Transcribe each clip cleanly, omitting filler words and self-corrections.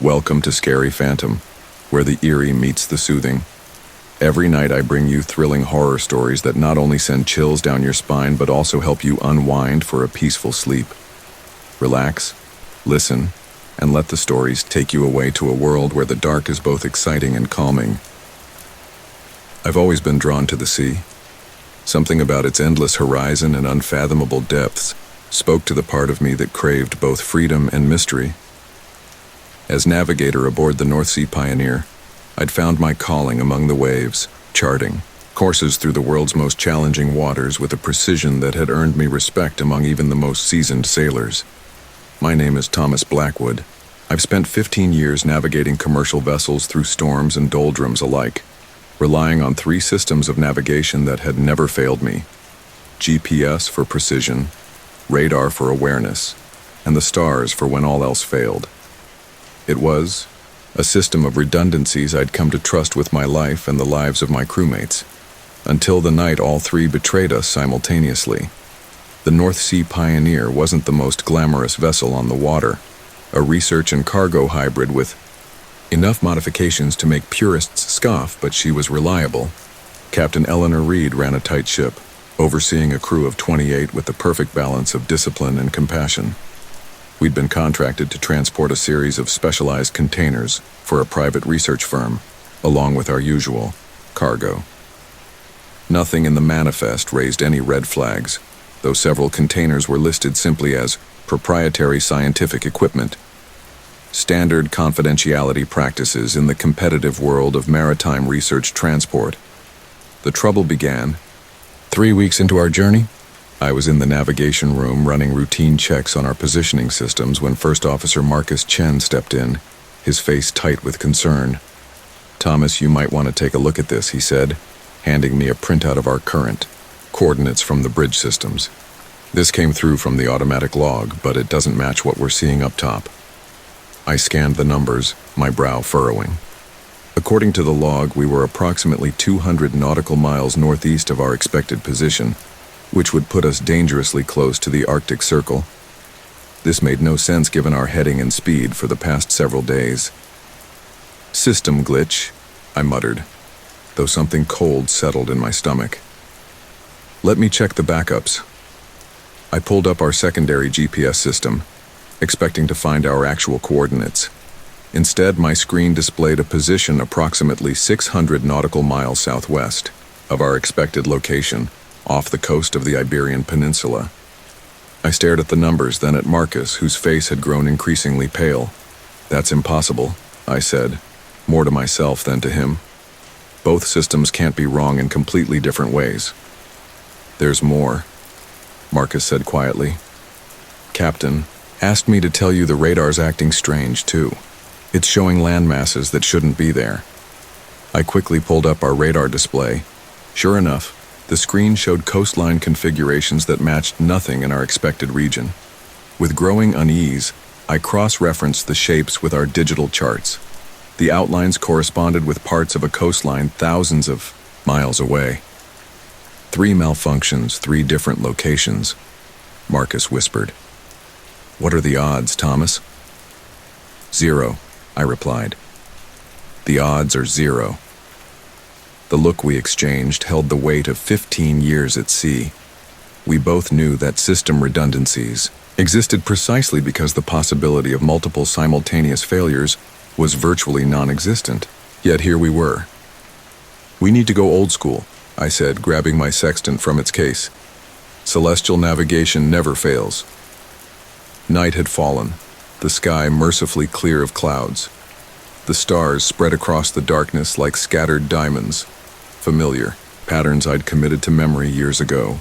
Welcome to Scary Phantom, where the eerie meets the soothing. Every night I bring you thrilling horror stories that not only send chills down your spine but also help you unwind for a peaceful sleep. Relax, listen, and let the stories take you away to a world where the dark is both exciting and calming. I've always been drawn to the sea. Something about its endless horizon and unfathomable depths spoke to the part of me that craved both freedom and mystery. As navigator aboard the North Sea Pioneer, I'd found my calling among the waves, charting courses through the world's most challenging waters with a precision that had earned me respect among even the most seasoned sailors. My name is Thomas Blackwood. I've spent 15 years navigating commercial vessels through storms and doldrums alike, relying on 3 systems of navigation that had never failed me: GPS for precision, radar for awareness, and the stars for when all else failed. It was a system of redundancies I'd come to trust with my life and the lives of my crewmates, until the night all 3 betrayed us simultaneously. The North Sea Pioneer wasn't the most glamorous vessel on the water, a research and cargo hybrid with enough modifications to make purists scoff, but she was reliable. Captain Eleanor Reed ran a tight ship, overseeing a crew of 28 with the perfect balance of discipline and compassion. We'd been contracted to transport a series of specialized containers for a private research firm, along with our usual cargo. Nothing in the manifest raised any red flags, though several containers were listed simply as proprietary scientific equipment. Standard confidentiality practices in the competitive world of maritime research transport. The trouble began 3 weeks into our journey. I was in the navigation room running routine checks on our positioning systems when First Officer Marcus Chen stepped in, his face tight with concern. "Thomas, you might want to take a look at this," he said, handing me a printout of our current coordinates from the bridge systems. "This came through from the automatic log, but it doesn't match what we're seeing up top." I scanned the numbers, my brow furrowing. According to the log, we were approximately 200 nautical miles northeast of our expected position, which would put us dangerously close to the Arctic Circle. This made no sense given our heading and speed for the past several days. "System glitch," I muttered, though something cold settled in my stomach. "Let me check the backups." I pulled up our secondary GPS system, expecting to find our actual coordinates. Instead, my screen displayed a position approximately 600 nautical miles southwest of our expected location, off the coast of the Iberian Peninsula. I stared at the numbers, then at Marcus, whose face had grown increasingly pale. "That's impossible," I said, more to myself than to him. "Both systems can't be wrong in completely different ways." "There's more," Marcus said quietly. "Captain asked me to tell you the radar's acting strange, too. It's showing land masses that shouldn't be there." I quickly pulled up our radar display. Sure enough, the screen showed coastline configurations that matched nothing in our expected region. With growing unease, I cross-referenced the shapes with our digital charts. The outlines corresponded with parts of a coastline thousands of miles away. 3 malfunctions, 3 different locations," Marcus whispered. "What are the odds, Thomas?" "0, I replied. "The odds are 0. The look we exchanged held the weight of 15 years at sea. We both knew that system redundancies existed precisely because the possibility of multiple simultaneous failures was virtually non-existent. Yet here we were. "We need to go old school," I said, grabbing my sextant from its case. "Celestial navigation never fails." Night had fallen, the sky mercifully clear of clouds. The stars spread across the darkness like scattered diamonds, familiar patterns I'd committed to memory years ago.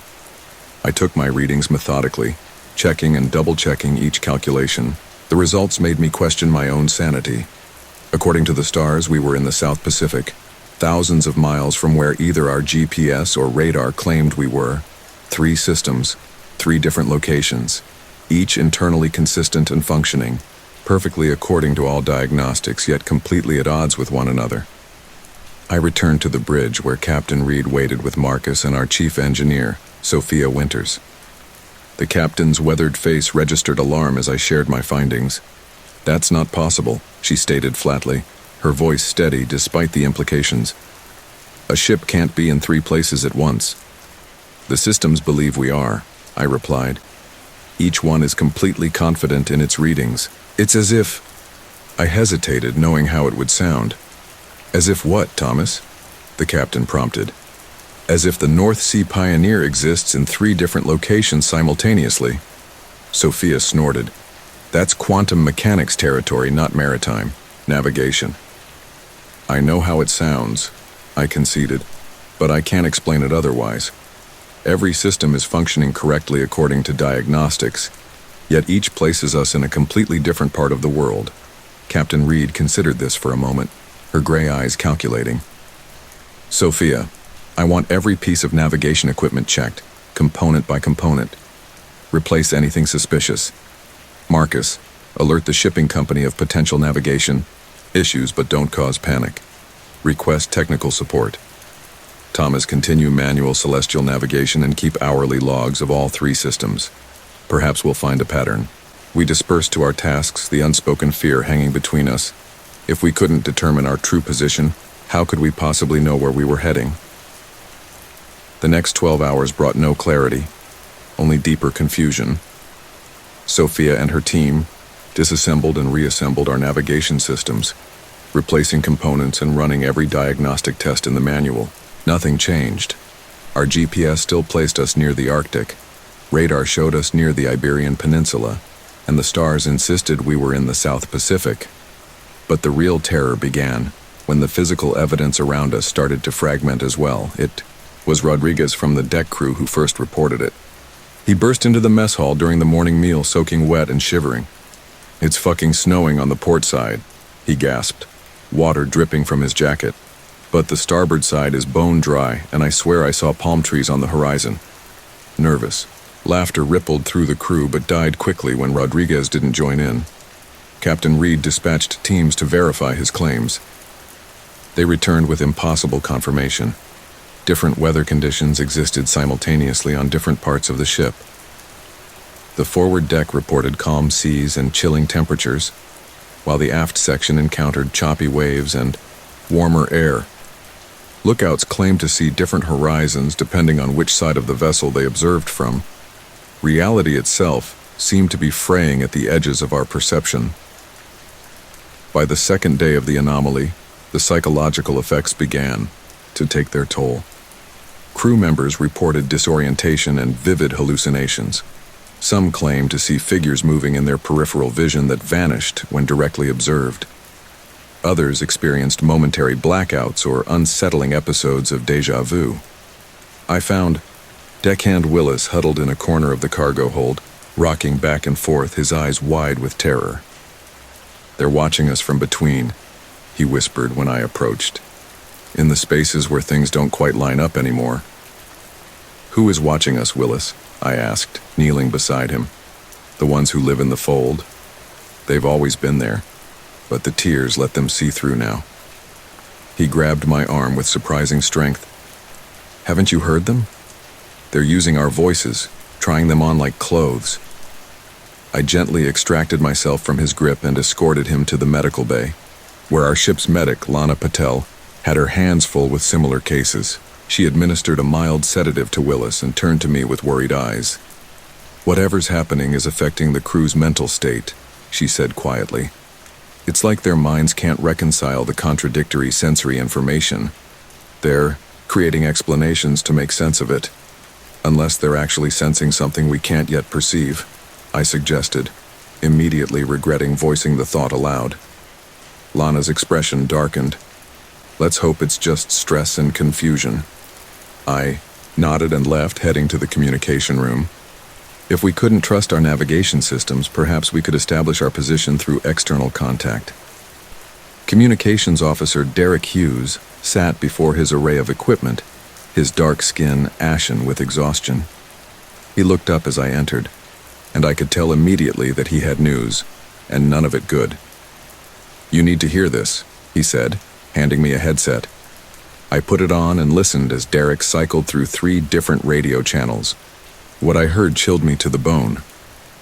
I took my readings methodically, checking and double-checking each calculation. The results made me question my own sanity. According to the stars, we were in the South Pacific, thousands of miles from where either our GPS or radar claimed we were. 3 systems, 3 different locations, each internally consistent and functioning, perfectly according to all diagnostics, yet completely at odds with one another. I returned to the bridge where Captain Reed waited with Marcus and our chief engineer, Sophia Winters. The captain's weathered face registered alarm as I shared my findings. That's not possible, she stated flatly, her voice steady despite the implications. A ship can't be in 3 places at once. The systems believe we are, I replied. Each one is completely confident in its readings. It's as if... I hesitated, knowing how it would sound. As if what, Thomas? The captain prompted. As if the North Sea Pioneer exists in 3 different locations simultaneously. Sophia snorted. That's quantum mechanics territory, not maritime. Navigation. I know how it sounds, I conceded, but I can't explain it otherwise. Every system is functioning correctly according to diagnostics, yet each places us in a completely different part of the world. Captain Reed considered this for a moment, her gray eyes calculating. Sophia, I want every piece of navigation equipment checked, component by component. Replace anything suspicious. Marcus, alert the shipping company of potential navigation issues, but don't cause panic. Request technical support. Thomas, continue manual celestial navigation and keep hourly logs of all 3 systems. Perhaps we'll find a pattern. We dispersed to our tasks, the unspoken fear hanging between us. If we couldn't determine our true position, how could we possibly know where we were heading? The next 12 hours brought no clarity, only deeper confusion. Sophia and her team disassembled and reassembled our navigation systems, replacing components and running every diagnostic test in the manual. Nothing changed. Our GPS still placed us near the Arctic. Radar showed us near the Iberian Peninsula, and the stars insisted we were in the South Pacific. But the real terror began when the physical evidence around us started to fragment as well. It was Rodriguez from the deck crew who first reported it. He burst into the mess hall during the morning meal, soaking wet and shivering. It's fucking snowing on the port side, he gasped, water dripping from his jacket. But the starboard side is bone dry, and I swear I saw palm trees on the horizon. Nervous. Laughter rippled through the crew but died quickly when Rodriguez didn't join in. Captain Reed dispatched teams to verify his claims. They returned with impossible confirmation. Different weather conditions existed simultaneously on different parts of the ship. The forward deck reported calm seas and chilling temperatures, while the aft section encountered choppy waves and warmer air. Lookouts claimed to see different horizons depending on which side of the vessel they observed from. Reality itself seemed to be fraying at the edges of our perception. By the second day of the anomaly, the psychological effects began to take their toll. Crew members reported disorientation and vivid hallucinations. Some claimed to see figures moving in their peripheral vision that vanished when directly observed. Others experienced momentary blackouts or unsettling episodes of déjà vu. I found Deckhand Willis huddled in a corner of the cargo hold, rocking back and forth, his eyes wide with terror. "They're watching us from between," he whispered when I approached. "In the spaces where things don't quite line up anymore." "Who is watching us, Willis?" I asked, kneeling beside him. "The ones who live in the fold? They've always been there, but the tears let them see through now." He grabbed my arm with surprising strength. "Haven't you heard them? They're using our voices, trying them on like clothes." I gently extracted myself from his grip and escorted him to the medical bay, where our ship's medic, Lana Patel, had her hands full with similar cases. She administered a mild sedative to Willis and turned to me with worried eyes. "Whatever's happening is affecting the crew's mental state," she said quietly. "It's like their minds can't reconcile the contradictory sensory information. They're creating explanations to make sense of it, unless they're actually sensing something we can't yet perceive," I suggested, immediately regretting voicing the thought aloud. Lana's expression darkened. "Let's hope it's just stress and confusion." I nodded and left, heading to the communication room. If we couldn't trust our navigation systems, perhaps we could establish our position through external contact. Communications Officer Derek Hughes sat before his array of equipment, his dark skin ashen with exhaustion. He looked up as I entered, and I could tell immediately that he had news, and none of it good. "You need to hear this," he said, handing me a headset. I put it on and listened as Derek cycled through 3 different radio channels. What I heard chilled me to the bone.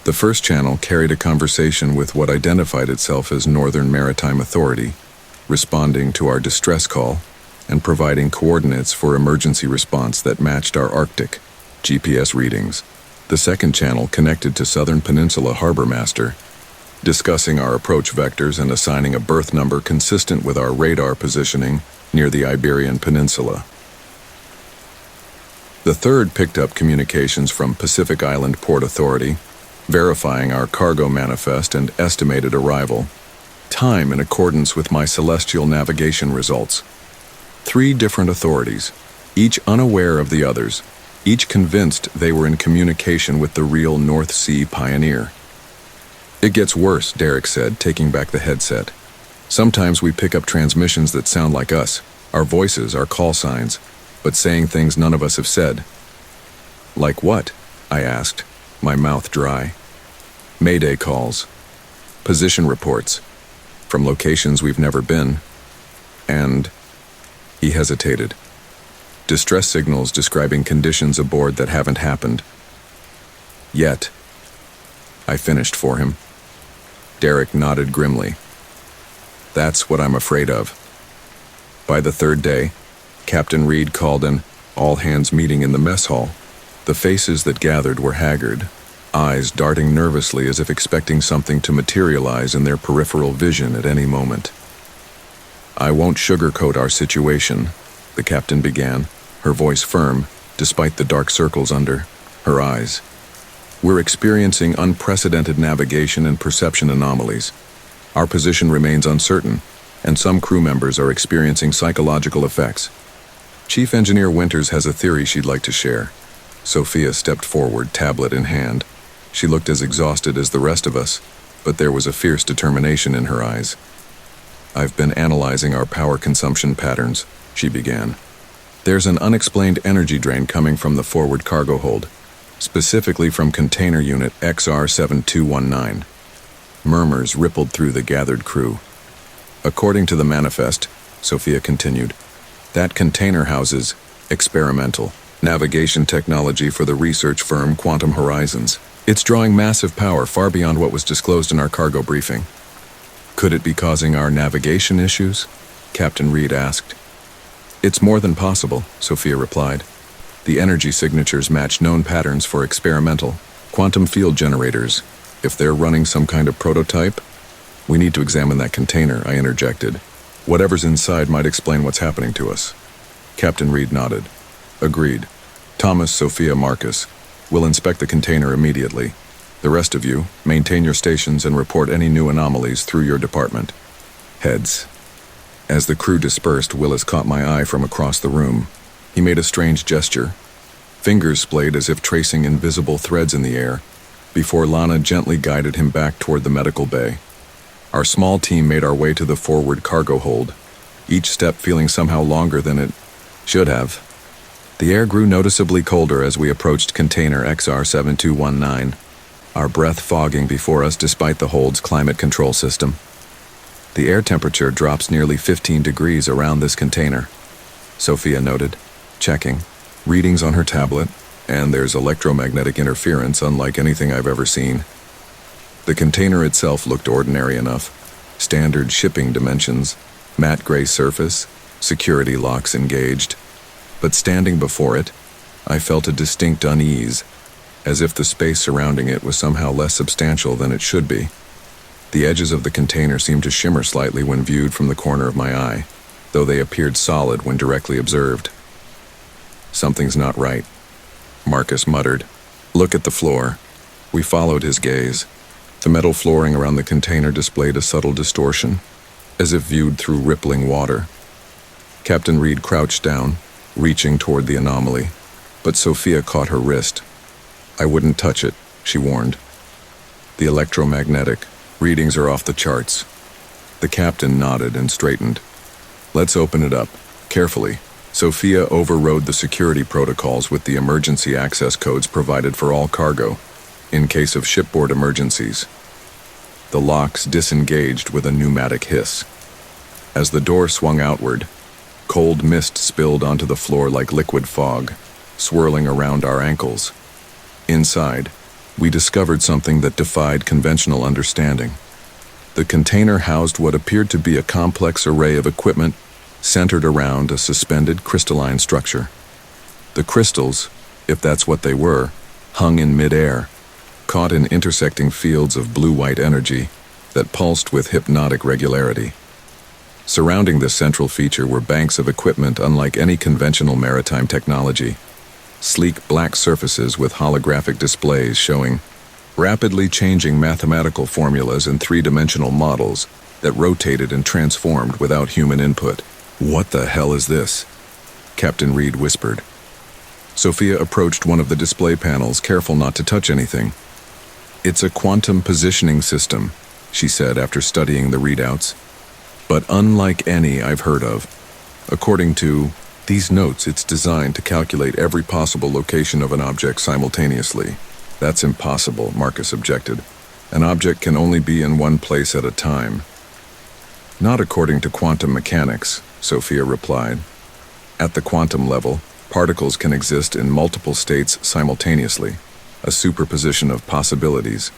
The first channel carried a conversation with what identified itself as Northern Maritime Authority, responding to our distress call and providing coordinates for emergency response that matched our Arctic GPS readings. The second channel connected to Southern Peninsula Harbor Master, discussing our approach vectors and assigning a berth number consistent with our radar positioning near the Iberian Peninsula. The third picked up communications from Pacific Island Port Authority, verifying our cargo manifest and estimated arrival time in accordance with my celestial navigation results. 3 different authorities, each unaware of the others, each convinced they were in communication with the real North Sea pioneer. It gets worse, Derek said, taking back the headset. Sometimes we pick up transmissions that sound like us, our voices, our call signs, but saying things none of us have said. Like what? I asked, my mouth dry. Mayday calls, position reports, from locations we've never been, and... He hesitated. Distress signals describing conditions aboard that haven't happened. Yet. I finished for him. Derek nodded grimly. That's what I'm afraid of. By the third day, Captain Reed called an all-hands meeting in the mess hall. The faces that gathered were haggard, eyes darting nervously as if expecting something to materialize in their peripheral vision at any moment. I won't sugarcoat our situation, the captain began, her voice firm, despite the dark circles under her eyes. We're experiencing unprecedented navigation and perception anomalies. Our position remains uncertain, and some crew members are experiencing psychological effects. Chief Engineer Winters has a theory she'd like to share. Sophia stepped forward, tablet in hand. She looked as exhausted as the rest of us, but there was a fierce determination in her eyes. I've been analyzing our power consumption patterns, she began. There's an unexplained energy drain coming from the forward cargo hold, specifically from container unit XR7219. Murmurs rippled through the gathered crew. According to the manifest, Sophia continued, that container houses experimental navigation technology for the research firm Quantum Horizons. It's drawing massive power far beyond what was disclosed in our cargo briefing. Could it be causing our navigation issues? Captain Reed asked. It's more than possible, Sophia replied. The energy signatures match known patterns for experimental quantum field generators. If they're running some kind of prototype, we need to examine that container, I interjected. Whatever's inside might explain what's happening to us. Captain Reed nodded. Agreed. Thomas, Sophia, Marcus, we'll inspect the container immediately. The rest of you, maintain your stations and report any new anomalies through your department. Heads. As the crew dispersed, Willis caught my eye from across the room. He made a strange gesture. Fingers splayed as if tracing invisible threads in the air, before Lana gently guided him back toward the medical bay. Our small team made our way to the forward cargo hold, each step feeling somehow longer than it should have. The air grew noticeably colder as we approached container XR7219, our breath fogging before us despite the hold's climate control system. The air temperature drops nearly 15 degrees around this container, Sophia noted, checking. Readings on her tablet, and there's electromagnetic interference unlike anything I've ever seen. The container itself looked ordinary enough. Standard shipping dimensions, matte gray surface, security locks engaged. But standing before it, I felt a distinct unease, as if the space surrounding it was somehow less substantial than it should be. The edges of the container seemed to shimmer slightly when viewed from the corner of my eye, though they appeared solid when directly observed. Something's not right, Marcus muttered. Look at the floor. We followed his gaze. The metal flooring around the container displayed a subtle distortion, as if viewed through rippling water. Captain Reed crouched down, reaching toward the anomaly, but Sophia caught her wrist. I wouldn't touch it, she warned. The electromagnetic readings are off the charts. The captain nodded and straightened. Let's open it up, carefully. Sophia overrode the security protocols with the emergency access codes provided for all cargo, in case of shipboard emergencies. The locks disengaged with a pneumatic hiss. As the door swung outward, cold mist spilled onto the floor like liquid fog, swirling around our ankles. Inside, we discovered something that defied conventional understanding. The container housed what appeared to be a complex array of equipment centered around a suspended crystalline structure. The crystals, if that's what they were, hung in midair, caught in intersecting fields of blue-white energy that pulsed with hypnotic regularity. Surrounding this central feature were banks of equipment unlike any conventional maritime technology, sleek black surfaces with holographic displays showing rapidly changing mathematical formulas and three-dimensional models that rotated and transformed without human input. "What the hell is this?" Captain Reed whispered. Sophia approached one of the display panels, careful not to touch anything. "It's a quantum positioning system," she said after studying the readouts, "but unlike any I've heard of. According to these notes, it's designed to calculate every possible location of an object simultaneously." "That's impossible," Marcus objected. "An object can only be in one place at a time." "Not according to quantum mechanics," Sophia replied. "At the quantum level, particles can exist in multiple states simultaneously, a superposition of possibilities.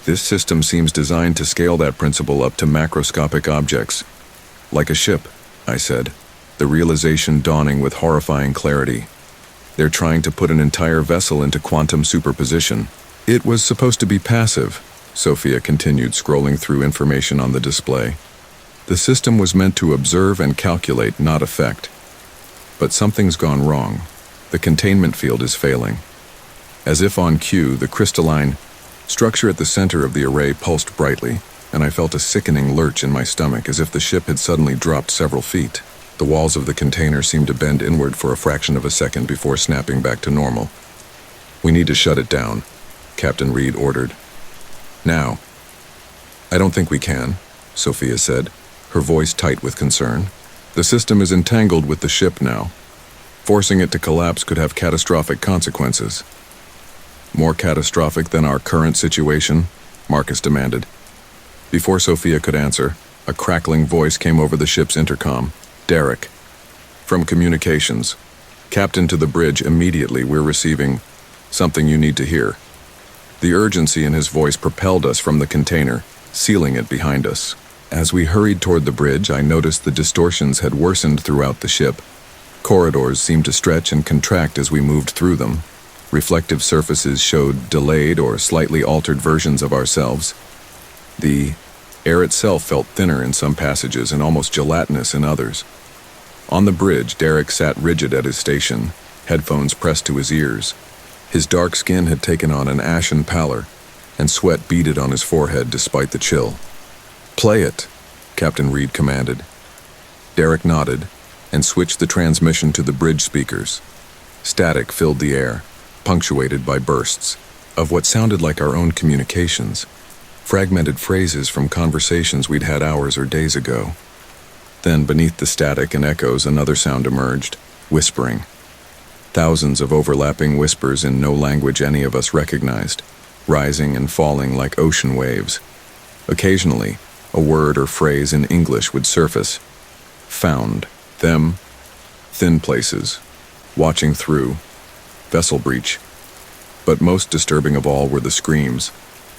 This system seems designed to scale that principle up to macroscopic objects. Like a ship," I said, the realization dawning with horrifying clarity. "They're trying to put an entire vessel into quantum superposition." "It was supposed to be passive," Sophia continued, scrolling through information on the display. "The system was meant to observe and calculate, not affect. But something's gone wrong. The containment field is failing." As if on cue, the crystalline structure at the center of the array pulsed brightly, and I felt a sickening lurch in my stomach as if the ship had suddenly dropped several feet. The walls of the container seemed to bend inward for a fraction of a second before snapping back to normal. "We need to shut it down," Captain Reed ordered. "Now." "I don't think we can," Sophia said, her voice tight with concern. "The system is entangled with the ship now. Forcing it to collapse could have catastrophic consequences." "More catastrophic than our current situation?" Marcus demanded. Before Sophia could answer, a crackling voice came over the ship's intercom. "Derek. From communications. Captain to the bridge immediately. We're receiving something you need to hear." The urgency in his voice propelled us from the container, sealing it behind us. As we hurried toward the bridge, I noticed the distortions had worsened throughout the ship. Corridors seemed to stretch and contract as we moved through them. Reflective surfaces showed delayed or slightly altered versions of ourselves. The air itself felt thinner in some passages and almost gelatinous in others. On the bridge, Derek sat rigid at his station, headphones pressed to his ears. His dark skin had taken on an ashen pallor, and sweat beaded on his forehead despite the chill. "Play it," Captain Reed commanded. Derek nodded and switched the transmission to the bridge speakers. Static filled the air, punctuated by bursts of what sounded like our own communications, fragmented phrases from conversations we'd had hours or days ago. Then, beneath the static and echoes, another sound emerged, whispering. Thousands of overlapping whispers in no language any of us recognized, rising and falling like ocean waves. Occasionally, a word or phrase in English would surface. Found, them, thin places, watching through, vessel breach. But most disturbing of all were the screams,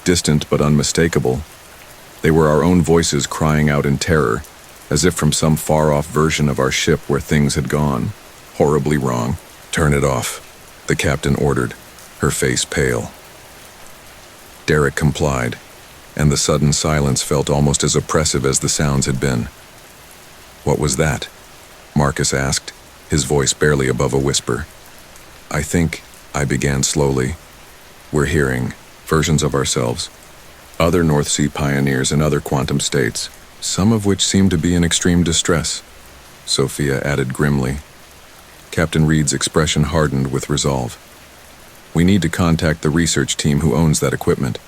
distant but unmistakable. They were our own voices crying out in terror, as if from some far-off version of our ship where things had gone horribly wrong. "Turn it off," the captain ordered, her face pale. Derek complied, and the sudden silence felt almost as oppressive as the sounds had been. "What was that?" Marcus asked, his voice barely above a whisper. "I think," I began slowly, "we're hearing versions of ourselves, other North Sea pioneers in other quantum states, some of which seem to be in extreme distress," Sophia added grimly. Captain Reed's expression hardened with resolve. "We need to contact the research team who owns that equipment.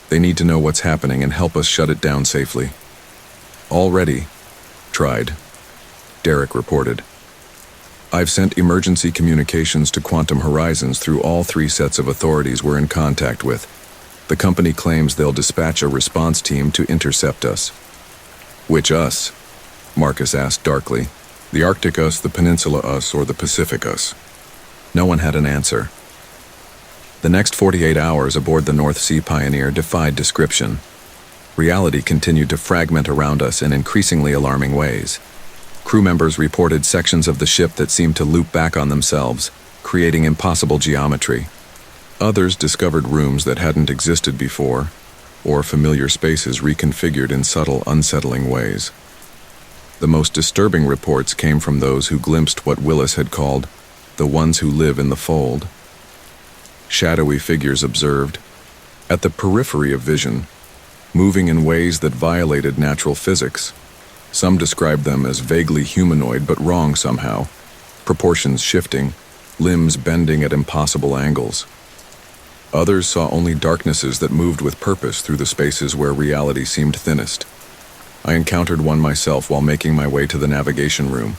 They need to know what's happening and help us shut it down safely." "Already tried," Derek reported. "I've sent emergency communications to Quantum Horizons through all 3 sets of authorities we're in contact with. The company claims they'll dispatch a response team to intercept us." "Which us?" Marcus asked darkly. "The Arctic us, the Peninsula us, or the Pacific us?" No one had an answer. The next 48 hours aboard the North Sea Pioneer defied description. Reality continued to fragment around us in increasingly alarming ways. Crew members reported sections of the ship that seemed to loop back on themselves, creating impossible geometry. Others discovered rooms that hadn't existed before, or familiar spaces reconfigured in subtle, unsettling ways. The most disturbing reports came from those who glimpsed what Willis had called the ones who live in the fold. Shadowy figures observed, at the periphery of vision, moving in ways that violated natural physics. Some described them as vaguely humanoid but wrong somehow, proportions shifting, limbs bending at impossible angles. Others saw only darknesses that moved with purpose through the spaces where reality seemed thinnest. I encountered one myself while making my way to the navigation room.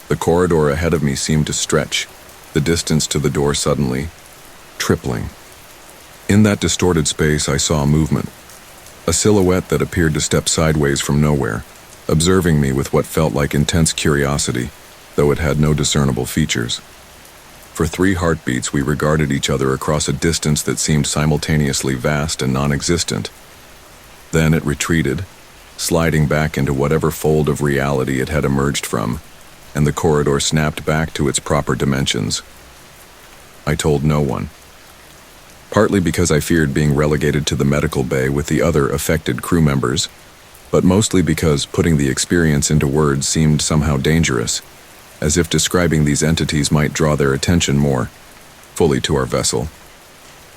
The corridor ahead of me seemed to stretch, the distance to the door suddenly tripling. In that distorted space I saw movement, a silhouette that appeared to step sideways from nowhere, observing me with what felt like intense curiosity, though it had no discernible features. For 3 heartbeats we regarded each other across a distance that seemed simultaneously vast and non-existent. Then it retreated, sliding back into whatever fold of reality it had emerged from, and the corridor snapped back to its proper dimensions. I told no one. Partly because I feared being relegated to the medical bay with the other affected crew members, but mostly because putting the experience into words seemed somehow dangerous, as if describing these entities might draw their attention more fully to our vessel.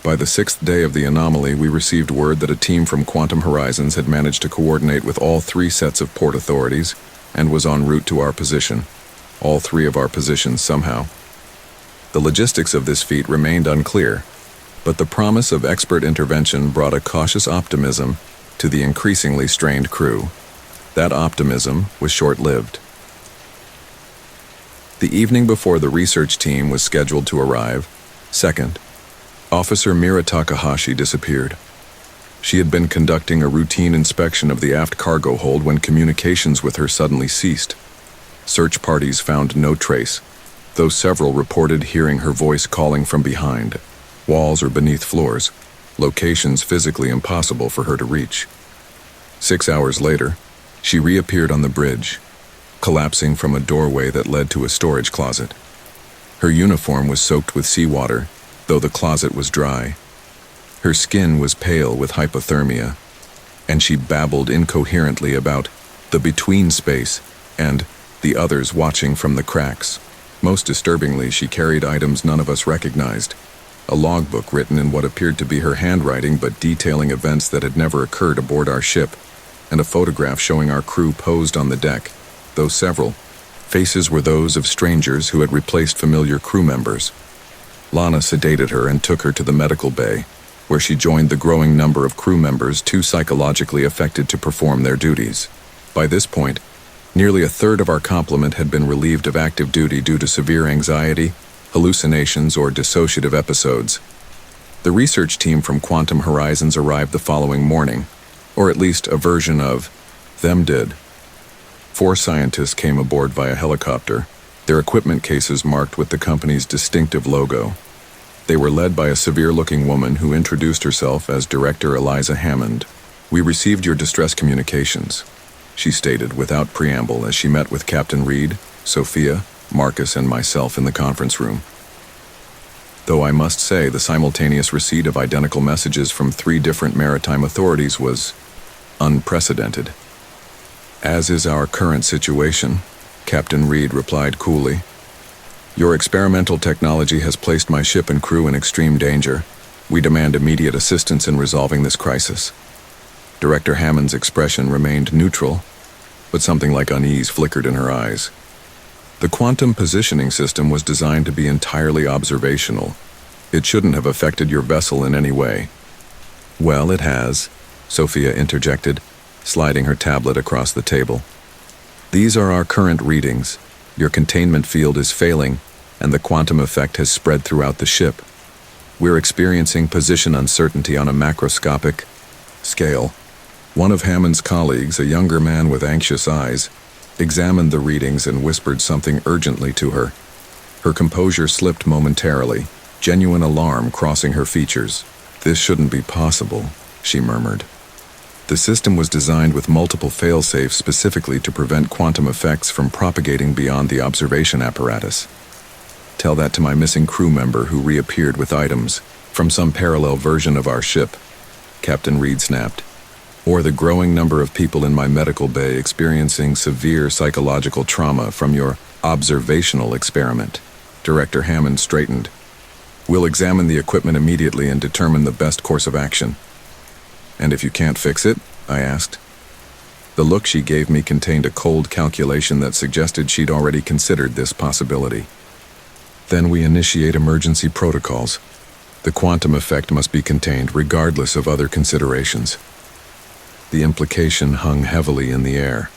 By the 6th day of the anomaly, we received word that a team from Quantum Horizons had managed to coordinate with all 3 sets of port authorities and was en route to our position, all 3 of our positions somehow. The logistics of this feat remained unclear, but the promise of expert intervention brought a cautious optimism to the increasingly strained crew. That optimism was short-lived. The evening before the research team was scheduled to arrive, 2nd, Officer Mira Takahashi disappeared. She had been conducting a routine inspection of the aft cargo hold when communications with her suddenly ceased. Search parties found no trace, though several reported hearing her voice calling from behind, walls or beneath floors, locations physically impossible for her to reach. 6 hours later, she reappeared on the bridge, collapsing from a doorway that led to a storage closet. Her uniform was soaked with seawater, though the closet was dry. Her skin was pale with hypothermia, and she babbled incoherently about the between space and the others watching from the cracks. Most disturbingly, she carried items none of us recognized. A logbook written in what appeared to be her handwriting but detailing events that had never occurred aboard our ship, and a photograph showing our crew posed on the deck, though several faces were those of strangers who had replaced familiar crew members. Lana sedated her and took her to the medical bay, where she joined the growing number of crew members too psychologically affected to perform their duties. By this point, nearly a third of our complement had been relieved of active duty due to severe anxiety, hallucinations, or dissociative episodes. The research team from Quantum Horizons arrived the following morning, or at least a version of them did. 4 scientists came aboard via helicopter, their equipment cases marked with the company's distinctive logo. They were led by a severe-looking woman who introduced herself as Director Eliza Hammond. "We received your distress communications," she stated without preamble as she met with Captain Reed, Sophia, Marcus, and myself in the conference room. Though I must say the simultaneous receipt of identical messages from 3 different maritime authorities was unprecedented. "As is our current situation," Captain Reed replied coolly. "Your experimental technology has placed my ship and crew in extreme danger. We demand immediate assistance in resolving this crisis." Director Hammond's expression remained neutral, but something like unease flickered in her eyes. The quantum positioning system was designed to be entirely observational. It shouldn't have affected your vessel in any way. "Well, it has," Sophia interjected, sliding her tablet across the table. "These are our current readings. Your containment field is failing, and the quantum effect has spread throughout the ship. We're experiencing position uncertainty on a macroscopic scale." One of Hammond's colleagues, a younger man with anxious eyes, examined the readings and whispered something urgently to her. Her composure slipped momentarily, genuine alarm crossing her features. "This shouldn't be possible," she murmured. The system was designed with multiple fail-safes specifically to prevent quantum effects from propagating beyond the observation apparatus. "Tell that to my missing crew member who reappeared with items from some parallel version of our ship," Captain Reed snapped. "Or the growing number of people in my medical bay experiencing severe psychological trauma from your observational experiment." Director Hammond straightened. "We'll examine the equipment immediately and determine the best course of action." "And if you can't fix it?" I asked. The look she gave me contained a cold calculation that suggested she'd already considered this possibility. "Then we initiate emergency protocols. The quantum effect must be contained regardless of other considerations." The implication hung heavily in the air.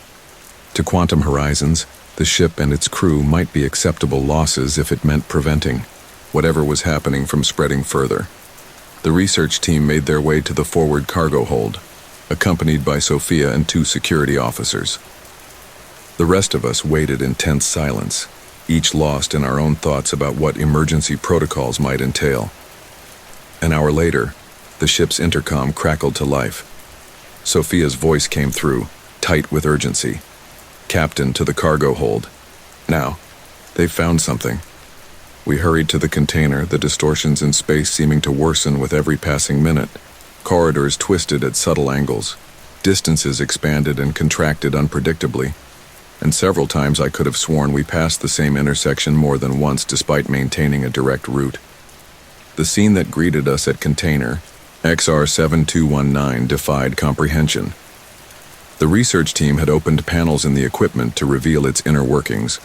To Quantum Horizons, the ship and its crew might be acceptable losses if it meant preventing whatever was happening from spreading further. The research team made their way to the forward cargo hold, accompanied by Sophia and 2 security officers. The rest of us waited in tense silence, each lost in our own thoughts about what emergency protocols might entail. An hour later, the ship's intercom crackled to life. Sophia's voice came through, tight with urgency. "Captain, to the cargo hold. Now, they've found something." We hurried to the container, the distortions in space seeming to worsen with every passing minute. Corridors twisted at subtle angles. Distances expanded and contracted unpredictably. And several times I could have sworn we passed the same intersection more than once despite maintaining a direct route. The scene that greeted us at container, XR7219, defied comprehension. The research team had opened panels in the equipment to reveal its inner workings,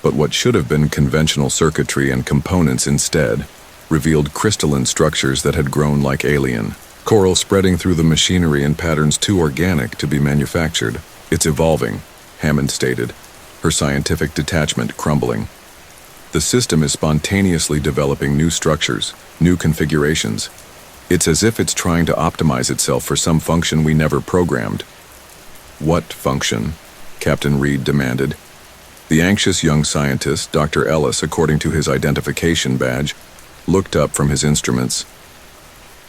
but what should have been conventional circuitry and components instead revealed crystalline structures that had grown like alien, coral spreading through the machinery in patterns too organic to be manufactured. "It's evolving," Hammond stated, her scientific detachment crumbling. "The system is spontaneously developing new structures, new configurations. It's as if it's trying to optimize itself for some function we never programmed." "What function?" Captain Reed demanded. The anxious young scientist, Dr. Ellis, according to his identification badge, looked up from his instruments.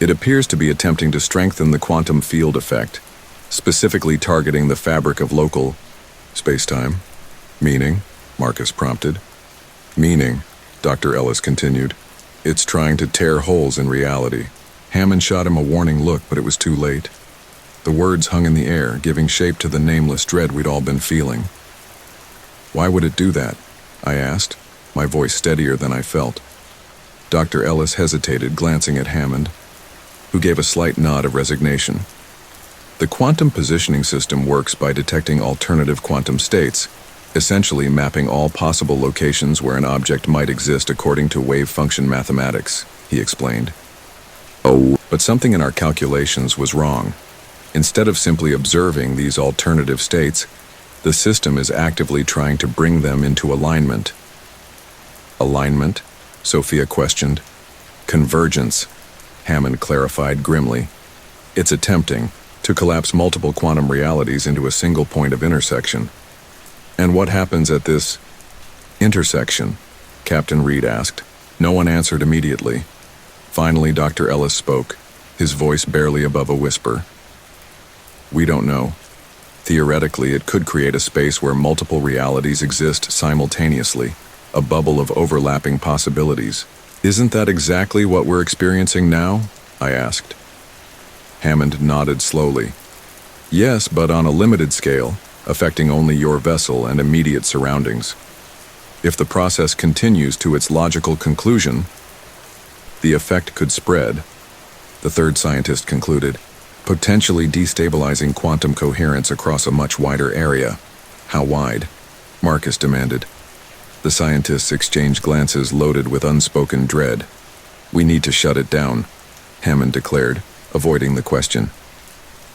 "It appears to be attempting to strengthen the quantum field effect, specifically targeting the fabric of local space-time." "Meaning?" Marcus prompted. "Meaning," Dr. Ellis continued. "It's trying to tear holes in reality." Hammond shot him a warning look, but it was too late. The words hung in the air, giving shape to the nameless dread we'd all been feeling. "Why would it do that?" I asked, my voice steadier than I felt. Dr. Ellis hesitated, glancing at Hammond, who gave a slight nod of resignation. "The quantum positioning system works by detecting alternative quantum states, essentially mapping all possible locations where an object might exist according to wave function mathematics," he explained. "Oh, but something in our calculations was wrong. Instead of simply observing these alternative states, the system is actively trying to bring them into alignment." "Alignment?" Sophia questioned. "Convergence," Hammond clarified grimly. "It's attempting to collapse multiple quantum realities into a single point of intersection." "And what happens at this intersection?" Captain Reed asked. No one answered immediately. Finally, Dr. Ellis spoke, his voice barely above a whisper. "We don't know. Theoretically, it could create a space where multiple realities exist simultaneously, a bubble of overlapping possibilities." "Isn't that exactly what we're experiencing now?" I asked. Hammond nodded slowly. "Yes, but on a limited scale, affecting only your vessel and immediate surroundings. If the process continues to its logical conclusion, the effect could spread," the third scientist concluded, "potentially destabilizing quantum coherence across a much wider area." "How wide?" Marcus demanded. The scientists exchanged glances loaded with unspoken dread. "We need to shut it down," Hammond declared, avoiding the question.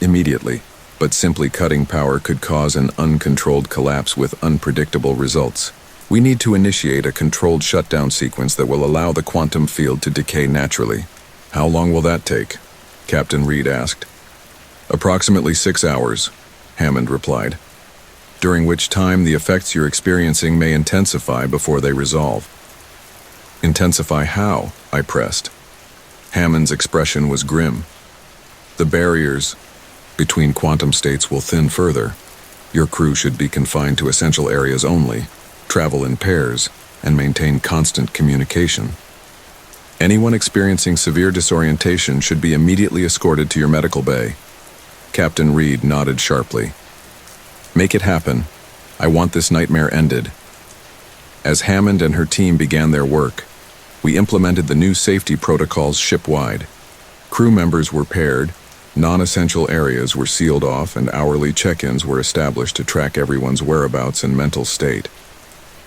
"Immediately, but simply cutting power could cause an uncontrolled collapse with unpredictable results. We need to initiate a controlled shutdown sequence that will allow the quantum field to decay naturally." "How long will that take?" Captain Reed asked. "Approximately 6 hours," Hammond replied, "during which time the effects you're experiencing may intensify before they resolve." Intensify how? I pressed. Hammond's expression was grim. The barriers between quantum states will thin further. Your crew should be confined to essential areas only, travel in pairs, and maintain constant communication. Anyone experiencing severe disorientation should be immediately escorted to your medical bay. Captain Reed nodded sharply. Make it happen. I want this nightmare ended. As Hammond and her team began their work, we implemented the new safety protocols ship-wide. Crew members were paired, non-essential areas were sealed off, and hourly check-ins were established to track everyone's whereabouts and mental state.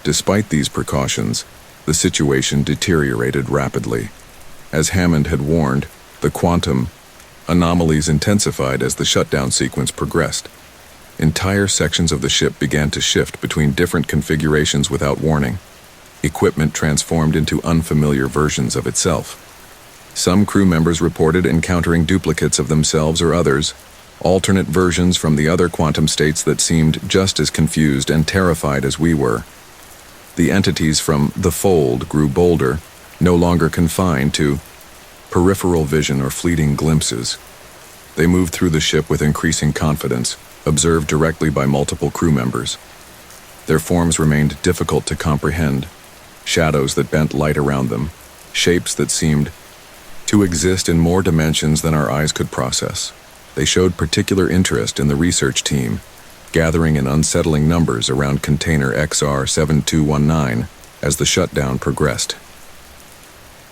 Despite these precautions, the situation deteriorated rapidly. As Hammond had warned, the quantum anomalies intensified as the shutdown sequence progressed. Entire sections of the ship began to shift between different configurations without warning. Equipment transformed into unfamiliar versions of itself. Some crew members reported encountering duplicates of themselves or others, alternate versions from the other quantum states that seemed just as confused and terrified as we were. The entities from the fold grew bolder, no longer confined to peripheral vision or fleeting glimpses. They moved through the ship with increasing confidence, observed directly by multiple crew members. Their forms remained difficult to comprehend, shadows that bent light around them, shapes that seemed to exist in more dimensions than our eyes could process. They showed particular interest in the research team, gathering in unsettling numbers around container XR7219 as the shutdown progressed.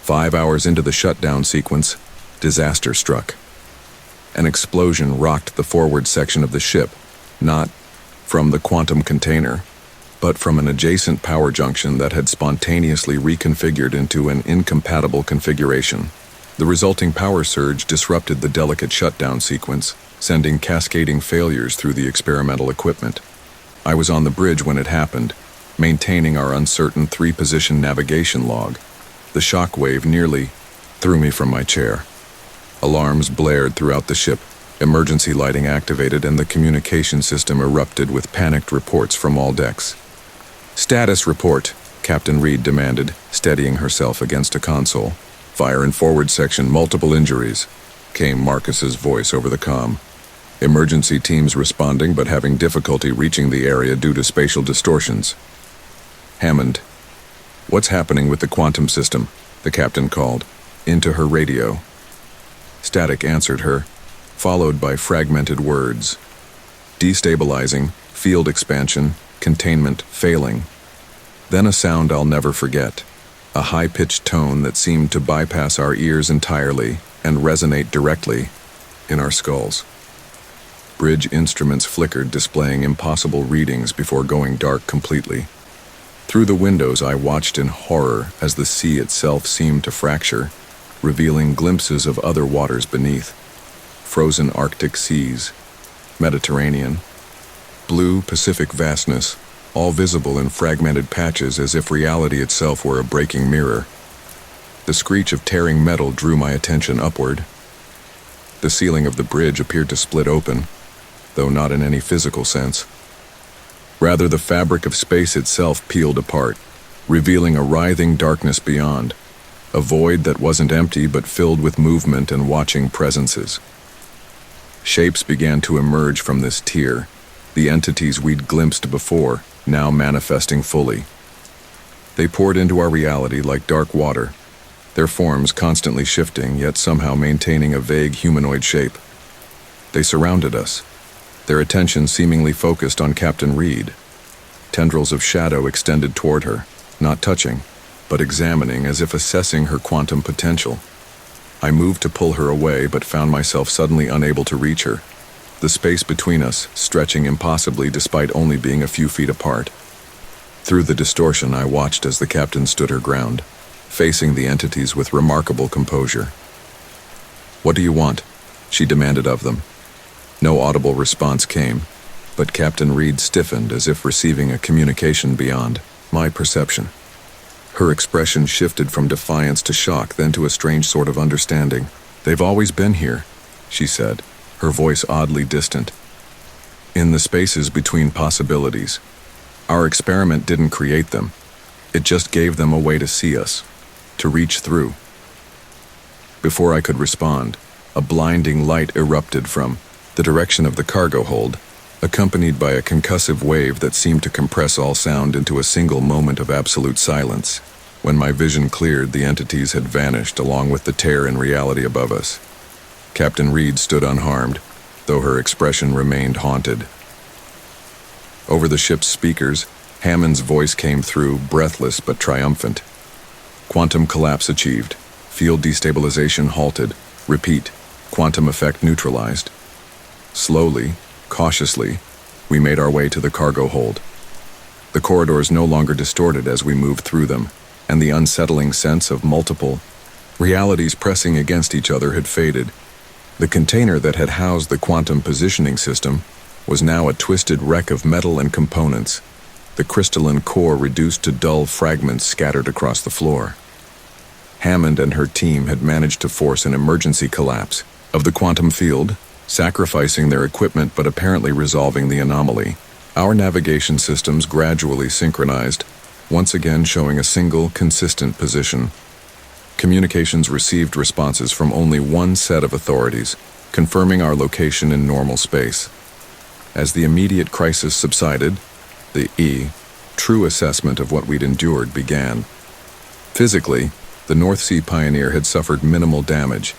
5 hours into the shutdown sequence, disaster struck. An explosion rocked the forward section of the ship, not from the quantum container, but from an adjacent power junction that had spontaneously reconfigured into an incompatible configuration. The resulting power surge disrupted the delicate shutdown sequence, sending cascading failures through the experimental equipment. I was on the bridge when it happened, maintaining our uncertain 3-position navigation log. The shock wave nearly threw me from my chair. Alarms blared throughout the ship, emergency lighting activated, and the communication system erupted with panicked reports from all decks. "Status report," Captain Reed demanded, steadying herself against a console. "Fire in forward section, multiple injuries," came Marcus's voice over the comm. "Emergency teams responding but having difficulty reaching the area due to spatial distortions." Hammond. "What's happening with the quantum system?" the captain called, into her radio. Static answered her, followed by fragmented words. "Destabilizing, field expansion, containment failing." Then a sound I'll never forget, a high-pitched tone that seemed to bypass our ears entirely and resonate directly in our skulls. Bridge instruments flickered, displaying impossible readings before going dark completely. Through the windows I watched in horror as the sea itself seemed to fracture, revealing glimpses of other waters beneath. Frozen Arctic seas, Mediterranean, blue Pacific vastness, all visible in fragmented patches as if reality itself were a breaking mirror. The screech of tearing metal drew my attention upward. The ceiling of the bridge appeared to split open, though not in any physical sense. Rather, the fabric of space itself peeled apart, revealing a writhing darkness beyond, a void that wasn't empty but filled with movement and watching presences. Shapes began to emerge from this tier, the entities we'd glimpsed before, now manifesting fully. They poured into our reality like dark water, their forms constantly shifting, yet somehow maintaining a vague humanoid shape. They surrounded us, their attention seemingly focused on Captain Reed. Tendrils of shadow extended toward her, not touching, but examining as if assessing her quantum potential. I moved to pull her away, but found myself suddenly unable to reach her, the space between us stretching impossibly despite only being a few feet apart. Through the distortion, I watched as the captain stood her ground, facing the entities with remarkable composure. "What do you want?" she demanded of them. No audible response came, but Captain Reed stiffened as if receiving a communication beyond my perception. Her expression shifted from defiance to shock, then to a strange sort of understanding. "They've always been here," she said, her voice oddly distant. "In the spaces between possibilities. Our experiment didn't create them. It just gave them a way to see us." to reach through. Before I could respond, a blinding light erupted from the direction of the cargo hold, accompanied by a concussive wave that seemed to compress all sound into a single moment of absolute silence. When my vision cleared, the entities had vanished along with the tear in reality above us. Captain Reed stood unharmed, though her expression remained haunted. Over the ship's speakers, Hammond's voice came through, breathless but triumphant. Quantum collapse achieved. Field destabilization halted. Repeat. Quantum effect neutralized. Slowly, cautiously, we made our way to the cargo hold. The corridors no longer distorted as we moved through them, and the unsettling sense of multiple realities pressing against each other had faded. The container that had housed the quantum positioning system was now a twisted wreck of metal and components, the crystalline core reduced to dull fragments scattered across the floor. Hammond and her team had managed to force an emergency collapse of the quantum field, sacrificing their equipment but apparently resolving the anomaly. Our navigation systems gradually synchronized, once again showing a single, consistent position. Communications received responses from only one set of authorities, confirming our location in normal space. As the immediate crisis subsided, the true assessment of what we'd endured began. Physically, the North Sea Pioneer had suffered minimal damage.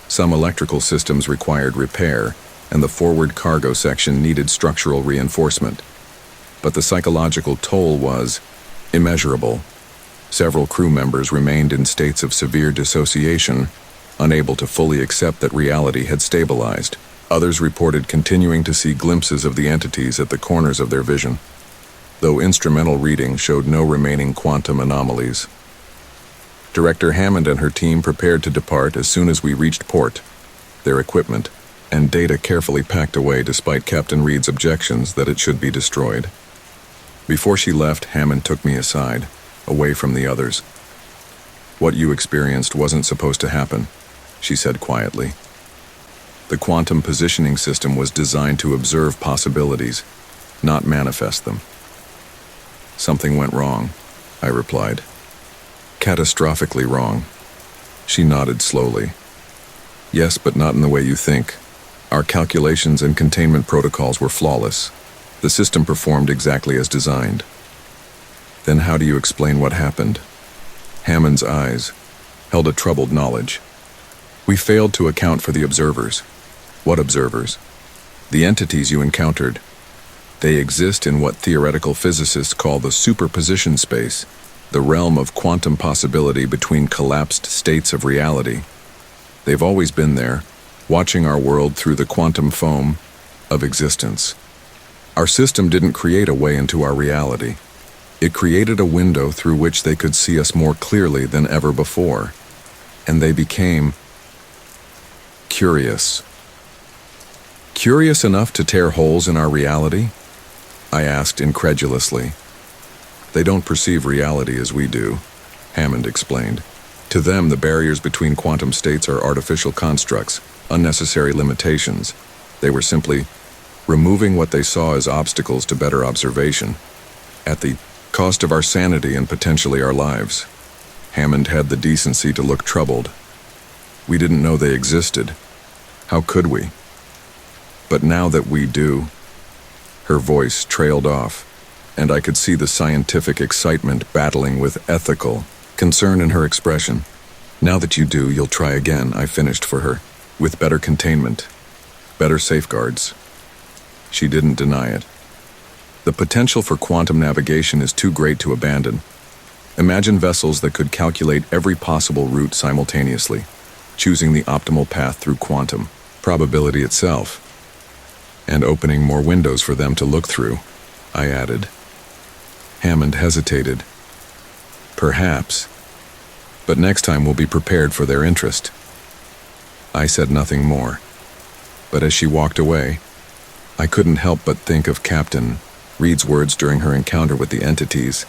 Some electrical systems required repair, and the forward cargo section needed structural reinforcement. But the psychological toll was immeasurable. Several crew members remained in states of severe dissociation, unable to fully accept that reality had stabilized. Others reported continuing to see glimpses of the entities at the corners of their vision, though instrumental readings showed no remaining quantum anomalies. Director Hammond and her team prepared to depart as soon as we reached port, their equipment and data carefully packed away despite Captain Reed's objections that it should be destroyed. Before she left, Hammond took me aside, away from the others. "What you experienced wasn't supposed to happen," she said quietly. "The quantum positioning system was designed to observe possibilities, not manifest them." "Something went wrong," I replied. "Catastrophically wrong." She nodded slowly. "Yes, but not in the way you think. Our calculations and containment protocols were flawless. The system performed exactly as designed." "Then how do you explain what happened?" Hammond's eyes held a troubled knowledge. "We failed to account for the observers." "What observers?" "The entities you encountered. They exist in what theoretical physicists call the superposition space, the realm of quantum possibility between collapsed states of reality. They've always been there, watching our world through the quantum foam of existence. Our system didn't create a way into our reality. It created a window through which they could see us more clearly than ever before. And they became curious. Curious enough to tear holes in our reality? I asked incredulously. They don't perceive reality as we do, Hammond explained. To them, the barriers between quantum states are artificial constructs, unnecessary limitations. They were simply removing what they saw as obstacles to better observation, at the cost of our sanity and potentially our lives. Hammond had the decency to look troubled. We didn't know they existed. How could we? But now that we do, her voice trailed off, and I could see the scientific excitement battling with ethical concern in her expression. Now that you do, you'll try again, I finished for her, with better containment, better safeguards. She didn't deny it. The potential for quantum navigation is too great to abandon. Imagine vessels that could calculate every possible route simultaneously, choosing the optimal path through quantum probability itself, and opening more windows for them to look through, I added. Hammond hesitated. Perhaps, but next time we'll be prepared for their interest. I said nothing more, but as she walked away, I couldn't help but think of Captain Reed's words during her encounter with the entities.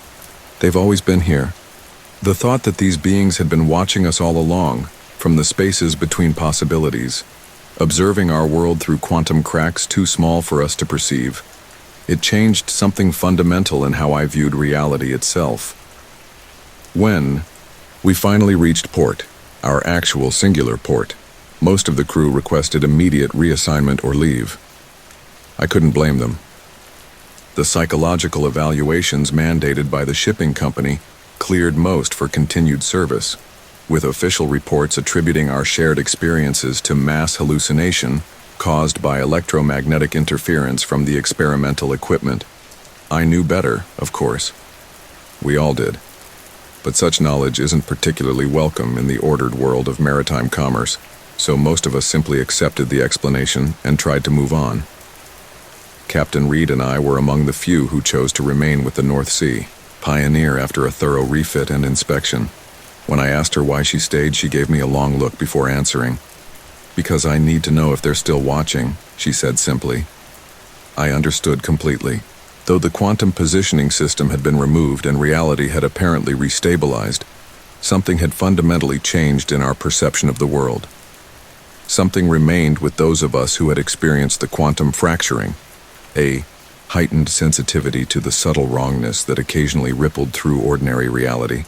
They've always been here. The thought that these beings had been watching us all along, from the spaces between possibilities, observing our world through quantum cracks too small for us to perceive. It changed something fundamental in how I viewed reality itself. When, We finally reached port, our actual singular port. Most of the crew requested immediate reassignment or leave. I couldn't blame them. The psychological evaluations mandated by the shipping company cleared most for continued service, with official reports attributing our shared experiences to mass hallucination caused by electromagnetic interference from the experimental equipment. I knew better, of course. We all did. But such knowledge isn't particularly welcome in the ordered world of maritime commerce, so most of us simply accepted the explanation and tried to move on. Captain Reed and I were among the few who chose to remain with the North Sea Pioneer after a thorough refit and inspection. When I asked her why she stayed, she gave me a long look before answering. "Because I need to know if they're still watching," she said simply. I understood completely. Though the quantum positioning system had been removed and reality had apparently restabilized, something had fundamentally changed in our perception of the world. Something remained with those of us who had experienced the quantum fracturing, a heightened sensitivity to the subtle wrongness that occasionally rippled through ordinary reality.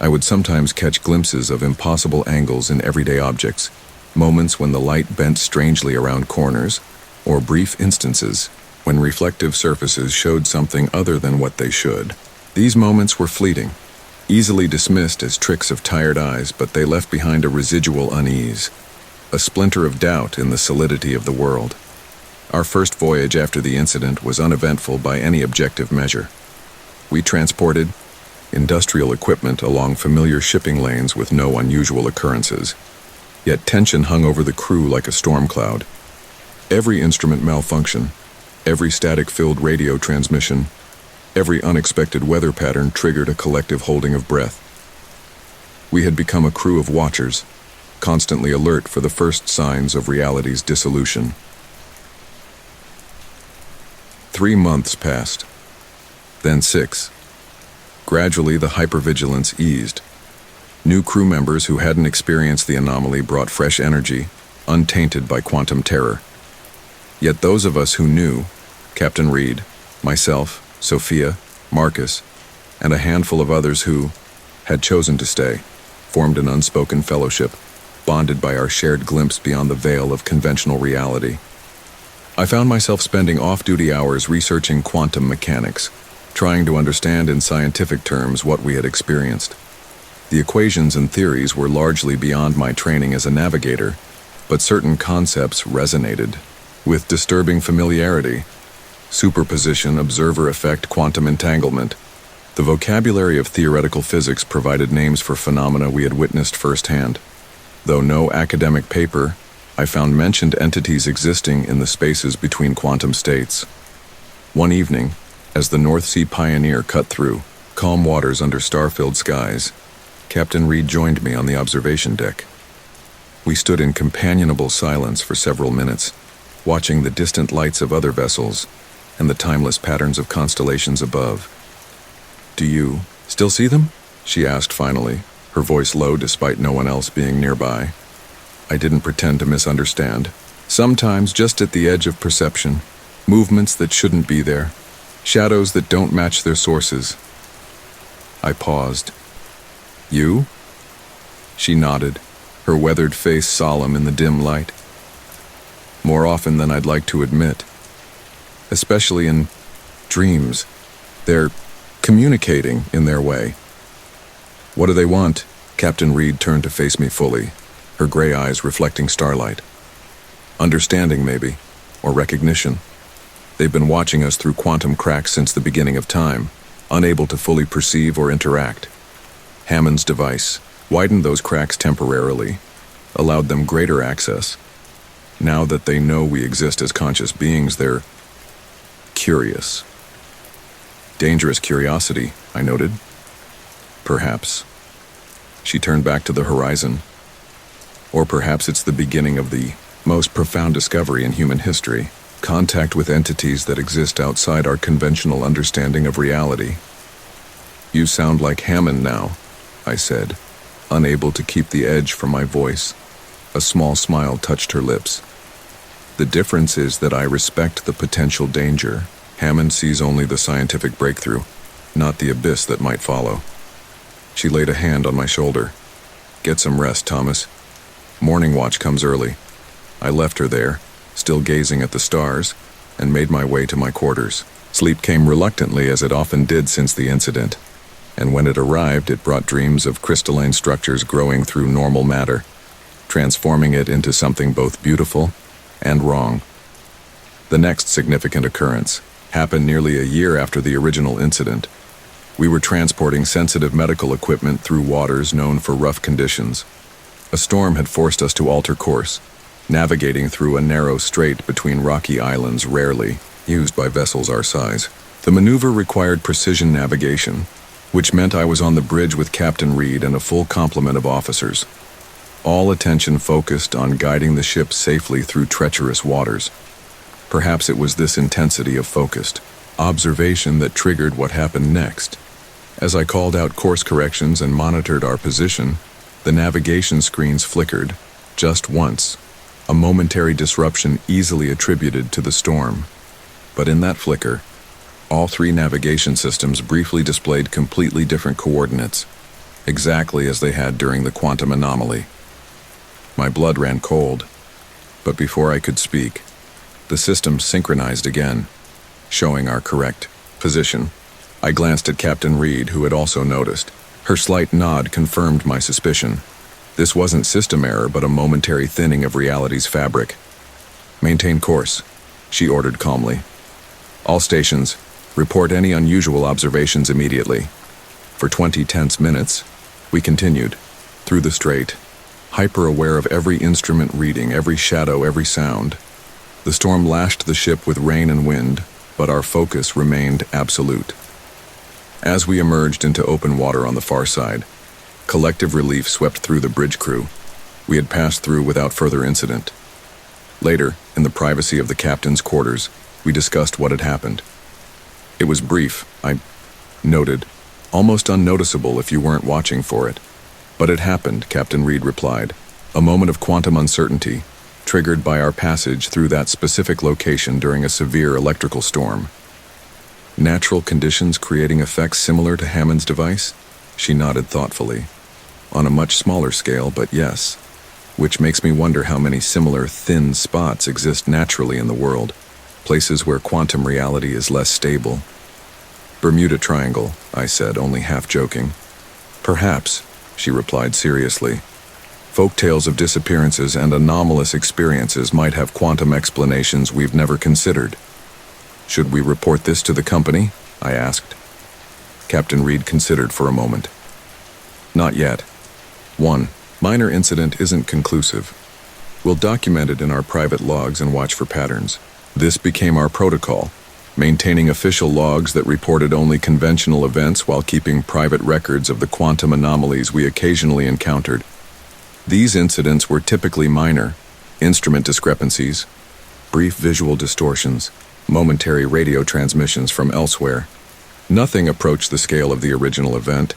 I would sometimes catch glimpses of impossible angles in everyday objects, moments when the light bent strangely around corners, or brief instances when reflective surfaces showed something other than what they should. These moments were fleeting, easily dismissed as tricks of tired eyes, but they left behind a residual unease, a splinter of doubt in the solidity of the world. Our first voyage after the incident was uneventful by any objective measure. We transported industrial equipment along familiar shipping lanes with no unusual occurrences. Yet tension hung over the crew like a storm cloud. Every instrument malfunction, every static-filled radio transmission, every unexpected weather pattern triggered a collective holding of breath. We had become a crew of watchers, constantly alert for the first signs of reality's dissolution. 3 months passed, then 6. Gradually, the hypervigilance eased. New crew members who hadn't experienced the anomaly brought fresh energy, untainted by quantum terror. Yet those of us who knew, Captain Reed, myself, Sophia, Marcus, and a handful of others who had chosen to stay, formed an unspoken fellowship, bonded by our shared glimpse beyond the veil of conventional reality. I found myself spending off-duty hours researching quantum mechanics, trying to understand in scientific terms what we had experienced. The equations and theories were largely beyond my training as a navigator, but certain concepts resonated with disturbing familiarity. Superposition, observer effect, quantum entanglement. The vocabulary of theoretical physics provided names for phenomena we had witnessed firsthand. Though no academic paper, I found mentioned entities existing in the spaces between quantum states. One evening, as the North Sea Pioneer cut through calm waters under star-filled skies, Captain Reed joined me on the observation deck. We stood in companionable silence for several minutes, watching the distant lights of other vessels and the timeless patterns of constellations above. "Do you still see them?" she asked finally, her voice low despite no one else being nearby. I didn't pretend to misunderstand. Sometimes just at the edge of perception, movements that shouldn't be there, shadows that don't match their sources. I paused. "You?" She nodded, her weathered face solemn in the dim light. "More often than I'd like to admit. Especially in dreams. They're communicating in their way." "What do they want?" Captain Reed turned to face me fully, her gray eyes reflecting starlight. "Understanding, maybe, or recognition. They've been watching us through quantum cracks since the beginning of time, unable to fully perceive or interact. Hammond's device widened those cracks temporarily, allowed them greater access. Now that they know we exist as conscious beings, they're curious." "Dangerous curiosity," I noted. "Perhaps." She turned back to the horizon. "Or perhaps it's the beginning of the most profound discovery in human history, contact with entities that exist outside our conventional understanding of reality." "You sound like Hammond now," I said, unable to keep the edge from my voice. A small smile touched her lips. "The difference is that I respect the potential danger. Hammond sees only the scientific breakthrough, not the abyss that might follow." She laid a hand on my shoulder. "Get some rest, Thomas. Morning watch comes early." I left her there, still gazing at the stars, and made my way to my quarters. Sleep came reluctantly, as it often did since the incident, and when it arrived, it brought dreams of crystalline structures growing through normal matter, transforming it into something both beautiful and wrong. The next significant occurrence happened nearly a year after the original incident. We were transporting sensitive medical equipment through waters known for rough conditions. A storm had forced us to alter course, navigating through a narrow strait between rocky islands rarely used by vessels our size. The maneuver required precision navigation, which meant I was on the bridge with Captain Reed and a full complement of officers. All attention focused on guiding the ship safely through treacherous waters. Perhaps it was this intensity of focused observation that triggered what happened next. As I called out course corrections and monitored our position, the navigation screens flickered, just once, a momentary disruption easily attributed to the storm. But in that flicker, all three navigation systems briefly displayed completely different coordinates, exactly as they had during the quantum anomaly. My blood ran cold, but before I could speak, the systems synchronized again, showing our correct position. I glanced at Captain Reed, who had also noticed. Her slight nod confirmed my suspicion. This wasn't system error, but a momentary thinning of reality's fabric. "Maintain course," she ordered calmly. "All stations, report any unusual observations immediately." For 20 tense minutes, we continued, through the strait, hyper-aware of every instrument reading, every shadow, every sound. The storm lashed the ship with rain and wind, but our focus remained absolute. As we emerged into open water on the far side, collective relief swept through the bridge crew. We had passed through without further incident. Later, in the privacy of the captain's quarters, we discussed what had happened. "It was brief," I noted, "almost unnoticeable if you weren't watching for it. But it happened," Captain Reed replied. "A moment of quantum uncertainty, triggered by our passage through that specific location during a severe electrical storm. Natural conditions creating effects similar to Hammond's device?" She nodded thoughtfully. "On a much smaller scale, but yes. Which makes me wonder how many similar thin spots exist naturally in the world, places where quantum reality is less stable." "Bermuda Triangle," I said, only half joking. "Perhaps," she replied seriously. "Folktales of disappearances and anomalous experiences might have quantum explanations we've never considered." "Should we report this to the company?" I asked. Captain Reed considered for a moment. "Not yet. 1. Minor incident isn't conclusive. We'll document it in our private logs and watch for patterns. This became our protocol, maintaining official logs that reported only conventional events while keeping private records of the quantum anomalies we occasionally encountered. These incidents were typically minor: instrument discrepancies, brief visual distortions, momentary radio transmissions from elsewhere. Nothing approached the scale of the original event,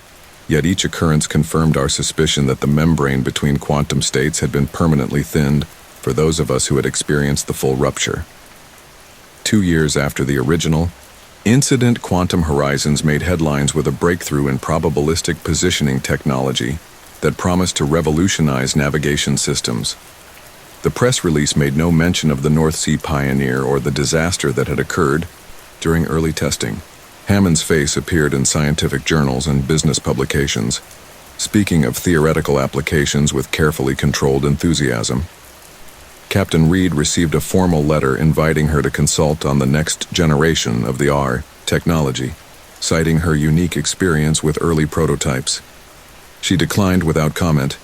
yet each occurrence confirmed our suspicion that the membrane between quantum states had been permanently thinned for those of us who had experienced the full rupture. 2 years after the original incident, Quantum Horizons made headlines with a breakthrough in probabilistic positioning technology that promised to revolutionize navigation systems. The press release made no mention of the North Sea Pioneer or the disaster that had occurred during early testing. Hammond's face appeared in scientific journals and business publications, speaking of theoretical applications with carefully controlled enthusiasm. Captain Reed received a formal letter inviting her to consult on the next generation of the R technology, citing her unique experience with early prototypes. She declined without comment,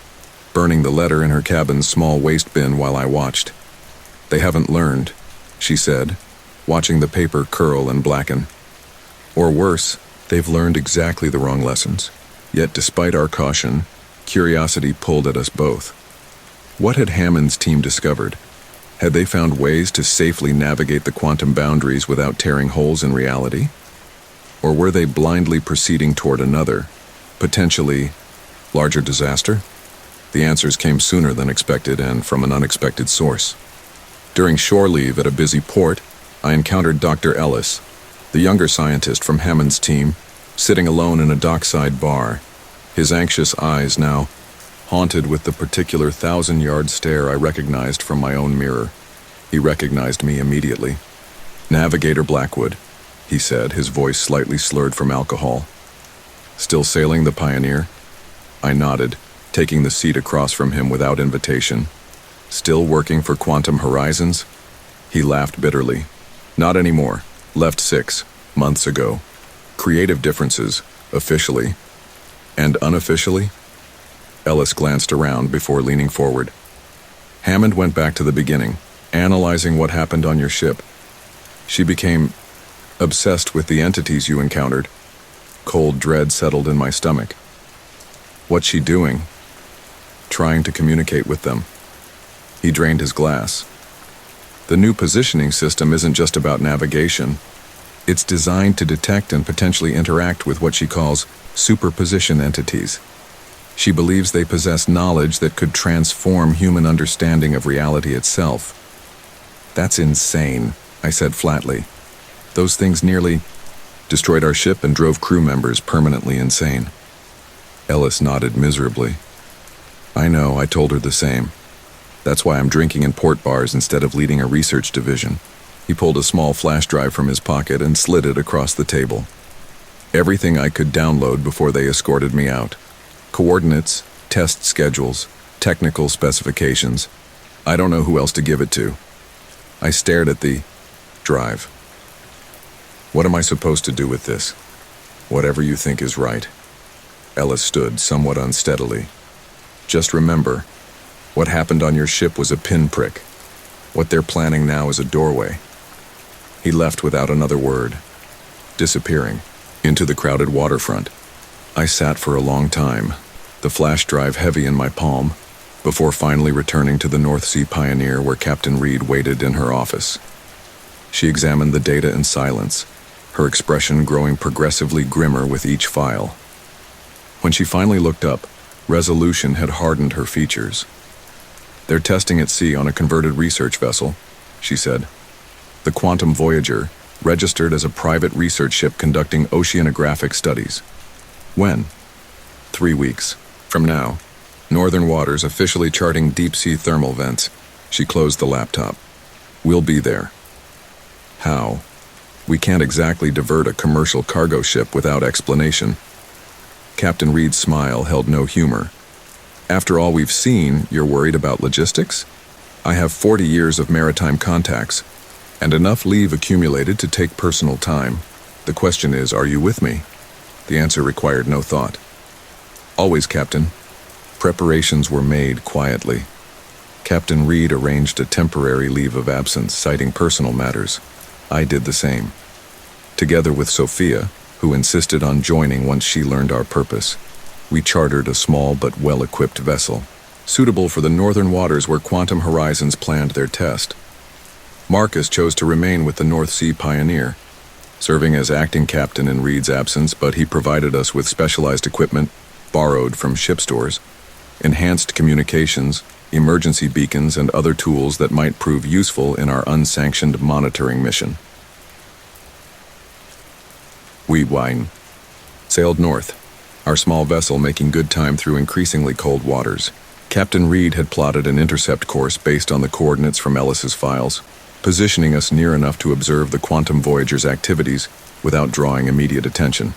burning the letter in her cabin's small waste bin while I watched. "They haven't learned," she said, watching the paper curl and blacken. "Or worse, they've learned exactly the wrong lessons." Yet despite our caution, curiosity pulled at us both. What had Hammond's team discovered? Had they found ways to safely navigate the quantum boundaries without tearing holes in reality? Or were they blindly proceeding toward another, potentially larger disaster? The answers came sooner than expected and from an unexpected source. During shore leave at a busy port, I encountered Dr. Ellis, the younger scientist from Hammond's team, sitting alone in a dockside bar, His anxious eyes now haunted with the particular 1,000-yard stare I recognized from my own mirror. He recognized me immediately. "Navigator Blackwood," he said, his voice slightly slurred from alcohol. "Still sailing the Pioneer?" I nodded, taking the seat across from him without invitation. "Still working for Quantum Horizons?" He laughed bitterly. "Not anymore. Left 6 months ago. Creative differences, officially. And unofficially?" Ellis glanced around before leaning forward. "Hammond went back to the beginning, analyzing what happened on your ship. She became obsessed with the entities you encountered." Cold dread settled in my stomach. "What's she doing?" "Trying to communicate with them." He drained his glass. "The new positioning system isn't just about navigation. It's designed to detect and potentially interact with what she calls superposition entities. She believes they possess knowledge that could transform human understanding of reality itself." "That's insane," I said flatly. "Those things nearly destroyed our ship and drove crew members permanently insane." Ellis nodded miserably. "I know, I told her the same. That's why I'm drinking in port bars instead of leading a research division." He pulled a small flash drive from his pocket and slid it across the table. "Everything I could download before they escorted me out. Coordinates, test schedules, technical specifications. I don't know who else to give it to." I stared at the drive. "What am I supposed to do with this?" "Whatever you think is right." Ellis stood somewhat unsteadily. "Just remember, what happened on your ship was a pinprick. What they're planning now is a doorway." He left without another word, disappearing into the crowded waterfront. I sat for a long time, the flash drive heavy in my palm, before finally returning to the North Sea Pioneer where Captain Reed waited in her office. She examined the data in silence, her expression growing progressively grimmer with each file. When she finally looked up, resolution had hardened her features. "They're testing at sea on a converted research vessel," she said. "The Quantum Voyager, registered as a private research ship conducting oceanographic studies." "When?" 3 weeks from now. Northern waters officially charting deep-sea thermal vents." She closed the laptop. "We'll be there." "How?" "We can't exactly divert a commercial cargo ship without explanation." Captain Reed's smile held no humor. "After all we've seen, you're worried about logistics? I have 40 years of maritime contacts, and enough leave accumulated to take personal time. The question is, are you with me?" The answer required no thought. "Always, Captain." Preparations were made quietly. Captain Reed arranged a temporary leave of absence, citing personal matters. I did the same. Together with Sophia, who insisted on joining once she learned our purpose, we chartered a small but well-equipped vessel, suitable for the northern waters where Quantum Horizons planned their test. Marcus chose to remain with the North Sea Pioneer, serving as acting captain in Reed's absence, but he provided us with specialized equipment borrowed from ship stores, enhanced communications, emergency beacons, and other tools that might prove useful in our unsanctioned monitoring mission. We sailed north, our small vessel making good time through increasingly cold waters. Captain Reed had plotted an intercept course based on the coordinates from Ellis's files, positioning us near enough to observe the Quantum Voyager's activities without drawing immediate attention.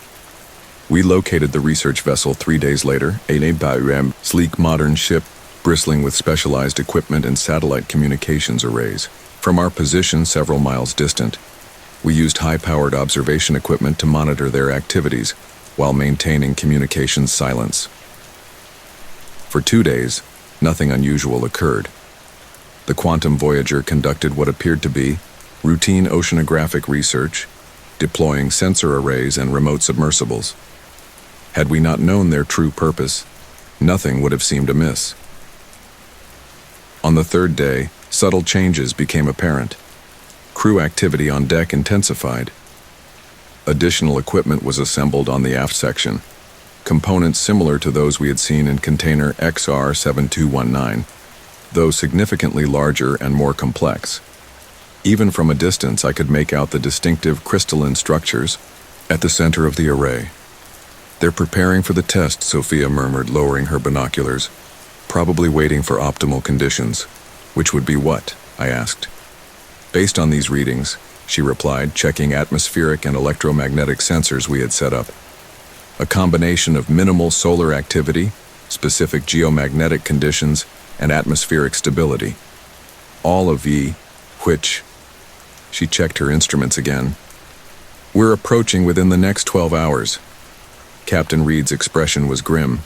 We located the research vessel 3 days later, a sleek modern ship bristling with specialized equipment and satellite communications arrays. From our position several miles distant, we used high-powered observation equipment to monitor their activities while maintaining communications silence. For 2 days, nothing unusual occurred. The Quantum Voyager conducted what appeared to be routine oceanographic research, deploying sensor arrays and remote submersibles. Had we not known their true purpose, nothing would have seemed amiss. On the 3rd day, subtle changes became apparent. Crew activity on deck intensified. Additional equipment was assembled on the aft section, components similar to those we had seen in container XR7219, though significantly larger and more complex. Even from a distance, I could make out the distinctive crystalline structures at the center of the array. They're preparing for the test, Sophia murmured, lowering her binoculars. Probably waiting for optimal conditions. Which would be what? I asked. Based on these readings, she replied, checking atmospheric and electromagnetic sensors we had set up. A combination of minimal solar activity, specific geomagnetic conditions, and atmospheric stability. All of which... She checked her instruments again. We're approaching within the next 12 hours. Captain Reed's expression was grim.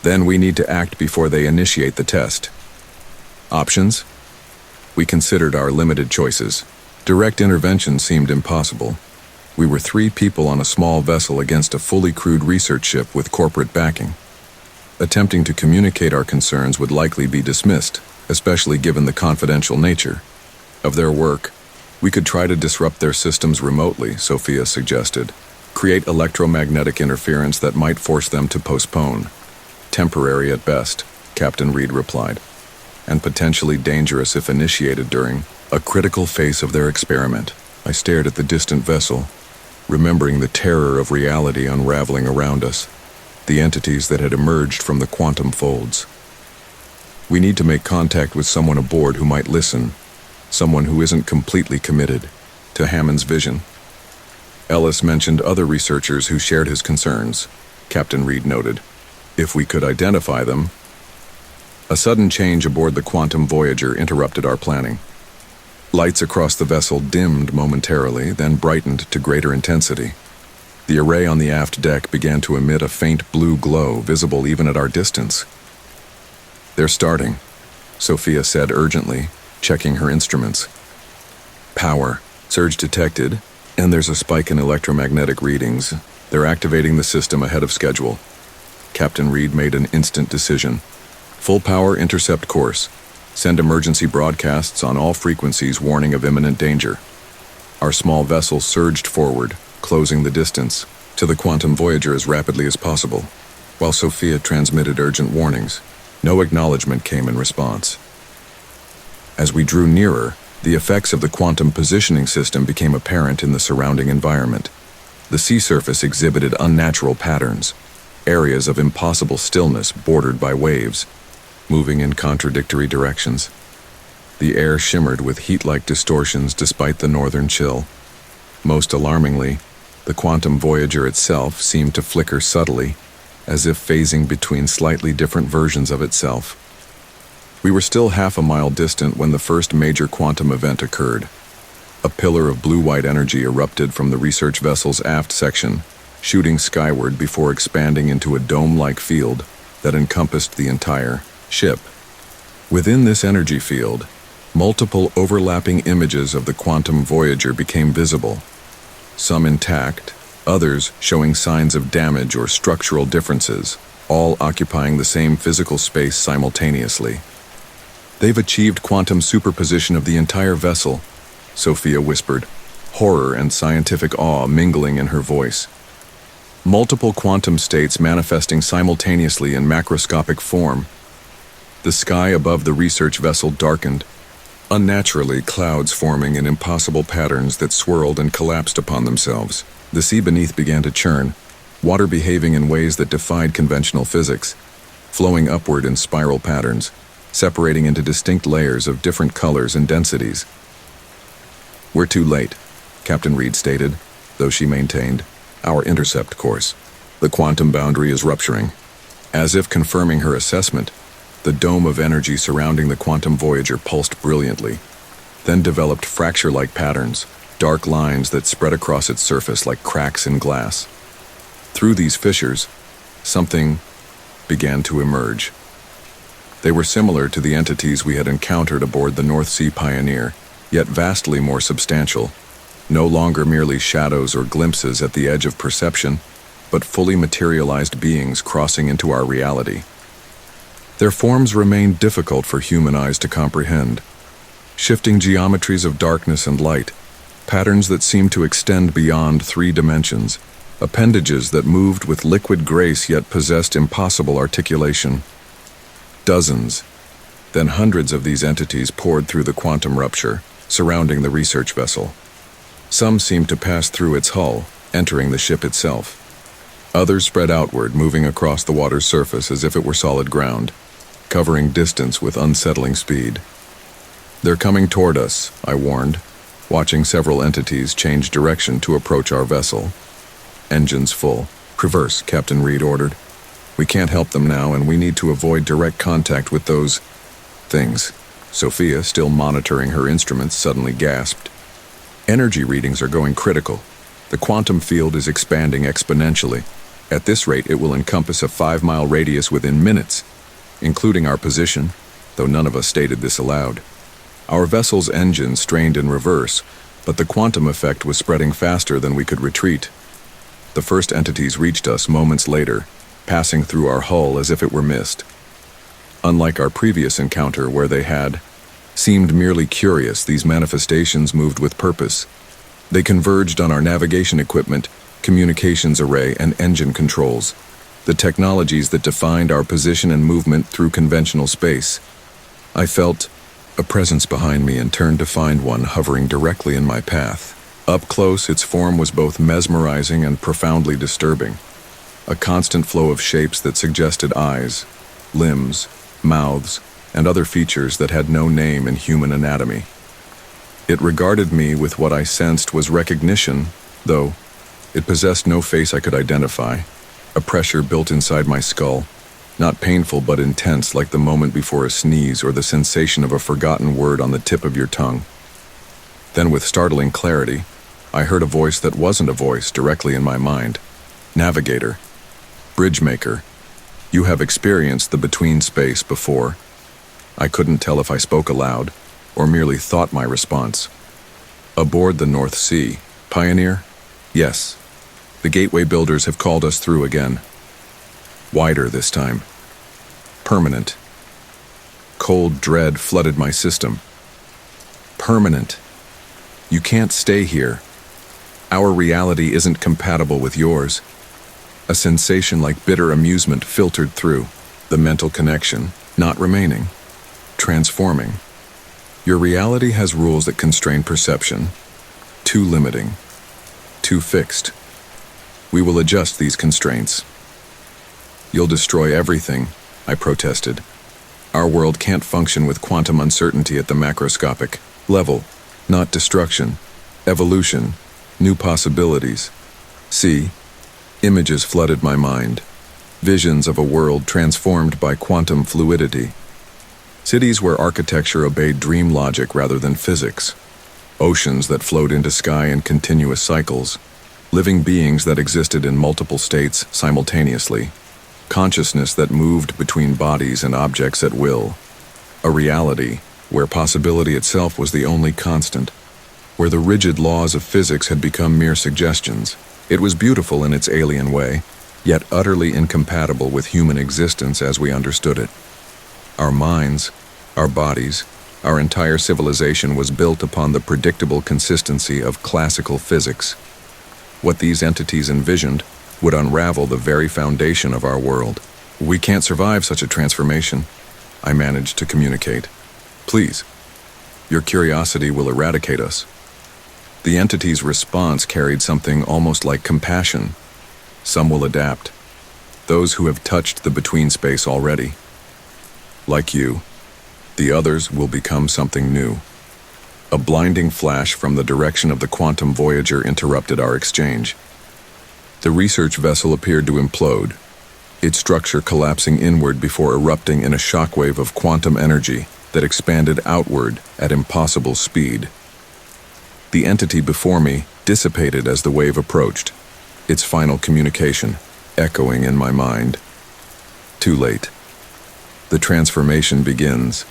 Then we need to act before they initiate the test. Options? We considered our limited choices. Direct intervention seemed impossible. We were 3 people on a small vessel against a fully crewed research ship with corporate backing. Attempting to communicate our concerns would likely be dismissed, especially given the confidential nature of their work. We could try to disrupt their systems remotely, Sophia suggested. Create electromagnetic interference that might force them to postpone. Temporary at best, Captain Reed replied, and potentially dangerous if initiated during a critical phase of their experiment. I stared at the distant vessel, remembering the terror of reality unraveling around us, the entities that had emerged from the quantum folds. We need to make contact with someone aboard who might listen, someone who isn't completely committed to Hammond's vision. Ellis mentioned other researchers who shared his concerns, Captain Reed noted. If we could identify them. A sudden change aboard the Quantum Voyager interrupted our planning. Lights across the vessel dimmed momentarily, then brightened to greater intensity. The array on the aft deck began to emit a faint blue glow, visible even at our distance. They're starting, Sophia said urgently, checking her instruments. Power. Surge detected, and there's a spike in electromagnetic readings. They're activating the system ahead of schedule. Captain Reed made an instant decision. Full power intercept course. Send emergency broadcasts on all frequencies warning of imminent danger. Our small vessel surged forward, closing the distance to the Quantum Voyager as rapidly as possible, while Sophia transmitted urgent warnings. No acknowledgement came in response. As we drew nearer, the effects of the quantum positioning system became apparent in the surrounding environment. The sea surface exhibited unnatural patterns, areas of impossible stillness bordered by waves, moving in contradictory directions. The air shimmered with heat-like distortions despite the northern chill. Most alarmingly, the Quantum Voyager itself seemed to flicker subtly, as if phasing between slightly different versions of itself. We were still half a mile distant when the first major quantum event occurred. A pillar of blue-white energy erupted from the research vessel's aft section, shooting skyward before expanding into a dome-like field that encompassed the entire ship. Within this energy field, multiple overlapping images of the Quantum Voyager became visible, some intact, others showing signs of damage or structural differences, all occupying the same physical space simultaneously. They've achieved quantum superposition of the entire vessel, Sophia whispered, horror and scientific awe mingling in her voice. Multiple quantum states manifesting simultaneously in macroscopic form. The sky above the research vessel darkened, unnaturally clouds forming in impossible patterns that swirled and collapsed upon themselves. The sea beneath began to churn, water behaving in ways that defied conventional physics, flowing upward in spiral patterns, separating into distinct layers of different colors and densities. We're too late, Captain Reed stated, though she maintained our intercept course. The quantum boundary is rupturing. As if confirming her assessment, the dome of energy surrounding the Quantum Voyager pulsed brilliantly, then developed fracture-like patterns, dark lines that spread across its surface like cracks in glass. Through these fissures, something began to emerge. They were similar to the entities we had encountered aboard the North Sea Pioneer, yet vastly more substantial, no longer merely shadows or glimpses at the edge of perception, but fully materialized beings crossing into our reality. Their forms remained difficult for human eyes to comprehend. Shifting geometries of darkness and light, patterns that seemed to extend beyond 3 dimensions, appendages that moved with liquid grace yet possessed impossible articulation. Dozens, then hundreds of these entities poured through the quantum rupture, surrounding the research vessel. Some seemed to pass through its hull, entering the ship itself. Others spread outward, moving across the water's surface as if it were solid ground, covering distance with unsettling speed. "They're coming toward us," I warned, watching several entities change direction to approach our vessel. "Engines full. Reverse," Captain Reed ordered. "We can't help them now, and we need to avoid direct contact with those things." Sophia, still monitoring her instruments, suddenly gasped. "Energy readings are going critical. The quantum field is expanding exponentially. At this rate, it will encompass a 5-mile radius within minutes, including our position, though none of us stated this aloud. Our vessel's engines strained in reverse, but the quantum effect was spreading faster than we could retreat. The first entities reached us moments later, passing through our hull as if it were mist. Unlike our previous encounter, where they had seemed merely curious, these manifestations moved with purpose. They converged on our navigation equipment, communications array, and engine controls, the technologies that defined our position and movement through conventional space. I felt a presence behind me and turned to find one hovering directly in my path. Up close, its form was both mesmerizing and profoundly disturbing. A constant flow of shapes that suggested eyes, limbs, mouths, and other features that had no name in human anatomy. It regarded me with what I sensed was recognition, though it possessed no face I could identify. A pressure built inside my skull, not painful but intense, like the moment before a sneeze or the sensation of a forgotten word on the tip of your tongue. Then, with startling clarity, I heard a voice that wasn't a voice directly in my mind. "Navigator. Bridge-maker. You have experienced the between space before." I couldn't tell if I spoke aloud or merely thought my response. "Aboard the North Sea. Pioneer? Yes. The gateway builders have called us through again. Wider this time. Permanent." Cold dread flooded my system. "Permanent. You can't stay here. Our reality isn't compatible with yours." A sensation like bitter amusement filtered through. The mental connection, not remaining, transforming. "Your reality has rules that constrain perception. Too limiting. Too fixed. We will adjust these constraints." "You'll destroy everything," I protested. "Our world can't function with quantum uncertainty at the macroscopic level. Not destruction. Evolution. New possibilities." See, images flooded my mind. Visions of a world transformed by quantum fluidity. Cities where architecture obeyed dream logic rather than physics. Oceans that flowed into sky in continuous cycles. Living beings that existed in multiple states simultaneously. Consciousness that moved between bodies and objects at will. A reality where possibility itself was the only constant, where the rigid laws of physics had become mere suggestions. It was beautiful in its alien way, yet utterly incompatible with human existence as we understood it. Our minds, our bodies, our entire civilization was built upon the predictable consistency of classical physics. What these entities envisioned would unravel the very foundation of our world. "We can't survive such a transformation," I managed to communicate. "Please, your curiosity will eradicate us." The entity's response carried something almost like compassion. "Some will adapt. Those who have touched the between space already. Like you, the others will become something new." A blinding flash from the direction of the quantum voyager interrupted our exchange. The research vessel appeared to implode, its structure collapsing inward before erupting in a shockwave of quantum energy that expanded outward at impossible speed. The entity before me dissipated as the wave approached, its final communication echoing in my mind. Too late. The transformation begins.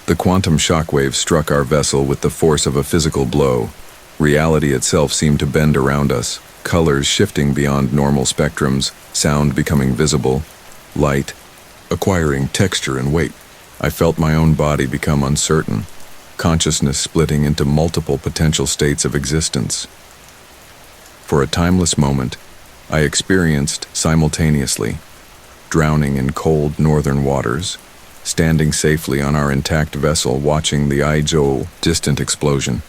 The quantum shockwave struck our vessel with the force of a physical blow. Reality itself seemed to bend around us, colors shifting beyond normal spectrums, sound becoming visible, light acquiring texture and weight. I felt my own body become uncertain, consciousness splitting into multiple potential states of existence. For a timeless moment, I experienced simultaneously, drowning in cold northern waters, standing safely on our intact vessel watching the Aizhou distant explosion,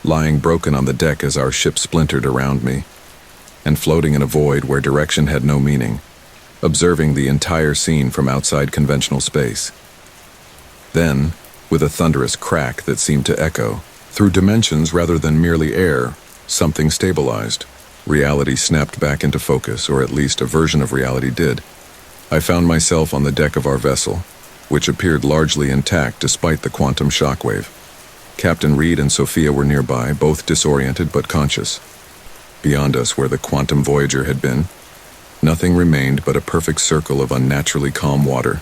lying broken on the deck as our ship splintered around me. and floating in a void where direction had no meaning, observing the entire scene from outside conventional space. Then, with a thunderous crack that seemed to echo, through dimensions rather than merely air, something stabilized. Reality snapped back into focus, or at least a version of reality did. I found myself on the deck of our vessel, which appeared largely intact despite the quantum shockwave. Captain Reed and Sophia were nearby, both disoriented but conscious. Beyond us, where the quantum Voyager had been, nothing remained but a perfect circle of unnaturally calm water,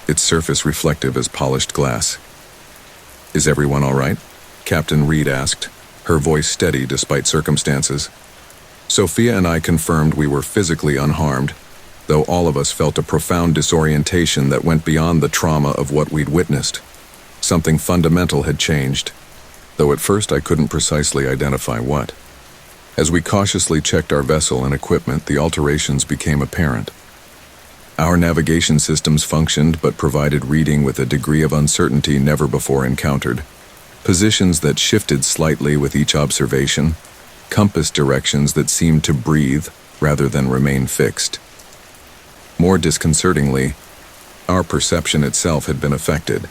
its surface reflective as polished glass. "Is everyone all right?" Captain Reed asked, her voice steady despite circumstances. Sophia and I confirmed we were physically unharmed, though all of us felt a profound disorientation that went beyond the trauma of what we'd witnessed. Something fundamental had changed, though at first I couldn't precisely identify what. As we cautiously checked our vessel and equipment, the alterations became apparent. Our navigation systems functioned but provided reading with a degree of uncertainty never before encountered. Positions that shifted slightly with each observation, compass directions that seemed to breathe rather than remain fixed. More disconcertingly, our perception itself had been affected.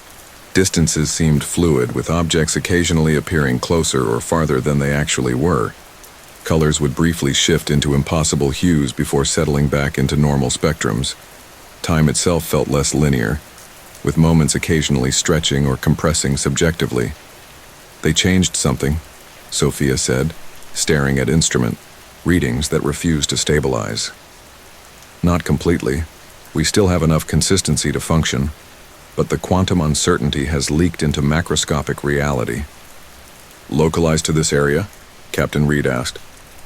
Distances seemed fluid, with objects occasionally appearing closer or farther than they actually were. Colors would briefly shift into impossible hues before settling back into normal spectrums. Time itself felt less linear, with moments occasionally stretching or compressing subjectively. "They changed something," Sophia said, staring at instrument readings that refused to stabilize. "Not completely. We still have enough consistency to function, but the quantum uncertainty has leaked into macroscopic reality." "Localized to this area?" Captain Reed asked.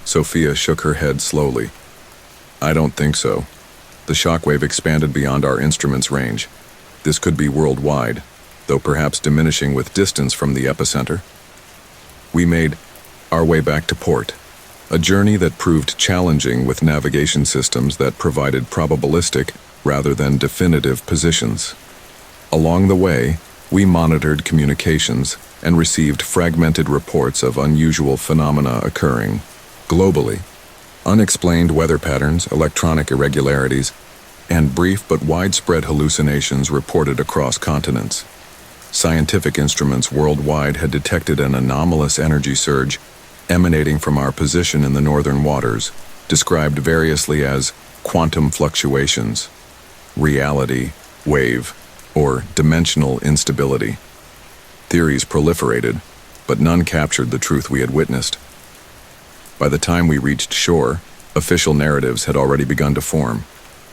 Sophia shook her head slowly. "I don't think so. The shockwave expanded beyond our instrument's range. This could be worldwide, though perhaps diminishing with distance from the epicenter." We made our way back to port, a journey that proved challenging with navigation systems that provided probabilistic rather than definitive positions. Along the way, we monitored communications and received fragmented reports of unusual phenomena occurring globally. Unexplained weather patterns, electronic irregularities, and brief but widespread hallucinations reported across continents. Scientific instruments worldwide had detected an anomalous energy surge emanating from our position in the northern waters, described variously as quantum fluctuations, reality wave, or dimensional instability. Theories proliferated, but none captured the truth we had witnessed. By the time we reached shore, official narratives had already begun to form.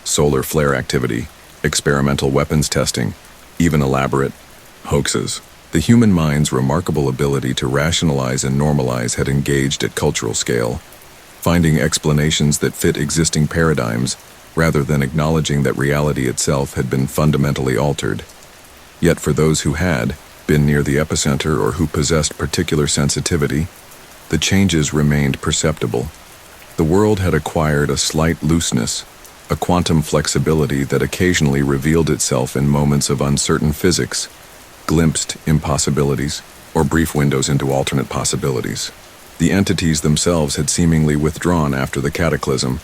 Solar flare activity, experimental weapons testing, even elaborate hoaxes. The human mind's remarkable ability to rationalize and normalize had engaged at cultural scale, finding explanations that fit existing paradigms rather than acknowledging that reality itself had been fundamentally altered. Yet for those who had been near the epicenter or who possessed particular sensitivity, the changes remained perceptible. The world had acquired a slight looseness, a quantum flexibility that occasionally revealed itself in moments of uncertain physics, glimpsed impossibilities, or brief windows into alternate possibilities. The entities themselves had seemingly withdrawn after the cataclysm,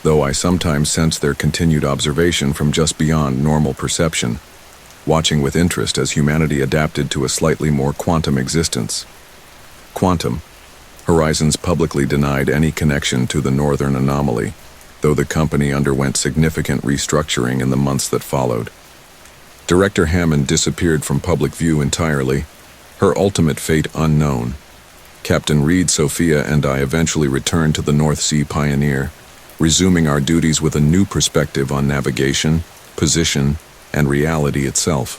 though I sometimes sensed their continued observation from just beyond normal perception, watching with interest as humanity adapted to a slightly more quantum existence. Quantum. Horizons publicly denied any connection to the northern anomaly, though the company underwent significant restructuring in the months that followed. Director Hammond disappeared from public view entirely, her ultimate fate unknown. Captain Reed, Sophia, and I eventually returned to the North Sea Pioneer, resuming our duties with a new perspective on navigation, position, and reality itself.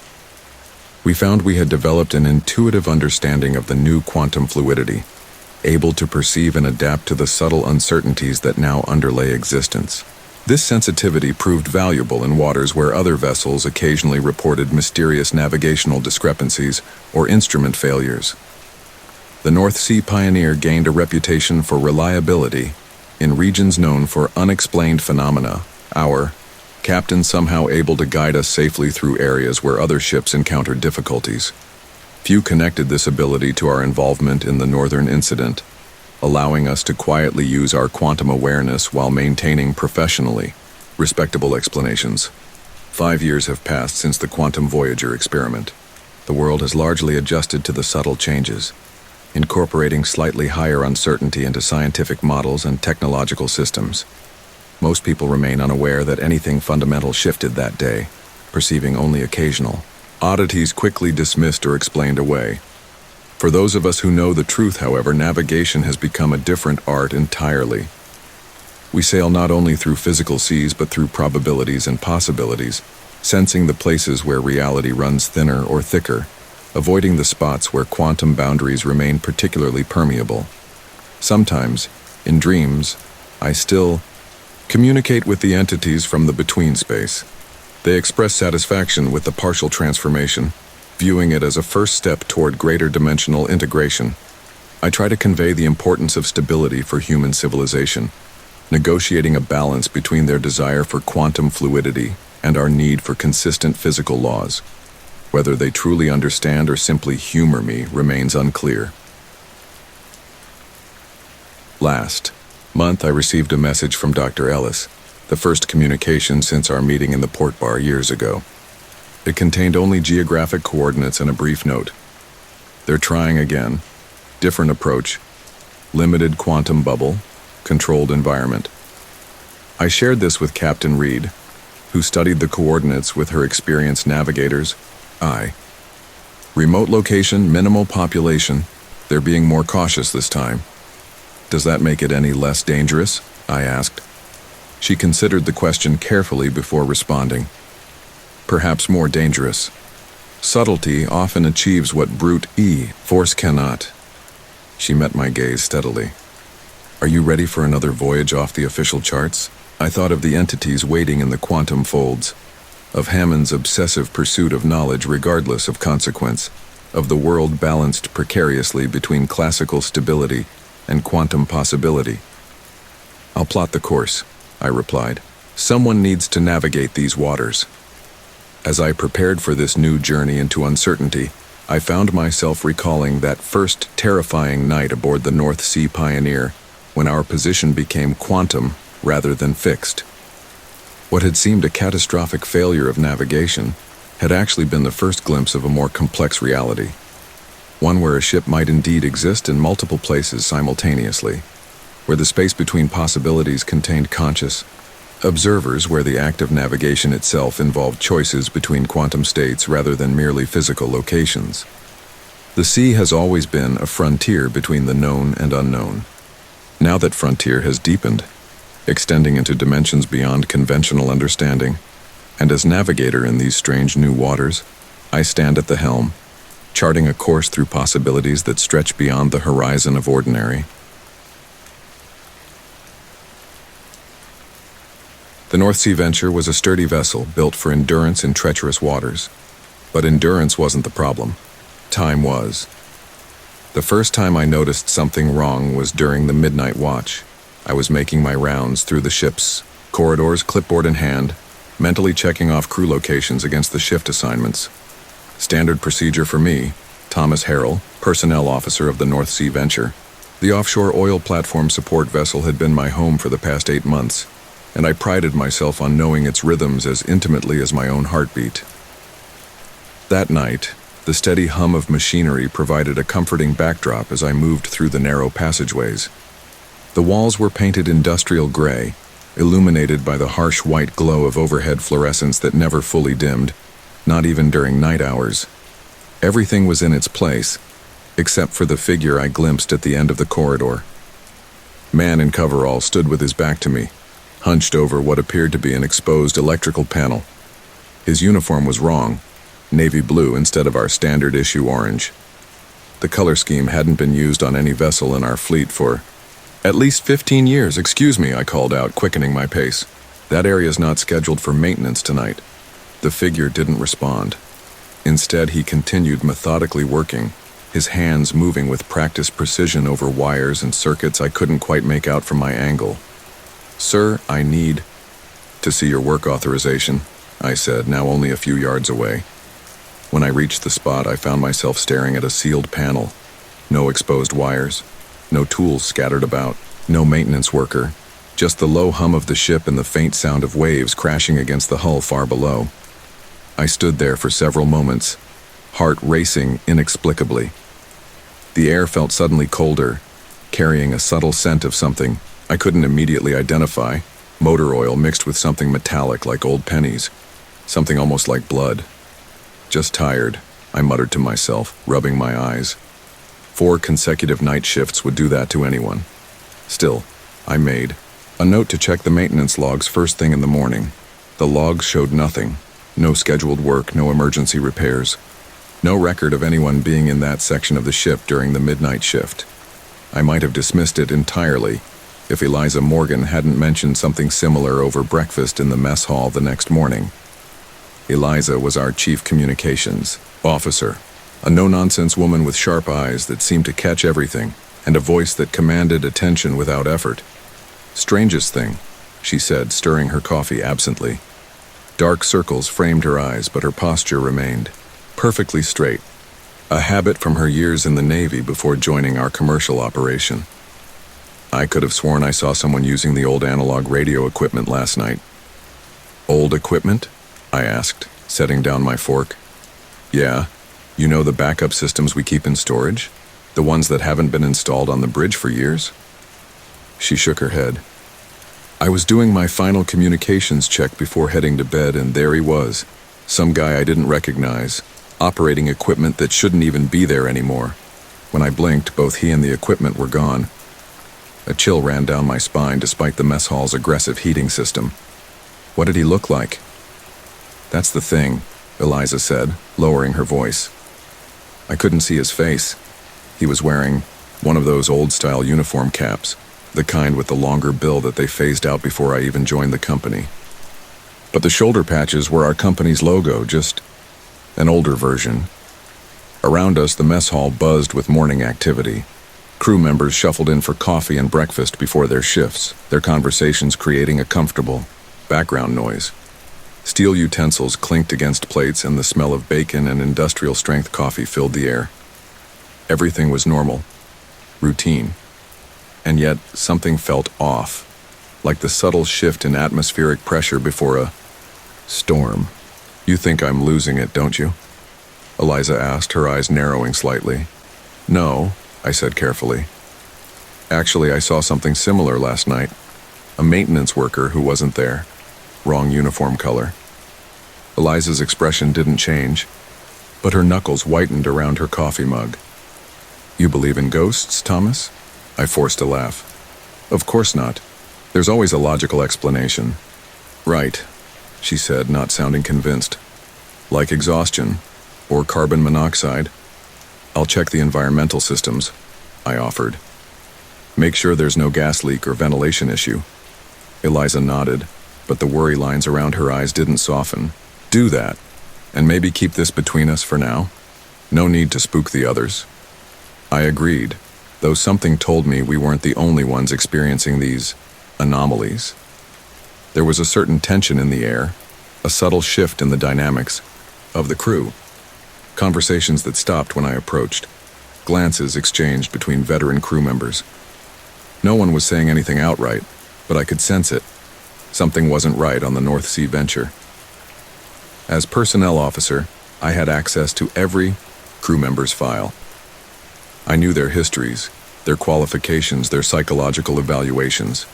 We found we had developed an intuitive understanding of the new quantum fluidity, able to perceive and adapt to the subtle uncertainties that now underlay existence. This sensitivity proved valuable in waters where other vessels occasionally reported mysterious navigational discrepancies or instrument failures. The North Sea Pioneer gained a reputation for reliability in regions known for unexplained phenomena. Our captain somehow able to guide us safely through areas where other ships encountered difficulties. Few connected this ability to our involvement in the Northern Incident, allowing us to quietly use our quantum awareness while maintaining professionally respectable explanations. 5 years have passed since the quantum Voyager experiment. The world has largely adjusted to the subtle changes, incorporating slightly higher uncertainty into scientific models and technological systems. Most people remain unaware that anything fundamental shifted that day, perceiving only occasional oddities quickly dismissed or explained away. For those of us who know the truth, however, navigation has become a different art entirely. We sail not only through physical seas but through probabilities and possibilities, sensing the places where reality runs thinner or thicker, avoiding the spots where quantum boundaries remain particularly permeable. Sometimes, in dreams, I still communicate with the entities from the between space. They express satisfaction with the partial transformation, viewing it as a first step toward greater dimensional integration. I try to convey the importance of stability for human civilization, negotiating a balance between their desire for quantum fluidity and our need for consistent physical laws. Whether they truly understand or simply humor me remains unclear. Last month, I received a message from Dr. Ellis, the first communication since our meeting in the port bar years ago. It contained only geographic coordinates and a brief note. They're trying again. Different approach. Limited quantum bubble. Controlled environment. I shared this with Captain Reed, who studied the coordinates with her experienced navigators. Remote location, minimal population. They're being more cautious this time. Does that make it any less dangerous? I asked. She considered the question carefully before responding. Perhaps more dangerous. Subtlety often achieves what brute force cannot. She met my gaze steadily. Are you ready for another voyage off the official charts? I thought of the entities waiting in the quantum folds, of Hammond's obsessive pursuit of knowledge regardless of consequence, of the world balanced precariously between classical stability and quantum possibility. I'll plot the course, I replied. Someone needs to navigate these waters. As I prepared for this new journey into uncertainty, I found myself recalling that first terrifying night aboard the North Sea Pioneer, when our position became quantum rather than fixed. What had seemed a catastrophic failure of navigation had actually been the first glimpse of a more complex reality, one where a ship might indeed exist in multiple places simultaneously, where the space between possibilities contained conscious observers, where the act of navigation itself involved choices between quantum states rather than merely physical locations. The sea has always been a frontier between the known and unknown. Now that frontier has deepened, extending into dimensions beyond conventional understanding, and as navigator in these strange new waters, I stand at the helm, charting a course through possibilities that stretch beyond the horizon of ordinary. The North Sea Venture was a sturdy vessel built for endurance in treacherous waters. But endurance wasn't the problem. Time was. The first time I noticed something wrong was during the midnight watch. I was making my rounds through the ship's corridors, clipboard in hand, mentally checking off crew locations against the shift assignments. Standard procedure for me, Thomas Harrell, personnel officer of the North Sea Venture. The offshore oil platform support vessel had been my home for the past 8 months, and I prided myself on knowing its rhythms as intimately as my own heartbeat. That night, the steady hum of machinery provided a comforting backdrop as I moved through the narrow passageways. The walls were painted industrial gray, illuminated by the harsh white glow of overhead fluorescence that never fully dimmed, not even during night hours. Everything was in its place, except for the figure I glimpsed at the end of the corridor. Man in coverall stood with his back to me, hunched over what appeared to be an exposed electrical panel. His uniform was wrong, navy blue instead of our standard issue orange. The color scheme hadn't been used on any vessel in our fleet for at least 15 years. Excuse me, I called out, quickening my pace. That area's not scheduled for maintenance tonight. The figure didn't respond. Instead, he continued methodically working, his hands moving with practiced precision over wires and circuits I couldn't quite make out from my angle. Sir, I need to see your work authorization, I said, now only a few yards away. When I reached the spot, I found myself staring at a sealed panel. No exposed wires, no tools scattered about, no maintenance worker, just the low hum of the ship and the faint sound of waves crashing against the hull far below. I stood there for several moments, heart racing inexplicably. The air felt suddenly colder, carrying a subtle scent of something I couldn't immediately identify, motor oil mixed with something metallic like old pennies, something almost like blood. Just tired, I muttered to myself, rubbing my eyes. 4 consecutive night shifts would do that to anyone. Still, I made a note to check the maintenance logs first thing in the morning. The logs showed nothing. No scheduled work, no emergency repairs. No record of anyone being in that section of the ship during the midnight shift. I might have dismissed it entirely if Eliza Morgan hadn't mentioned something similar over breakfast in the mess hall the next morning. Eliza was our chief communications officer, a no-nonsense woman with sharp eyes that seemed to catch everything and a voice that commanded attention without effort. "Strangest thing," she said, stirring her coffee absently. Dark circles framed her eyes, but her posture remained perfectly straight, a habit from her years in the Navy before joining our commercial operation. I could have sworn I saw someone using the old analog radio equipment last night. "Old equipment?" I asked, setting down my fork. "Yeah, you know the backup systems we keep in storage? The ones that haven't been installed on the bridge for years?" She shook her head. "I was doing my final communications check before heading to bed, and there he was, some guy I didn't recognize, operating equipment that shouldn't even be there anymore. When I blinked, both he and the equipment were gone." A chill ran down my spine despite the mess hall's aggressive heating system. "What did he look like?" "That's the thing," Eliza said, lowering her voice. I couldn't see his face. He was wearing one of those old-style uniform caps, the kind with the longer bill that they phased out before I even joined the company. But the shoulder patches were our company's logo, just an older version. Around us, the mess hall buzzed with morning activity. Crew members shuffled in for coffee and breakfast before their shifts, their conversations creating a comfortable background noise. Steel utensils clinked against plates, and the smell of bacon and industrial-strength coffee filled the air. Everything was normal, routine. And yet, something felt off, like the subtle shift in atmospheric pressure before a storm. "You think I'm losing it, don't you?" Eliza asked, her eyes narrowing slightly. "No," I said carefully. "Actually, I saw something similar last night. A maintenance worker who wasn't there. Wrong uniform color." Eliza's expression didn't change, but her knuckles whitened around her coffee mug. "You believe in ghosts, Thomas?" I forced a laugh. "Of course not. There's always a logical explanation." "Right," she said, not sounding convinced. "Like exhaustion, or carbon monoxide. I'll check the environmental systems," I offered. "Make sure there's no gas leak or ventilation issue." Eliza nodded, but the worry lines around her eyes didn't soften. "Do that, and maybe keep this between us for now. No need to spook the others." I agreed, though something told me we weren't the only ones experiencing these anomalies. There was a certain tension in the air, a subtle shift in the dynamics of the crew. Conversations that stopped when I approached, glances exchanged between veteran crew members. No one was saying anything outright, but I could sense it. Something wasn't right on the North Sea venture. As personnel officer, I had access to every crew member's file. I knew their histories, their qualifications, their psychological evaluations.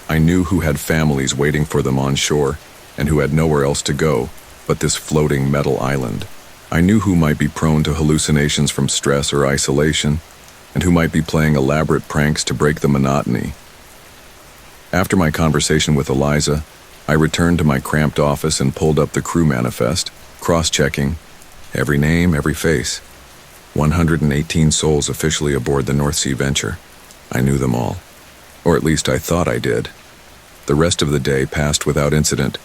I knew who had families waiting for them on shore and who had nowhere else to go but this floating metal island. I knew who might be prone to hallucinations from stress or isolation, and who might be playing elaborate pranks to break the monotony. After my conversation with Eliza, I returned to my cramped office and pulled up the crew manifest, cross-checking every name, every face. 118 souls officially aboard the North Sea venture. I knew them all. Or at least I thought I did. The rest of the day passed without incident,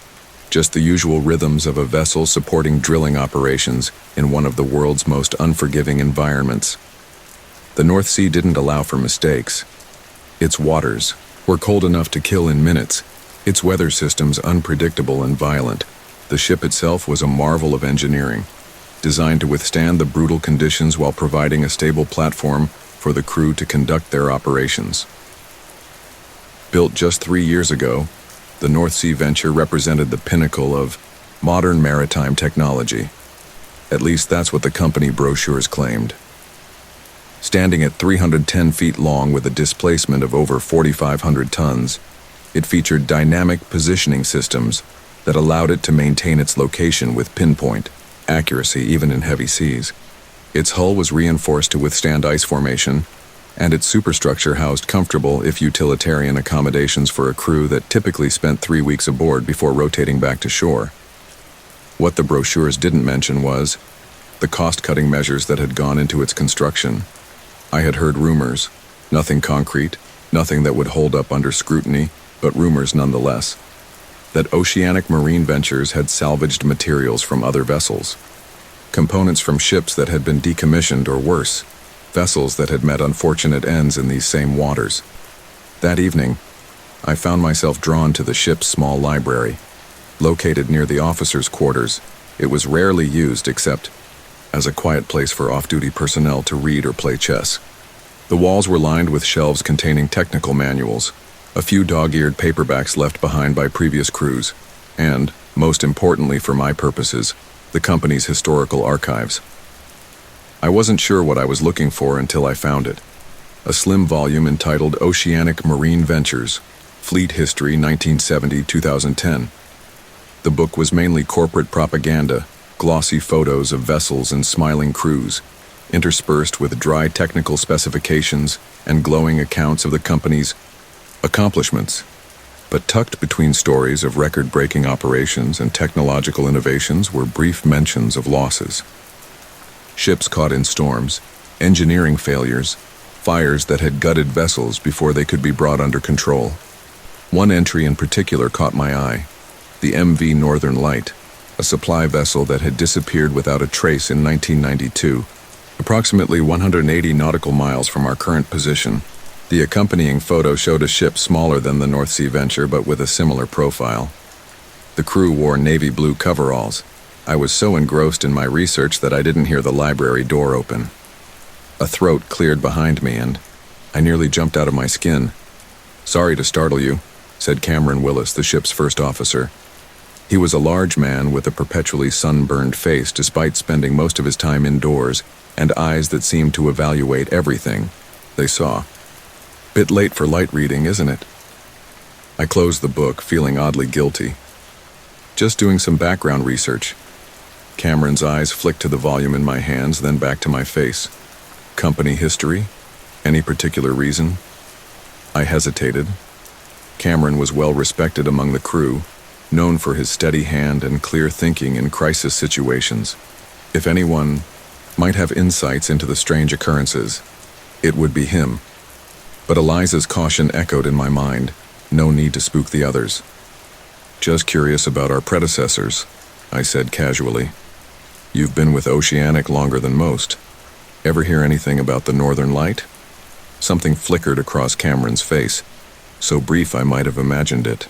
just the usual rhythms of a vessel supporting drilling operations in one of the world's most unforgiving environments. The North Sea didn't allow for mistakes. Its waters were cold enough to kill in minutes, its weather systems unpredictable and violent. The ship itself was a marvel of engineering, designed to withstand the brutal conditions while providing a stable platform for the crew to conduct their operations. Built just 3 years ago, the North Sea venture represented the pinnacle of modern maritime technology. At least that's what the company brochures claimed. Standing at 310 feet long with a displacement of over 4,500 tons, it featured dynamic positioning systems that allowed it to maintain its location with pinpoint accuracy even in heavy seas. Its hull was reinforced to withstand ice formation, and its superstructure housed comfortable, if utilitarian, accommodations for a crew that typically spent 3 weeks aboard before rotating back to shore. What the brochures didn't mention was the cost-cutting measures that had gone into its construction. I had heard rumors, nothing concrete, nothing that would hold up under scrutiny, but rumors nonetheless, that Oceanic Marine Ventures had salvaged materials from other vessels, components from ships that had been decommissioned or worse, vessels that had met unfortunate ends in these same waters. That evening, I found myself drawn to the ship's small library. Located near the officers' quarters, it was rarely used except as a quiet place for off-duty personnel to read or play chess. The walls were lined with shelves containing technical manuals, a few dog-eared paperbacks left behind by previous crews, and, most importantly for my purposes, the company's historical archives. I wasn't sure what I was looking for until I found it. A slim volume entitled Oceanic Marine Ventures, Fleet History 1970-2010. The book was mainly corporate propaganda, glossy photos of vessels and smiling crews, interspersed with dry technical specifications and glowing accounts of the company's accomplishments. But tucked between stories of record-breaking operations and technological innovations were brief mentions of losses. Ships caught in storms, engineering failures, fires that had gutted vessels before they could be brought under control. One entry in particular caught my eye, the MV Northern Light, a supply vessel that had disappeared without a trace in 1992, approximately 180 nautical miles from our current position. The accompanying photo showed a ship smaller than the North Sea Venture but with a similar profile. The crew wore navy blue coveralls. I was so engrossed in my research that I didn't hear the library door open. A throat cleared behind me and I nearly jumped out of my skin. "Sorry to startle you," said Cameron Willis, the ship's first officer. He was a large man with a perpetually sunburned face despite spending most of his time indoors and eyes that seemed to evaluate everything they saw. "Bit late for light reading, isn't it?" I closed the book, feeling oddly guilty. "Just doing some background research." Cameron's eyes flicked to the volume in my hands, then back to my face. "Company history? Any particular reason?" I hesitated. Cameron was well respected among the crew, known for his steady hand and clear thinking in crisis situations. If anyone might have insights into the strange occurrences, it would be him. But Eliza's caution echoed in my mind. No need to spook the others. "Just curious about our predecessors," I said casually. "You've been with Oceanic longer than most. Ever hear anything about the Northern Light?" Something flickered across Cameron's face, so brief I might have imagined it.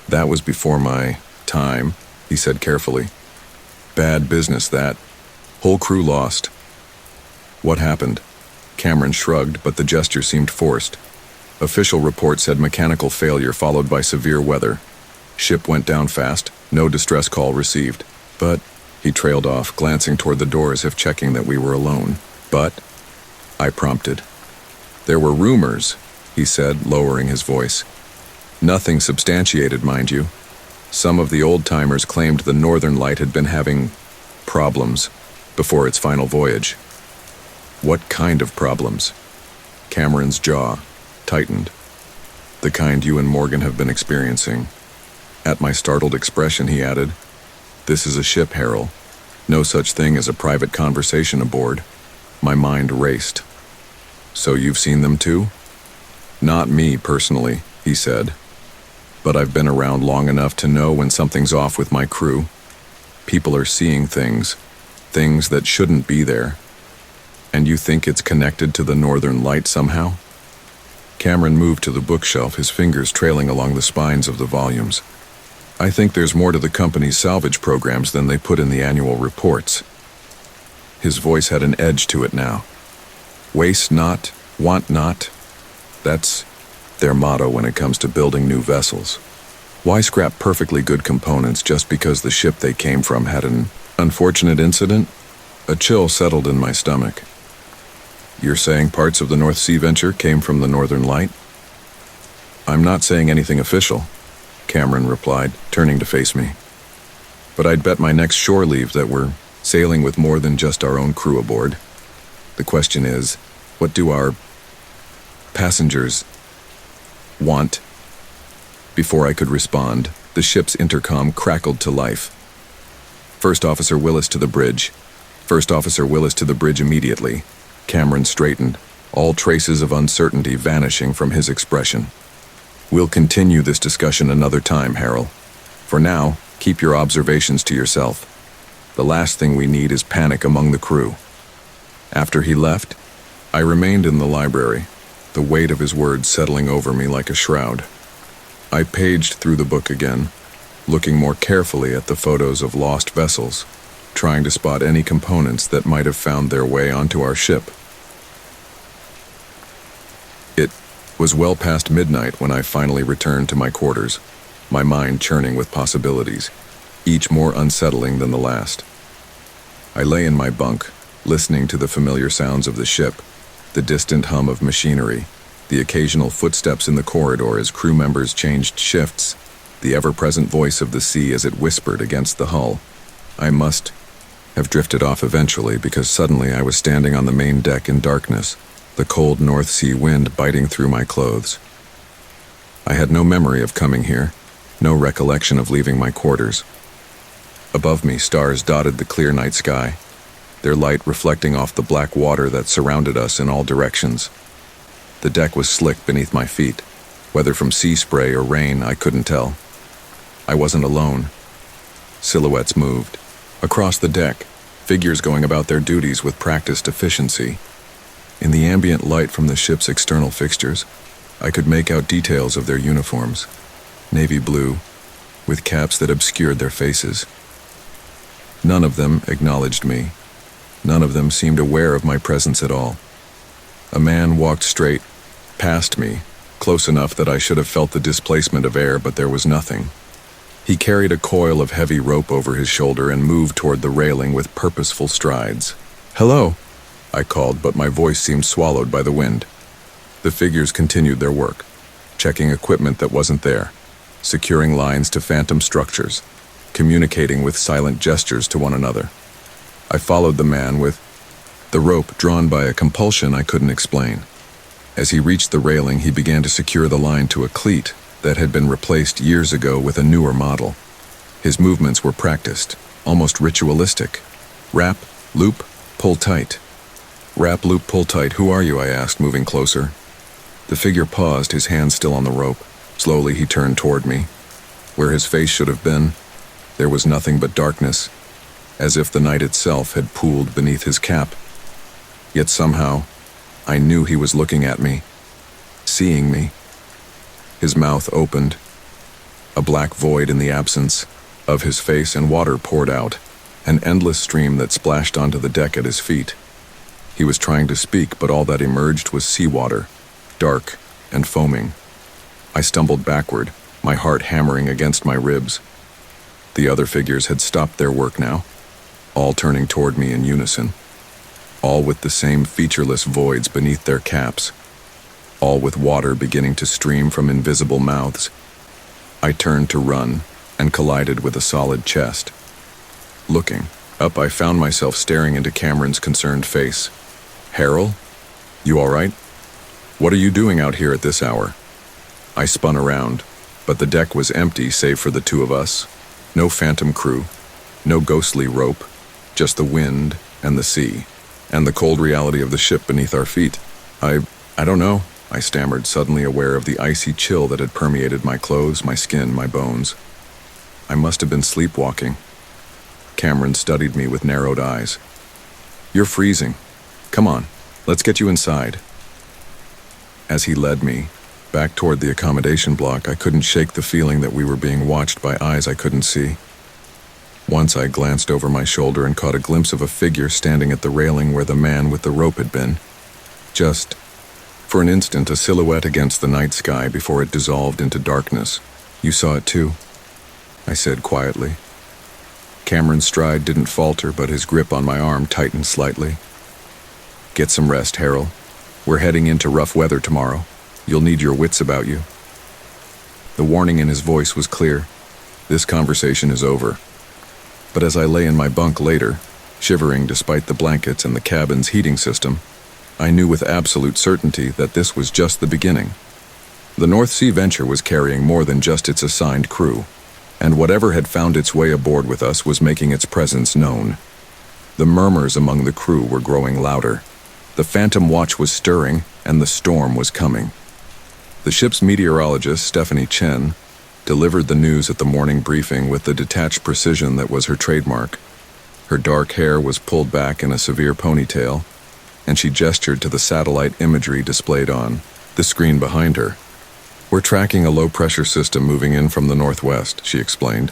"That was before my time," he said carefully. "Bad business, that. Whole crew lost." "What happened?" Cameron shrugged, but the gesture seemed forced. "Official report said mechanical failure followed by severe weather. Ship went down fast, no distress call received. But," he trailed off, glancing toward the door as if checking that we were alone. "But?" I prompted. "There were rumors," he said, lowering his voice. "Nothing substantiated, mind you. Some of the old-timers claimed the Northern Light had been having problems before its final voyage." "What kind of problems?" Cameron's jaw tightened. "The kind you and Morgan have been experiencing." At my startled expression, he added, "This is a ship, Harold. No such thing as a private conversation aboard." My mind raced. "So you've seen them too?" "Not me, personally," he said. "But I've been around long enough to know when something's off with my crew. People are seeing things that shouldn't be there. And you think it's connected to the Northern Light somehow?" Cameron moved to the bookshelf, his fingers trailing along the spines of the volumes. "I think there's more to the company's salvage programs than they put in the annual reports." His voice had an edge to it now. Waste not, want not. That's their motto when it comes to building new vessels. Why scrap perfectly good components just because the ship they came from had an unfortunate incident? A chill settled in my stomach. You're saying parts of the North Sea venture came from the Northern Light? I'm not saying anything official, Cameron replied, turning to face me. But I'd bet my next shore leave that we're sailing with more than just our own crew aboard. The question is, what do our passengers want? Before I could respond, the ship's intercom crackled to life. First Officer Willis to the bridge. First Officer Willis to the bridge immediately. Cameron straightened, all traces of uncertainty vanishing from his expression. We'll continue this discussion another time, Harold. For now, keep your observations to yourself. The last thing we need is panic among the crew. After he left, I remained in the library, the weight of his words settling over me like a shroud. I paged through the book again, looking more carefully at the photos of lost vessels, trying to spot any components that might have found their way onto our ship. It was well past midnight when I finally returned to my quarters, my mind churning with possibilities, each more unsettling than the last. I lay in my bunk, listening to the familiar sounds of the ship, the distant hum of machinery, the occasional footsteps in the corridor as crew members changed shifts, the ever-present voice of the sea as it whispered against the hull. I must have drifted off eventually because suddenly I was standing on the main deck in darkness, the cold North Sea wind biting through my clothes. I had no memory of coming here, no recollection of leaving my quarters. Above me, stars dotted the clear night sky, their light reflecting off the black water that surrounded us in all directions. The deck was slick beneath my feet. Whether from sea spray or rain, I couldn't tell. I wasn't alone. Silhouettes moved. Across the deck, figures going about their duties with practiced efficiency. In the ambient light from the ship's external fixtures, I could make out details of their uniforms. Navy blue, with caps that obscured their faces. None of them acknowledged me. None of them seemed aware of my presence at all. A man walked straight past me, close enough that I should have felt the displacement of air, but there was nothing. He carried a coil of heavy rope over his shoulder and moved toward the railing with purposeful strides. "Hello," I called, but my voice seemed swallowed by the wind. The figures continued their work, checking equipment that wasn't there, securing lines to phantom structures, communicating with silent gestures to one another. I followed the man with the rope drawn by a compulsion I couldn't explain. As he reached the railing, he began to secure the line to a cleat that had been replaced years ago with a newer model. His movements were practiced, almost ritualistic. Wrap, loop, pull tight. Wrap, loop, pull tight. "Who are you?" I asked, moving closer. The figure paused, his hand still on the rope. Slowly he turned toward me. Where his face should have been, there was nothing but darkness, as if the night itself had pooled beneath his cap. Yet somehow, I knew he was looking at me, seeing me. His mouth opened, a black void in the absence of his face, and water poured out, an endless stream that splashed onto the deck at his feet. He was trying to speak, but all that emerged was seawater, dark and foaming. I stumbled backward, my heart hammering against my ribs. The other figures had stopped their work now, all turning toward me in unison. All with the same featureless voids beneath their caps, all with water beginning to stream from invisible mouths. I turned to run and collided with a solid chest. Looking up, I found myself staring into Cameron's concerned face. "Harold, you all right? What are you doing out here at this hour?" I spun around, but the deck was empty save for the two of us. No phantom crew, no ghostly rope, just the wind and the sea, and the cold reality of the ship beneath our feet. I don't know," I stammered, suddenly aware of the icy chill that had permeated my clothes, my skin, my bones. I must have been sleepwalking. Cameron studied me with narrowed eyes. "You're freezing. Come on, let's get you inside." As he led me back toward the accommodation block, I couldn't shake the feeling that we were being watched by eyes I couldn't see. Once I glanced over my shoulder and caught a glimpse of a figure standing at the railing where the man with the rope had been. Just, for an instant, a silhouette against the night sky before it dissolved into darkness. You saw it too? I said quietly. Cameron's stride didn't falter, but his grip on my arm tightened slightly. Get some rest, Harold. We're heading into rough weather tomorrow. You'll need your wits about you. The warning in his voice was clear. This conversation is over. But as I lay in my bunk later, shivering despite the blankets and the cabin's heating system, I knew with absolute certainty that this was just the beginning. The North Sea venture was carrying more than just its assigned crew, and whatever had found its way aboard with us was making its presence known. The murmurs among the crew were growing louder. The Phantom Watch was stirring, and the storm was coming. The ship's meteorologist, Stephanie Chen, delivered the news at the morning briefing with the detached precision that was her trademark. Her dark hair was pulled back in a severe ponytail, and she gestured to the satellite imagery displayed on the screen behind her. We're tracking a low-pressure system moving in from the northwest, she explained,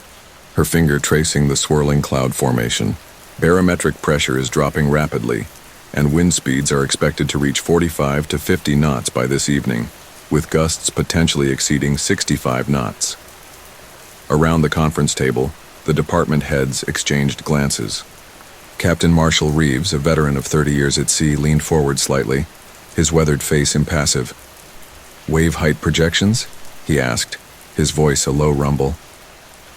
her finger tracing the swirling cloud formation. Barometric pressure is dropping rapidly, and wind speeds are expected to reach 45 to 50 knots by this evening, with gusts potentially exceeding 65 knots. Around the conference table, the department heads exchanged glances. Captain Marshall Reeves, a veteran of 30 years at sea, leaned forward slightly, his weathered face impassive. Wave height projections? He asked, his voice a low rumble.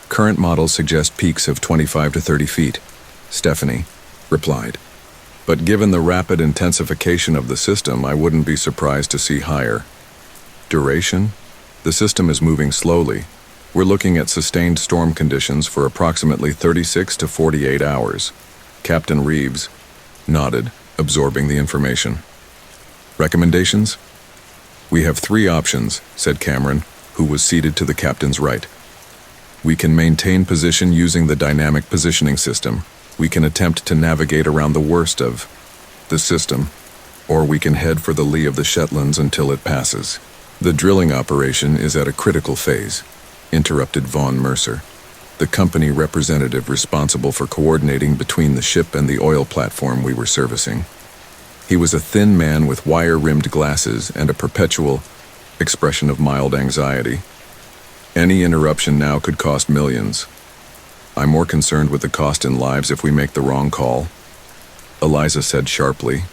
Current models suggest peaks of 25 to 30 feet, Stephanie replied. But given the rapid intensification of the system, I wouldn't be surprised to see higher. Duration? The system is moving slowly. We're looking at sustained storm conditions for approximately 36 to 48 hours. Captain Reeves nodded, absorbing the information. Recommendations? We have 3 options, said Cameron, who was seated to the captain's right. We can maintain position using the dynamic positioning system. We can attempt to navigate around the worst of the system, or we can head for the lee of the Shetlands until it passes. The drilling operation is at a critical phase, interrupted Vaughn Mercer, the company representative responsible for coordinating between the ship and the oil platform we were servicing. He was a thin man with wire-rimmed glasses and a perpetual expression of mild anxiety. Any interruption now could cost millions. I'm more concerned with the cost in lives if we make the wrong call, Eliza said sharply.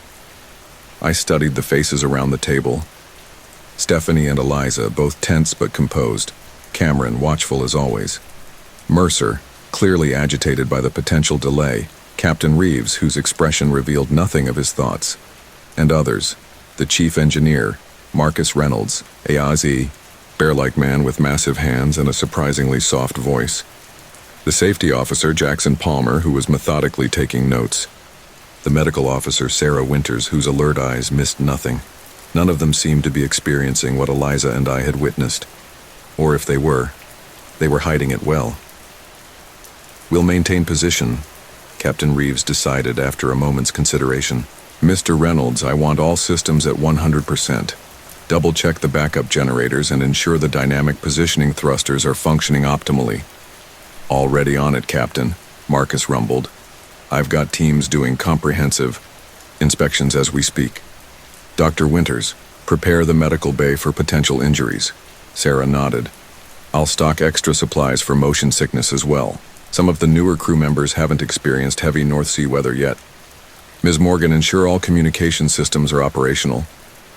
I studied the faces around the table. Stephanie and Eliza, both tense but composed. Cameron, watchful as always. Mercer, clearly agitated by the potential delay. Captain Reeves, whose expression revealed nothing of his thoughts. And others. The chief engineer, Marcus Reynolds, a Aussie, bear-like man with massive hands and a surprisingly soft voice. The safety officer, Jackson Palmer, who was methodically taking notes. The medical officer, Sarah Winters, whose alert eyes missed nothing. None of them seemed to be experiencing what Eliza and I had witnessed. Or if they were hiding it well. We'll maintain position, Captain Reeves decided after a moment's consideration. Mr. Reynolds, I want all systems at 100%. Double-check the backup generators and ensure the dynamic positioning thrusters are functioning optimally. Already on it, Captain, Marcus rumbled. I've got teams doing comprehensive inspections as we speak. Dr. Winters, prepare the medical bay for potential injuries. Sarah nodded. I'll stock extra supplies for motion sickness as well. Some of the newer crew members haven't experienced heavy North Sea weather yet. Ms. Morgan, ensure all communication systems are operational.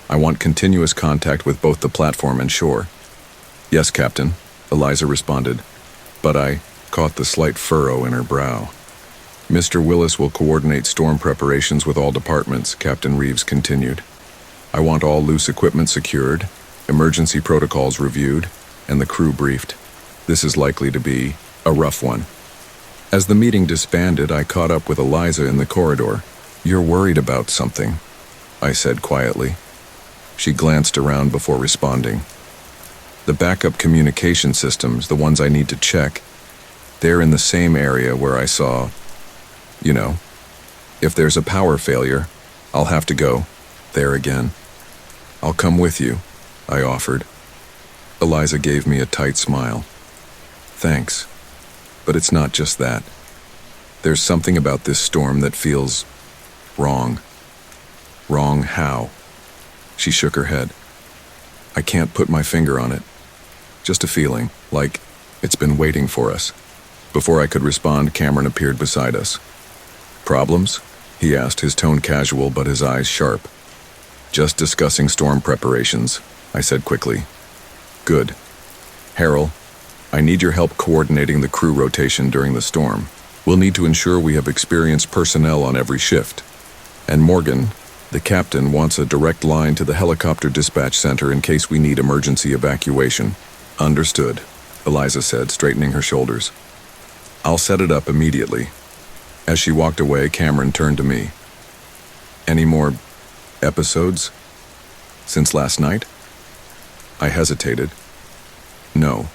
I want continuous contact with both the platform and shore. Yes, Captain, Eliza responded, but I caught the slight furrow in her brow. Mr. Willis will coordinate storm preparations with all departments, Captain Reeves continued. I want all loose equipment secured, emergency protocols reviewed, and the crew briefed. This is likely to be a rough one. As the meeting disbanded, I caught up with Eliza in the corridor. You're worried about something, I said quietly. She glanced around before responding. The backup communication systems, the ones I need to check, they're in the same area where I saw, if there's a power failure, I'll have to go there again. I'll come with you, I offered. Eliza gave me a tight smile. Thanks, but it's not just that. There's something about this storm that feels wrong. Wrong how? She shook her head. I can't put my finger on it. Just a feeling, like it's been waiting for us. Before I could respond, Cameron appeared beside us. Problems? He asked, his tone casual but his eyes sharp. Just discussing storm preparations, I said quickly. Good. Harold, I need your help coordinating the crew rotation during the storm. We'll need to ensure we have experienced personnel on every shift. And Morgan, the captain, wants a direct line to the helicopter dispatch center in case we need emergency evacuation. Understood, Eliza said, straightening her shoulders. I'll set it up immediately. As she walked away, Cameron turned to me. Any more episodes since last night? I hesitated. No.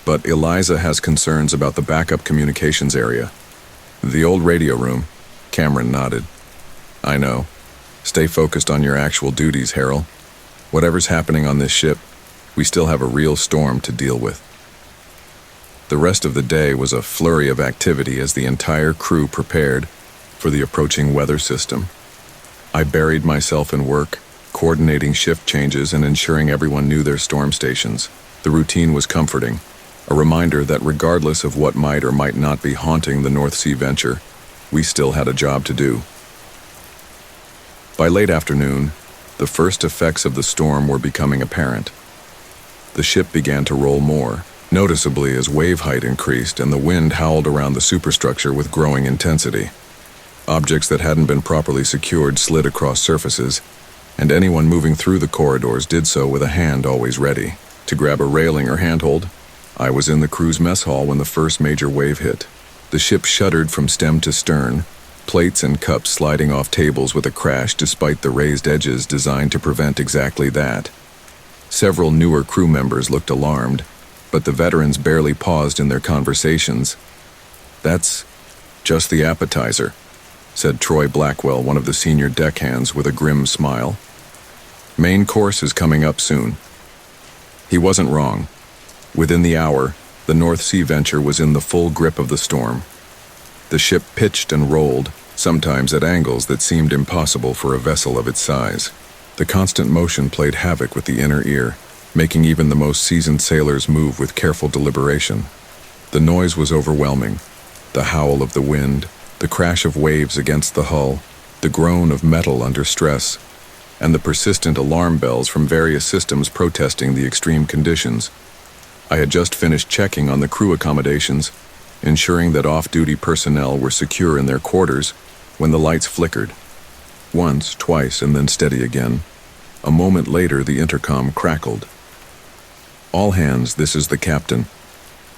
But Eliza has concerns about the backup communications area. The old radio room. Cameron nodded. I know. Stay focused on your actual duties, Harold. Whatever's happening on this ship, we still have a real storm to deal with. The rest of the day was a flurry of activity as the entire crew prepared for the approaching weather system. I buried myself in work, coordinating shift changes and ensuring everyone knew their storm stations. The routine was comforting, a reminder that regardless of what might or might not be haunting the North Sea venture, we still had a job to do. By late afternoon, the first effects of the storm were becoming apparent. The ship began to roll more, noticeably as wave height increased and the wind howled around the superstructure with growing intensity. Objects that hadn't been properly secured slid across surfaces, and anyone moving through the corridors did so with a hand always ready. To grab a railing or handhold, I was in the crew's mess hall when the first major wave hit. The ship shuddered from stem to stern, plates and cups sliding off tables with a crash despite the raised edges designed to prevent exactly that. Several newer crew members looked alarmed, but the veterans barely paused in their conversations. That's just the appetizer, said Troy Blackwell, one of the senior deckhands, with a grim smile. Main course is coming up soon. He wasn't wrong. Within the hour, the North Sea venture was in the full grip of the storm. The ship pitched and rolled, sometimes at angles that seemed impossible for a vessel of its size. The constant motion played havoc with the inner ear, making even the most seasoned sailors move with careful deliberation. The noise was overwhelming. The howl of the wind, the crash of waves against the hull, the groan of metal under stress, and the persistent alarm bells from various systems protesting the extreme conditions. I had just finished checking on the crew accommodations, ensuring that off-duty personnel were secure in their quarters, when the lights flickered. Once, twice, and then steady again. A moment later, the intercom crackled. All hands, this is the captain.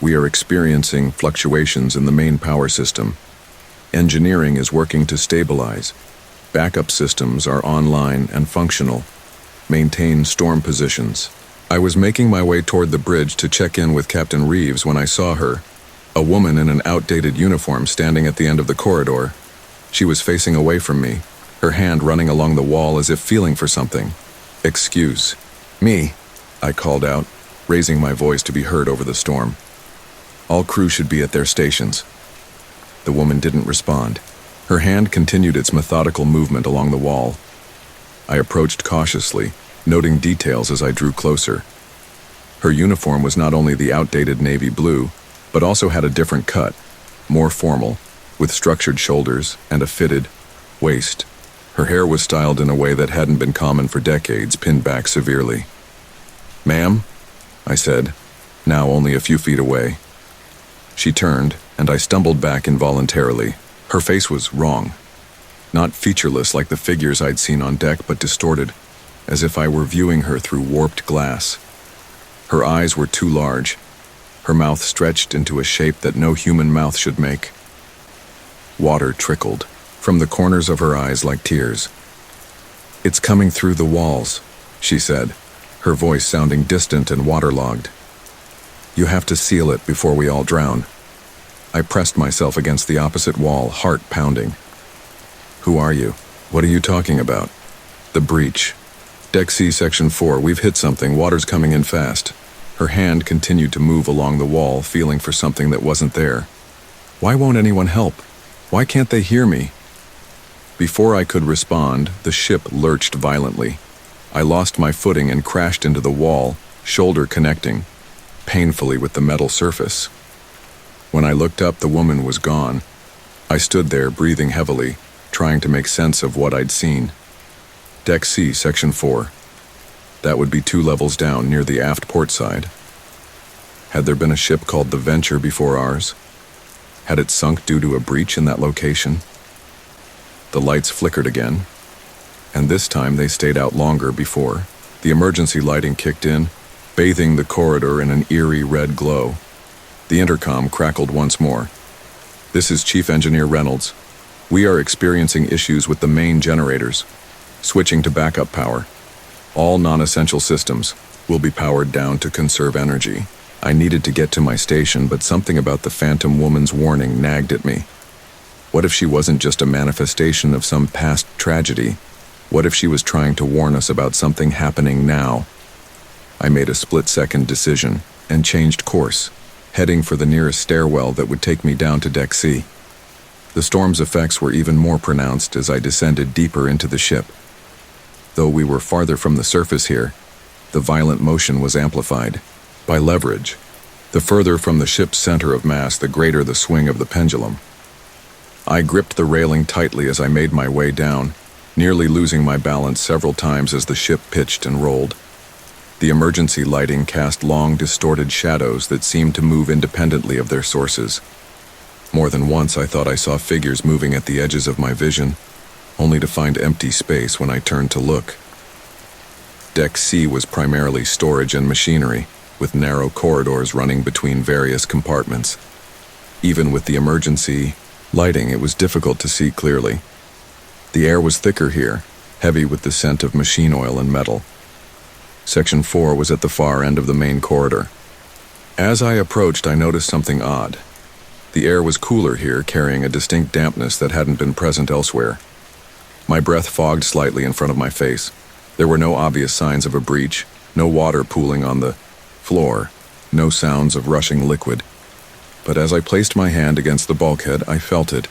We are experiencing fluctuations in the main power system. Engineering is working to stabilize. Backup systems are online and functional. Maintain storm positions. I was making my way toward the bridge to check in with Captain Reeves when I saw her, a woman in an outdated uniform standing at the end of the corridor. She was facing away from me, her hand running along the wall as if feeling for something. Excuse me, I called out, raising my voice to be heard over the storm. All crew should be at their stations. The woman didn't respond. Her hand continued its methodical movement along the wall. I approached cautiously, noting details as I drew closer. Her uniform was not only the outdated navy blue, but also had a different cut, more formal, with structured shoulders and a fitted waist. Her hair was styled in a way that hadn't been common for decades, pinned back severely. "Ma'am?" I said, now only a few feet away. She turned, and I stumbled back involuntarily. Her face was wrong. Not featureless like the figures I'd seen on deck, but distorted, as if I were viewing her through warped glass. Her eyes were too large, her mouth stretched into a shape that no human mouth should make. Water trickled from the corners of her eyes like tears. "It's coming through the walls," she said, her voice sounding distant and waterlogged. "You have to seal it before we all drown." I pressed myself against the opposite wall, heart pounding. "Who are you? What are you talking about?" "The breach. Deck C, Section 4, we've hit something, water's coming in fast." Her hand continued to move along the wall, feeling for something that wasn't there. Why won't anyone help? Why can't they hear me? Before I could respond, the ship lurched violently. I lost my footing and crashed into the wall, shoulder connecting, painfully with the metal surface. When I looked up, the woman was gone. I stood there, breathing heavily, trying to make sense of what I'd seen. Deck C, Section 4. That would be 2 levels down, near the aft port side. Had there been a ship called the Venture before ours? Had it sunk due to a breach in that location? The lights flickered again, and this time they stayed out longer before. The emergency lighting kicked in, bathing the corridor in an eerie red glow. The intercom crackled once more. "This is Chief Engineer Reynolds. We are experiencing issues with the main generators. Switching to backup power. All non-essential systems will be powered down to conserve energy." I needed to get to my station, but something about the phantom woman's warning nagged at me. What if she wasn't just a manifestation of some past tragedy? What if she was trying to warn us about something happening now? I made a split-second decision and changed course, heading for the nearest stairwell that would take me down to Deck C. The storm's effects were even more pronounced as I descended deeper into the ship. Though we were farther from the surface here, the violent motion was amplified by leverage. The further from the ship's center of mass, the greater the swing of the pendulum. I gripped the railing tightly as I made my way down, nearly losing my balance several times as the ship pitched and rolled. The emergency lighting cast long, distorted shadows that seemed to move independently of their sources. More than once I thought I saw figures moving at the edges of my vision, only to find empty space when I turned to look. Deck C was primarily storage and machinery, with narrow corridors running between various compartments. Even with the emergency lighting, it was difficult to see clearly. The air was thicker here, heavy with the scent of machine oil and metal. Section 4 was at the far end of the main corridor. As I approached, I noticed something odd. The air was cooler here, carrying a distinct dampness that hadn't been present elsewhere. My breath fogged slightly in front of my face. There were no obvious signs of a breach, no water pooling on the floor, no sounds of rushing liquid. But as I placed my hand against the bulkhead, I felt it,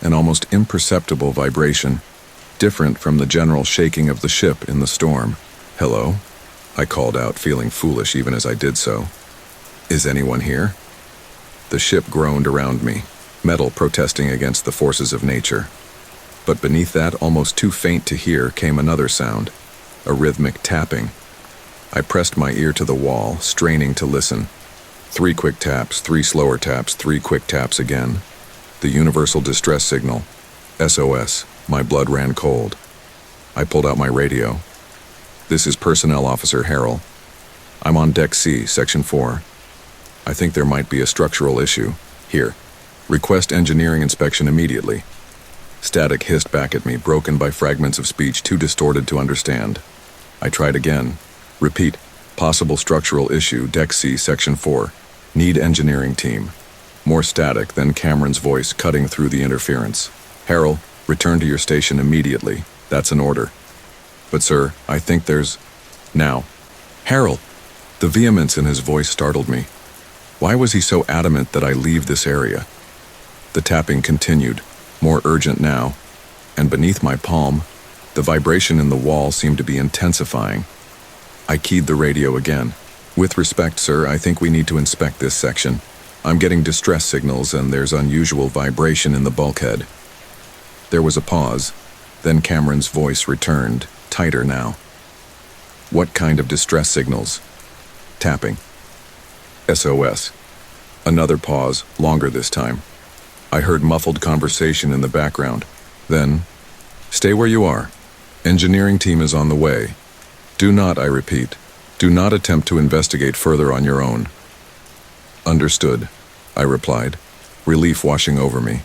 an almost imperceptible vibration, different from the general shaking of the ship in the storm. "Hello?" I called out, feeling foolish even as I did so. "Is anyone here?" The ship groaned around me, metal protesting against the forces of nature. But beneath that, almost too faint to hear, came another sound, a rhythmic tapping. I pressed my ear to the wall, straining to listen. 3 quick taps, 3 slower taps, 3 quick taps again. The universal distress signal. SOS. My blood ran cold. I pulled out my radio. "This is Personnel Officer Harrell. I'm on Deck C, Section 4. I think there might be a structural issue. Here. Request engineering inspection immediately." Static hissed back at me, broken by fragments of speech too distorted to understand. I tried again. "Repeat. Possible structural issue, Deck C, Section 4. Need engineering team." More static, then Cameron's voice cutting through the interference. "Harrell, return to your station immediately. That's an order." "But sir, I think there's—" "Now." "Harrell!" The vehemence in his voice startled me. Why was he so adamant that I leave this area? The tapping continued, more urgent now, and beneath my palm, the vibration in the wall seemed to be intensifying. I keyed the radio again. "With respect, sir, I think we need to inspect this section. I'm getting distress signals and there's unusual vibration in the bulkhead." There was a pause, then Cameron's voice returned, tighter now. "What kind of distress signals?" Tapping. "SOS. Another pause, longer this time. I heard muffled conversation in the background. Then, "Stay where you are. Engineering team is on the way. Do not, I repeat, do not attempt to investigate further on your own." "Understood," I replied, relief washing over me.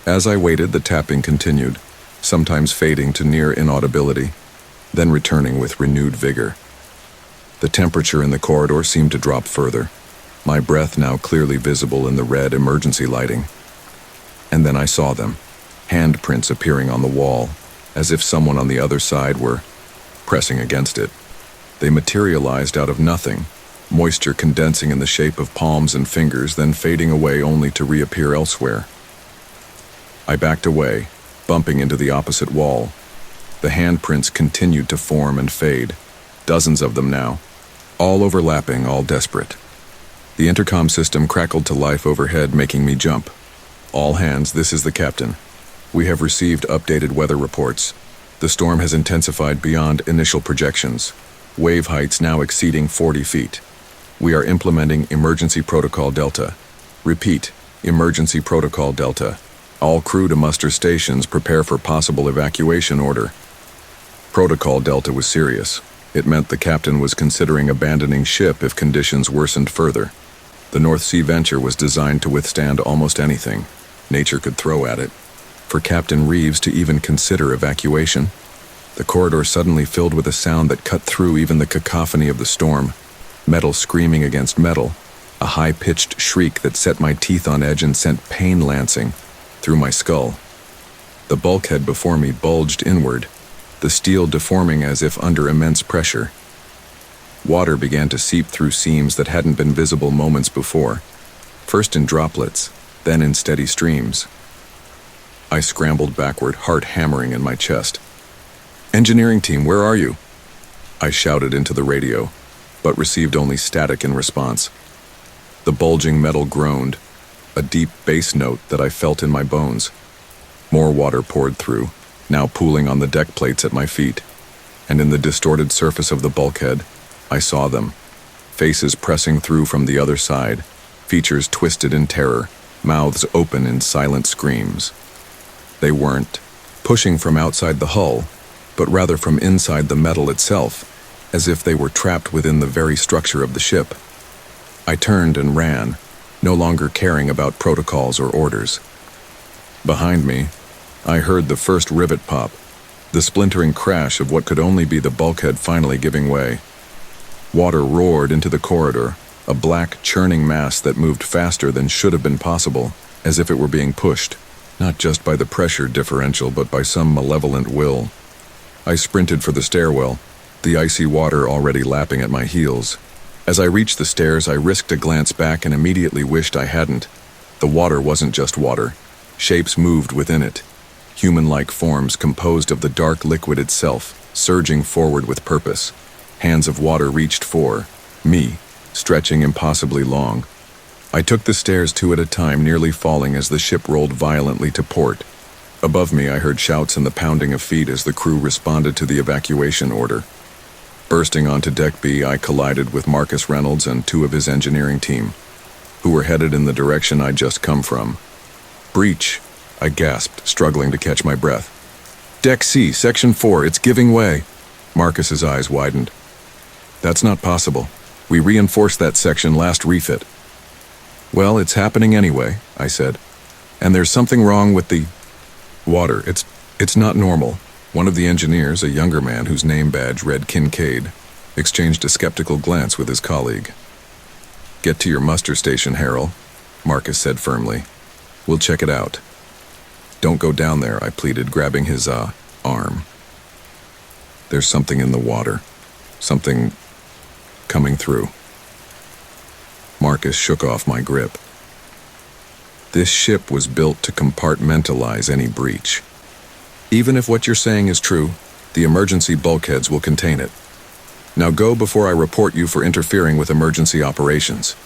As I waited, the tapping continued, sometimes fading to near inaudibility, then returning with renewed vigor. The temperature in the corridor seemed to drop further, my breath now clearly visible in the red emergency lighting. And then I saw them, handprints appearing on the wall, as if someone on the other side were pressing against it. They materialized out of nothing, moisture condensing in the shape of palms and fingers, then fading away only to reappear elsewhere. I backed away, bumping into the opposite wall. The handprints continued to form and fade, dozens of them now, all overlapping, all desperate. The intercom system crackled to life overhead, making me jump. All hands, this is the captain. We have received updated weather reports. The storm has intensified beyond initial projections, wave heights now exceeding 40 feet. We are implementing Emergency Protocol Delta. Repeat, Emergency Protocol Delta. All crew to muster stations, prepare for possible evacuation order. Protocol Delta was serious. It meant the captain was considering abandoning ship if conditions worsened further. The North Sea venture was designed to withstand almost anything nature could throw at it. For Captain Reeves to even consider evacuation, the corridor suddenly filled with a sound that cut through even the cacophony of the storm. Metal screaming against metal, a high-pitched shriek that set my teeth on edge and sent pain lancing through my skull. The bulkhead before me bulged inward, the steel deforming as if under immense pressure. Water began to seep through seams that hadn't been visible moments before, first in droplets, then in steady streams. I scrambled backward, heart hammering in my chest. "Engineering team, where are you?" I shouted into the radio, but received only static in response. The bulging metal groaned, a deep bass note that I felt in my bones. More water poured through, now pooling on the deck plates at my feet, and in the distorted surface of the bulkhead, I saw them, faces pressing through from the other side, features twisted in terror, mouths open in silent screams. They weren't pushing from outside the hull, but rather from inside the metal itself, as if they were trapped within the very structure of the ship. I turned and ran, no longer caring about protocols or orders. Behind me, I heard the first rivet pop, the splintering crash of what could only be the bulkhead finally giving way. Water roared into the corridor, a black, churning mass that moved faster than should have been possible, as if it were being pushed, not just by the pressure differential but by some malevolent will. I sprinted for the stairwell, the icy water already lapping at my heels. As I reached the stairs, I risked a glance back and immediately wished I hadn't. The water wasn't just water. Shapes moved within it, human-like forms composed of the dark liquid itself, surging forward with purpose. Hands of water reached for me, stretching impossibly long. I took the stairs two at a time, nearly falling as the ship rolled violently to port. Above me, I heard shouts and the pounding of feet as the crew responded to the evacuation order. Bursting onto Deck B, I collided with Marcus Reynolds and two of his engineering team, who were headed in the direction I'd just come from. "Breach," I gasped, struggling to catch my breath. "Deck C, Section 4, it's giving way." Marcus's eyes widened. "That's not possible. We reinforced that section last refit." "Well, it's happening anyway," I said. "And there's something wrong with the water. It's not normal." One of the engineers, a younger man whose name badge read Kincaid, exchanged a skeptical glance with his colleague. "Get to your muster station, Harold," Marcus said firmly. "We'll check it out." "Don't go down there," I pleaded, grabbing his arm. "There's something in the water. Something coming through." Marcus shook off my grip. This ship was built to compartmentalize any breach. Even if what you're saying is true, the emergency bulkheads will contain it. Now go before I report you for interfering with emergency operations.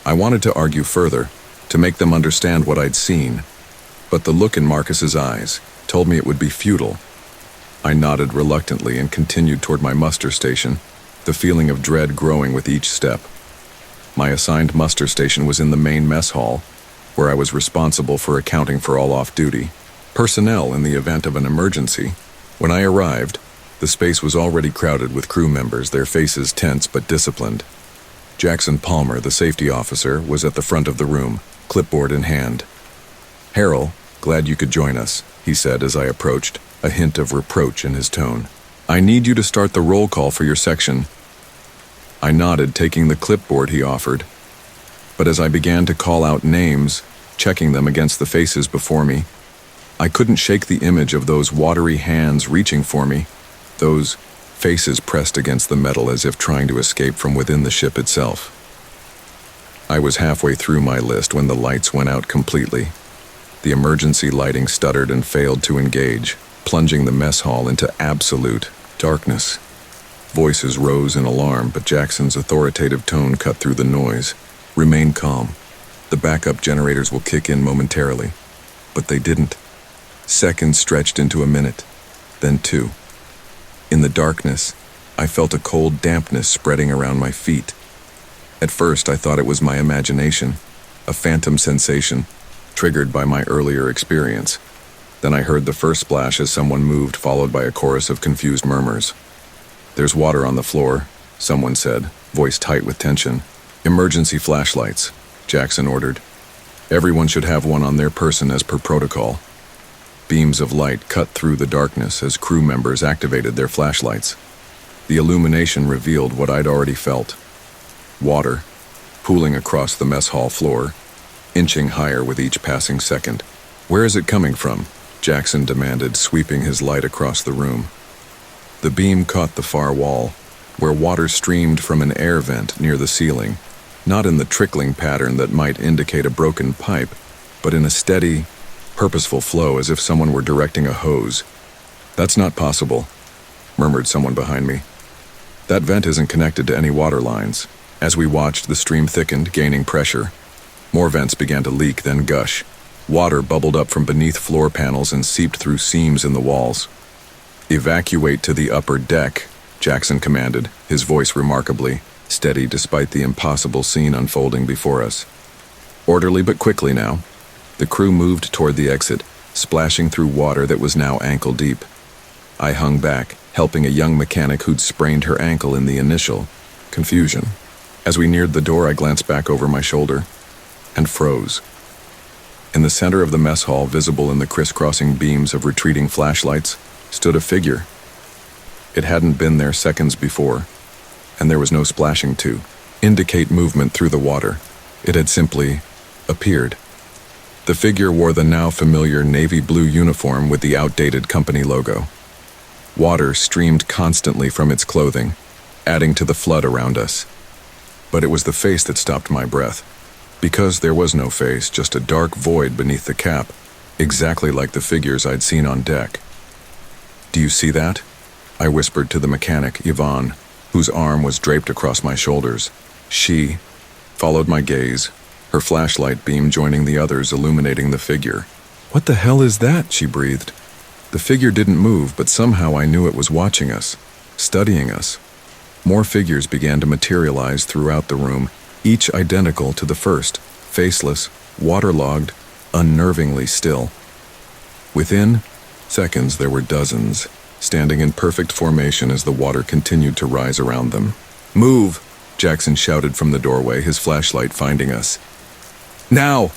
I wanted to argue further, to make them understand what I'd seen, but the look in Marcus's eyes told me it would be futile. I nodded reluctantly and continued toward my muster station, the feeling of dread growing with each step. My assigned muster station was in the main mess hall, where I was responsible for accounting for all off-duty personnel in the event of an emergency. When I arrived, the space was already crowded with crew members, their faces tense but disciplined. Jackson Palmer, the safety officer, was at the front of the room, clipboard in hand. "Harold, glad you could join us," he said as I approached, a hint of reproach in his tone. "I need you to start the roll call for your section." I nodded, taking the clipboard he offered. But as I began to call out names, checking them against the faces before me, I couldn't shake the image of those watery hands reaching for me, those faces pressed against the metal as if trying to escape from within the ship itself. I was halfway through my list when the lights went out completely. The emergency lighting stuttered and failed to engage. plunging the mess hall into absolute darkness. Voices rose in alarm, but Jackson's authoritative tone cut through the noise. Remain calm. The backup generators will kick in momentarily. But they didn't. Seconds stretched into a minute, then two. In the darkness, I felt a cold dampness spreading around my feet. At first, I thought it was my imagination, a phantom sensation, triggered by my earlier experience. Then I heard the first splash as someone moved, followed by a chorus of confused murmurs. "There's water on the floor," someone said, voice tight with tension. "Emergency flashlights," Jackson ordered. "Everyone should have one on their person as per protocol." Beams of light cut through the darkness as crew members activated their flashlights. The illumination revealed what I'd already felt. Water, pooling across the mess hall floor, inching higher with each passing second. "Where is it coming from?" Jackson demanded, sweeping his light across the room. The beam caught the far wall, where water streamed from an air vent near the ceiling, not in the trickling pattern that might indicate a broken pipe, but in a steady, purposeful flow as if someone were directing a hose. "That's not possible," murmured someone behind me. "That vent isn't connected to any water lines." As we watched, the stream thickened, gaining pressure. More vents began to leak, then gush. Water bubbled up from beneath floor panels and seeped through seams in the walls. "Evacuate to the upper deck," Jackson commanded, his voice remarkably steady despite the impossible scene unfolding before us. Orderly but quickly now. The crew moved toward the exit, splashing through water that was now ankle deep. I hung back, helping a young mechanic who'd sprained her ankle in the initial confusion. As we neared the door, I glanced back over my shoulder and froze. In the center of the mess hall, visible in the crisscrossing beams of retreating flashlights, stood a figure. It hadn't been there seconds before, and there was no splashing to indicate movement through the water. It had simply appeared. The figure wore the now familiar navy blue uniform with the outdated company logo. Water streamed constantly from its clothing, adding to the flood around us. But it was the face that stopped my breath. Because there was no face, just a dark void beneath the cap, exactly like the figures I'd seen on deck. "Do you see that?" I whispered to the mechanic, Yvonne, whose arm was draped across my shoulders. She followed my gaze, her flashlight beam joining the others, illuminating the figure. "What the hell is that?" she breathed. The figure didn't move, but somehow I knew it was watching us, studying us. More figures began to materialize throughout the room, each identical to the first, faceless, waterlogged, unnervingly still. Within seconds, there were dozens, standing in perfect formation as the water continued to rise around them. "Move!" Jackson shouted from the doorway, his flashlight finding us. "Now!"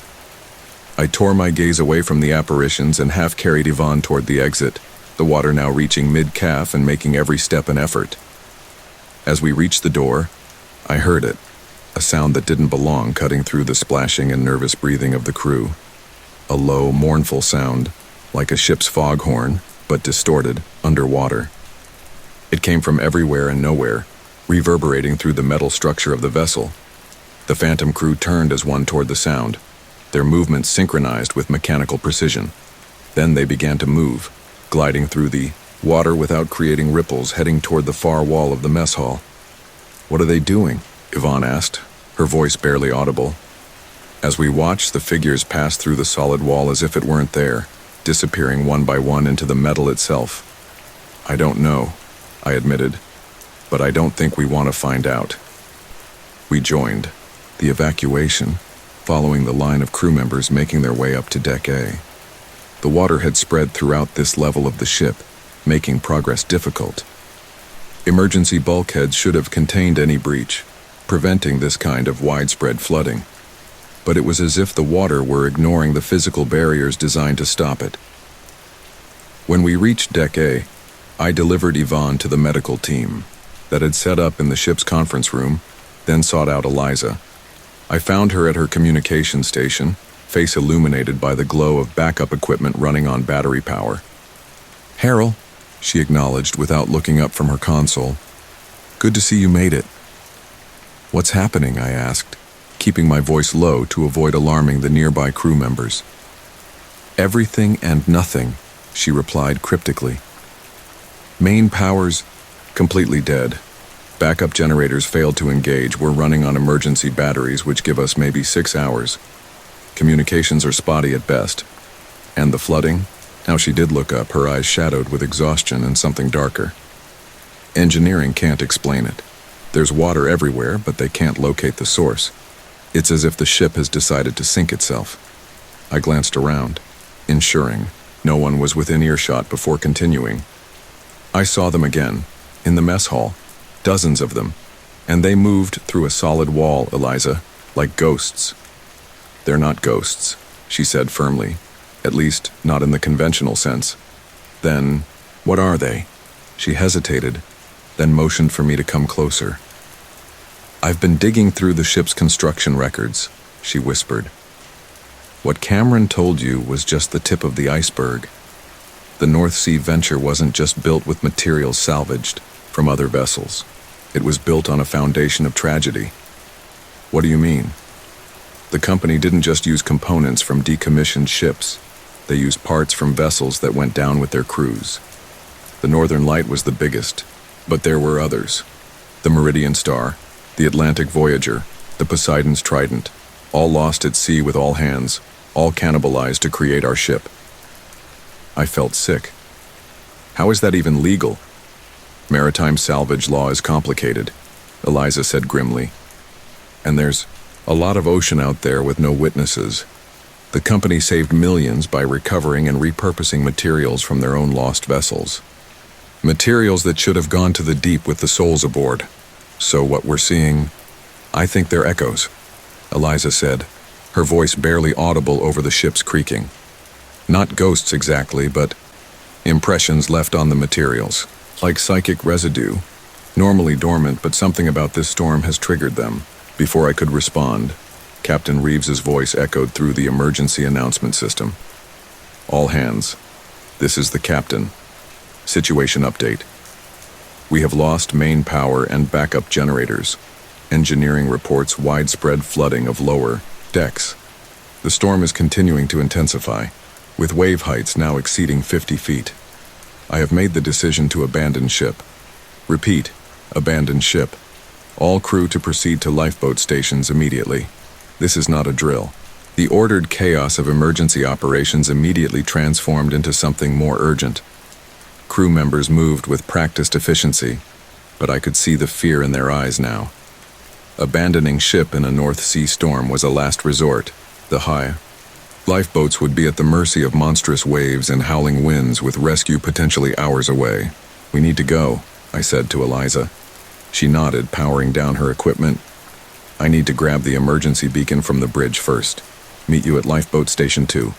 I tore my gaze away from the apparitions and half-carried Yvonne toward the exit, the water now reaching mid-calf and making every step an effort. As we reached the door, I heard it, a sound that didn't belong cutting through the splashing and nervous breathing of the crew. A low, mournful sound, like a ship's foghorn, but distorted, underwater. It came from everywhere and nowhere, reverberating through the metal structure of the vessel. The Phantom crew turned as one toward the sound, their movements synchronized with mechanical precision. Then they began to move, gliding through the water without creating ripples, heading toward the far wall of the mess hall. "What are they doing?" Yvonne asked, her voice barely audible. As we watched, the figures passed through the solid wall as if it weren't there, disappearing one by one into the metal itself. "I don't know," I admitted, "but I don't think we want to find out." We joined the evacuation, following the line of crew members making their way up to Deck A. The water had spread throughout this level of the ship, making progress difficult. Emergency bulkheads should have contained any breach, preventing this kind of widespread flooding. But it was as if the water were ignoring the physical barriers designed to stop it. When we reached Deck A, I delivered Yvonne to the medical team that had set up in the ship's conference room, then sought out Eliza. I found her at her communication station, face illuminated by the glow of backup equipment running on battery power. "Harold," she acknowledged without looking up from her console. "Good to see you made it." "What's happening?" I asked, keeping my voice low to avoid alarming the nearby crew members. "Everything and nothing," she replied cryptically. Main powers, completely dead. Backup generators failed to engage. We're running on emergency batteries, which give us maybe 6 hours. Communications are spotty at best. And the flooding? Now she did look up, her eyes shadowed with exhaustion and something darker. Engineering can't explain it. There's water everywhere, but they can't locate the source. It's as if the ship has decided to sink itself. I glanced around, ensuring no one was within earshot before continuing. I saw them again, in the mess hall, dozens of them, and they moved through a solid wall, Eliza, like ghosts. They're not ghosts, she said firmly, at least not in the conventional sense. Then, what are they? She hesitated, then motioned for me to come closer. I've been digging through the ship's construction records, she whispered. What Cameron told you was just the tip of the iceberg. The North Sea venture wasn't just built with materials salvaged from other vessels. It was built on a foundation of tragedy. What do you mean? The company didn't just use components from decommissioned ships. They used parts from vessels that went down with their crews. The Northern Light was the biggest, but there were others. The Meridian Star, the Atlantic Voyager, the Poseidon's Trident, all lost at sea with all hands, all cannibalized to create our ship. I felt sick. How is that even legal? Maritime salvage law is complicated, Eliza said grimly. And there's a lot of ocean out there with no witnesses. The company saved millions by recovering and repurposing materials from their own lost vessels. Materials that should have gone to the deep with the souls aboard. So what we're seeing, I think they're echoes, Eliza said, her voice barely audible over the ship's creaking. Not ghosts exactly, but impressions left on the materials, like psychic residue, normally dormant, but something about this storm has triggered them. Before I could respond, Captain Reeves's voice echoed through the emergency announcement system. All hands. This is the captain. Situation update. We have lost main power and backup generators. Engineering reports widespread flooding of lower decks. The storm is continuing to intensify, with wave heights now exceeding 50 feet. I have made the decision to abandon ship. Repeat, abandon ship. All crew to proceed to lifeboat stations immediately. This is not a drill. The ordered chaos of emergency operations immediately transformed into something more urgent. Crew members moved with practiced efficiency, but I could see the fear in their eyes now. Abandoning ship in a North Sea storm was a last resort. The lifeboats would be at the mercy of monstrous waves and howling winds, with rescue potentially hours away. We need to go, I said to Eliza. She nodded, powering down her equipment. I need to grab the emergency beacon from the bridge first. Meet you at lifeboat station 2.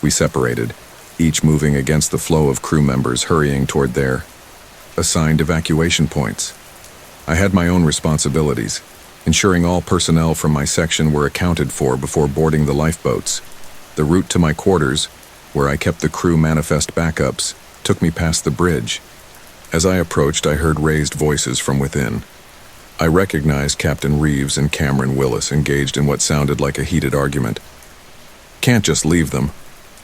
We separated, each moving against the flow of crew members hurrying toward their assigned evacuation points. I had my own responsibilities, ensuring all personnel from my section were accounted for before boarding the lifeboats. The route to my quarters, where I kept the crew manifest backups, took me past the bridge. As I approached, I heard raised voices from within. I recognized Captain Reeves and Cameron Willis engaged in what sounded like a heated argument. Can't just leave them,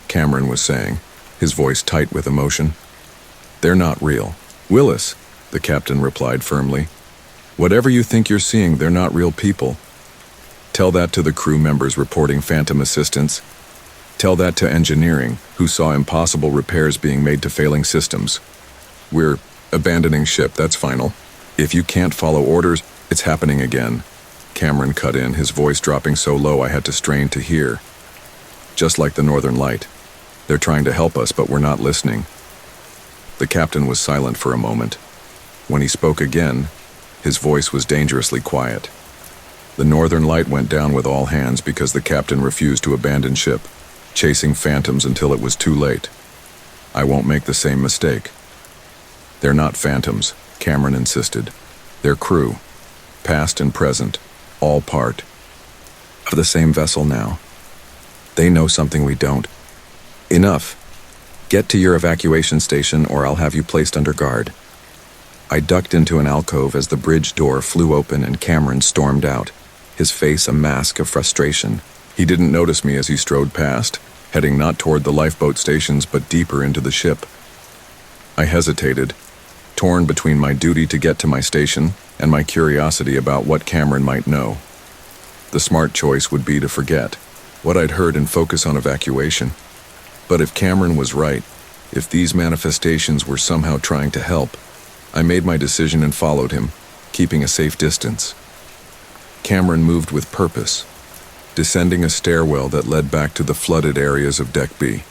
Cameron was saying, his voice tight with emotion. They're not real. Willis, the captain replied firmly. Whatever you think you're seeing, they're not real people. Tell that to the crew members reporting phantom assistance. Tell that to engineering, who saw impossible repairs being made to failing systems. We're abandoning ship, that's final. If you can't follow orders, it's happening again. Cameron cut in, his voice dropping so low I had to strain to hear. Just like the Northern Light. They're trying to help us, but we're not listening. The captain was silent for a moment. When he spoke again, his voice was dangerously quiet. The Northern Light went down with all hands because the captain refused to abandon ship, chasing phantoms until it was too late. I won't make the same mistake. They're not phantoms, Cameron insisted. They're crew, past and present, all part of the same vessel now. They know something we don't. Enough. Get to your evacuation station or I'll have you placed under guard. I ducked into an alcove as the bridge door flew open and Cameron stormed out, his face a mask of frustration. He didn't notice me as he strode past, heading not toward the lifeboat stations but deeper into the ship. I hesitated, torn between my duty to get to my station and my curiosity about what Cameron might know. The smart choice would be to forget what I'd heard and focus on evacuation. But if Cameron was right, if these manifestations were somehow trying to help, I made my decision and followed him, keeping a safe distance. Cameron moved with purpose, descending a stairwell that led back to the flooded areas of Deck B.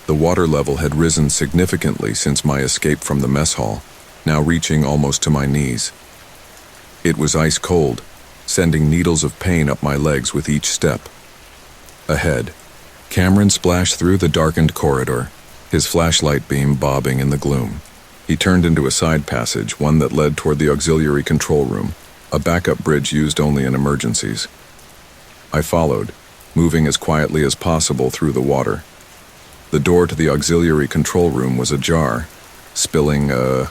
The water level had risen significantly since my escape from the mess hall, now reaching almost to my knees. It was ice cold, sending needles of pain up my legs with each step. Ahead, Cameron splashed through the darkened corridor, his flashlight beam bobbing in the gloom. He turned into a side passage, one that led toward the auxiliary control room, a backup bridge used only in emergencies. I followed, moving as quietly as possible through the water. The door to the auxiliary control room was ajar, spilling a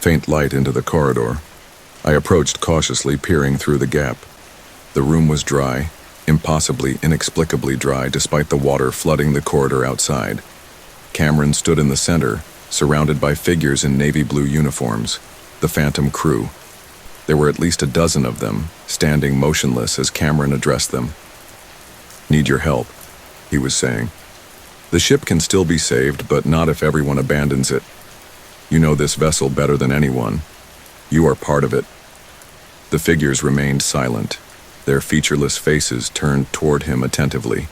faint light into the corridor. I approached cautiously, peering through the gap. The room was dry, impossibly, inexplicably dry despite the water flooding the corridor outside. Cameron stood in the center, surrounded by figures in navy blue uniforms, the Phantom crew. There were at least a dozen of them, standing motionless as Cameron addressed them. "Need your help," he was saying. "The ship can still be saved, but not if everyone abandons it. You know this vessel better than anyone. You are part of it." The figures remained silent, their featureless faces turned toward him attentively.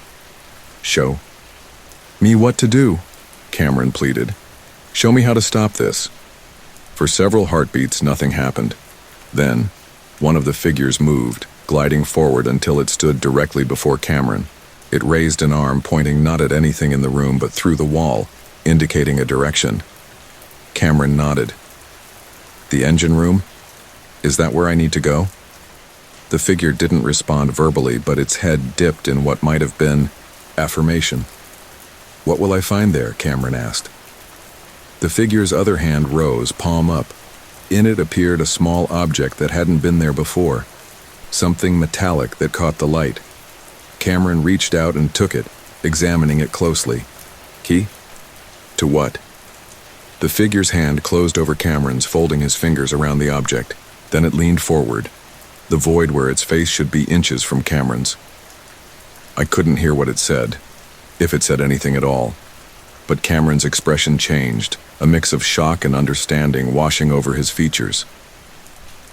"Show me what to do," Cameron pleaded. "Show me how to stop this." For several heartbeats, nothing happened. Then, one of the figures moved, gliding forward until it stood directly before Cameron. It raised an arm, pointing not at anything in the room but through the wall, indicating a direction. Cameron nodded. "The engine room? Is that where I need to go?" The figure didn't respond verbally, but its head dipped in what might have been affirmation. "What will I find there?" Cameron asked. The figure's other hand rose, palm up. In it appeared a small object that hadn't been there before, something metallic that caught the light. Cameron reached out and took it, examining it closely. "Key? To what?" The figure's hand closed over Cameron's, folding his fingers around the object. Then it leaned forward, the void where its face should be inches from Cameron's. I couldn't hear what it said, if it said anything at all. But Cameron's expression changed, a mix of shock and understanding washing over his features.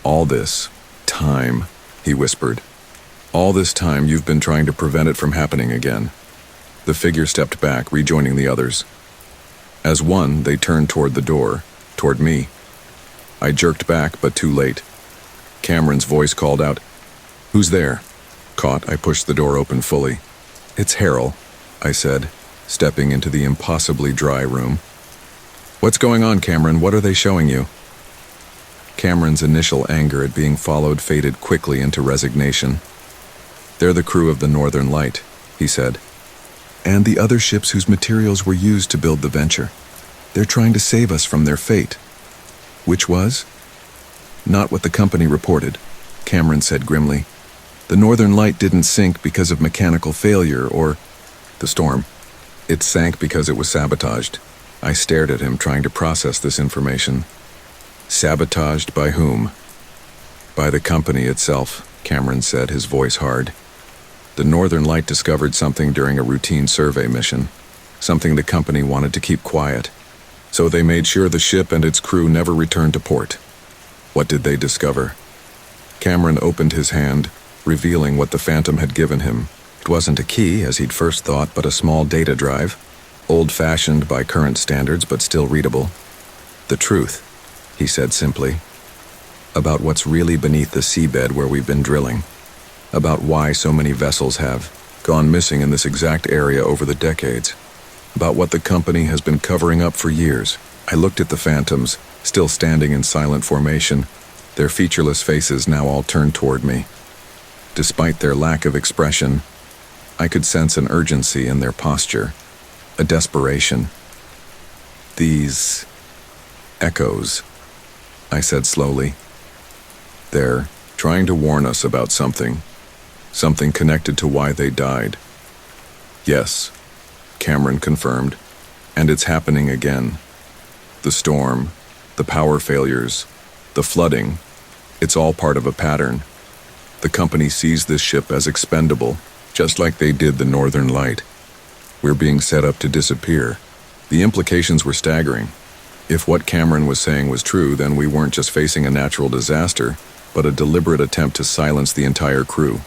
"All this time," he whispered. "All this time you've been trying to prevent it from happening again." The figure stepped back, rejoining the others. As one, they turned toward the door, toward me. I jerked back, but too late. Cameron's voice called out, "Who's there?" Caught, I pushed the door open fully. "It's Harold," I said, stepping into the impossibly dry room. "What's going on, Cameron? What are they showing you?" Cameron's initial anger at being followed faded quickly into resignation. "They're the crew of the Northern Light," he said. "And the other ships whose materials were used to build the Venture. They're trying to save us from their fate." "Which was?" "Not what the company reported," Cameron said grimly. "The Northern Light didn't sink because of mechanical failure or the storm. It sank because it was sabotaged." I stared at him, trying to process this information. "Sabotaged by whom?" "By the company itself," Cameron said, his voice hard. "The Northern Light discovered something during a routine survey mission, something the company wanted to keep quiet. So they made sure the ship and its crew never returned to port." "What did they discover?" Cameron opened his hand, revealing what the Phantom had given him. It wasn't a key, as he'd first thought, but a small data drive, old-fashioned by current standards but still readable. "The truth," he said simply, "about what's really beneath the seabed where we've been drilling, about why so many vessels have gone missing in this exact area over the decades, about what the company has been covering up for years." I looked at the Phantoms, still standing in silent formation, their featureless faces now all turned toward me. Despite their lack of expression, I could sense an urgency in their posture, a desperation. "These echoes," I said slowly. "They're trying to warn us about something connected to why they died." "Yes," Cameron confirmed. And it's happening again. The storm, the power failures, the flooding, it's all part of a pattern. The company sees this ship as expendable, just like they did the Northern Light. We're being set up to disappear. The implications were staggering. If what Cameron was saying was true, then we weren't just facing a natural disaster, but a deliberate attempt to silence the entire crew.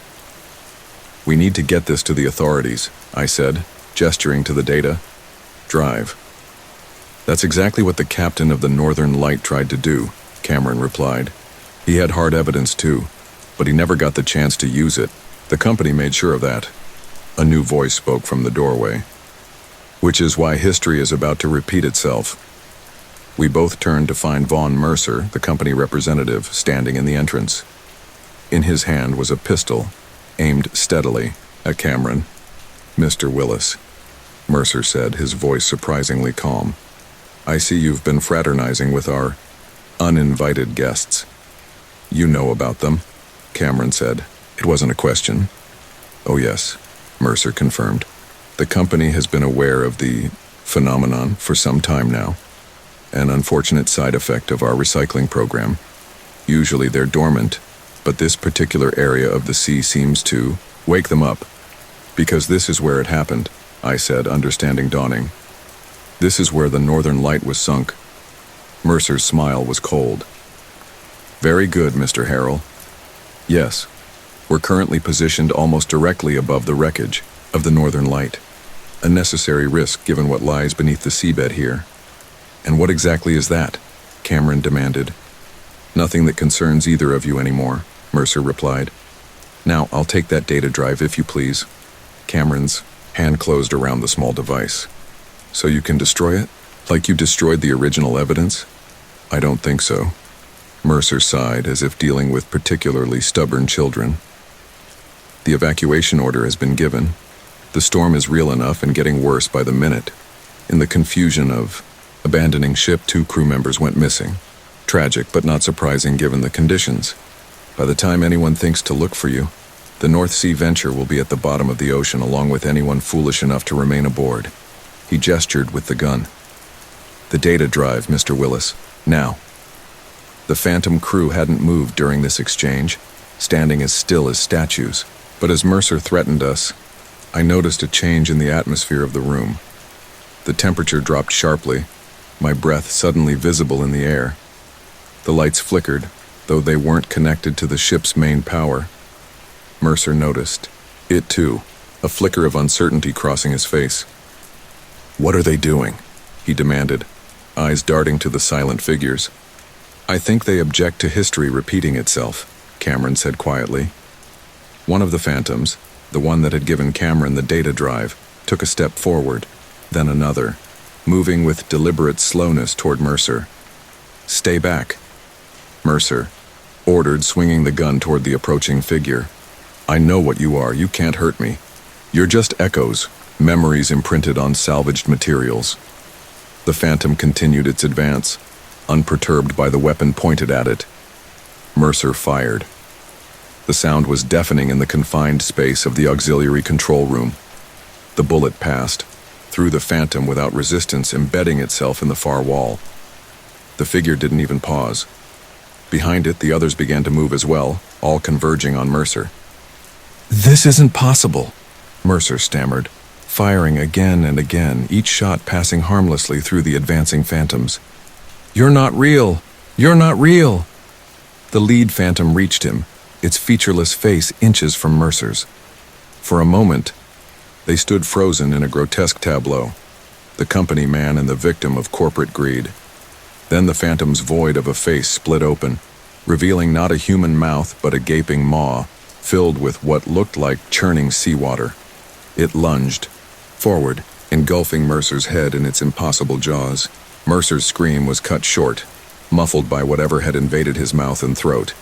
We need to get this to the authorities, I said, gesturing to the data. Drive. That's exactly what the captain of the Northern Light tried to do, Cameron replied. He had hard evidence too, but he never got the chance to use it. The company made sure of that. A new voice spoke from the doorway. Which is why history is about to repeat itself. We both turned to find Vaughn Mercer, the company representative, standing in the entrance. In his hand was a pistol, aimed steadily at Cameron. "Mr. Willis," Mercer said, his voice surprisingly calm. "I see you've been fraternizing with our uninvited guests." "You know about them," Cameron said. It wasn't a question. "Oh yes," Mercer confirmed. "The company has been aware of the phenomenon for some time now. An unfortunate side effect of our recycling program. Usually they're dormant, but this particular area of the sea seems to wake them up. Because this is where it happened," I said, understanding dawning. "This is where the Northern Light was sunk." Mercer's smile was cold. "Very good, Mr. Harrell. Yes, we're currently positioned almost directly above the wreckage of the Northern Light. A necessary risk given what lies beneath the seabed here." "And what exactly is that?" Cameron demanded. "Nothing that concerns either of you anymore," Mercer replied. "Now, I'll take that data drive if you please." Cameron's hand closed around the small device. "So you can destroy it? Like you destroyed the original evidence?" "I don't think so." Mercer sighed, as if dealing with particularly stubborn children. "The evacuation order has been given. The storm is real enough and getting worse by the minute. In the confusion of abandoning ship, 2 crew members went missing. Tragic, but not surprising given the conditions. By the time anyone thinks to look for you, the North Sea venture will be at the bottom of the ocean along with anyone foolish enough to remain aboard." He gestured with the gun. "The data drive, Mr. Willis. Now." The Phantom crew hadn't moved during this exchange, standing as still as statues. But as Mercer threatened us, I noticed a change in the atmosphere of the room. The temperature dropped sharply, my breath suddenly visible in the air. The lights flickered, though they weren't connected to the ship's main power. Mercer noticed it too, a flicker of uncertainty crossing his face. "What are they doing?" he demanded, eyes darting to the silent figures. "I think they object to history repeating itself," Cameron said quietly. One of the Phantoms, the one that had given Cameron the data drive, took a step forward, then another, moving with deliberate slowness toward Mercer. "Stay back," Mercer ordered, swinging the gun toward the approaching figure. "I know what you are. You can't hurt me. You're just echoes, memories imprinted on salvaged materials." The Phantom continued its advance, unperturbed by the weapon pointed at it. Mercer fired. The sound was deafening in the confined space of the auxiliary control room. The bullet passed through the Phantom without resistance, embedding itself in the far wall. The figure didn't even pause. Behind it, the others began to move as well, all converging on Mercer. "This isn't possible," Mercer stammered, firing again and again, each shot passing harmlessly through the advancing Phantoms. "You're not real! You're not real!" The lead Phantom reached him, its featureless face inches from Mercer's. For a moment, they stood frozen in a grotesque tableau, the company man and the victim of corporate greed. Then the Phantom's void of a face split open, revealing not a human mouth but a gaping maw, filled with what looked like churning seawater. It lunged forward, engulfing Mercer's head in its impossible jaws. Mercer's scream was cut short, muffled by whatever had invaded his mouth and throat.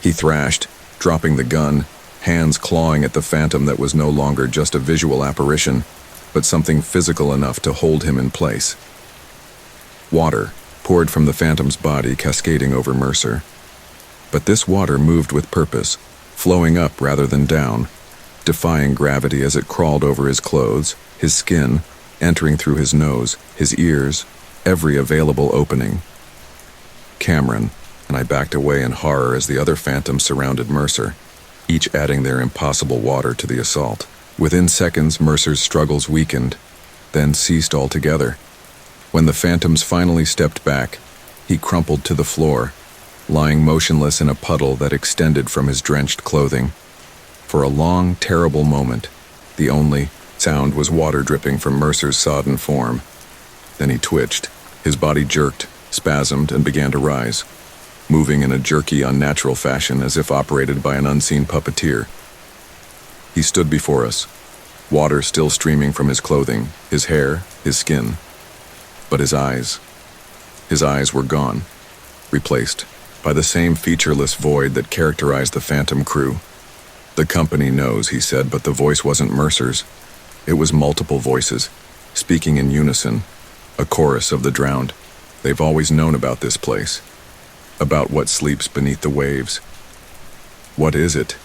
He thrashed, dropping the gun, hands clawing at the Phantom that was no longer just a visual apparition, but something physical enough to hold him in place. Water poured from the Phantom's body, cascading over Mercer. But this water moved with purpose, flowing up rather than down, defying gravity as it crawled over his clothes, his skin, entering through his nose, his ears, every available opening. Cameron, and I backed away in horror as the other phantoms surrounded Mercer, each adding their impossible water to the assault. Within seconds, Mercer's struggles weakened, then ceased altogether. When the phantoms finally stepped back, he crumpled to the floor, lying motionless in a puddle that extended from his drenched clothing. For a long, terrible moment, the only sound was water dripping from Mercer's sodden form. Then he twitched. His body jerked, spasmed, and began to rise, moving in a jerky, unnatural fashion as if operated by an unseen puppeteer. He stood before us, water still streaming from his clothing, his hair, his skin. But his eyes were gone, replaced by the same featureless void that characterized the Phantom crew. "The company knows," he said, but the voice wasn't Mercer's. It was multiple voices, speaking in unison, a chorus of the drowned. They've always known about this place, about what sleeps beneath the waves. "What is it?"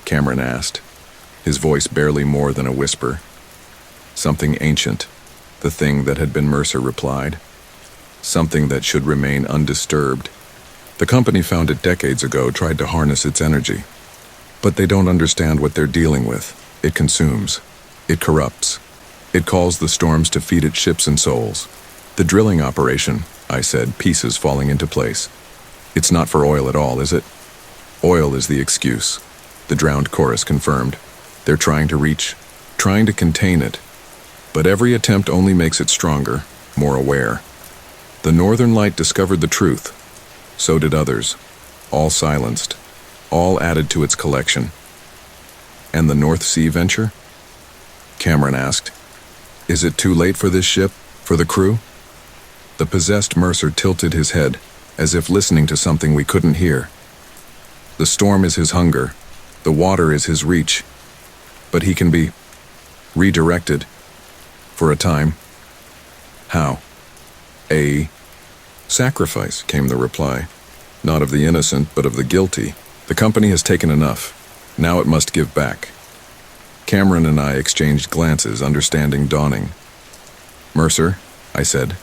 Cameron asked, his voice barely more than a whisper. "Something ancient," the thing that had been Mercer replied. "Something that should remain undisturbed. The company found it decades ago, tried to harness its energy. But they don't understand what they're dealing with. It consumes. It corrupts. It calls the storms to feed its ships and souls." "The drilling operation," I said, pieces falling into place. "It's not for oil at all, is it?" "Oil is the excuse," the drowned chorus confirmed. "They're trying to contain it. But every attempt only makes it stronger, more aware. The Northern Light discovered the truth. So did others. All silenced. All added to its collection." "And the North Sea venture?" Cameron asked. "Is it too late for this ship, for the crew?" The possessed Mercer tilted his head, as if listening to something we couldn't hear. "The storm is his hunger. The water is his reach. But he can be redirected. For a time." "How?" "A sacrifice," came the reply. "Not of the innocent, but of the guilty. The company has taken enough. Now it must give back." Cameron and I exchanged glances, understanding dawning. "Mercer," I said,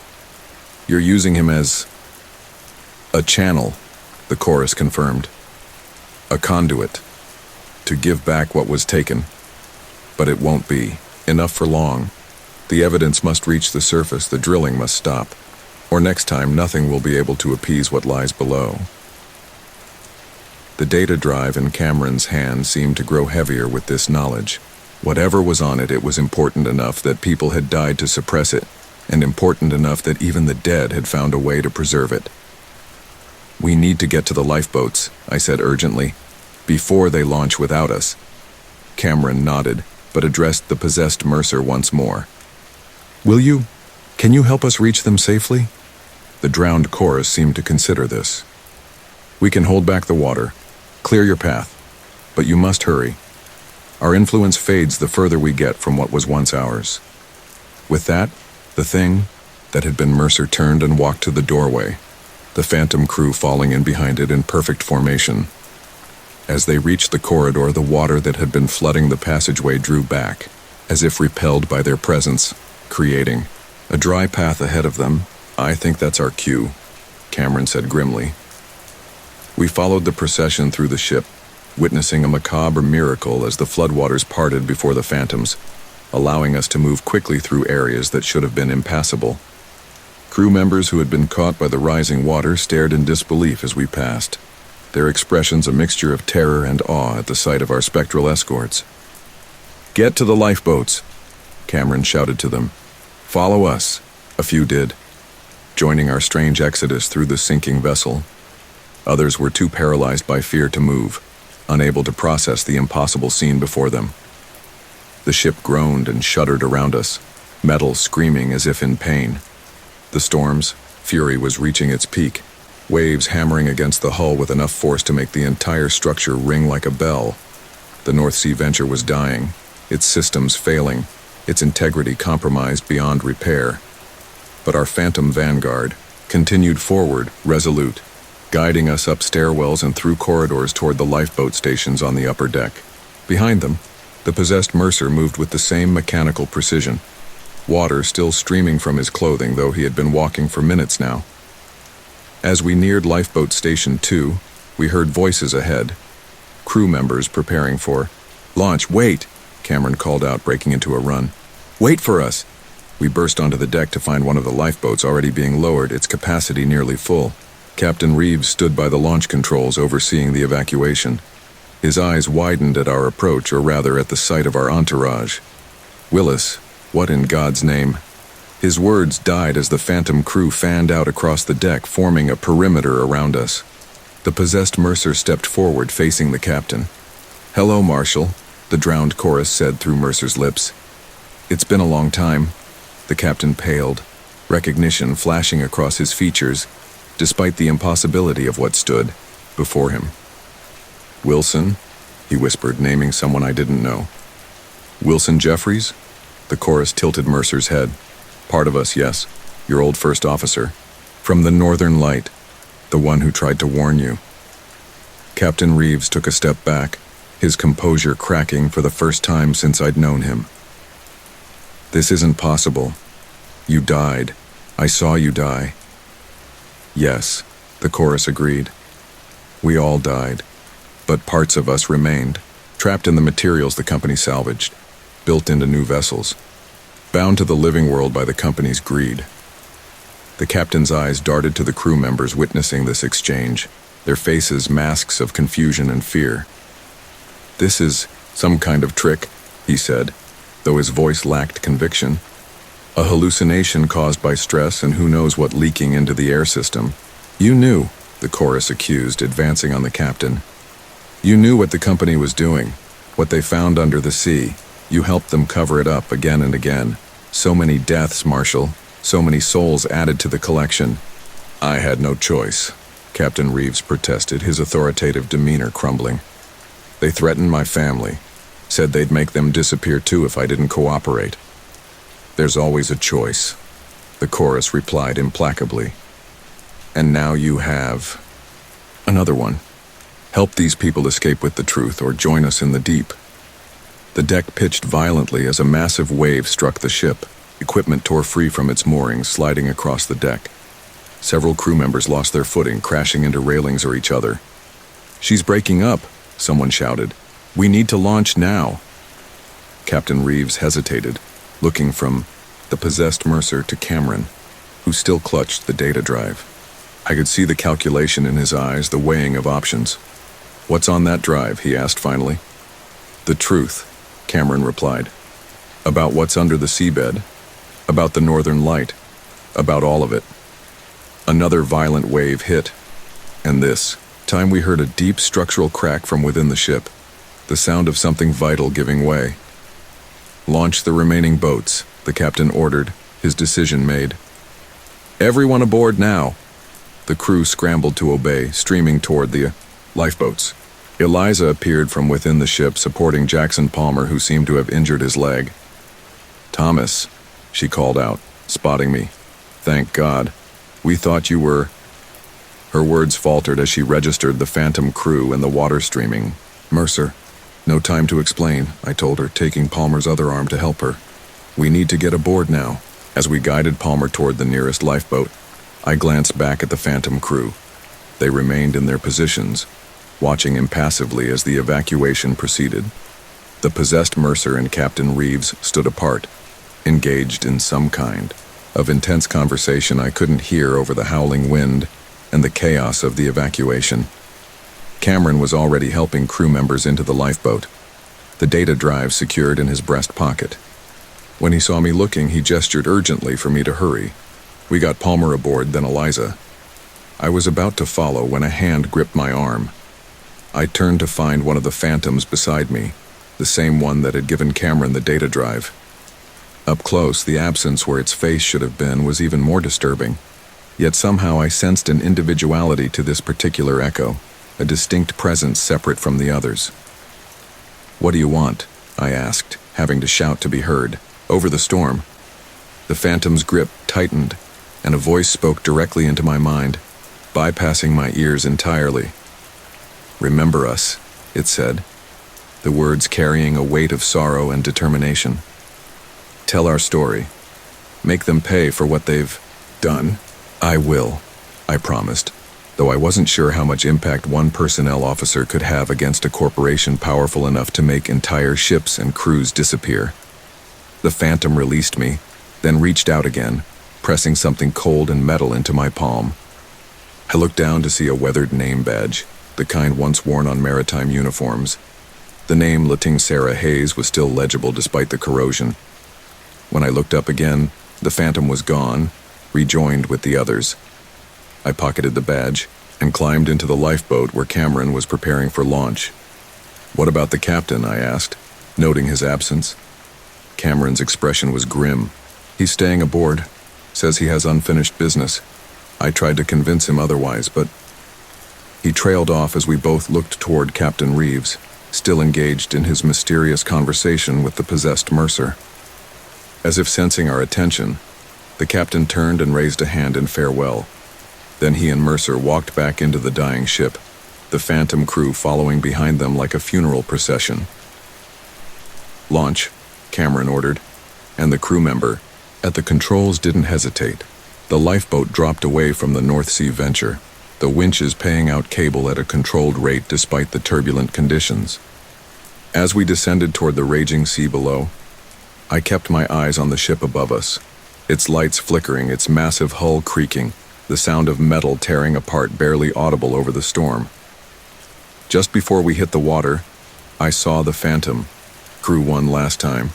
"you're using him as a channel," the chorus confirmed. "A conduit. To give back what was taken. But it won't be enough for long. The evidence must reach the surface, the drilling must stop. Or next time, nothing will be able to appease what lies below." The data drive in Cameron's hand seemed to grow heavier with this knowledge. Whatever was on it, it was important enough that people had died to suppress it, and important enough that even the dead had found a way to preserve it. "We need to get to the lifeboats," I said urgently, "before they launch without us." Cameron nodded, but addressed the possessed Mercer once more. Can you help us reach them safely?" The drowned chorus seemed to consider this. "We can hold back the water, clear your path, but you must hurry. Our influence fades the further we get from what was once ours." With that, the thing that had been Mercer turned and walked to the doorway, the Phantom crew falling in behind it in perfect formation. As they reached the corridor, the water that had been flooding the passageway drew back, as if repelled by their presence, creating a dry path ahead of them. "I think that's our cue," Cameron said grimly. We followed the procession through the ship, witnessing a macabre miracle as the floodwaters parted before the phantoms, allowing us to move quickly through areas that should have been impassable. Crew members who had been caught by the rising water stared in disbelief as we passed, their expressions a mixture of terror and awe at the sight of our spectral escorts. "Get to the lifeboats," Cameron shouted to them. "Follow us." A few did, joining our strange exodus through the sinking vessel. Others were too paralyzed by fear to move, unable to process the impossible scene before them. The ship groaned and shuddered around us, metal screaming as if in pain. The storm's fury was reaching its peak, waves hammering against the hull with enough force to make the entire structure ring like a bell. The North Sea venture was dying, its systems failing, its integrity compromised beyond repair. But our Phantom vanguard continued forward, resolute, guiding us up stairwells and through corridors toward the lifeboat stations on the upper deck. Behind them, the possessed Mercer moved with the same mechanical precision. water still streaming from his clothing, though he had been walking for minutes now. As we neared Lifeboat Station 2, we heard voices ahead, crew members preparing for launch. "Wait!" Cameron called out, breaking into a run. "Wait for us!" We burst onto the deck to find one of the lifeboats already being lowered, its capacity nearly full. Captain Reeves stood by the launch controls, overseeing the evacuation. His eyes widened at our approach, or rather at the sight of our entourage. "Willis, what in God's name?" His words died as the Phantom crew fanned out across the deck, forming a perimeter around us. The possessed Mercer stepped forward, facing the captain. "Hello, Marshal," the drowned chorus said through Mercer's lips. "It's been a long time." The captain paled, recognition flashing across his features, despite the impossibility of what stood before him. "Wilson?" he whispered, naming someone I didn't know. "Wilson Jeffries?" The chorus tilted Mercer's head. "Part of us, yes. Your old first officer. From the Northern Light. The one who tried to warn you." Captain Reeves took a step back, his composure cracking for the first time since I'd known him. "This isn't possible. You died. I saw you die." "Yes," the chorus agreed. "We all died. But parts of us remained, trapped in the materials the company salvaged, built into new vessels, bound to the living world by the company's greed." The captain's eyes darted to the crew members witnessing this exchange, their faces masks of confusion and fear. "This is some kind of trick," he said, though his voice lacked conviction. "A hallucination caused by stress and who knows what leaking into the air system." "You knew," the chorus accused, advancing on the captain. "You knew what the company was doing, what they found under the sea. You helped them cover it up again and again. So many deaths, Marshal. So many souls added to the collection." "I had no choice," Captain Reeves protested, his authoritative demeanor crumbling. "They threatened my family, said they'd make them disappear too if I didn't cooperate." "There's always a choice," the chorus replied implacably. "And now you have another one. Help these people escape with the truth or join us in the deep." The deck pitched violently as a massive wave struck the ship. Equipment tore free from its moorings, sliding across the deck. Several crew members lost their footing, crashing into railings or each other. "She's breaking up," someone shouted. "We need to launch now." Captain Reeves hesitated, looking from the possessed Mercer to Cameron, who still clutched the data drive. I could see the calculation in his eyes, the weighing of options. "What's on that drive?" he asked finally. "The truth," Cameron replied. "About what's under the seabed, about the Northern Light, about all of it." Another violent wave hit, and this time we heard a deep structural crack from within the ship, the sound of something vital giving way. "Launch the remaining boats," the captain ordered, his decision made. "Everyone aboard now." The crew scrambled to obey, streaming toward the lifeboats. Eliza appeared from within the ship, supporting Jackson Palmer, who seemed to have injured his leg. "Thomas," she called out, spotting me. "Thank God. We thought you were—" Her words faltered as she registered the Phantom crew and the water streaming. "Mercer." "No time to explain," I told her, taking Palmer's other arm to help her. "We need to get aboard now." As we guided Palmer toward the nearest lifeboat, I glanced back at the Phantom crew. They remained in their positions, watching impassively as the evacuation proceeded. The possessed Mercer and Captain Reeves stood apart, engaged in some kind of intense conversation I couldn't hear over the howling wind and the chaos of the evacuation. Cameron was already helping crew members into the lifeboat, the data drive secured in his breast pocket. When he saw me looking, he gestured urgently for me to hurry. We got Palmer aboard, then Eliza. I was about to follow when a hand gripped my arm. I turned to find one of the Phantoms beside me, the same one that had given Cameron the data drive. Up close, the absence where its face should have been was even more disturbing. Yet somehow I sensed an individuality to this particular echo, a distinct presence separate from the others. "What do you want?" I asked, having to shout to be heard, over the storm. The Phantom's grip tightened, and a voice spoke directly into my mind, bypassing my ears entirely. "Remember us," it said, the words carrying a weight of sorrow and determination. "Tell our story. Make them pay for what they've done. I will, I promised, though I wasn't sure how much impact one personnel officer could have against a corporation powerful enough to make entire ships and crews disappear. The Phantom released me, then reached out again, pressing something cold and metal into my palm. I looked down to see a weathered name badge, the kind once worn on maritime uniforms. The name Lating Sarah Hayes was still legible despite the corrosion. When I looked up again, the Phantom was gone, rejoined with the others. I pocketed the badge and climbed into the lifeboat where Cameron was preparing for launch. "What about the captain?" I asked, noting his absence. Cameron's expression was grim. "He's staying aboard. Says he has unfinished business." I tried to convince him otherwise, but he trailed off as we both looked toward Captain Reeves, still engaged in his mysterious conversation with the possessed Mercer. As if sensing our attention, the captain turned and raised a hand in farewell. Then he and Mercer walked back into the dying ship, the Phantom crew following behind them like a funeral procession. "Launch," Cameron ordered, and the crew member, at the controls, didn't hesitate. The lifeboat dropped away from the North Sea venture, the winches paying out cable at a controlled rate despite the turbulent conditions. As we descended toward the raging sea below, I kept my eyes on the ship above us, its lights flickering, its massive hull creaking, the sound of metal tearing apart barely audible over the storm. Just before we hit the water, I saw the Phantom, crew one last time.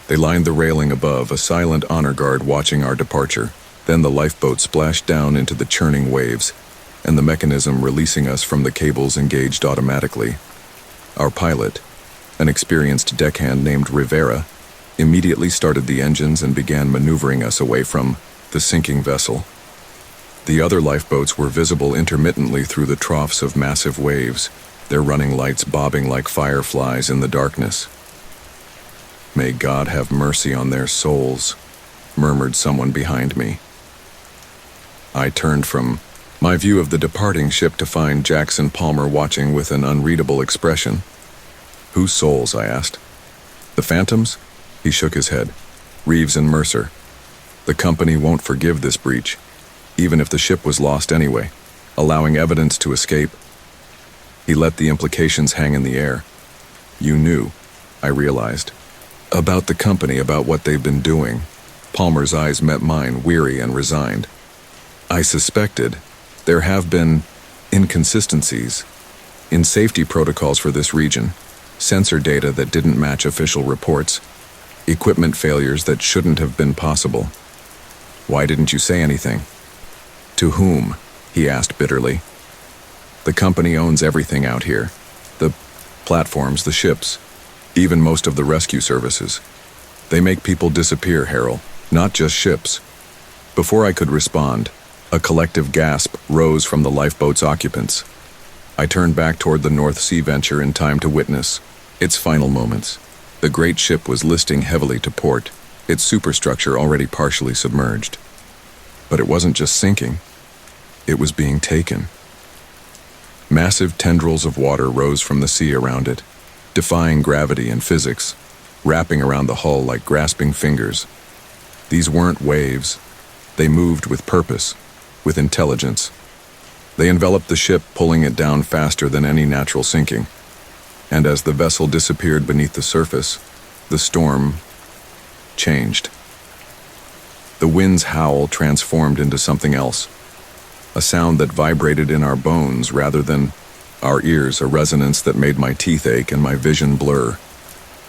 They lined the railing above, a silent honor guard watching our departure. Then the lifeboat splashed down into the churning waves, and the mechanism releasing us from the cables engaged automatically. Our pilot, an experienced deckhand named Rivera, immediately started the engines and began maneuvering us away from the sinking vessel. The other lifeboats were visible intermittently through the troughs of massive waves, their running lights bobbing like fireflies in the darkness. "May God have mercy on their souls," murmured someone behind me. I turned from my view of the departing ship to find Jackson Palmer watching with an unreadable expression. "Whose souls?" I asked. "The Phantom's?" He shook his head. "Reeves and Mercer. The company won't forgive this breach, even if the ship was lost anyway, allowing evidence to escape." He let the implications hang in the air. "You knew," I realized. "About the company, about what they've been doing." Palmer's eyes met mine, weary and resigned. "I suspected. There have been inconsistencies in safety protocols for this region, sensor data that didn't match official reports, equipment failures that shouldn't have been possible." "Why didn't you say anything?" "To whom?" he asked bitterly. "The company owns everything out here. The platforms, the ships, even most of the rescue services. They make people disappear, Harold, not just ships." Before I could respond, a collective gasp rose from the lifeboat's occupants. I turned back toward the North Sea venture in time to witness its final moments. The great ship was listing heavily to port, its superstructure already partially submerged. But it wasn't just sinking. It was being taken. Massive tendrils of water rose from the sea around it, defying gravity and physics, wrapping around the hull like grasping fingers. These weren't waves. They moved with purpose, with intelligence. They enveloped the ship, pulling it down faster than any natural sinking. And as the vessel disappeared beneath the surface, the storm changed. The wind's howl transformed into something else, a sound that vibrated in our bones rather than our ears, a resonance that made my teeth ache and my vision blur.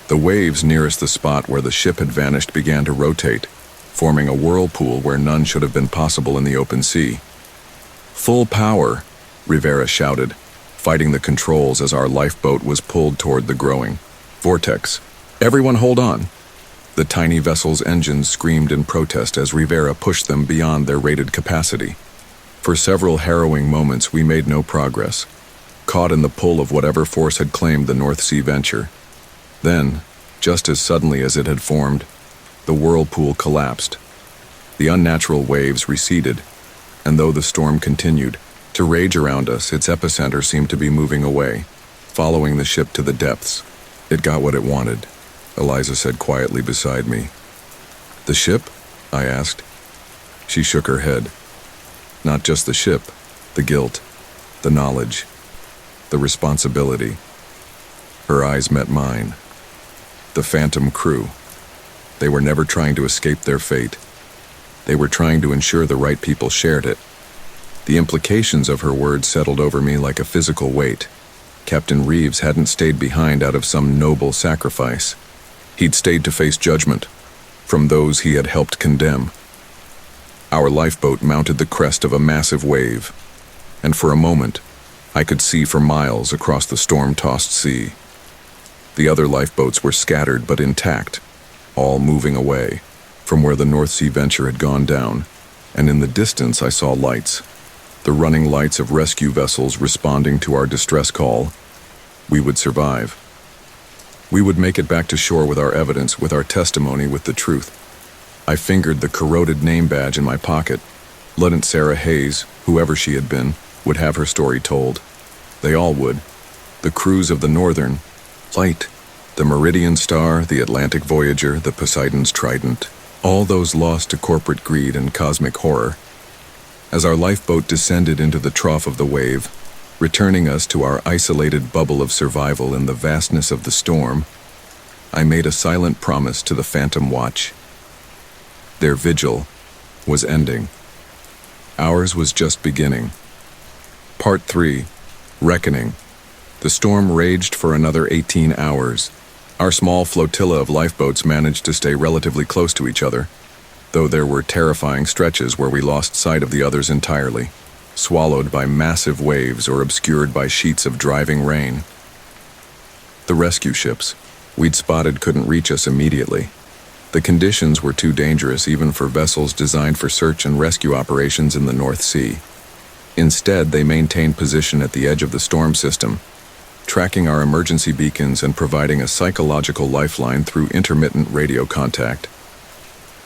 The waves nearest the spot where the ship had vanished began to rotate, forming a whirlpool where none should have been possible in the open sea. "Full power," Rivera shouted, fighting the controls as our lifeboat was pulled toward the growing vortex. "Everyone hold on." The tiny vessel's engines screamed in protest as Rivera pushed them beyond their rated capacity. For several harrowing moments we made no progress, caught in the pull of whatever force had claimed the North Sea venture. Then, just as suddenly as it had formed, the whirlpool collapsed. The unnatural waves receded, and though the storm continued to rage around us, its epicenter seemed to be moving away, following the ship to the depths. "It got what it wanted," Eliza said quietly beside me. "The ship?" I asked. She shook her head. Not just the ship, the guilt, the knowledge, the responsibility. Her eyes met mine. The Phantom crew. They were never trying to escape their fate. They were trying to ensure the right people shared it. The implications of her words settled over me like a physical weight. Captain Reeves hadn't stayed behind out of some noble sacrifice. He'd stayed to face judgment from those he had helped condemn. Our lifeboat mounted the crest of a massive wave, and for a moment, I could see for miles across the storm-tossed sea. The other lifeboats were scattered but intact, all moving away from where the North Sea Venture had gone down, and in the distance I saw lights, the running lights of rescue vessels responding to our distress call. We would survive. We would make it back to shore with our evidence, with our testimony, with the truth. I fingered the corroded name badge in my pocket. Lieutenant Sarah Hayes, whoever she had been, would have her story told. They all would. The crews of the Northern Light, the Meridian Star, the Atlantic Voyager, the Poseidon's Trident, all those lost to corporate greed and cosmic horror. As our lifeboat descended into the trough of the wave, returning us to our isolated bubble of survival in the vastness of the storm, I made a silent promise to the Phantom Watch. Their vigil was ending. Ours was just beginning. Part 3. Reckoning. The storm raged for another 18 hours. Our small flotilla of lifeboats managed to stay relatively close to each other, though there were terrifying stretches where we lost sight of the others entirely, swallowed by massive waves or obscured by sheets of driving rain. The rescue ships we'd spotted couldn't reach us immediately. The conditions were too dangerous even for vessels designed for search and rescue operations in the North Sea. Instead, they maintained position at the edge of the storm system, tracking our emergency beacons and providing a psychological lifeline through intermittent radio contact.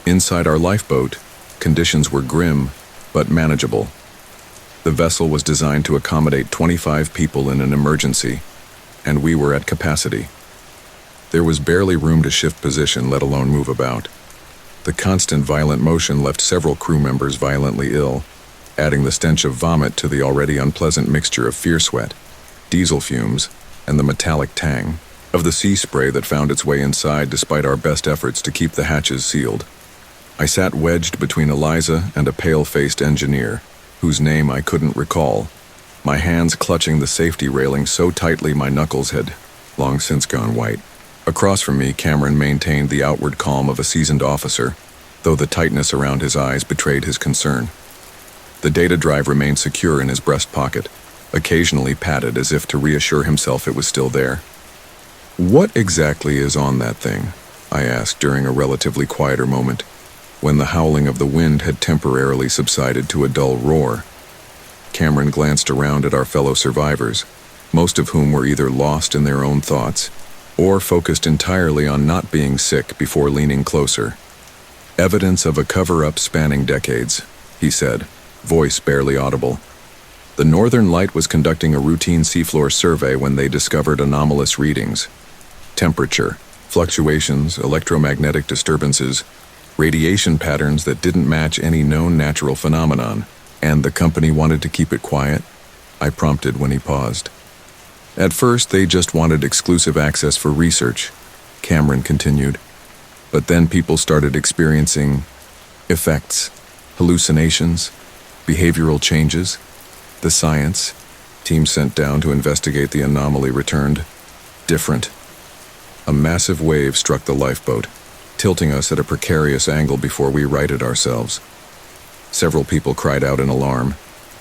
Inside our lifeboat, conditions were grim, but manageable. The vessel was designed to accommodate 25 people in an emergency, and we were at capacity. There was barely room to shift position, let alone move about. The constant violent motion left several crew members violently ill, adding the stench of vomit to the already unpleasant mixture of fear sweat, diesel fumes, and the metallic tang of the sea spray that found its way inside despite our best efforts to keep the hatches sealed. I sat wedged between Eliza and a pale-faced engineer, whose name I couldn't recall, my hands clutching the safety railing so tightly my knuckles had long since gone white. Across from me, Cameron maintained the outward calm of a seasoned officer, though the tightness around his eyes betrayed his concern. The data drive remained secure in his breast pocket, occasionally patted as if to reassure himself it was still there. "What exactly is on that thing?" I asked during a relatively quieter moment, when the howling of the wind had temporarily subsided to a dull roar. Cameron glanced around at our fellow survivors, most of whom were either lost in their own thoughts or focused entirely on not being sick before leaning closer. "Evidence of a cover-up spanning decades," he said, voice barely audible. "The Northern Light was conducting a routine seafloor survey when they discovered anomalous readings. Temperature, fluctuations, electromagnetic disturbances, radiation patterns that didn't match any known natural phenomenon. And the company wanted to keep it quiet?" I prompted when he paused. "At first, they just wanted exclusive access for research," Cameron continued. "But then people started experiencing effects, hallucinations, behavioral changes. The science team sent down to investigate the anomaly returned different. A massive wave struck the lifeboat, tilting us at a precarious angle before we righted ourselves. Several people cried out in alarm,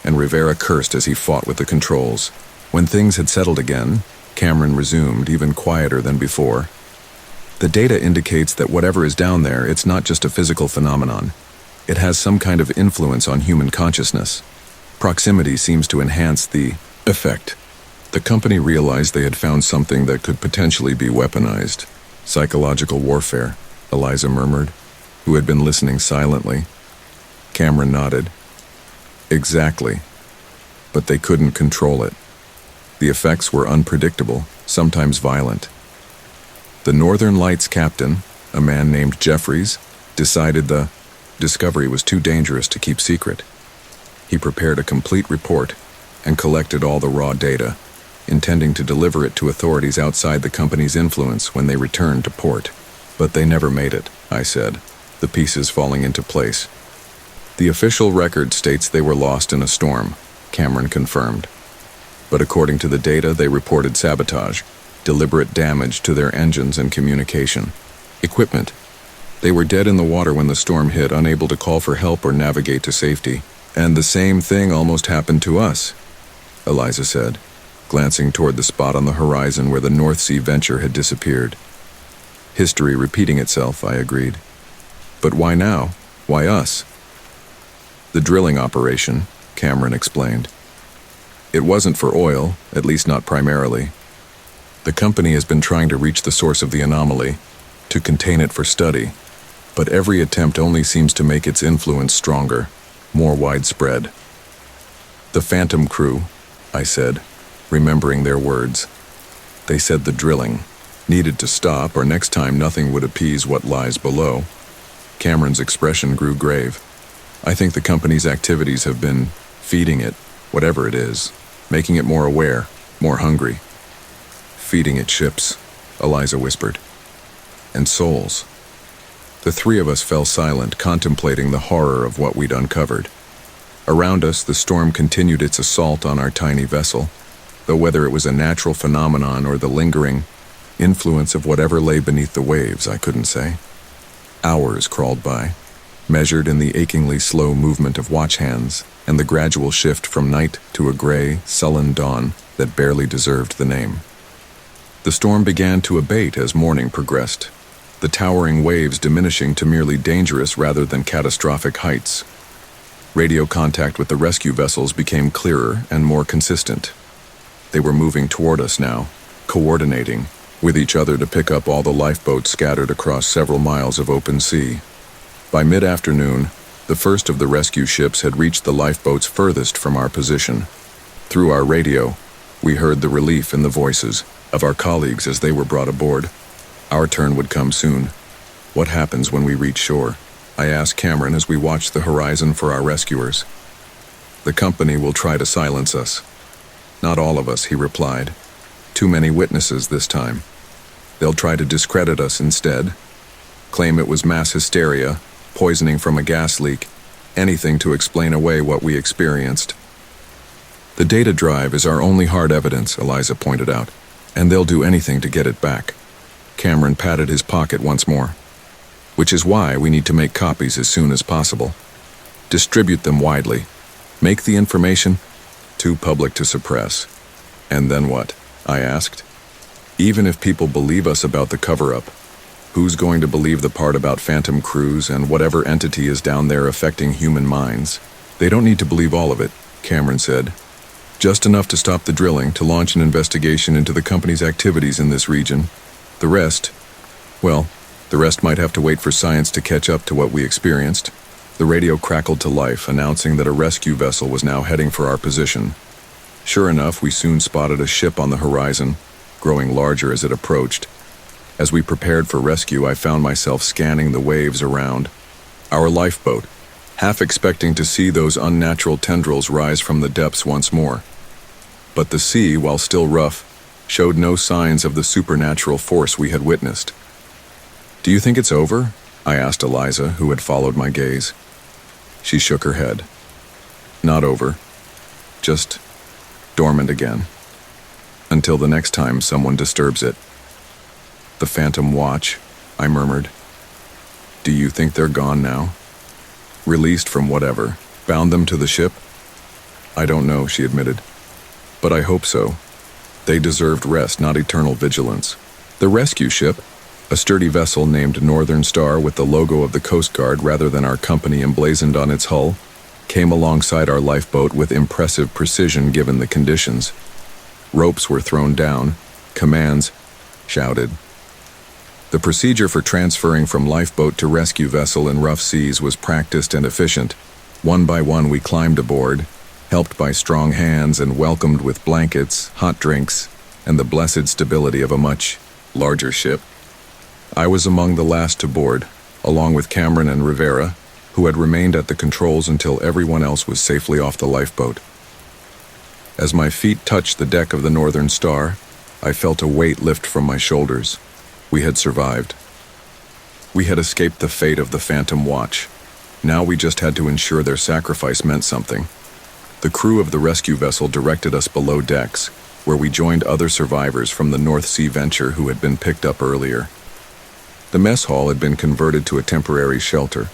and Rivera cursed as he fought with the controls. When things had settled again, Cameron resumed, even quieter than before. "The data indicates that whatever is down there, it's not just a physical phenomenon. It has some kind of influence on human consciousness. Proximity seems to enhance the effect." The company realized they had found something that could potentially be weaponized. "Psychological warfare," Eliza murmured, who had been listening silently. Cameron nodded. "Exactly. But they couldn't control it. The effects were unpredictable, sometimes violent. The Northern Lights captain, a man named Jeffries, decided the discovery was too dangerous to keep secret. He prepared a complete report and collected all the raw data, intending to deliver it to authorities outside the company's influence when they returned to port. But they never made it, I said, the pieces falling into place. The official record states they were lost in a storm, Cameron confirmed. But according to the data, they reported sabotage, deliberate damage to their engines and communication equipment. They were dead in the water when the storm hit, unable to call for help or navigate to safety. And the same thing almost happened to us, Eliza said, glancing toward the spot on the horizon where the North Sea venture had disappeared. History repeating itself, I agreed. But why now? Why us? The drilling operation, Cameron explained. It wasn't for oil, at least not primarily. The company has been trying to reach the source of the anomaly, to contain it for study, but every attempt only seems to make its influence stronger, more widespread. The Phantom crew, I said, remembering their words. They said the drilling needed to stop, or next time nothing would appease what lies below. Cameron's expression grew grave. I think the company's activities have been feeding it, whatever it is, making it more aware, more hungry. Feeding it ships, Eliza whispered. And souls. The three of us fell silent, contemplating the horror of what we'd uncovered. Around us, the storm continued its assault on our tiny vessel, though whether it was a natural phenomenon or the lingering influence of whatever lay beneath the waves, I couldn't say. Hours crawled by, measured in the achingly slow movement of watch hands and the gradual shift from night to a gray, sullen dawn that barely deserved the name. The storm began to abate as morning progressed, the towering waves diminishing to merely dangerous rather than catastrophic heights. Radio contact with the rescue vessels became clearer and more consistent. They were moving toward us now, coordinating with each other to pick up all the lifeboats scattered across several miles of open sea. By mid-afternoon, the first of the rescue ships had reached the lifeboats furthest from our position. Through our radio, we heard the relief in the voices of our colleagues as they were brought aboard. Our turn would come soon. What happens when we reach shore? I asked Cameron as we watched the horizon for our rescuers. The company will try to silence us. Not all of us, he replied. Too many witnesses this time. They'll try to discredit us instead. Claim it was mass hysteria, poisoning from a gas leak, anything to explain away what we experienced. The data drive is our only hard evidence, Eliza pointed out, and they'll do anything to get it back. Cameron patted his pocket once more. Which is why we need to make copies as soon as possible. Distribute them widely. Make the information too public to suppress. And then what? I asked. Even if people believe us about the cover-up, who's going to believe the part about phantom crews and whatever entity is down there affecting human minds? They don't need to believe all of it, Cameron said. Just enough to stop the drilling, to launch an investigation into the company's activities in this region. The rest, well, the rest might have to wait for science to catch up to what we experienced. The radio crackled to life, announcing that a rescue vessel was now heading for our position. Sure enough, we soon spotted a ship on the horizon, growing larger as it approached. As we prepared for rescue, I found myself scanning the waves around our lifeboat, half expecting to see those unnatural tendrils rise from the depths once more. But the sea, while still rough, showed no signs of the supernatural force we had witnessed. Do you think it's over? I asked Eliza, who had followed my gaze. She shook her head. Not over. Just dormant again. Until the next time someone disturbs it. The Phantom Watch, I murmured. Do you think they're gone now? Released from whatever, bound them to the ship? I don't know, she admitted. But I hope so. They deserved rest, not eternal vigilance. The rescue ship, a sturdy vessel named Northern Star with the logo of the Coast Guard rather than our company emblazoned on its hull, came alongside our lifeboat with impressive precision given the conditions. Ropes were thrown down, commands shouted. The procedure for transferring from lifeboat to rescue vessel in rough seas was practiced and efficient. One by one we climbed aboard, helped by strong hands and welcomed with blankets, hot drinks, and the blessed stability of a much larger ship. I was among the last to board, along with Cameron and Rivera, who had remained at the controls until everyone else was safely off the lifeboat. As my feet touched the deck of the Northern Star, I felt a weight lift from my shoulders. We had survived. We had escaped the fate of the Phantom Watch. Now we just had to ensure their sacrifice meant something. The crew of the rescue vessel directed us below decks, where we joined other survivors from the North Sea venture who had been picked up earlier. The mess hall had been converted to a temporary shelter,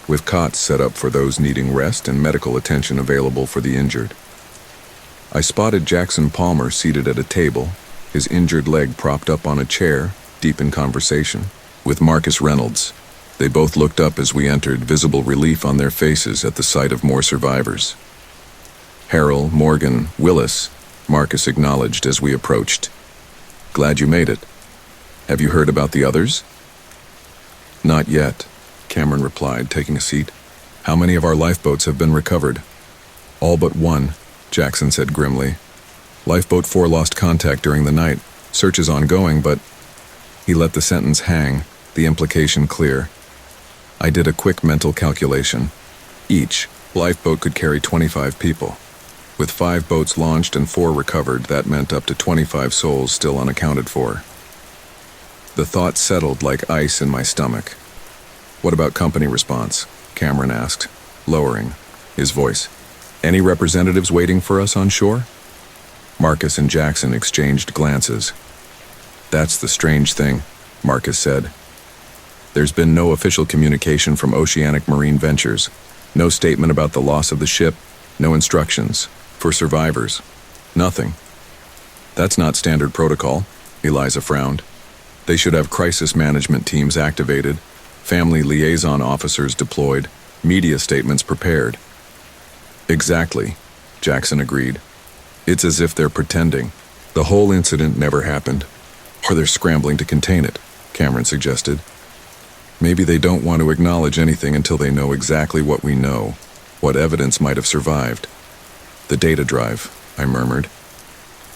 with cots set up for those needing rest and medical attention available for the injured. I spotted Jackson Palmer seated at a table, his injured leg propped up on a chair, deep in conversation with Marcus Reynolds. They both looked up as we entered, visible relief on their faces at the sight of more survivors. Harold, Morgan, Willis, Marcus acknowledged as we approached. "Glad you made it. Have you heard about the others?" "Not yet," Cameron replied, taking a seat. "How many of our lifeboats have been recovered?" "All but one," Jackson said grimly. "Lifeboat 4 lost contact during the night. Search is ongoing, but..." He let the sentence hang, the implication clear. I did a quick mental calculation. Each lifeboat could carry 25 people. With 5 boats launched and 4 recovered, that meant up to 25 souls still unaccounted for. The thought settled like ice in my stomach. "What about company response?" Cameron asked, lowering his voice. "Any representatives waiting for us on shore?" Marcus and Jackson exchanged glances. "That's the strange thing," Marcus said. "There's been no official communication from Oceanic Marine Ventures. No statement about the loss of the ship, no instructions for survivors. Nothing." "That's not standard protocol," Eliza frowned. "They should have crisis management teams activated, family liaison officers deployed, media statements prepared." "Exactly," Jackson agreed. "It's as if they're pretending. The whole incident never happened. Or they're scrambling to contain it," Cameron suggested. "Maybe they don't want to acknowledge anything until they know exactly what we know, what evidence might have survived." "The data drive," I murmured.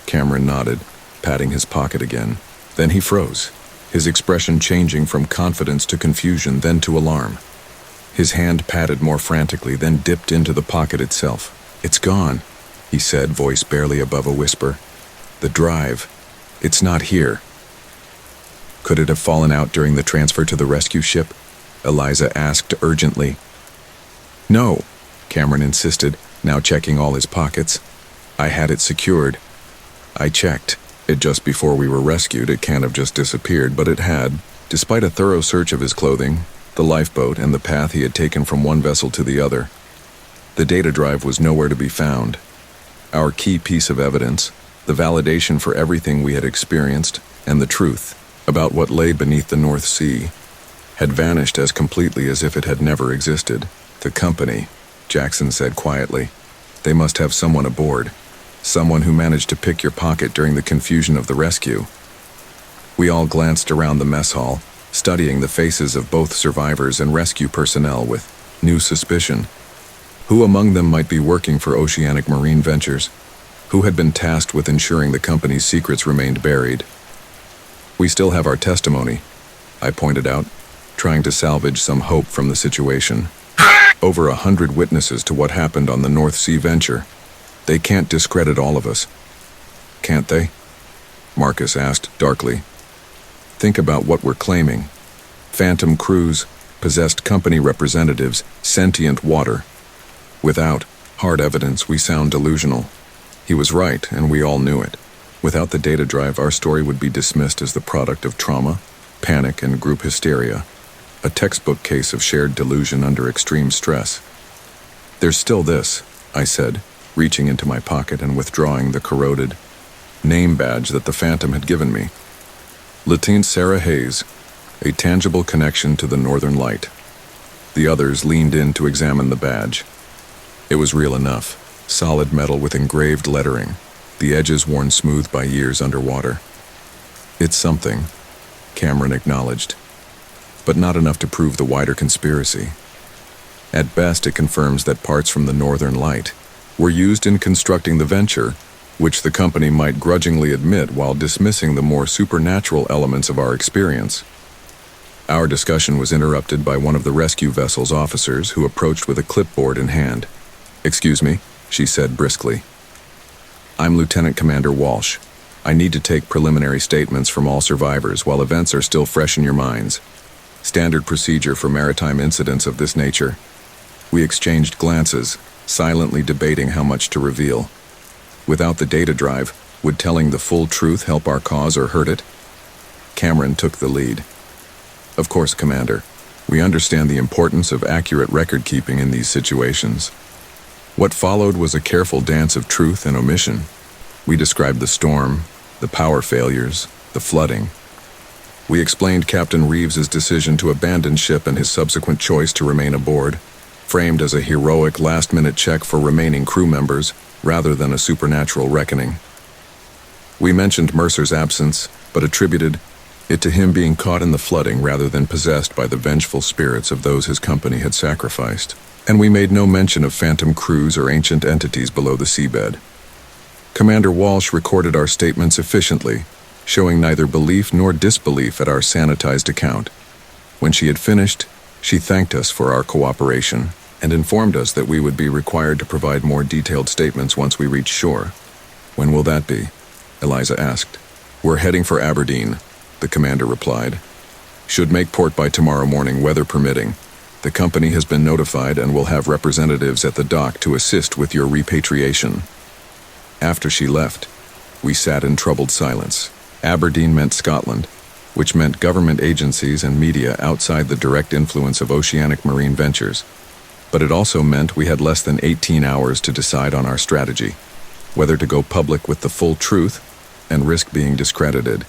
Cameron nodded, patting his pocket again. Then he froze, his expression changing from confidence to confusion, then to alarm. His hand patted more frantically, then dipped into the pocket itself. "It's gone," he said, voice barely above a whisper. "The drive. It's not here." "Could it have fallen out during the transfer to the rescue ship?" Eliza asked urgently. "No," Cameron insisted, now checking all his pockets. "I had it secured. I checked it just before we were rescued. It can't have just disappeared, but it had. Despite a thorough search of his clothing, the lifeboat, and the path he had taken from one vessel to the other, the data drive was nowhere to be found. Our key piece of evidence, the validation for everything we had experienced, and the truth about what lay beneath the North Sea, had vanished as completely as if it had never existed. The company," Jackson said quietly. "They must have someone aboard. Someone who managed to pick your pocket during the confusion of the rescue." We all glanced around the mess hall, studying the faces of both survivors and rescue personnel with new suspicion. Who among them might be working for Oceanic Marine Ventures? Who had been tasked with ensuring the company's secrets remained buried? "We still have our testimony," I pointed out, trying to salvage some hope from the situation. "Over 100 witnesses to what happened on the North Sea venture. They can't discredit all of us." "Can't they?" Marcus asked darkly. "Think about what we're claiming. Phantom crews, possessed company representatives, sentient water. Without hard evidence, we sound delusional." He was right, and we all knew it. Without the data drive, our story would be dismissed as the product of trauma, panic, and group hysteria. A textbook case of shared delusion under extreme stress. "There's still this," I said, reaching into my pocket and withdrawing the corroded name badge that the Phantom had given me. "Lieutenant Sarah Hayes, a tangible connection to the Northern Light." The others leaned in to examine the badge. It was real enough. Solid metal with engraved lettering, the edges worn smooth by years underwater. "It's something," Cameron acknowledged, "but not enough to prove the wider conspiracy. At best, it confirms that parts from the Northern Light were used in constructing the venture, which the company might grudgingly admit while dismissing the more supernatural elements of our experience." Our discussion was interrupted by one of the rescue vessel's officers who approached with a clipboard in hand. "Excuse me," she said briskly. "I'm Lieutenant Commander Walsh. I need to take preliminary statements from all survivors while events are still fresh in your minds. Standard procedure for maritime incidents of this nature." We exchanged glances, silently debating how much to reveal. Without the data drive, would telling the full truth help our cause or hurt it? Cameron took the lead. "Of course, Commander. We understand the importance of accurate record-keeping in these situations." What followed was a careful dance of truth and omission. We described the storm, the power failures, the flooding. We explained Captain Reeves's decision to abandon ship and his subsequent choice to remain aboard, framed as a heroic last-minute check for remaining crew members rather than a supernatural reckoning. We mentioned Mercer's absence, but attributed it to him being caught in the flooding rather than possessed by the vengeful spirits of those his company had sacrificed. And we made no mention of phantom crews or ancient entities below the seabed. Commander Walsh recorded our statements efficiently, showing neither belief nor disbelief at our sanitized account. When she had finished, she thanked us for our cooperation and informed us that we would be required to provide more detailed statements once we reached shore. "When will that be?" Eliza asked. "We're heading for Aberdeen," the commander replied. "Should make port by tomorrow morning, weather permitting. The company has been notified and will have representatives at the dock to assist with your repatriation." After she left, we sat in troubled silence. Aberdeen meant Scotland, which meant government agencies and media outside the direct influence of oceanic marine ventures. But it also meant we had less than 18 hours to decide on our strategy, whether to go public with the full truth and risk being discredited,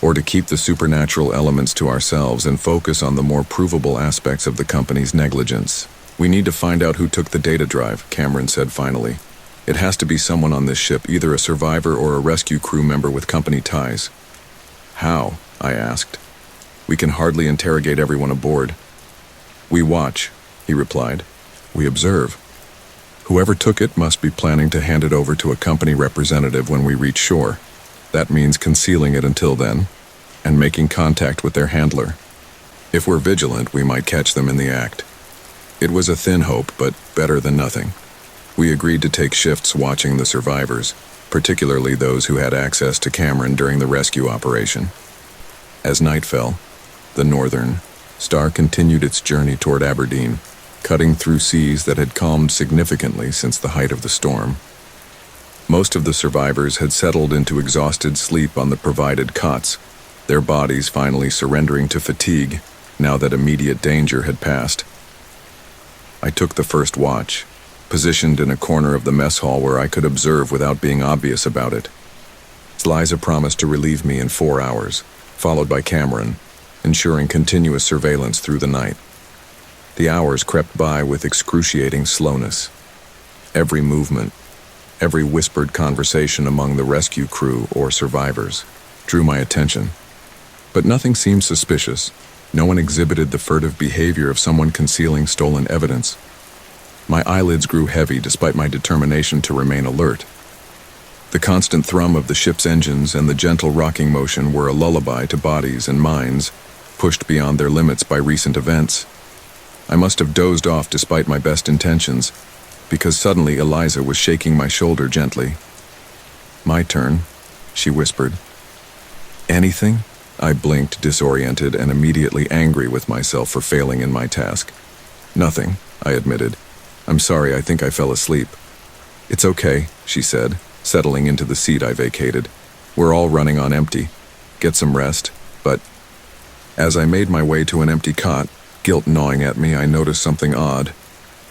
or to keep the supernatural elements to ourselves and focus on the more provable aspects of the company's negligence. "We need to find out who took the data drive," Cameron said finally. "It has to be someone on this ship, either a survivor or a rescue crew member with company ties." "How?" I asked. "We can hardly interrogate everyone aboard." "We watch," he replied. "We observe. Whoever took it must be planning to hand it over to a company representative when we reach shore. That means concealing it until then, and making contact with their handler. If we're vigilant, we might catch them in the act." It was a thin hope, but better than nothing. We agreed to take shifts watching the survivors, particularly those who had access to Cameron during the rescue operation. As night fell, the Northern Star continued its journey toward Aberdeen, cutting through seas that had calmed significantly since the height of the storm. Most of the survivors had settled into exhausted sleep on the provided cots, their bodies finally surrendering to fatigue now that immediate danger had passed. I took the first watch, positioned in a corner of the mess hall where I could observe without being obvious about it. Eliza promised to relieve me in 4 hours, followed by Cameron, ensuring continuous surveillance through the night. The hours crept by with excruciating slowness. Every movement, every whispered conversation among the rescue crew or survivors drew my attention. But nothing seemed suspicious. No one exhibited the furtive behavior of someone concealing stolen evidence. My eyelids grew heavy despite my determination to remain alert. The constant thrum of the ship's engines and the gentle rocking motion were a lullaby to bodies and minds pushed beyond their limits by recent events. I must have dozed off despite my best intentions, because suddenly Eliza was shaking my shoulder gently. "My turn," she whispered. "Anything?" I blinked, disoriented and immediately angry with myself for failing in my task. "Nothing," I admitted. "I'm sorry, I think I fell asleep." "It's okay," she said, settling into the seat I vacated. "We're all running on empty. Get some rest, but..." As I made my way to an empty cot, guilt gnawing at me, I noticed something odd.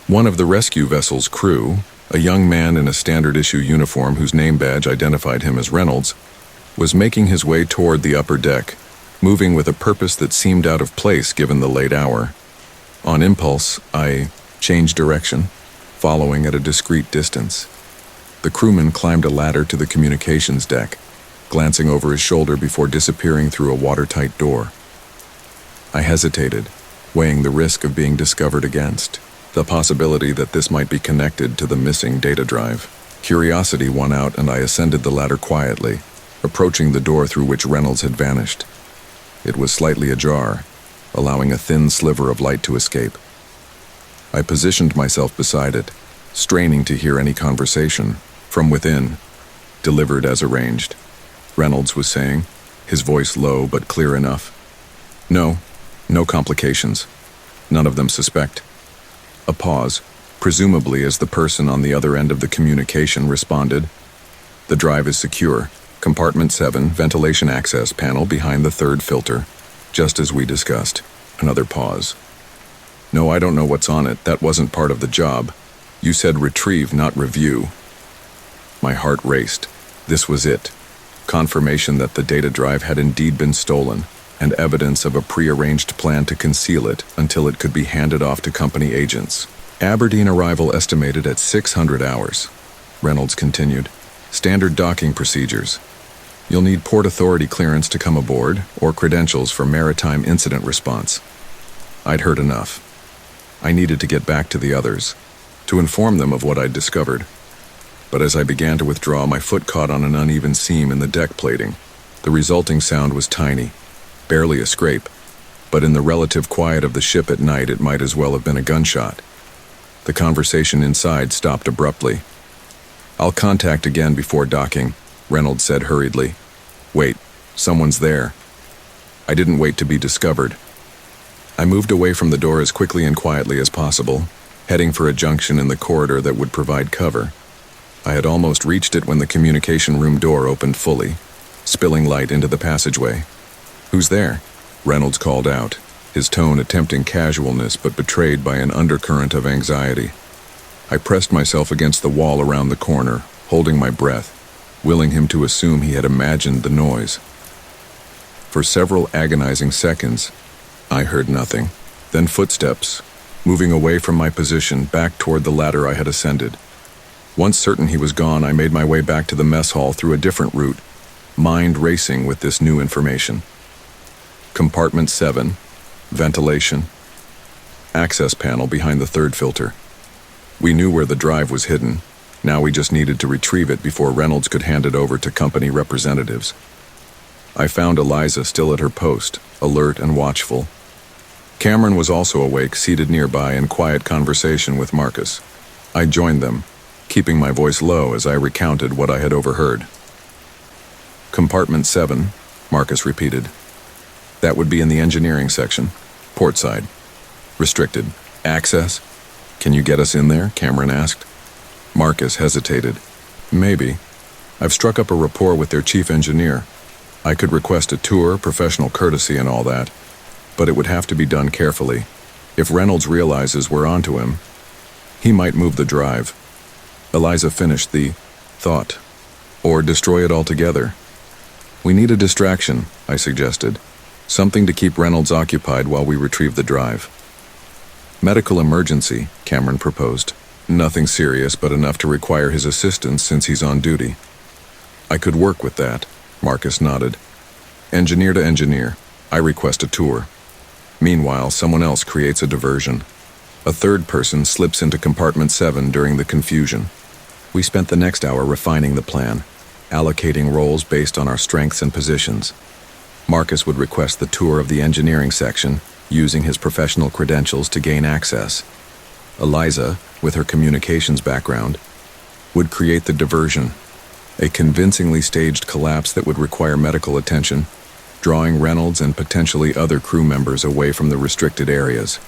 One of the rescue vessel's crew, a young man in a standard-issue uniform whose name badge identified him as Reynolds, was making his way toward the upper deck, moving with a purpose that seemed out of place given the late hour. On impulse, I changed direction, following at a discreet distance. The crewman climbed a ladder to the communications deck, glancing over his shoulder before disappearing through a watertight door. I hesitated, weighing the risk of being discovered against, the possibility that this might be connected to the missing data drive. Curiosity won out and I ascended the ladder quietly, approaching the door through which Reynolds had vanished. It was slightly ajar, allowing a thin sliver of light to escape. I positioned myself beside it, straining to hear any conversation, from within, delivered as arranged. Reynolds was saying, his voice low but clear enough. No complications. None of them suspect. A pause, presumably as the person on the other end of the communication responded. The drive is secure. Compartment 7, ventilation access panel behind the third filter. Just as we discussed. Another pause. No, I don't know what's on it. That wasn't part of the job. You said retrieve, not review. My heart raced. This was it. Confirmation that the data drive had indeed been stolen, and evidence of a prearranged plan to conceal it until it could be handed off to company agents. Aberdeen arrival estimated at 600 hours. Reynolds continued. Standard docking procedures. You'll need Port Authority clearance to come aboard, or credentials for maritime incident response. I'd heard enough. I needed to get back to the others, to inform them of what I'd discovered. But as I began to withdraw, my foot caught on an uneven seam in the deck plating. The resulting sound was tiny, barely a scrape, but in the relative quiet of the ship at night, it might as well have been a gunshot. The conversation inside stopped abruptly. I'll contact again before docking, Reynolds said hurriedly. Wait, someone's there. I didn't wait to be discovered. I moved away from the door as quickly and quietly as possible, heading for a junction in the corridor that would provide cover. I had almost reached it when the communication room door opened fully, spilling light into the passageway. Who's there? Reynolds called out, his tone attempting casualness but betrayed by an undercurrent of anxiety. I pressed myself against the wall around the corner, holding my breath, willing him to assume he had imagined the noise. For several agonizing seconds, I heard nothing. Then footsteps, moving away from my position back toward the ladder I had ascended. Once certain he was gone, I made my way back to the mess hall through a different route, mind racing with this new information. Compartment 7, ventilation, access panel behind the third filter. We knew where the drive was hidden. Now we just needed to retrieve it before Reynolds could hand it over to company representatives. I found Eliza still at her post, alert and watchful. Cameron was also awake, seated nearby in quiet conversation with Marcus. I joined them, keeping my voice low as I recounted what I had overheard. Compartment 7, Marcus repeated. That would be in the engineering section, port side. Restricted. Access? Can you get us in there? Cameron asked. Marcus hesitated. Maybe. I've struck up a rapport with their chief engineer. I could request a tour, professional courtesy and all that, but it would have to be done carefully. If Reynolds realizes we're onto him, he might move the drive. Eliza finished the thought. Or destroy it altogether. We need a distraction, I suggested. Something to keep Reynolds occupied while we retrieve the drive. Medical emergency, Cameron proposed. Nothing serious, but enough to require his assistance since he's on duty. I could work with that, Marcus nodded. Engineer to engineer, I request a tour. Meanwhile, someone else creates a diversion. A third person slips into compartment 7 during the confusion. We spent the next hour refining the plan, allocating roles based on our strengths and positions. Marcus would request the tour of the engineering section, using his professional credentials to gain access. Eliza, with her communications background, would create the diversion, a convincingly staged collapse that would require medical attention, drawing Reynolds and potentially other crew members away from the restricted areas.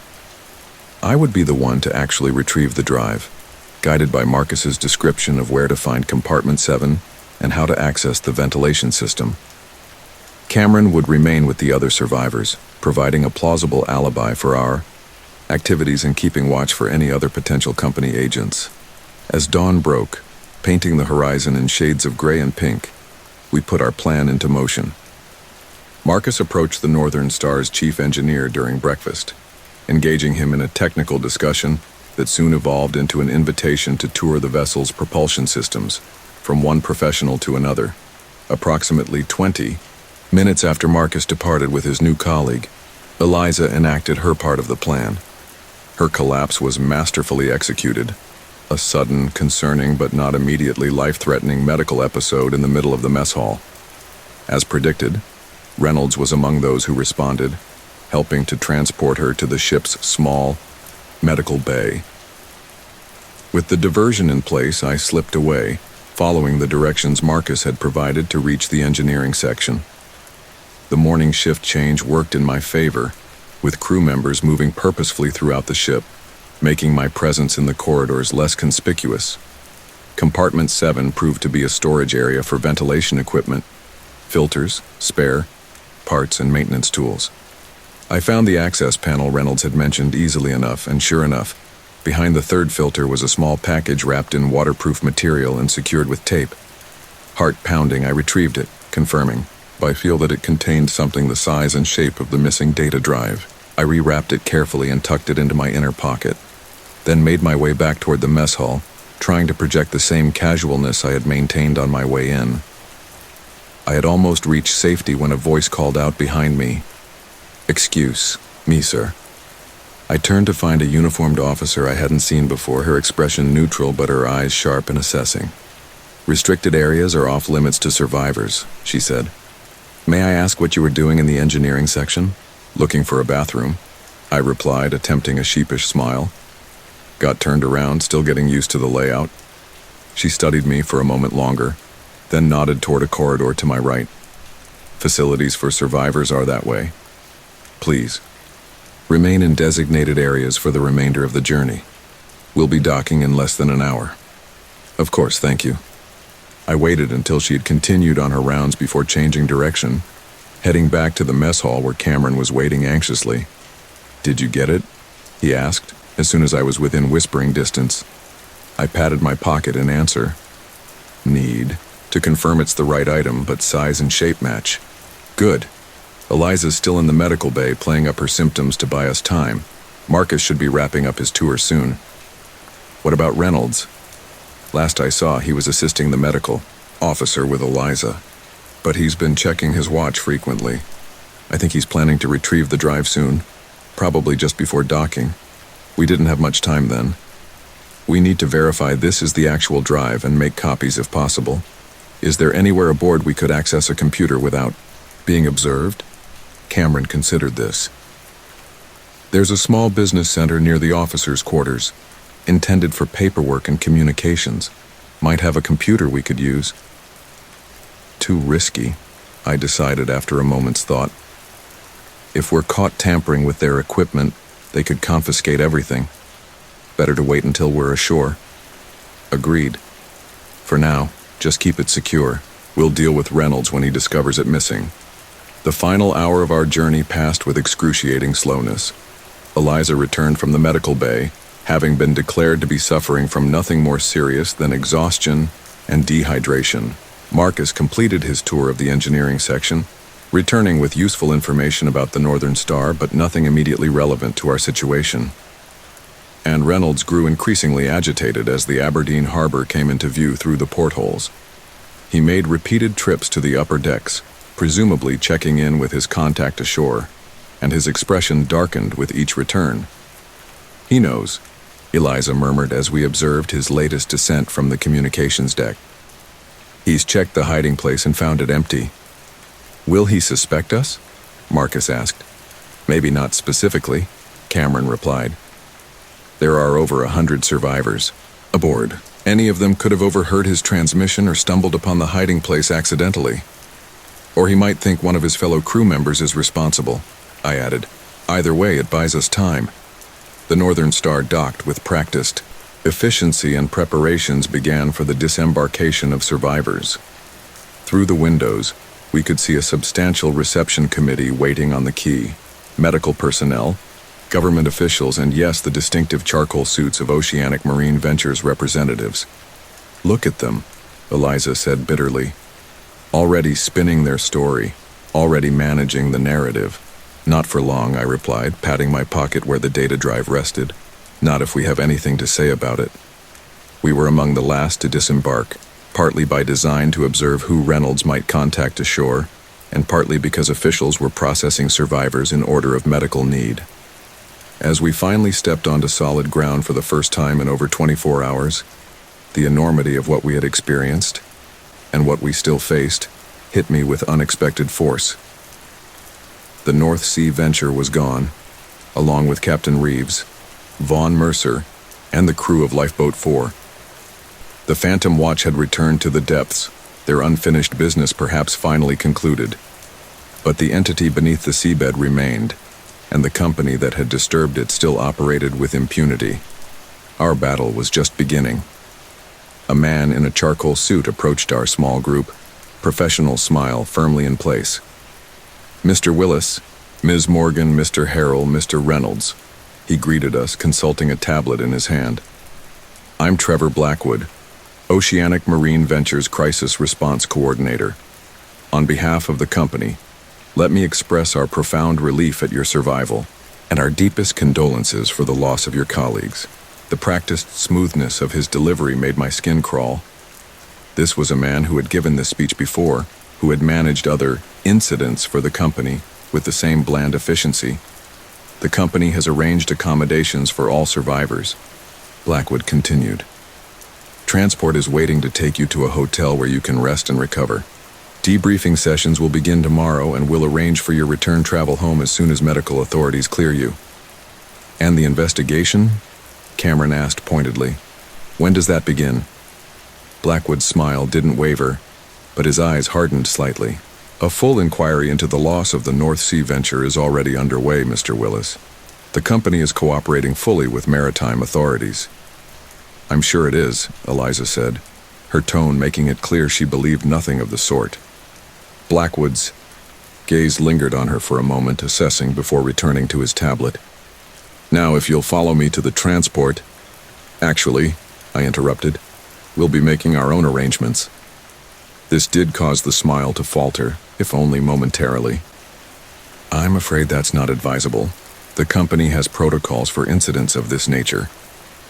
I would be the one to actually retrieve the drive, guided by Marcus's description of where to find compartment 7 and how to access the ventilation system. Cameron would remain with the other survivors, providing a plausible alibi for our activities and keeping watch for any other potential company agents. As dawn broke, painting the horizon in shades of gray and pink, we put our plan into motion. Marcus approached the Northern Star's chief engineer during breakfast, engaging him in a technical discussion that soon evolved into an invitation to tour the vessel's propulsion systems, from one professional to another. Approximately 20 minutes after Marcus departed with his new colleague, Eliza enacted her part of the plan. Her collapse was masterfully executed, a sudden, concerning but not immediately life-threatening medical episode in the middle of the mess hall. As predicted, Reynolds was among those who responded, helping to transport her to the ship's small medical bay. With the diversion in place, I slipped away, following the directions Marcus had provided to reach the engineering section. The morning shift change worked in my favor, with crew members moving purposefully throughout the ship, making my presence in the corridors less conspicuous. Compartment 7 proved to be a storage area for ventilation equipment, filters, spare parts, and maintenance tools. I found the access panel Reynolds had mentioned easily enough, and sure enough, behind the third filter was a small package wrapped in waterproof material and secured with tape. Heart pounding, I retrieved it, confirming, I feel that it contained something the size and shape of the missing data drive. I rewrapped it carefully and tucked it into my inner pocket, then made my way back toward the mess hall, trying to project the same casualness I had maintained on my way in. I had almost reached safety when a voice called out behind me, "Excuse me, sir." I turned to find a uniformed officer I hadn't seen before, her expression neutral but her eyes sharp and assessing. "Restricted areas are off limits to survivors," she said. "May I ask what you were doing in the engineering section?" "Looking for a bathroom," I replied, attempting a sheepish smile. Got turned around, still getting used to the layout. She studied me for a moment longer, then nodded toward a corridor to my right. "Facilities for survivors are that way. Please, remain in designated areas for the remainder of the journey. We'll be docking in less than an hour." "Of course, thank you." I waited until she had continued on her rounds before changing direction, heading back to the mess hall where Cameron was waiting anxiously. "Did you get it?" he asked, as soon as I was within whispering distance. I patted my pocket in answer. "Need to confirm it's the right item, but size and shape match." "Good. Eliza's still in the medical bay playing up her symptoms to buy us time. Marcus should be wrapping up his tour soon." "What about Reynolds?" "Last I saw, he was assisting the medical officer with Eliza, but he's been checking his watch frequently. I think he's planning to retrieve the drive soon, probably just before docking. We didn't have much time then. We need to verify this is the actual drive and make copies if possible. Is there anywhere aboard we could access a computer without being observed?" Cameron considered this. "There's a small business center near the officers' quarters, intended for paperwork and communications. Might have a computer we could use." Too risky, I decided after a moment's thought. If we're caught tampering with their equipment, they could confiscate everything. Better to wait until we're ashore. Agreed. For now, just keep it secure. We'll deal with Reynolds when he discovers it missing. The final hour of our journey passed with excruciating slowness. Eliza returned from the medical bay, having been declared to be suffering from nothing more serious than exhaustion and dehydration. Marcus completed his tour of the engineering section, returning with useful information about the Northern Star, but nothing immediately relevant to our situation. And Reynolds grew increasingly agitated as the Aberdeen harbor came into view through the portholes. He made repeated trips to the upper decks, presumably checking in with his contact ashore, and his expression darkened with each return. "He knows," Eliza murmured as we observed his latest descent from the communications deck. "He's checked the hiding place and found it empty." "Will he suspect us?" Marcus asked. "Maybe not specifically," Cameron replied. "There are over 100 survivors aboard. Any of them could have overheard his transmission or stumbled upon the hiding place accidentally. Or he might think one of his fellow crew members is responsible," I added. "Either way, it buys us time." The Northern Star docked with practiced efficiency and preparations began for the disembarkation of survivors. Through the windows, we could see a substantial reception committee waiting on the quay. Medical personnel, government officials, and yes, the distinctive charcoal suits of Oceanic Marine Ventures representatives. "Look at them," Eliza said bitterly. "Already spinning their story, already managing the narrative." "Not for long," I replied, patting my pocket where the data drive rested. "Not if we have anything to say about it." We were among the last to disembark, partly by design to observe who Reynolds might contact ashore, and partly because officials were processing survivors in order of medical need. As we finally stepped onto solid ground for the first time in over 24 hours, the enormity of what we had experienced, and what we still faced, hit me with unexpected force. The North Sea venture was gone, along with Captain Reeves, Vaughn Mercer, and the crew of Lifeboat 4. The Phantom Watch had returned to the depths, their unfinished business perhaps finally concluded. But the entity beneath the seabed remained, and the company that had disturbed it still operated with impunity. Our battle was just beginning. A man in a charcoal suit approached our small group, professional smile firmly in place. "Mr. Willis, Ms. Morgan, Mr. Harrell, Mr. Reynolds," he greeted us, consulting a tablet in his hand. "I'm Trevor Blackwood, Oceanic Marine Ventures Crisis Response Coordinator. On behalf of the company, let me express our profound relief at your survival and our deepest condolences for the loss of your colleagues." The practiced smoothness of his delivery made my skin crawl. This was a man who had given this speech before, who had managed other incidents for the company with the same bland efficiency. "The company has arranged accommodations for all survivors," Blackwood continued. "Transport is waiting to take you to a hotel where you can rest and recover. Debriefing sessions will begin tomorrow, and we'll arrange for your return travel home as soon as medical authorities clear you." "And the investigation?" Cameron asked pointedly. "When does that begin?" Blackwood's smile didn't waver, but his eyes hardened slightly. "A full inquiry into the loss of the North Sea venture is already underway, Mr. Willis. The company is cooperating fully with maritime authorities." "I'm sure it is," Eliza said, her tone making it clear she believed nothing of the sort. Blackwood's gaze lingered on her for a moment, assessing before returning to his tablet. "Now, if you'll follow me to the transport—" "Actually," I interrupted, "we'll be making our own arrangements." This did cause the smile to falter, if only momentarily. "I'm afraid that's not advisable. The company has protocols for incidents of this nature.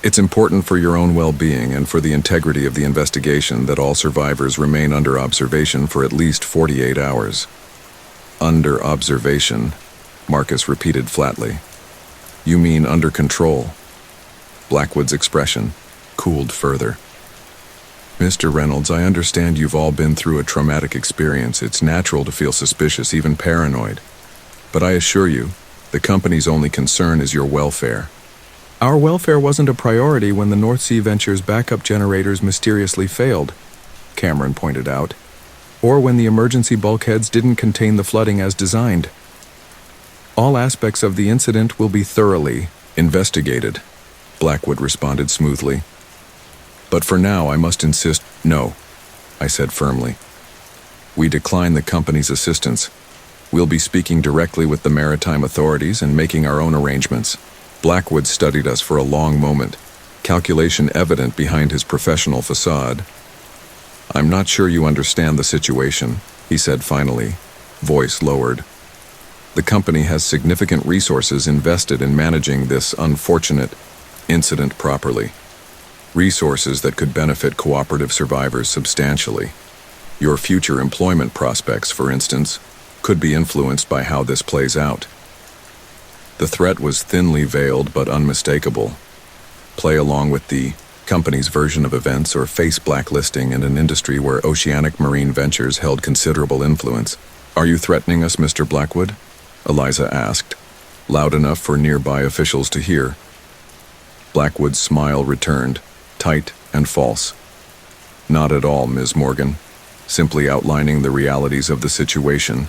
It's important for your own well-being and for the integrity of the investigation that all survivors remain under observation for at least 48 hours. "Under observation," Marcus repeated flatly. "You mean under control?" Blackwood's expression cooled further. "Mr. Reynolds, I understand you've all been through a traumatic experience. It's natural to feel suspicious, even paranoid. But I assure you, the company's only concern is your welfare." "Our welfare wasn't a priority when the North Sea Venture's backup generators mysteriously failed," Cameron pointed out, "or when the emergency bulkheads didn't contain the flooding as designed. All aspects of the incident will be thoroughly investigated," Blackwood responded smoothly. "But for now, I must insist—" "No," I said firmly. "We decline the company's assistance. We'll be speaking directly with the maritime authorities and making our own arrangements." Blackwood studied us for a long moment, calculation evident behind his professional facade. "I'm not sure you understand the situation," he said finally, voice lowered. "The company has significant resources invested in managing this unfortunate incident properly. Resources that could benefit cooperative survivors substantially. Your future employment prospects, for instance, could be influenced by how this plays out." The threat was thinly veiled but unmistakable. Play along with the company's version of events or face blacklisting in an industry where Oceanic Marine Ventures held considerable influence. "Are you threatening us, Mr. Blackwood?" Eliza asked, loud enough for nearby officials to hear. Blackwood's smile returned, tight and false. "Not at all, Ms. Morgan. Simply outlining the realities of the situation.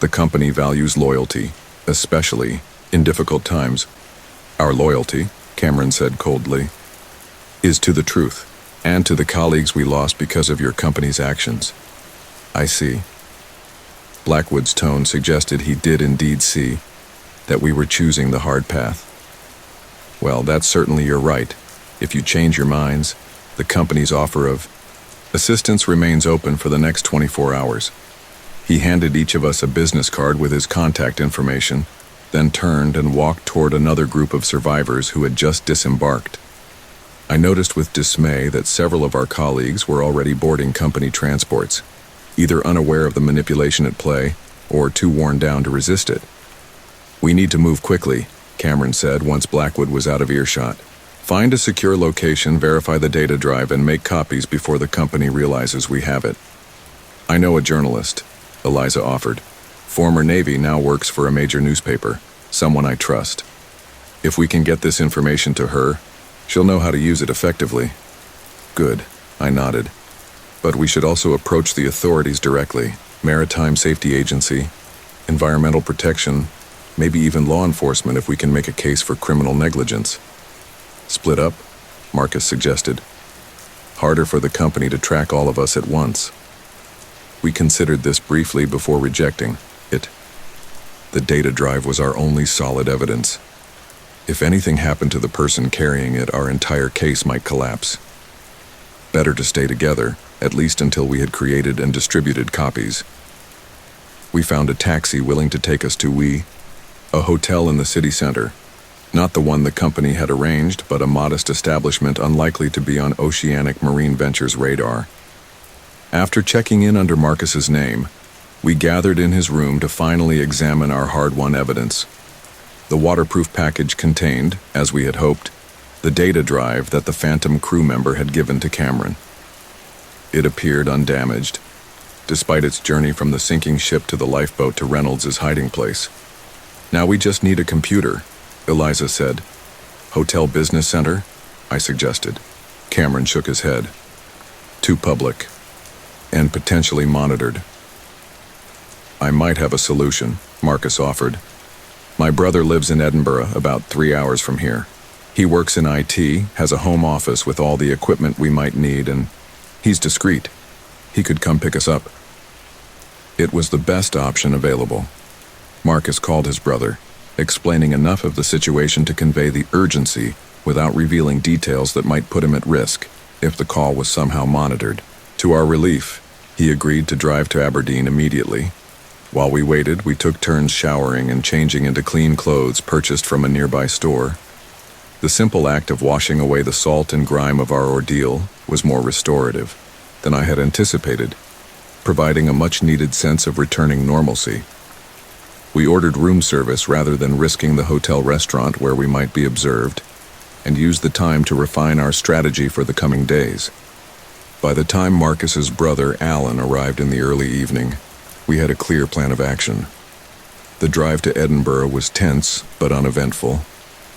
The company values loyalty, especially in difficult times." "Our loyalty," Cameron said coldly, "is to the truth, and to the colleagues we lost because of your company's actions." "I see." Blackwood's tone suggested he did indeed see, that we were choosing the hard path. "Well, that's certainly your right. If you change your minds, the company's offer of assistance remains open for the next 24 hours. He handed each of us a business card with his contact information, then turned and walked toward another group of survivors who had just disembarked. I noticed with dismay that several of our colleagues were already boarding company transports, either unaware of the manipulation at play or too worn down to resist it. "We need to move quickly," Cameron said once Blackwood was out of earshot. "Find a secure location, verify the data drive, and make copies before the company realizes we have it." "I know a journalist," Eliza offered. Former Navy, now works for a major newspaper, someone I trust. If we can get this information to her, she'll know how to use it effectively. Good, I nodded. But we should also approach the authorities directly, Maritime Safety Agency, Environmental Protection, maybe even law enforcement if we can make a case for criminal negligence. Split up, Marcus suggested. Harder for the company to track all of us at once. We considered this briefly before rejecting it. The data drive was our only solid evidence. If anything happened to the person carrying it, our entire case might collapse. Better to stay together, at least until we had created and distributed copies. We found a taxi willing to take us to a hotel in the city center. Not the one the company had arranged, but a modest establishment unlikely to be on Oceanic Marine Ventures' radar. After checking in under Marcus's name, we gathered in his room to finally examine our hard-won evidence. The waterproof package contained, as we had hoped, the data drive that the Phantom crew member had given to Cameron. It appeared undamaged, despite its journey from the sinking ship to the lifeboat to Reynolds' hiding place. Now we just need a computer, Eliza said. Hotel business center? I suggested. Cameron shook his head. Too public. And potentially monitored. I might have a solution, Marcus offered. My brother lives in Edinburgh, about 3 hours from here. He works in IT, has a home office with all the equipment we might need, and he's discreet. He could come pick us up. It was the best option available. Marcus called his brother, explaining enough of the situation to convey the urgency without revealing details that might put him at risk if the call was somehow monitored. To our relief, he agreed to drive to Aberdeen immediately. While we waited, we took turns showering and changing into clean clothes purchased from a nearby store. The simple act of washing away the salt and grime of our ordeal was more restorative than I had anticipated, providing a much-needed sense of returning normalcy. We ordered room service rather than risking the hotel restaurant where we might be observed, and used the time to refine our strategy for the coming days. By the time Marcus's brother, Alan, arrived in the early evening, we had a clear plan of action. The drive to Edinburgh was tense but uneventful.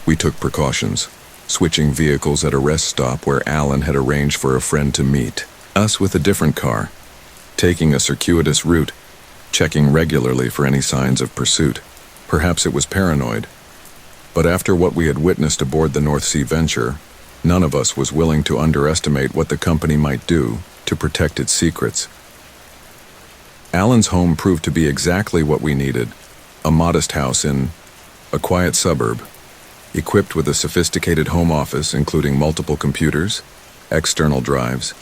We took precautions, switching vehicles at a rest stop where Alan had arranged for a friend to meet us with a different car, taking a circuitous route, checking regularly for any signs of pursuit. Perhaps it was paranoid, but after what we had witnessed aboard the North Sea Venture, none of us was willing to underestimate what the company might do to protect its secrets. Alan's home proved to be exactly what we needed, a modest house in a quiet suburb, equipped with a sophisticated home office including multiple computers, external drives,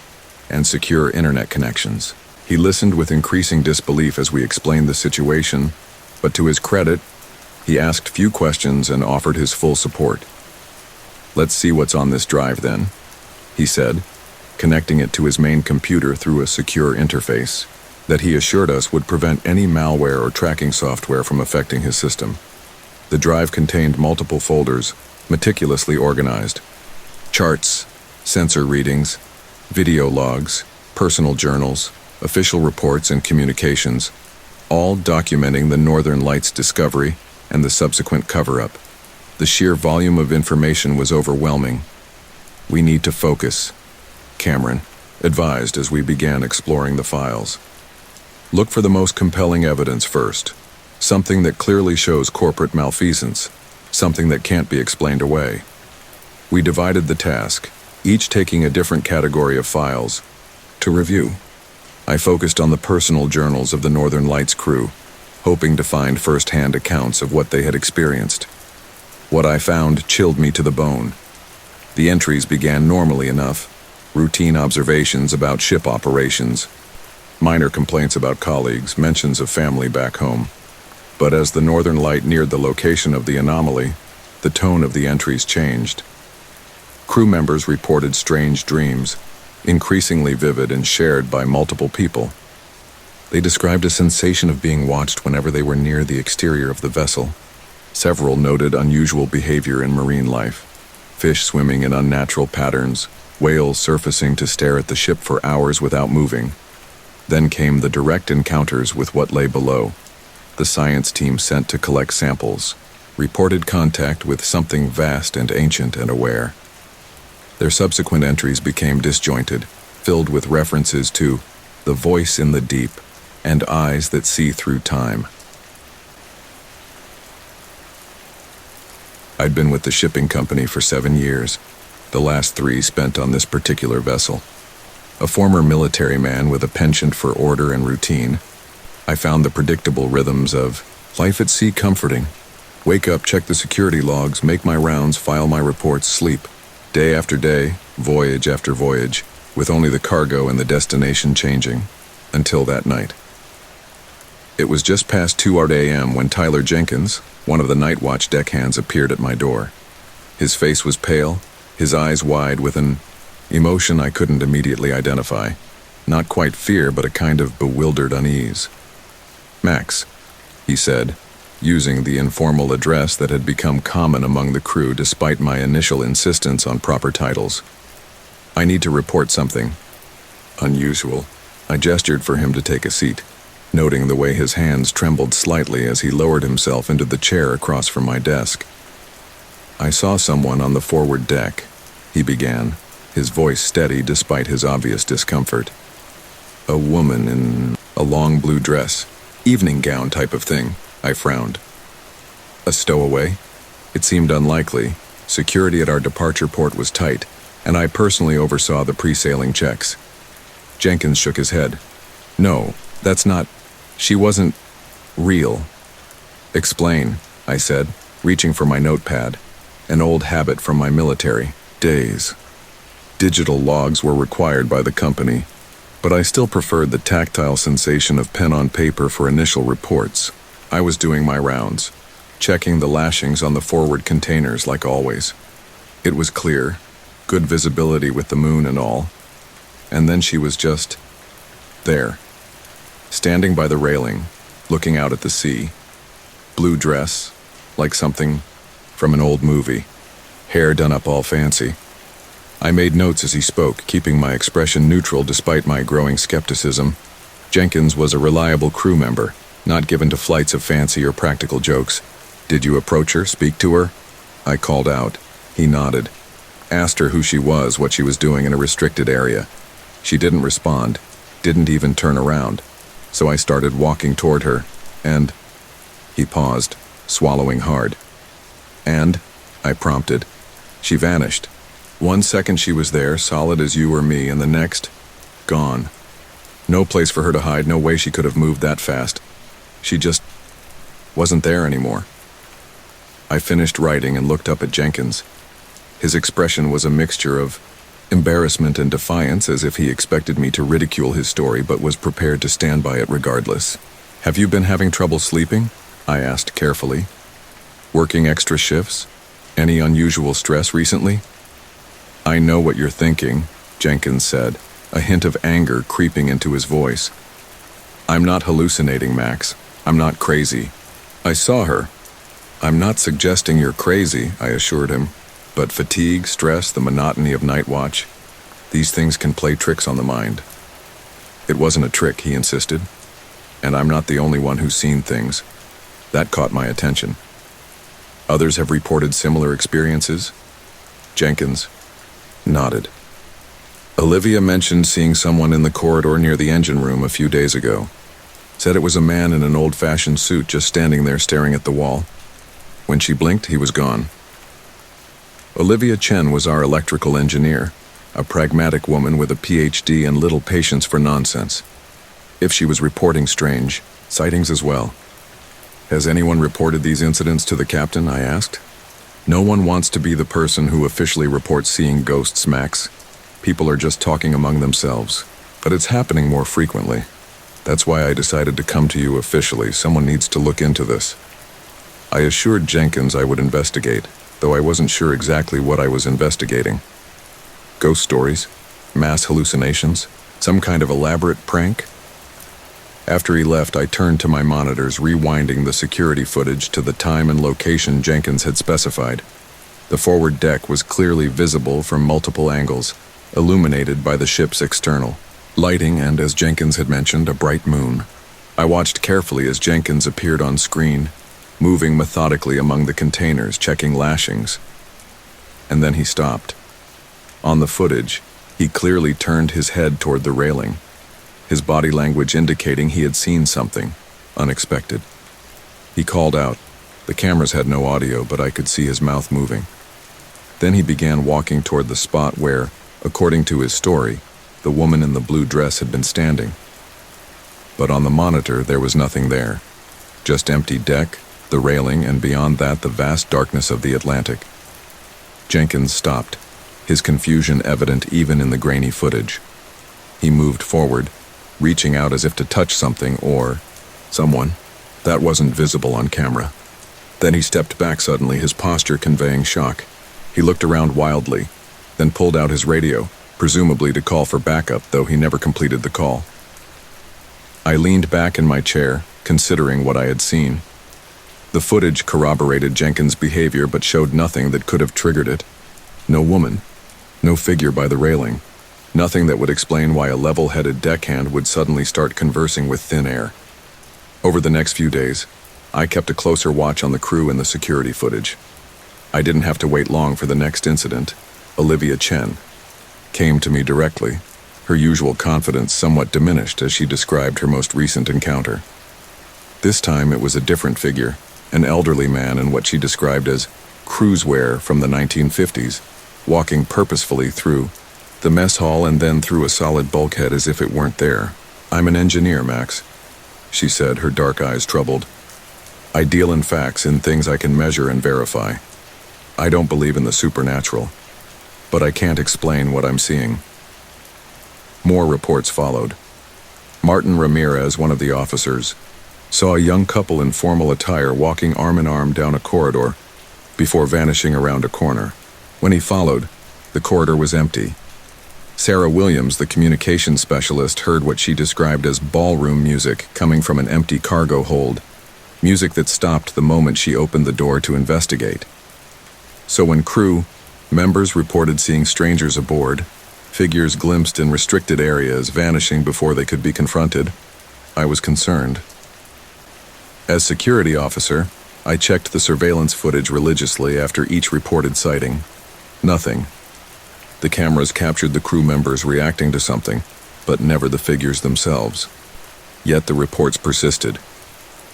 and secure internet connections. He listened with increasing disbelief as we explained the situation, but to his credit, he asked few questions and offered his full support. "Let's see what's on this drive then," he said, connecting it to his main computer through a secure interface that he assured us would prevent any malware or tracking software from affecting his system. The drive contained multiple folders, meticulously organized. Charts, sensor readings, video logs, personal journals, official reports and communications, all documenting the Northern Lights discovery and the subsequent cover-up. The sheer volume of information was overwhelming. "We need to focus," Cameron advised as we began exploring the files. "Look for the most compelling evidence first, something that clearly shows corporate malfeasance, something that can't be explained away." We divided the task, each taking a different category of files to review. I focused on the personal journals of the Northern Lights crew, hoping to find first-hand accounts of what they had experienced. What I found chilled me to the bone. The entries began normally enough, routine observations about ship operations, minor complaints about colleagues, mentions of family back home. But as the Northern Light neared the location of the anomaly, the tone of the entries changed. Crew members reported strange dreams, increasingly vivid and shared by multiple people. They described a sensation of being watched whenever they were near the exterior of the vessel. Several noted unusual behavior in marine life, fish swimming in unnatural patterns, whales surfacing to stare at the ship for hours without moving. Then came the direct encounters with what lay below, the science team sent to collect samples, reported contact with something vast and ancient and aware. Their subsequent entries became disjointed, filled with references to the voice in the deep and eyes that see through time. I'd been with the shipping company for 7 years, the last 3 spent on this particular vessel. A former military man with a penchant for order and routine, I found the predictable rhythms of life at sea comforting. Wake up, check the security logs, make my rounds, file my reports, sleep. Day after day, voyage after voyage, with only the cargo and the destination changing, until that night. It was just past 2 a.m. when Tyler Jenkins, one of the night watch deckhands, appeared at my door. His face was pale, his eyes wide with an emotion I couldn't immediately identify. Not quite fear, but a kind of bewildered unease. "Max," he said, using the informal address that had become common among the crew despite my initial insistence on proper titles. "I need to report something unusual." I gestured for him to take a seat, noting the way his hands trembled slightly as he lowered himself into the chair across from my desk. "I saw someone on the forward deck," he began, his voice steady despite his obvious discomfort. "A woman in a long blue dress, evening gown type of thing." I frowned. "A stowaway?" It seemed unlikely. Security at our departure port was tight, and I personally oversaw the pre-sailing checks. Jenkins shook his head. "No, that's not... She wasn't... real." "Explain," I said, reaching for my notepad, an old habit from my military days. Digital logs were required by the company, but I still preferred the tactile sensation of pen on paper for initial reports. I was doing my rounds, checking the lashings on the forward containers like always. It was clear, good visibility with the moon and all. And then she was just there, standing by the railing, looking out at the sea. Blue dress, like something from an old movie, hair done up all fancy. I made notes as he spoke, keeping my expression neutral despite my growing skepticism. Jenkins was a reliable crew member, not given to flights of fancy or practical jokes. "Did you approach her, speak to her?" I called out. He nodded. Asked her who she was, what she was doing in a restricted area. She didn't respond, didn't even turn around. So I started walking toward her, and... He paused, swallowing hard. "And?" I prompted. "She vanished. 1 second she was there, solid as you or me, and the next, gone. No place for her to hide, no way she could have moved that fast. She just wasn't there anymore." I finished writing and looked up at Jenkins. His expression was a mixture of embarrassment and defiance, as if he expected me to ridicule his story but was prepared to stand by it regardless. "Have you been having trouble sleeping?" I asked carefully. "Working extra shifts? Any unusual stress recently?" "I know what you're thinking," Jenkins said, a hint of anger creeping into his voice. "I'm not hallucinating, Max. I'm not crazy. I saw her." "I'm not suggesting you're crazy," I assured him. "But fatigue, stress, the monotony of night watch, these things can play tricks on the mind." "It wasn't a trick," he insisted. "And I'm not the only one who's seen things." That caught my attention. "Others have reported similar experiences?" Jenkins nodded. "Olivia mentioned seeing someone in the corridor near the engine room a few days ago. Said it was a man in an old-fashioned suit just standing there staring at the wall. When she blinked, he was gone." Olivia Chen was our electrical engineer, a pragmatic woman with a PhD and little patience for nonsense. If she was reporting strange sightings as well. "Has anyone reported these incidents to the captain?" I asked. "No one wants to be the person who officially reports seeing ghosts, Max. People are just talking among themselves, but it's happening more frequently. That's why I decided to come to you officially. Someone needs to look into this." I assured Jenkins I would investigate, though I wasn't sure exactly what I was investigating. Ghost stories? Mass hallucinations? Some kind of elaborate prank? After he left, I turned to my monitors, rewinding the security footage to the time and location Jenkins had specified. The forward deck was clearly visible from multiple angles, illuminated by the ship's external lighting and, as Jenkins had mentioned, a bright moon. I watched carefully as Jenkins appeared on screen, moving methodically among the containers, checking lashings. And then he stopped. On the footage, he clearly turned his head toward the railing, his body language indicating he had seen something unexpected. He called out. The cameras had no audio, but I could see his mouth moving. Then he began walking toward the spot where, according to his story, the woman in the blue dress had been standing. But on the monitor, there was nothing there. Just empty deck, the railing, and beyond that, the vast darkness of the Atlantic. Jenkins stopped, his confusion evident even in the grainy footage. He moved forward, reaching out as if to touch something or someone that wasn't visible on camera. Then he stepped back suddenly, his posture conveying shock. He looked around wildly, then pulled out his radio, presumably to call for backup, though he never completed the call. I leaned back in my chair, considering what I had seen. The footage corroborated Jenkins' behavior but showed nothing that could have triggered it. No woman, no figure by the railing, nothing that would explain why a level-headed deckhand would suddenly start conversing with thin air. Over the next few days, I kept a closer watch on the crew and the security footage. I didn't have to wait long for the next incident. Olivia Chen came to me directly, her usual confidence somewhat diminished as she described her most recent encounter. This time it was a different figure, an elderly man in what she described as cruisewear from the 1950s, walking purposefully through the mess hall and then through a solid bulkhead as if it weren't there. "I'm an engineer, Max," she said, her dark eyes troubled. "I deal in facts, in things I can measure and verify. I don't believe in the supernatural, but I can't explain what I'm seeing." More reports followed. Martin Ramirez, one of the officers, saw a young couple in formal attire walking arm in arm down a corridor before vanishing around a corner. When he followed, the corridor was empty. Sarah Williams, the communications specialist, heard what she described as ballroom music coming from an empty cargo hold, music that stopped the moment she opened the door to investigate. So when crew members reported seeing strangers aboard, figures glimpsed in restricted areas vanishing before they could be confronted, I was concerned. As security officer, I checked the surveillance footage religiously after each reported sighting. Nothing. The cameras captured the crew members reacting to something, but never the figures themselves. Yet the reports persisted.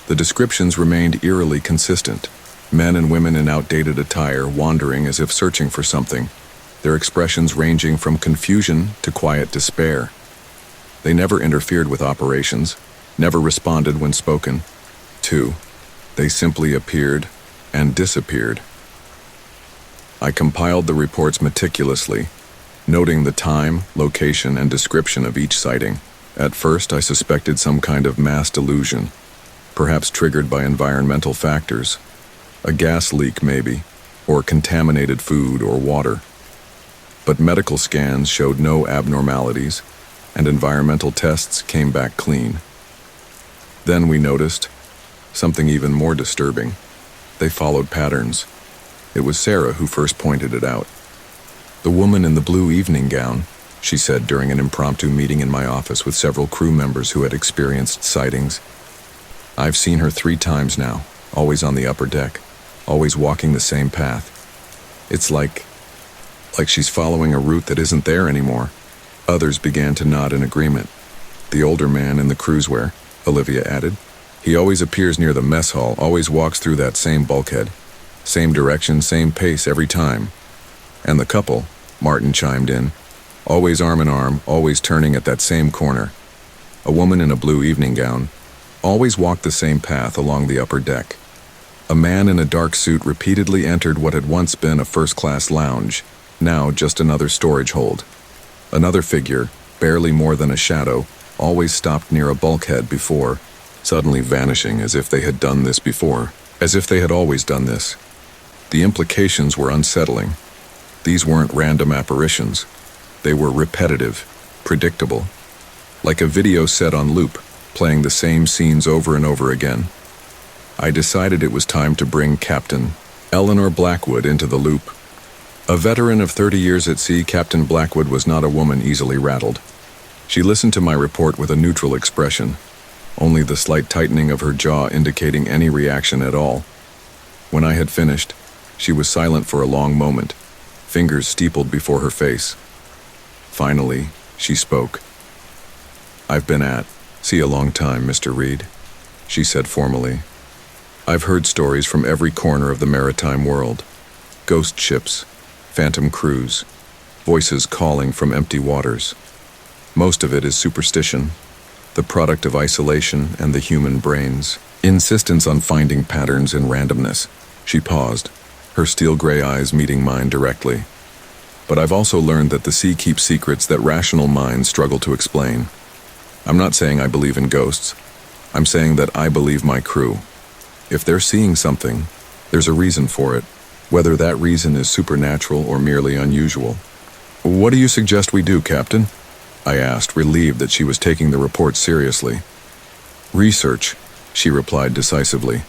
The descriptions remained eerily consistent. Men and women in outdated attire wandering as if searching for something, their expressions ranging from confusion to quiet despair. They never interfered with operations, never responded when spoken to. They simply appeared and disappeared. I compiled the reports meticulously, noting the time, location, and description of each sighting. At first, I suspected some kind of mass delusion, perhaps triggered by environmental factors. A gas leak, maybe, or contaminated food or water. But medical scans showed no abnormalities, and environmental tests came back clean. Then we noticed something even more disturbing. They followed patterns. It was Sarah who first pointed it out. "The woman in the blue evening gown," she said during an impromptu meeting in my office with several crew members who had experienced sightings. "I've seen her 3 times now, always on the upper deck, always walking the same path. It's like she's following a route that isn't there anymore." Others began to nod in agreement. "The older man in the cruisewear," Olivia added. "He always appears near the mess hall, always walks through that same bulkhead. Same direction, same pace every time." "And the couple," Martin chimed in, "always arm in arm, always turning at that same corner. A woman in a blue evening gown, always walked the same path along the upper deck. A man in a dark suit repeatedly entered what had once been a first-class lounge, now just another storage hold. Another figure, barely more than a shadow, always stopped near a bulkhead before, suddenly vanishing as if they had done this before, as if they had always done this." The implications were unsettling. These weren't random apparitions. They were repetitive, predictable, like a video set on loop, playing the same scenes over and over again. I decided it was time to bring Captain Eleanor Blackwood into the loop. A veteran of 30 years at sea, Captain Blackwood was not a woman easily rattled. She listened to my report with a neutral expression. only the slight tightening of her jaw indicating any reaction at all. When I had finished, she was silent for a long moment, fingers steepled before her face. Finally, she spoke. "I've been at sea a long time, Mr. Reed," she said formally. "I've heard stories from every corner of the maritime world. Ghost ships, phantom crews, voices calling from empty waters. Most of it is superstition, the product of isolation and the human brain's insistence on finding patterns in randomness." She paused, her steel-gray eyes meeting mine directly. "But I've also learned that the sea keeps secrets that rational minds struggle to explain. I'm not saying I believe in ghosts. I'm saying that I believe my crew. If they're seeing something, there's a reason for it, whether that reason is supernatural or merely unusual." "What do you suggest we do, Captain?" I asked, relieved that she was taking the report seriously. "Research," she replied decisively.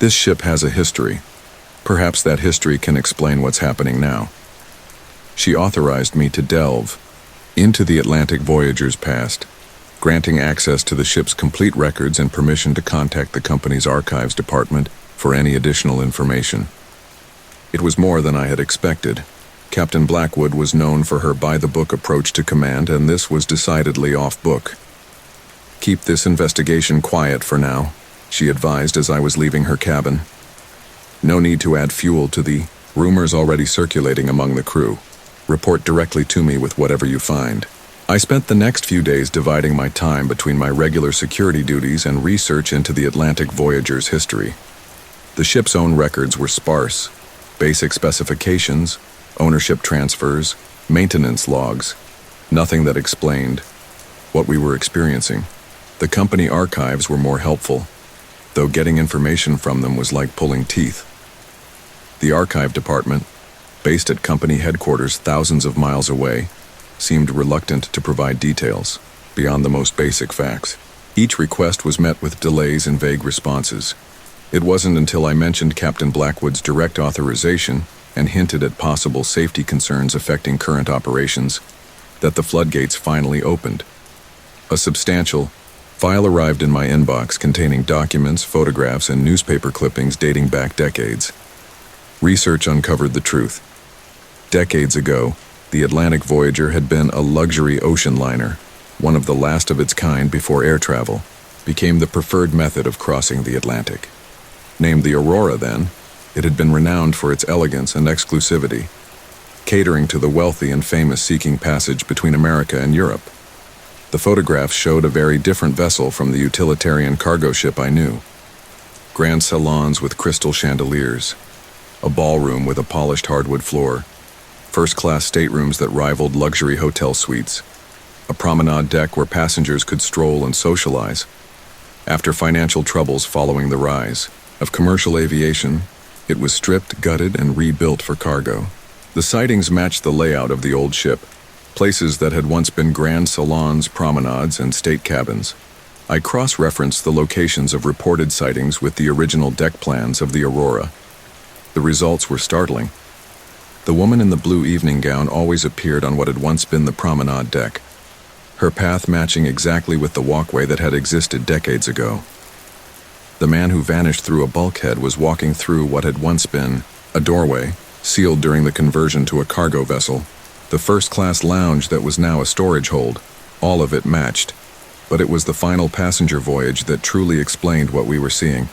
"This ship has a history. Perhaps that history can explain what's happening now." She authorized me to delve into the Atlantic Voyager's past, granting access to the ship's complete records and permission to contact the company's archives department for any additional information. It was more than I had expected. Captain Blackwood was known for her by-the-book approach to command, and this was decidedly off-book. "Keep this investigation quiet for now," she advised as I was leaving her cabin. "No need to add fuel to the rumors already circulating among the crew. Report directly to me with whatever you find." I spent the next few days dividing my time between my regular security duties and research into the Atlantic Voyager's history. The ship's own records were sparse. Basic specifications, ownership transfers, maintenance logs, nothing that explained what we were experiencing. The company archives were more helpful, though getting information from them was like pulling teeth. The archive department, based at company headquarters thousands of miles away, seemed reluctant to provide details beyond the most basic facts. Each request was met with delays and vague responses. It wasn't until I mentioned Captain Blackwood's direct authorization and hinted at possible safety concerns affecting current operations that the floodgates finally opened. A substantial file arrived in my inbox containing documents, photographs, and newspaper clippings dating back decades. Research uncovered the truth. Decades ago, the Atlantic Voyager had been a luxury ocean liner, one of the last of its kind before air travel became the preferred method of crossing the Atlantic. Named the Aurora then, it had been renowned for its elegance and exclusivity, catering to the wealthy and famous seeking passage between America and Europe. The photographs showed a very different vessel from the utilitarian cargo ship I knew. Grand salons with crystal chandeliers, a ballroom with a polished hardwood floor, first-class staterooms that rivaled luxury hotel suites, a promenade deck where passengers could stroll and socialize. After financial troubles following the rise of commercial aviation, it was stripped, gutted, and rebuilt for cargo. The sightings matched the layout of the old ship, places that had once been grand salons, promenades, and state cabins. I cross-referenced the locations of reported sightings with the original deck plans of the Aurora. The results were startling. The woman in the blue evening gown always appeared on what had once been the promenade deck, her path matching exactly with the walkway that had existed decades ago. The man who vanished through a bulkhead was walking through what had once been a doorway, sealed during the conversion to a cargo vessel. The first-class lounge that was now a storage hold, all of it matched, but it was the final passenger voyage that truly explained what we were seeing.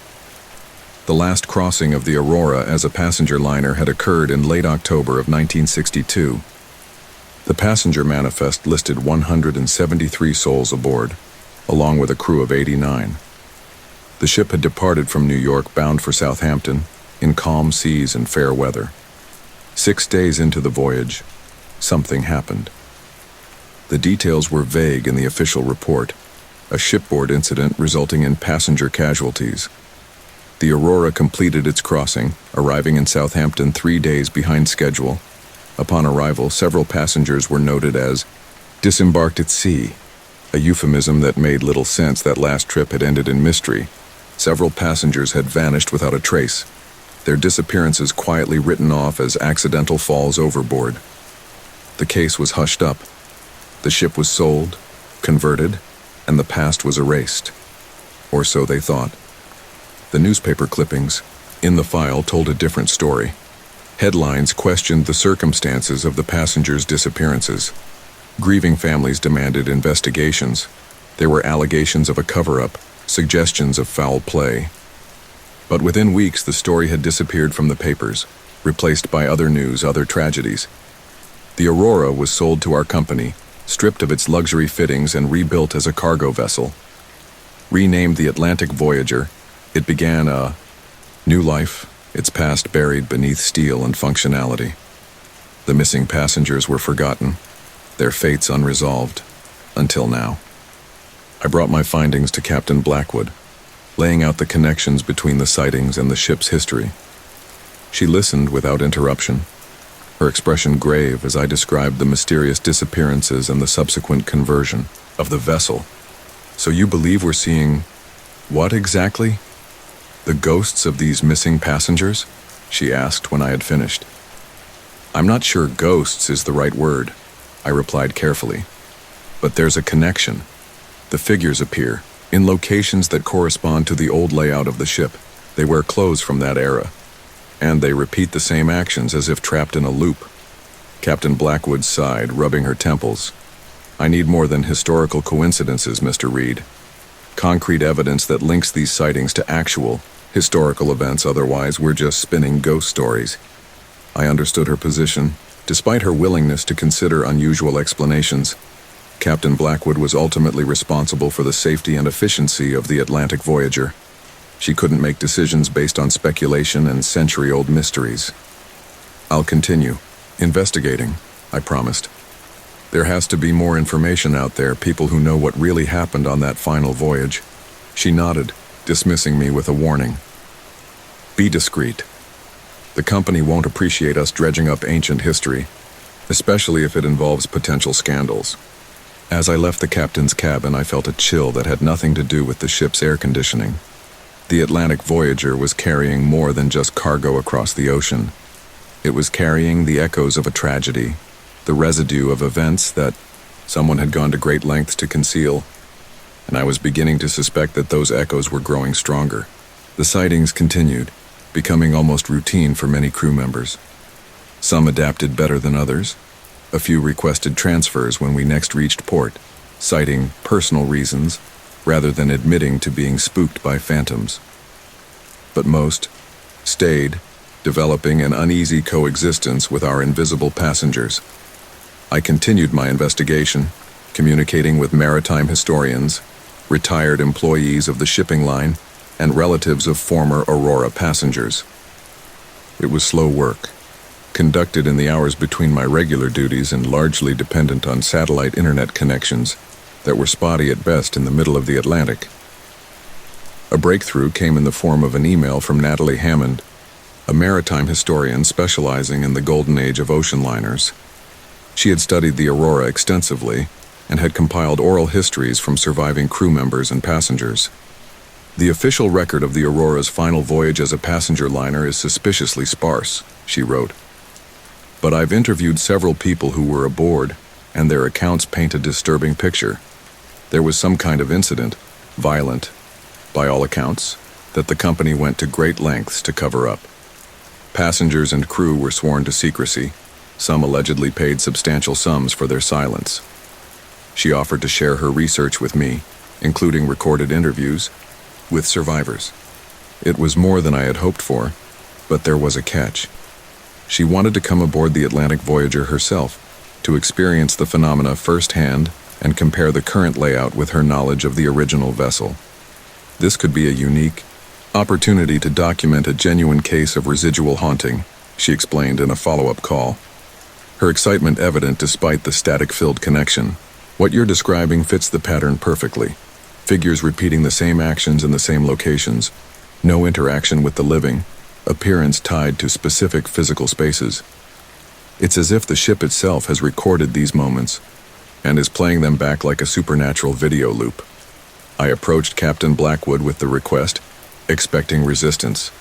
The last crossing of the Aurora as a passenger liner had occurred in late October of 1962. The passenger manifest listed 173 souls aboard, along with a crew of 89. The ship had departed from New York bound for Southampton in calm seas and fair weather. 6 days into the voyage, something happened. The details were vague in the official report, a shipboard incident resulting in passenger casualties. The Aurora completed its crossing, arriving in Southampton 3 days behind schedule. Upon arrival, several passengers were noted as disembarked at sea, a euphemism that made little sense. That last trip had ended in mystery. Several passengers had vanished without a trace, their disappearances quietly written off as accidental falls overboard. The case was hushed up. The ship was sold, converted, and the past was erased. or so they thought. The newspaper clippings in the file told a different story. Headlines questioned the circumstances of the passengers' disappearances. Grieving families demanded investigations. There were allegations of a cover-up, suggestions of foul play. But within weeks, the story had disappeared from the papers, replaced by other news, other tragedies. The Aurora was sold to our company, stripped of its luxury fittings and rebuilt as a cargo vessel. Renamed the Atlantic Voyager, it began a new life, its past buried beneath steel and functionality. The missing passengers were forgotten, their fates unresolved, until now. I brought my findings to Captain Blackwood, laying out the connections between the sightings and the ship's history. She listened without interruption, her expression grave as I described the mysterious disappearances and the subsequent conversion of the vessel. So you believe we're seeing what exactly? The ghosts of these missing passengers? She asked when I had finished. I'm not sure ghosts is the right word, I replied carefully. But there's a connection. The figures appear in locations that correspond to the old layout of the ship. They wear clothes from that era, and they repeat the same actions as if trapped in a loop. Captain Blackwood sighed, rubbing her temples. I need more than historical coincidences, Mr. Reed. Concrete evidence that links these sightings to actual, historical events, otherwise we're just spinning ghost stories. I understood her position. Despite her willingness to consider unusual explanations, Captain Blackwood was ultimately responsible for the safety and efficiency of the Atlantic Voyager. She couldn't make decisions based on speculation and century-old mysteries. I'll continue investigating, I promised. There has to be more information out there, people who know what really happened on that final voyage. She nodded, dismissing me with a warning. Be discreet. The company won't appreciate us dredging up ancient history, especially if it involves potential scandals. As I left the captain's cabin, I felt a chill that had nothing to do with the ship's air conditioning. The Atlantic Voyager was carrying more than just cargo across the ocean. It was carrying the echoes of a tragedy, the residue of events that someone had gone to great lengths to conceal, and I was beginning to suspect that those echoes were growing stronger. The sightings continued, becoming almost routine for many crew members. Some adapted better than others. A few requested transfers when we next reached port, citing personal reasons rather than admitting to being spooked by phantoms. But most stayed, developing an uneasy coexistence with our invisible passengers. I continued my investigation, communicating with maritime historians, retired employees of the shipping line, and relatives of former Aurora passengers. It was slow work, conducted in the hours between my regular duties and largely dependent on satellite internet connections that were spotty at best in the middle of the Atlantic. A breakthrough came in the form of an email from Natalie Hammond, a maritime historian specializing in the golden age of ocean liners. She had studied the Aurora extensively and had compiled oral histories from surviving crew members and passengers. The official record of the Aurora's final voyage as a passenger liner is suspiciously sparse, she wrote. But I've interviewed several people who were aboard, and their accounts paint a disturbing picture. There was some kind of incident, violent, by all accounts, that the company went to great lengths to cover up. Passengers and crew were sworn to secrecy. Some allegedly paid substantial sums for their silence. She offered to share her research with me, including recorded interviews with survivors. It was more than I had hoped for, but there was a catch. She wanted to come aboard the Atlantic Voyager herself, to experience the phenomena firsthand and compare the current layout with her knowledge of the original vessel. This could be a unique opportunity to document a genuine case of residual haunting, she explained in a follow-up call. Her excitement evident despite the static-filled connection. What you're describing fits the pattern perfectly. Figures repeating the same actions in the same locations. No interaction with the living. Appearance tied to specific physical spaces. It's as if the ship itself has recorded these moments and is playing them back like a supernatural video loop. I approached Captain Blackwood with the request, expecting resistance.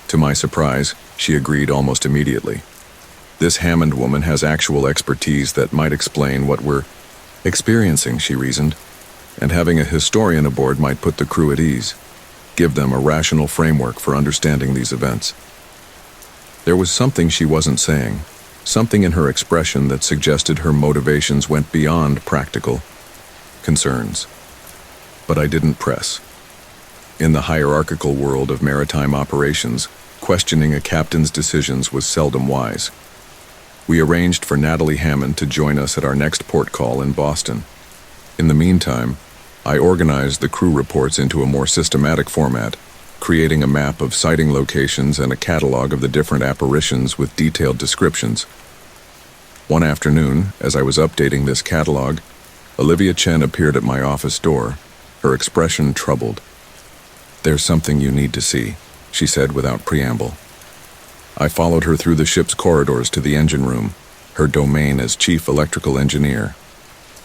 To my surprise, she agreed almost immediately. This Hammond woman has actual expertise that might explain what we're experiencing, she reasoned. and having a historian aboard might put the crew at ease, give them a rational framework for understanding these events. There was something she wasn't saying, something in her expression that suggested her motivations went beyond practical concerns. But I didn't press. In the hierarchical world of maritime operations, questioning a captain's decisions was seldom wise. We arranged for Natalie Hammond to join us at our next port call in Boston. In the meantime, I organized the crew reports into a more systematic format, creating a map of sighting locations and a catalog of the different apparitions with detailed descriptions. One afternoon, as I was updating this catalog, Olivia Chen appeared at my office door, her expression troubled. "There's something you need to see," she said without preamble. I followed her through the ship's corridors to the engine room, her domain as chief electrical engineer.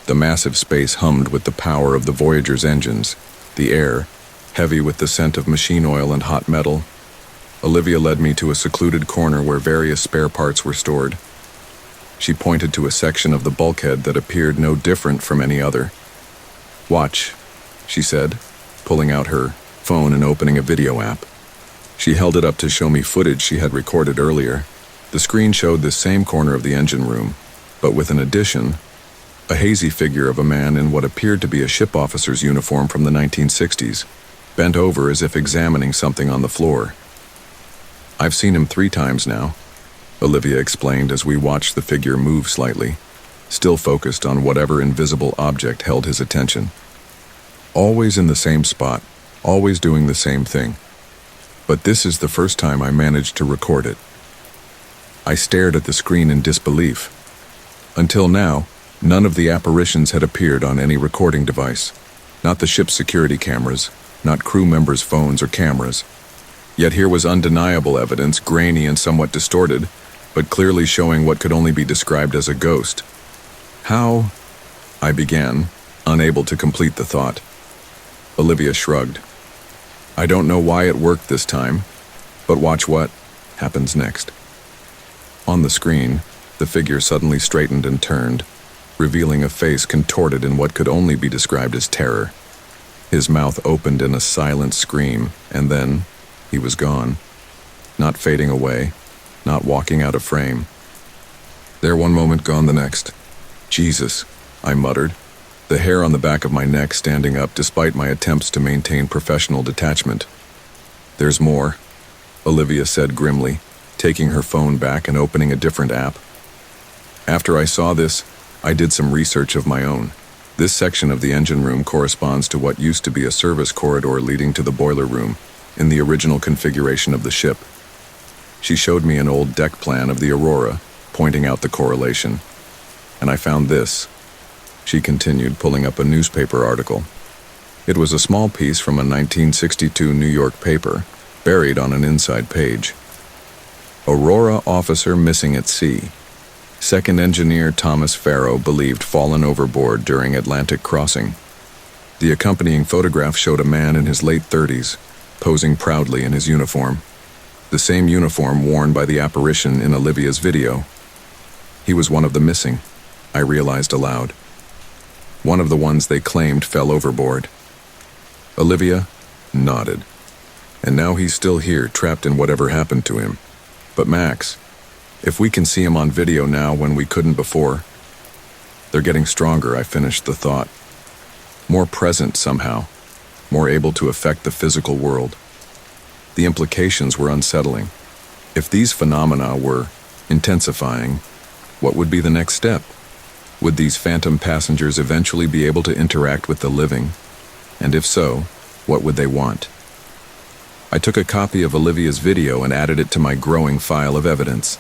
The massive space hummed with the power of the Voyager's engines, the air, heavy with the scent of machine oil and hot metal. Olivia led me to a secluded corner where various spare parts were stored. She pointed to a section of the bulkhead that appeared no different from any other. "Watch," she said, pulling out her phone and opening a video app. She held it up to show me footage she had recorded earlier. The screen showed the same corner of the engine room, but with an addition, a hazy figure of a man in what appeared to be a ship officer's uniform from the 1960s, bent over as if examining something on the floor. "I've seen him 3 times now," Olivia explained as we watched the figure move slightly, still focused on whatever invisible object held his attention. "Always in the same spot, always doing the same thing. But this is the first time I managed to record it." I stared at the screen in disbelief. Until now, none of the apparitions had appeared on any recording device, not the ship's security cameras, not crew members' phones or cameras. Yet here was undeniable evidence, grainy and somewhat distorted, but clearly showing what could only be described as a ghost. "How?" I began, unable to complete the thought. Olivia shrugged. "I don't know why it worked this time, but watch what happens next." On the screen, the figure suddenly straightened and turned, revealing a face contorted in what could only be described as terror. His mouth opened in a silent scream, and then he was gone, not fading away, not walking out of frame. There one moment, gone the next. "Jesus," I muttered, the hair on the back of my neck standing up despite my attempts to maintain professional detachment. "There's more," Olivia said grimly, taking her phone back and opening a different app. After I saw this, I did some research of my own. This section of the engine room corresponds to what used to be a service corridor leading to the boiler room, in the original configuration of the ship. She showed me an old deck plan of the Aurora, pointing out the correlation. "And I found this," she continued, pulling up a newspaper article. It was a small piece from a 1962 New York paper, buried on an inside page. "Aurora officer missing at sea. Second engineer Thomas Farrow believed fallen overboard during Atlantic crossing." The accompanying photograph showed a man in his late 30s, posing proudly in his uniform. The same uniform worn by the apparition in Olivia's video. He was one of the missing, I realized aloud. One of the ones they claimed fell overboard. Olivia nodded. "And now he's still here, trapped in whatever happened to him. But Max, if we can see him on video now when we couldn't before..." "They're getting stronger," I finished the thought. "More present somehow, more able to affect the physical world." The implications were unsettling. If these phenomena were intensifying, what would be the next step? Would these phantom passengers eventually be able to interact with the living? And if so, what would they want? I took a copy of Olivia's video and added it to my growing file of evidence.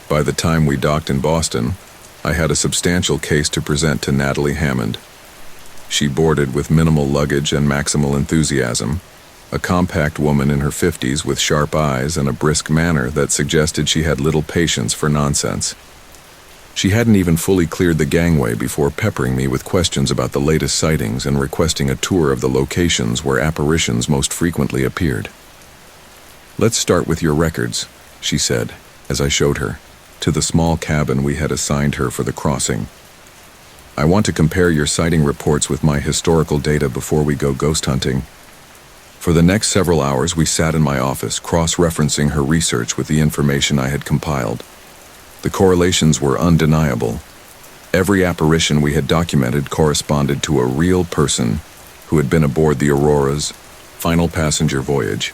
By the time we docked in Boston, I had a substantial case to present to Natalie Hammond. She boarded with minimal luggage and maximal enthusiasm, a compact woman in her 50s with sharp eyes and a brisk manner that suggested she had little patience for nonsense. She hadn't even fully cleared the gangway before peppering me with questions about the latest sightings and requesting a tour of the locations where apparitions most frequently appeared. "Let's start with your records," she said, as I showed her, to the small cabin we had assigned her for the crossing. I want to compare your sighting reports with my historical data before we go ghost hunting. For the next several hours, we sat in my office, cross-referencing her research with the information I had compiled. The correlations were undeniable. Every apparition we had documented corresponded to a real person who had been aboard the Aurora's final passenger voyage.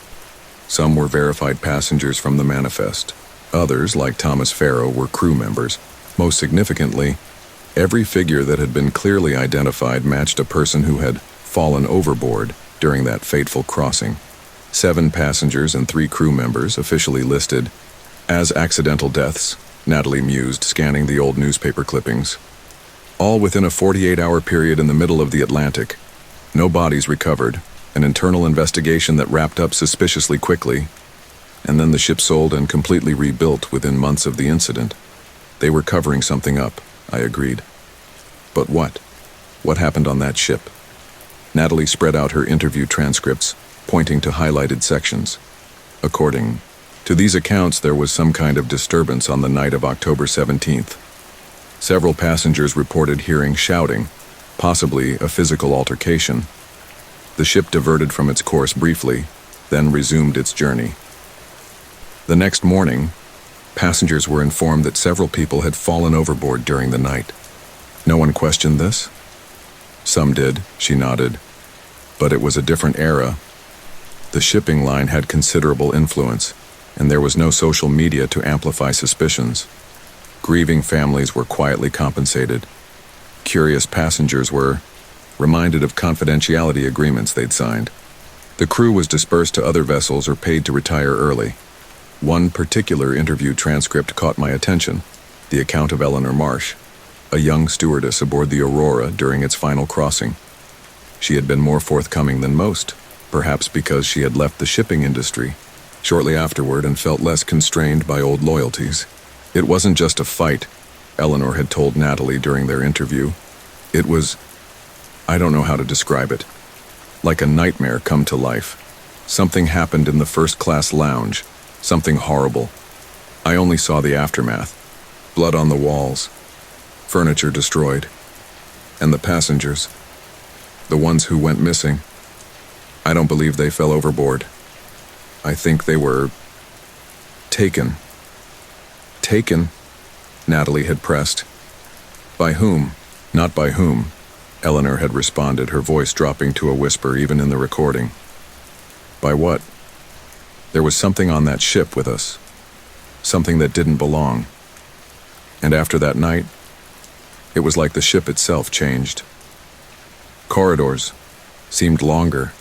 Some were verified passengers from the manifest. Others, like Thomas Farrow, were crew members. Most significantly, every figure that had been clearly identified matched a person who had fallen overboard during that fateful crossing. 7 passengers and 3 crew members officially listed as accidental deaths, Natalie mused, scanning the old newspaper clippings. All within a 48-hour period in the middle of the Atlantic. No bodies recovered, an internal investigation that wrapped up suspiciously quickly, and then the ship sold and completely rebuilt within months of the incident. They were covering something up, I agreed. But what? What happened on that ship? Natalie spread out her interview transcripts, pointing to highlighted sections. According to these accounts, there was some kind of disturbance on the night of October 17th. Several passengers reported hearing shouting, possibly a physical altercation. The ship diverted from its course briefly, then resumed its journey. The next morning, passengers were informed that several people had fallen overboard during the night. No one questioned this? Some did, she nodded. But it was a different era. The shipping line had considerable influence, and there was no social media to amplify suspicions. Grieving families were quietly compensated. Curious passengers were reminded of confidentiality agreements they'd signed. The crew was dispersed to other vessels or paid to retire early. One particular interview transcript caught my attention, the account of Eleanor Marsh, a young stewardess aboard the Aurora during its final crossing. She had been more forthcoming than most, perhaps because she had left the shipping industry shortly afterward and felt less constrained by old loyalties. It wasn't just a fight, Eleanor had told Natalie during their interview. It was, I don't know how to describe it, like a nightmare come to life. Something happened in the first-class lounge, something horrible. I only saw the aftermath. Blood on the walls, furniture destroyed, and the passengers, the ones who went missing. I don't believe they fell overboard. I think they were taken. Taken? Natalie had pressed. By whom? Not by whom, Eleanor had responded, her voice dropping to a whisper even in the recording. By what? There was something on that ship with us. Something that didn't belong. And after that night, it was like the ship itself changed. Corridors seemed longer.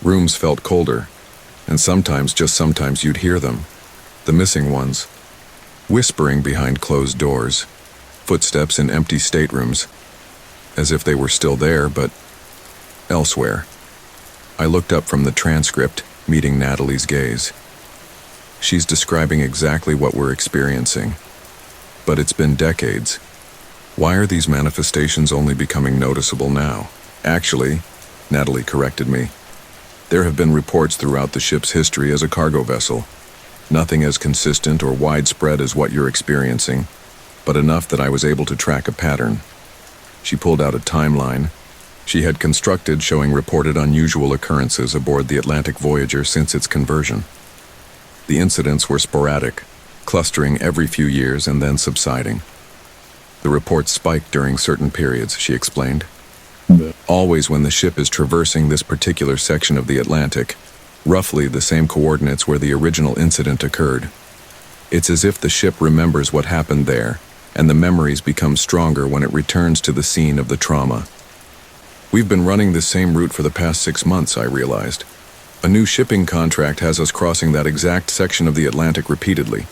Rooms felt colder. And sometimes, just sometimes, you'd hear them, the missing ones, whispering behind closed doors, footsteps in empty staterooms, as if they were still there, but elsewhere. I looked up from the transcript, meeting Natalie's gaze. She's describing exactly what we're experiencing. But it's been decades. Why are these manifestations only becoming noticeable now? Actually, Natalie corrected me, there have been reports throughout the ship's history as a cargo vessel. Nothing as consistent or widespread as what you're experiencing, but enough that I was able to track a pattern. She pulled out a timeline she had constructed showing reported unusual occurrences aboard the Atlantic Voyager since its conversion. The incidents were sporadic, clustering every few years and then subsiding. The reports spiked during certain periods, she explained. Always when the ship is traversing this particular section of the Atlantic, roughly the same coordinates where the original incident occurred. It's as if the ship remembers what happened there, and the memories become stronger when it returns to the scene of the trauma. We've been running this same route for the past 6 months, I realized. A new shipping contract has us crossing that exact section of the Atlantic repeatedly.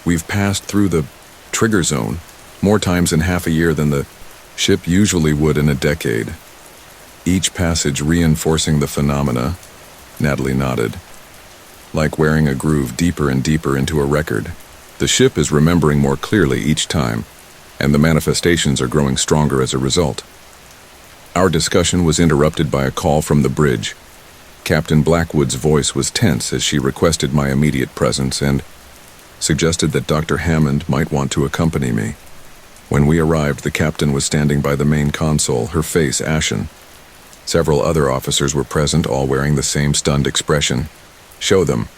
We've passed through the trigger zone more times in half a year than the ship usually would in a decade. Each passage reinforcing the phenomena, Natalie nodded. Like wearing a groove deeper and deeper into a record. The ship is remembering more clearly each time, and the manifestations are growing stronger as a result. Our discussion was interrupted by a call from the bridge. Captain Blackwood's voice was tense as she requested my immediate presence and suggested that Dr. Hammond might want to accompany me. When we arrived, the captain was standing by the main console, her face ashen. Several other officers were present, all wearing the same stunned expression. "Show them,"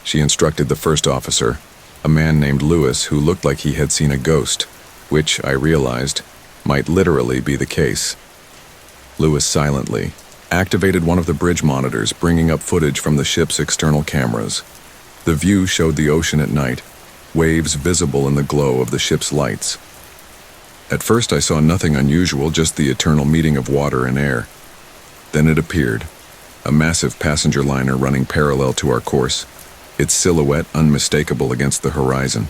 she instructed the first officer, a man named Lewis who looked like he had seen a ghost, which, I realized, might literally be the case. Lewis silently activated one of the bridge monitors, bringing up footage from the ship's external cameras. The view showed the ocean at night, waves visible in the glow of the ship's lights. At first I saw nothing unusual, just the eternal meeting of water and air. Then it appeared, a massive passenger liner running parallel to our course, its silhouette unmistakable against the horizon.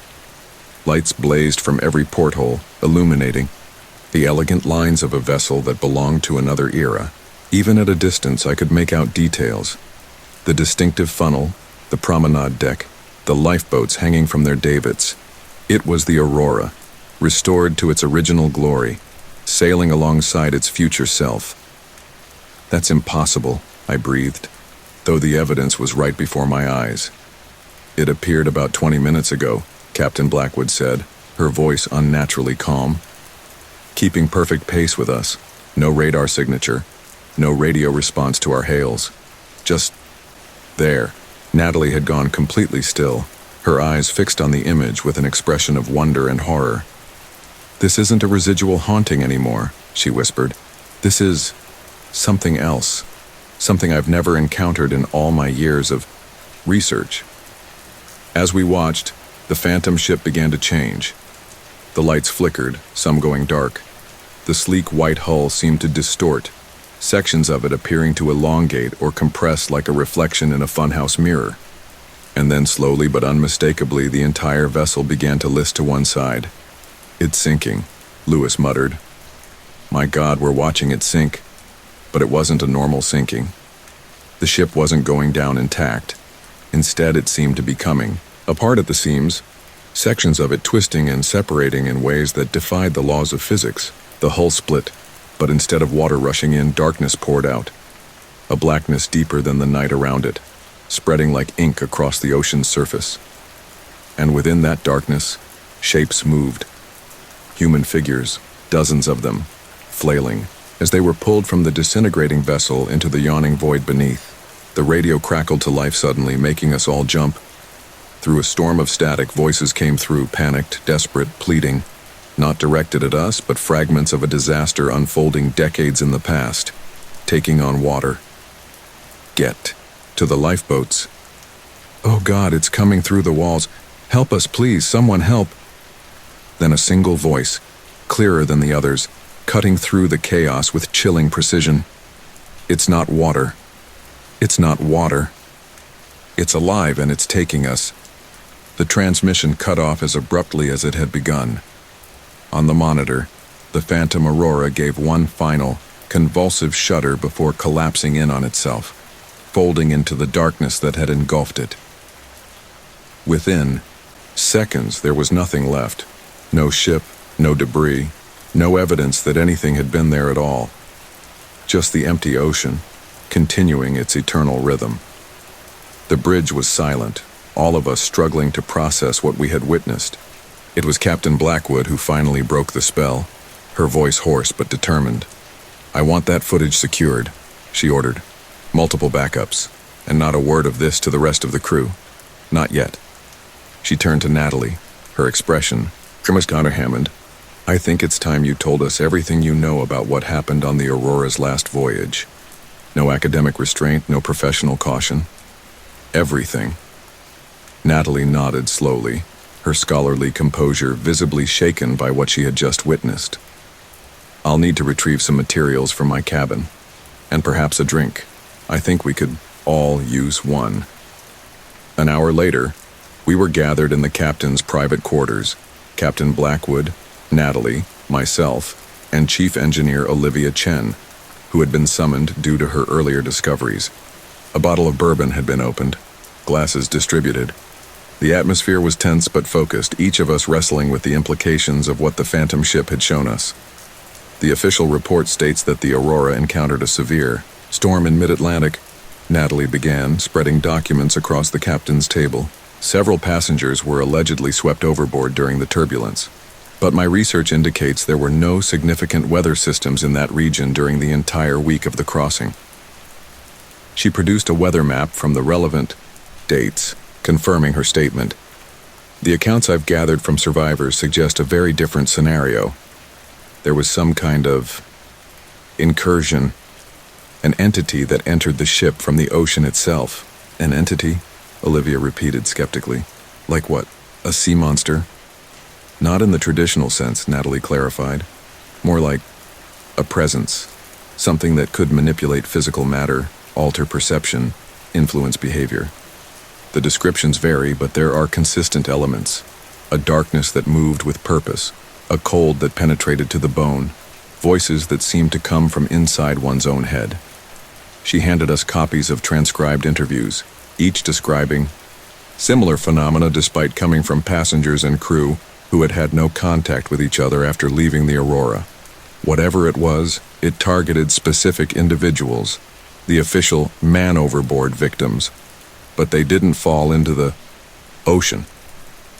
Lights blazed from every porthole, illuminating the elegant lines of a vessel that belonged to another era. Even at a distance, I could make out details. The distinctive funnel, the promenade deck, the lifeboats hanging from their davits. It was the Aurora, restored to its original glory, sailing alongside its future self. "That's impossible," I breathed, though the evidence was right before my eyes. "It appeared about 20 minutes ago," Captain Blackwood said, her voice unnaturally calm. "Keeping perfect pace with us. No radar signature. No radio response to our hails. Just there." Natalie had gone completely still, her eyes fixed on the image with an expression of wonder and horror. "This isn't a residual haunting anymore," she whispered. "This is something else. Something I've never encountered in all my years of research." As we watched, the phantom ship began to change. The lights flickered, some going dark. The sleek white hull seemed to distort, sections of it appearing to elongate or compress like a reflection in a funhouse mirror. And then slowly but unmistakably, the entire vessel began to list to one side. "It's sinking," Lewis muttered. "My God, we're watching it sink." But it wasn't a normal sinking. The ship wasn't going down intact. Instead, it seemed to be coming apart at the seams, sections of it twisting and separating in ways that defied the laws of physics. The hull split, but instead of water rushing in, darkness poured out. A blackness deeper than the night around it, spreading like ink across the ocean's surface. And within that darkness, shapes moved. Human figures, dozens of them, flailing, as they were pulled from the disintegrating vessel into the yawning void beneath. The radio crackled to life suddenly, making us all jump. Through a storm of static, voices came through, panicked, desperate, pleading. Not directed at us, but fragments of a disaster unfolding decades in the past, taking on water. "Get to the lifeboats." "Oh God, it's coming through the walls. Help us, please, someone help." Then a single voice, clearer than the others, cutting through the chaos with chilling precision. "It's not water. It's not water. It's alive and it's taking us." The transmission cut off as abruptly as it had begun. On the monitor, the Phantom Aurora gave one final, convulsive shudder before collapsing in on itself, folding into the darkness that had engulfed it. Within seconds, there was nothing left. No ship, no debris, no evidence that anything had been there at all. Just the empty ocean, continuing its eternal rhythm. The bridge was silent, all of us struggling to process what we had witnessed. It was Captain Blackwood who finally broke the spell, her voice hoarse but determined. "I want that footage secured," she ordered. "Multiple backups, and not a word of this to the rest of the crew. Not yet." She turned to Natalie, her expression, Mr. Hammond, "I think it's time you told us everything you know about what happened on the Aurora's last voyage. No academic restraint, no professional caution. Everything." Natalie nodded slowly, her scholarly composure visibly shaken by what she had just witnessed. "I'll need to retrieve some materials from my cabin, and perhaps a drink. I think we could all use one." An hour later, we were gathered in the captain's private quarters. Captain Blackwood, Natalie, myself, and Chief Engineer Olivia Chen, who had been summoned due to her earlier discoveries. A bottle of bourbon had been opened, glasses distributed. The atmosphere was tense but focused, each of us wrestling with the implications of what the phantom ship had shown us. The official report states that the Aurora encountered a severe storm in mid-Atlantic. Natalie began, spreading documents across the captain's table. Several passengers were allegedly swept overboard during the turbulence. But my research indicates there were no significant weather systems in that region during the entire week of the crossing. She produced a weather map from the relevant dates, confirming her statement. The accounts I've gathered from survivors suggest a very different scenario. There was some kind of incursion, an entity that entered the ship from the ocean itself. An entity? Olivia repeated skeptically. Like what? A sea monster? Not in the traditional sense, Natalie clarified. More like a presence. Something that could manipulate physical matter, alter perception, influence behavior. The descriptions vary, but there are consistent elements. A darkness that moved with purpose. A cold that penetrated to the bone. Voices that seemed to come from inside one's own head. She handed us copies of transcribed interviews, each describing similar phenomena despite coming from passengers and crew who had had no contact with each other after leaving the Aurora. Whatever it was, it targeted specific individuals, the official man overboard victims, but they didn't fall into the ocean.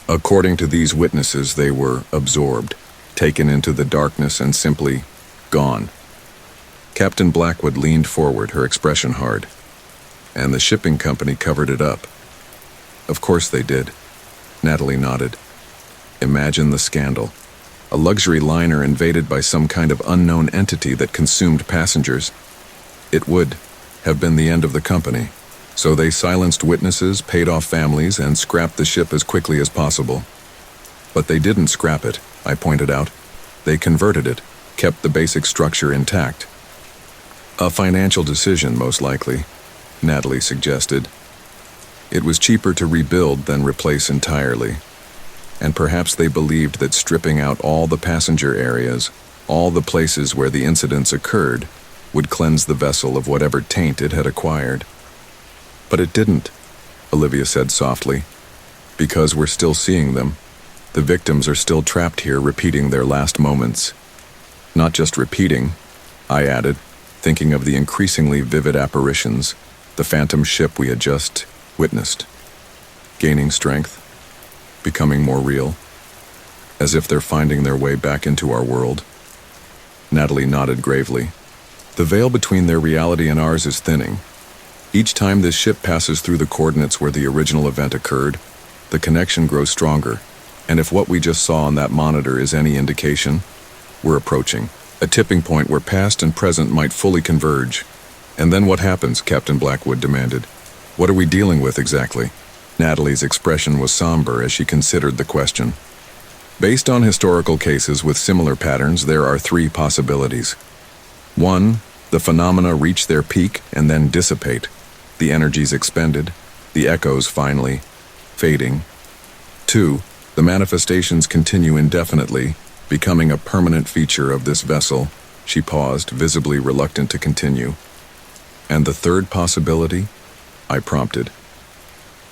According to these witnesses, they were absorbed, taken into the darkness and simply gone. Captain Blackwood leaned forward, her expression hard. And the shipping company covered it up. Of course they did. Natalie nodded. Imagine the scandal. A luxury liner invaded by some kind of unknown entity that consumed passengers. It would have been the end of the company. So they silenced witnesses, paid off families, and scrapped the ship as quickly as possible. But they didn't scrap it, I pointed out. They converted it, kept the basic structure intact. A financial decision, most likely, Natalie suggested. It was cheaper to rebuild than replace entirely. And perhaps they believed that stripping out all the passenger areas, all the places where the incidents occurred, would cleanse the vessel of whatever taint it had acquired. But it didn't, Olivia said softly, because we're still seeing them. The victims are still trapped here repeating their last moments. Not just repeating, I added, thinking of the increasingly vivid apparitions, the phantom ship we had just witnessed. Gaining strength, becoming more real, as if they're finding their way back into our world. Natalie nodded gravely. The veil between their reality and ours is thinning. Each time this ship passes through the coordinates where the original event occurred, the connection grows stronger, and if what we just saw on that monitor is any indication, we're approaching a tipping point where past and present might fully converge. And then what happens? Captain Blackwood demanded. What are we dealing with exactly? Natalie's expression was somber as she considered the question. Based on historical cases with similar patterns, there are three possibilities. 1, the phenomena reach their peak and then dissipate. The energies expended, the echoes finally fading. 2, the manifestations continue indefinitely, becoming a permanent feature of this vessel. She paused, visibly reluctant to continue. And the third possibility? I prompted.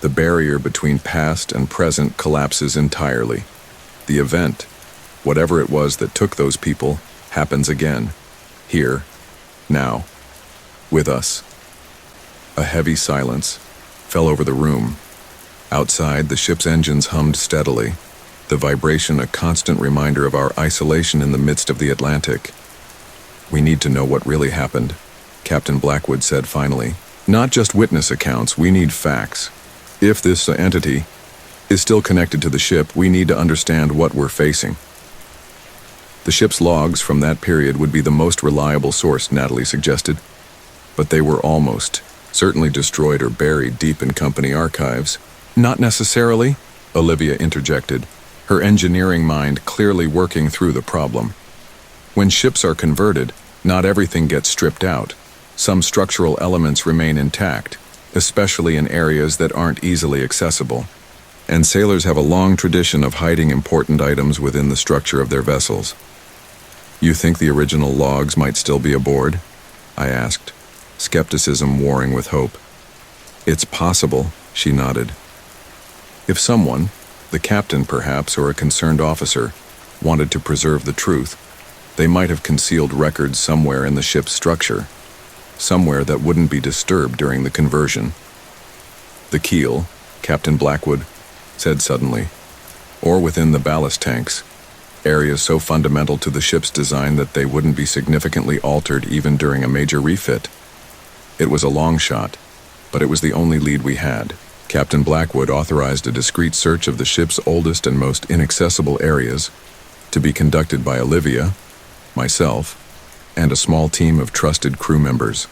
The barrier between past and present collapses entirely. The event, whatever it was that took those people, happens again. Here, now, with us. A heavy silence fell over the room. Outside, the ship's engines hummed steadily, the vibration a constant reminder of our isolation in the midst of the Atlantic. We need to know what really happened, Captain Blackwood said finally. Not just witness accounts, we need facts. If this entity is still connected to the ship, we need to understand what we're facing. The ship's logs from that period would be the most reliable source, Natalie suggested. But they were almost certainly destroyed or buried deep in company archives. Not necessarily, Olivia interjected, her engineering mind clearly working through the problem. When ships are converted, not everything gets stripped out. Some structural elements remain intact, especially in areas that aren't easily accessible. And sailors have a long tradition of hiding important items within the structure of their vessels. You think the original logs might still be aboard? I asked, skepticism warring with hope. It's possible, she nodded. If someone, the captain perhaps, or a concerned officer, wanted to preserve the truth, they might have concealed records somewhere in the ship's structure, somewhere that wouldn't be disturbed during the conversion. The keel, Captain Blackwood said suddenly, or within the ballast tanks. areas so fundamental to the ship's design that they wouldn't be significantly altered even during a major refit. It was a long shot, but it was the only lead we had. Captain Blackwood authorized a discreet search of the ship's oldest and most inaccessible areas to be conducted by Olivia, myself, and a small team of trusted crew members.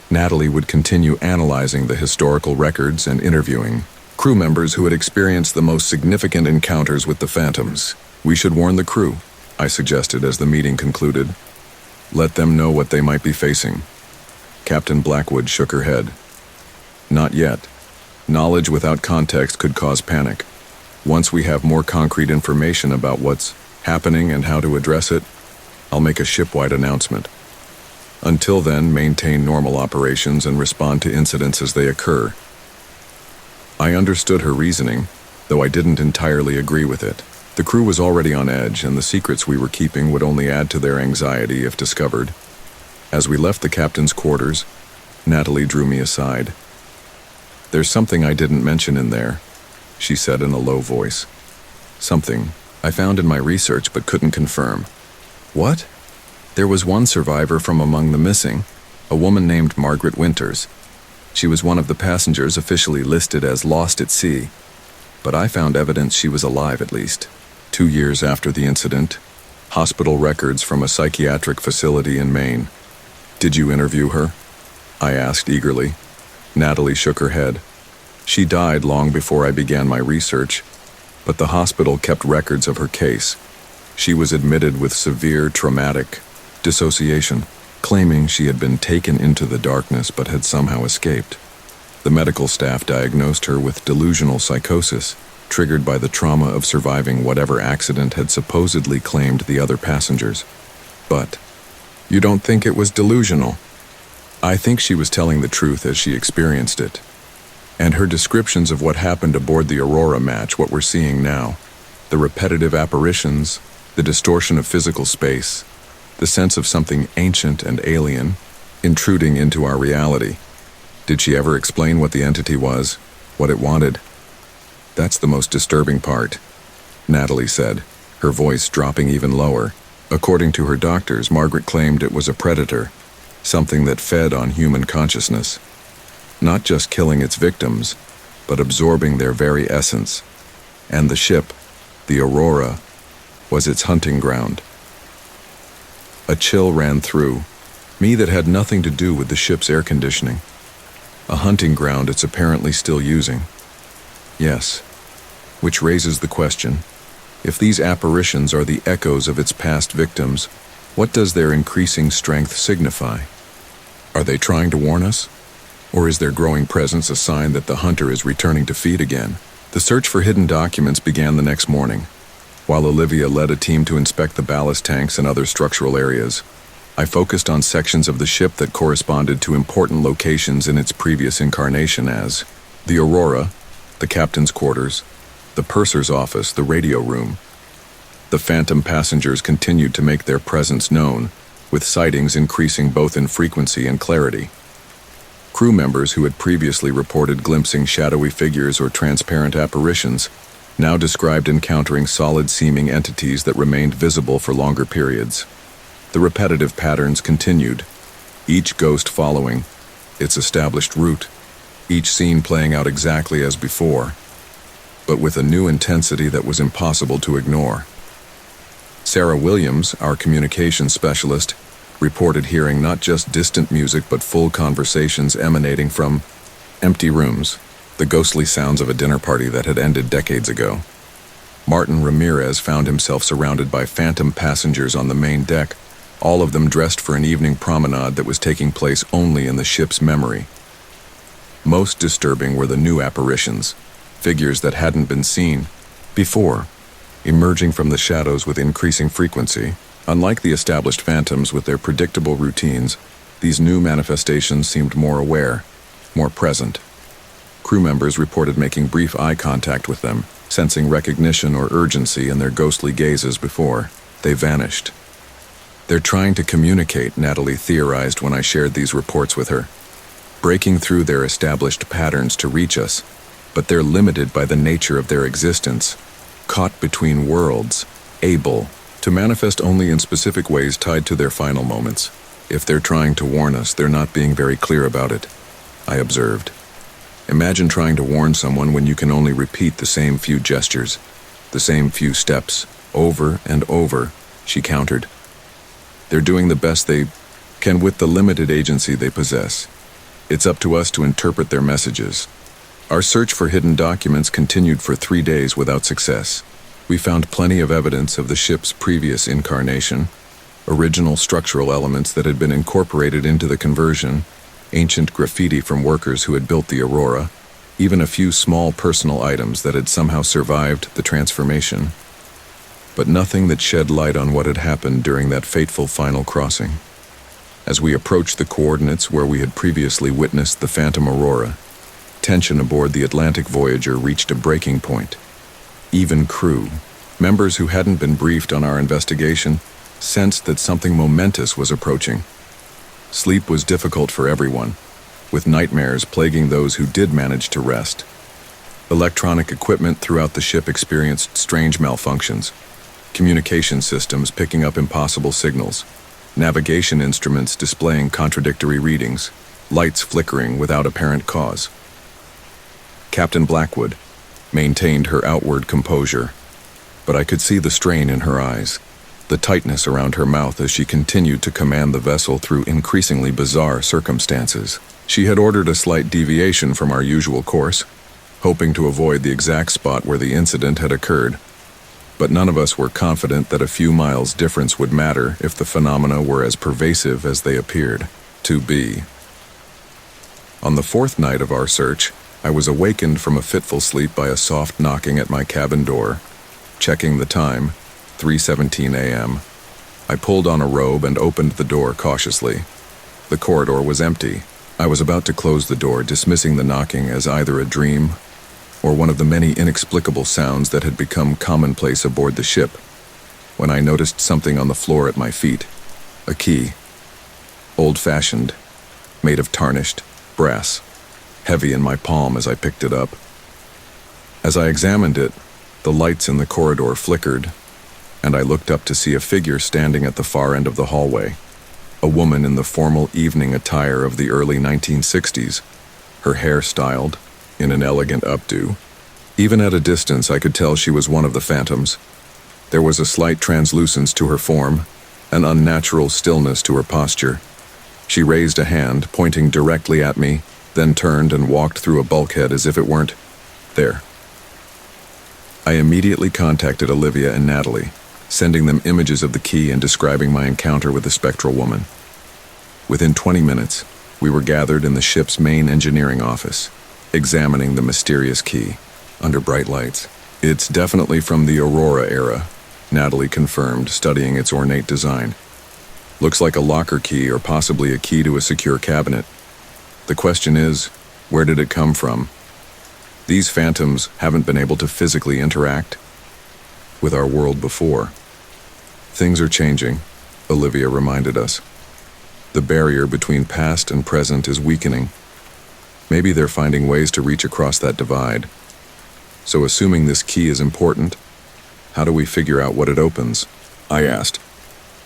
Natalie would continue analyzing the historical records and interviewing crew members who had experienced the most significant encounters with the phantoms. We should warn the crew, I suggested as the meeting concluded. Let them know what they might be facing. Captain Blackwood shook her head. Not yet. Knowledge without context could cause panic. Once we have more concrete information about what's happening and how to address it, I'll make a shipwide announcement. Until then, maintain normal operations and respond to incidents as they occur. I understood her reasoning, though I didn't entirely agree with it. The crew was already on edge, and the secrets we were keeping would only add to their anxiety if discovered. As we left the captain's quarters, Natalie drew me aside. There's something I didn't mention in there, she said in a low voice. Something I found in my research but couldn't confirm. What? There was one survivor from among the missing, a woman named Margaret Winters. She was one of the passengers officially listed as lost at sea, but I found evidence she was alive at least. 2 years after the incident, hospital records from a psychiatric facility in Maine. Did you interview her? I asked eagerly. Natalie shook her head. She died long before I began my research, but the hospital kept records of her case. She was admitted with severe traumatic dissociation, claiming she had been taken into the darkness but had somehow escaped. The medical staff diagnosed her with delusional psychosis, triggered by the trauma of surviving whatever accident had supposedly claimed the other passengers. But you don't think it was delusional? I think she was telling the truth as she experienced it. And her descriptions of what happened aboard the Aurora match what we're seeing now. The repetitive apparitions, the distortion of physical space, the sense of something ancient and alien intruding into our reality. Did she ever explain what the entity was, what it wanted? That's the most disturbing part, Natalie said, her voice dropping even lower. According to her doctors, Margaret claimed it was a predator, something that fed on human consciousness, not just killing its victims, but absorbing their very essence. And the ship, the Aurora, was its hunting ground. A chill ran through me that had nothing to do with the ship's air conditioning. A hunting ground it's apparently still using. Yes, which raises the question, if these apparitions are the echoes of its past victims, what does their increasing strength signify? Are they trying to warn us? Or is their growing presence a sign that the hunter is returning to feed again? The search for hidden documents began the next morning. While Olivia led a team to inspect the ballast tanks and other structural areas, I focused on sections of the ship that corresponded to important locations in its previous incarnation as the Aurora, the captain's quarters, the purser's office, the radio room. The phantom passengers continued to make their presence known, with sightings increasing both in frequency and clarity. Crew members who had previously reported glimpsing shadowy figures or transparent apparitions now described encountering solid-seeming entities that remained visible for longer periods. The repetitive patterns continued, each ghost following its established route, each scene playing out exactly as before, but with a new intensity that was impossible to ignore. Sarah Williams, our communications specialist, reported hearing not just distant music but full conversations emanating from empty rooms, the ghostly sounds of a dinner party that had ended decades ago. Martin Ramirez found himself surrounded by phantom passengers on the main deck, all of them dressed for an evening promenade that was taking place only in the ship's memory. Most disturbing were the new apparitions, figures that hadn't been seen before, emerging from the shadows with increasing frequency. Unlike the established phantoms with their predictable routines, these new manifestations seemed more aware, more present. Crew members reported making brief eye contact with them, sensing recognition or urgency in their ghostly gazes before they vanished. They're trying to communicate, Natalie theorized when I shared these reports with her, breaking through their established patterns to reach us, but they're limited by the nature of their existence, caught between worlds, able to manifest only in specific ways tied to their final moments. If they're trying to warn us, they're not being very clear about it, I observed. Imagine trying to warn someone when you can only repeat the same few gestures, the same few steps, over and over, she countered. They're doing the best they can with the limited agency they possess. It's up to us to interpret their messages. Our search for hidden documents continued for 3 days without success. We found plenty of evidence of the ship's previous incarnation, original structural elements that had been incorporated into the conversion, ancient graffiti from workers who had built the Aurora, even a few small personal items that had somehow survived the transformation, but nothing that shed light on what had happened during that fateful final crossing. As we approached the coordinates where we had previously witnessed the Phantom Aurora, tension aboard the Atlantic Voyager reached a breaking point. Even crew, members who hadn't been briefed on our investigation, sensed that something momentous was approaching. Sleep was difficult for everyone, with nightmares plaguing those who did manage to rest. Electronic equipment throughout the ship experienced strange malfunctions, communication systems picking up impossible signals, navigation instruments displaying contradictory readings, lights flickering without apparent cause. Captain Blackwood maintained her outward composure, but I could see the strain in her eyes, the tightness around her mouth as she continued to command the vessel through increasingly bizarre circumstances. She had ordered a slight deviation from our usual course, hoping to avoid the exact spot where the incident had occurred, but none of us were confident that a few miles difference would matter if the phenomena were as pervasive as they appeared to be. On the 4th night of our search, I was awakened from a fitful sleep by a soft knocking at my cabin door. Checking the time, 3:17 a.m., I pulled on a robe and opened the door cautiously. The corridor was empty. I was about to close the door, dismissing the knocking as either a dream or one of the many inexplicable sounds that had become commonplace aboard the ship, when I noticed something on the floor at my feet. A key. Old-fashioned, made of tarnished brass, heavy in my palm as I picked it up. As I examined it, the lights in the corridor flickered, and I looked up to see a figure standing at the far end of the hallway, a woman in the formal evening attire of the early 1960s, her hair styled in an elegant updo. Even at a distance, I could tell she was one of the phantoms. There was a slight translucence to her form, an unnatural stillness to her posture. She raised a hand, pointing directly at me, then turned and walked through a bulkhead as if it weren't there. I immediately contacted Olivia and Natalie, sending them images of the key and describing my encounter with the spectral woman. Within 20 minutes, we were gathered in the ship's main engineering office, examining the mysterious key under bright lights. It's definitely from the Aurora era, Natalie confirmed, studying its ornate design. Looks like a locker key or possibly a key to a secure cabinet. The question is, where did it come from? These phantoms haven't been able to physically interact with our world before. Things are changing, Olivia reminded us. The barrier between past and present is weakening. Maybe they're finding ways to reach across that divide. So assuming this key is important, how do we figure out what it opens? I asked.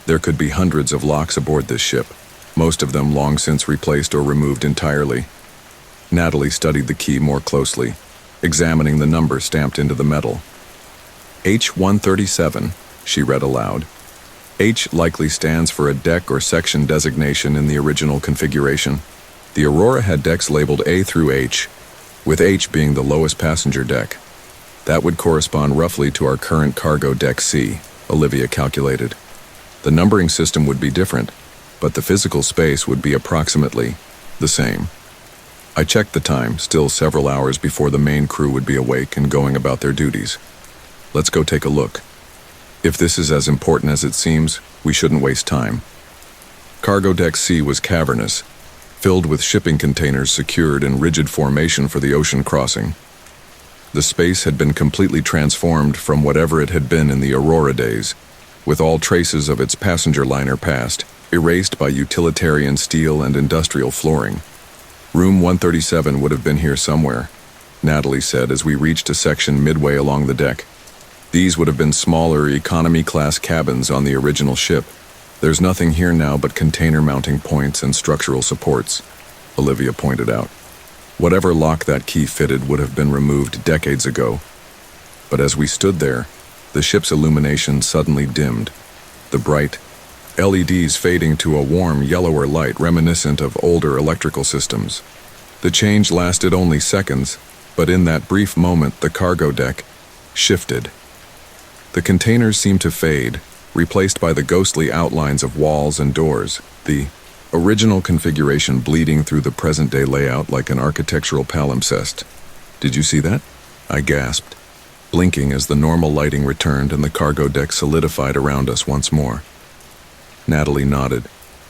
There could be hundreds of locks aboard this ship, most of them long since replaced or removed entirely. Natalie studied the key more closely, examining the number stamped into the metal. H137, she read aloud. H likely stands for a deck or section designation in the original configuration. The Aurora had decks labeled A through H, with H being the lowest passenger deck. That would correspond roughly to our current cargo deck C, Olivia calculated. The numbering system would be different, but the physical space would be approximately the same. I checked the time, still several hours before the main crew would be awake and going about their duties. Let's go take a look. If this is as important as it seems, we shouldn't waste time. Cargo Deck C was cavernous, filled with shipping containers secured in rigid formation for the ocean crossing. The space had been completely transformed from whatever it had been in the Aurora days, with all traces of its passenger liner past erased by utilitarian steel and industrial flooring. Room 137 would have been here somewhere, Natalie said as we reached a section midway along the deck. These would have been smaller economy-class cabins on the original ship. There's nothing here now but container mounting points and structural supports, Olivia pointed out. Whatever lock that key fitted would have been removed decades ago. But as we stood there, the ship's illumination suddenly dimmed, the bright LEDs fading to a warm, yellower light reminiscent of older electrical systems. The change lasted only seconds, but in that brief moment the cargo deck shifted. The containers seemed to fade, replaced by the ghostly outlines of walls and doors, the original configuration bleeding through the present-day layout like an architectural palimpsest. "Did you see that?" I gasped, blinking as the normal lighting returned and the cargo deck solidified around us once more. Natalie nodded,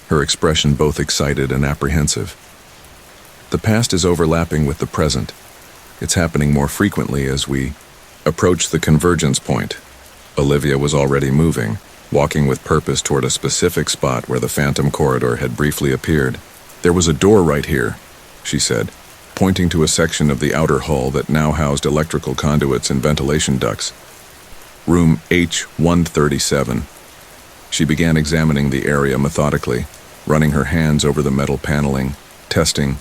her expression both excited and apprehensive. "The past is overlapping with the present. It's happening more frequently as we approach the convergence point." Olivia was already moving, walking with purpose toward a specific spot where the phantom corridor had briefly appeared. "There was a door right here," she said, pointing to a section of the outer hull that now housed electrical conduits and ventilation ducts. "Room H137. She began examining the area methodically, running her hands over the metal paneling, testing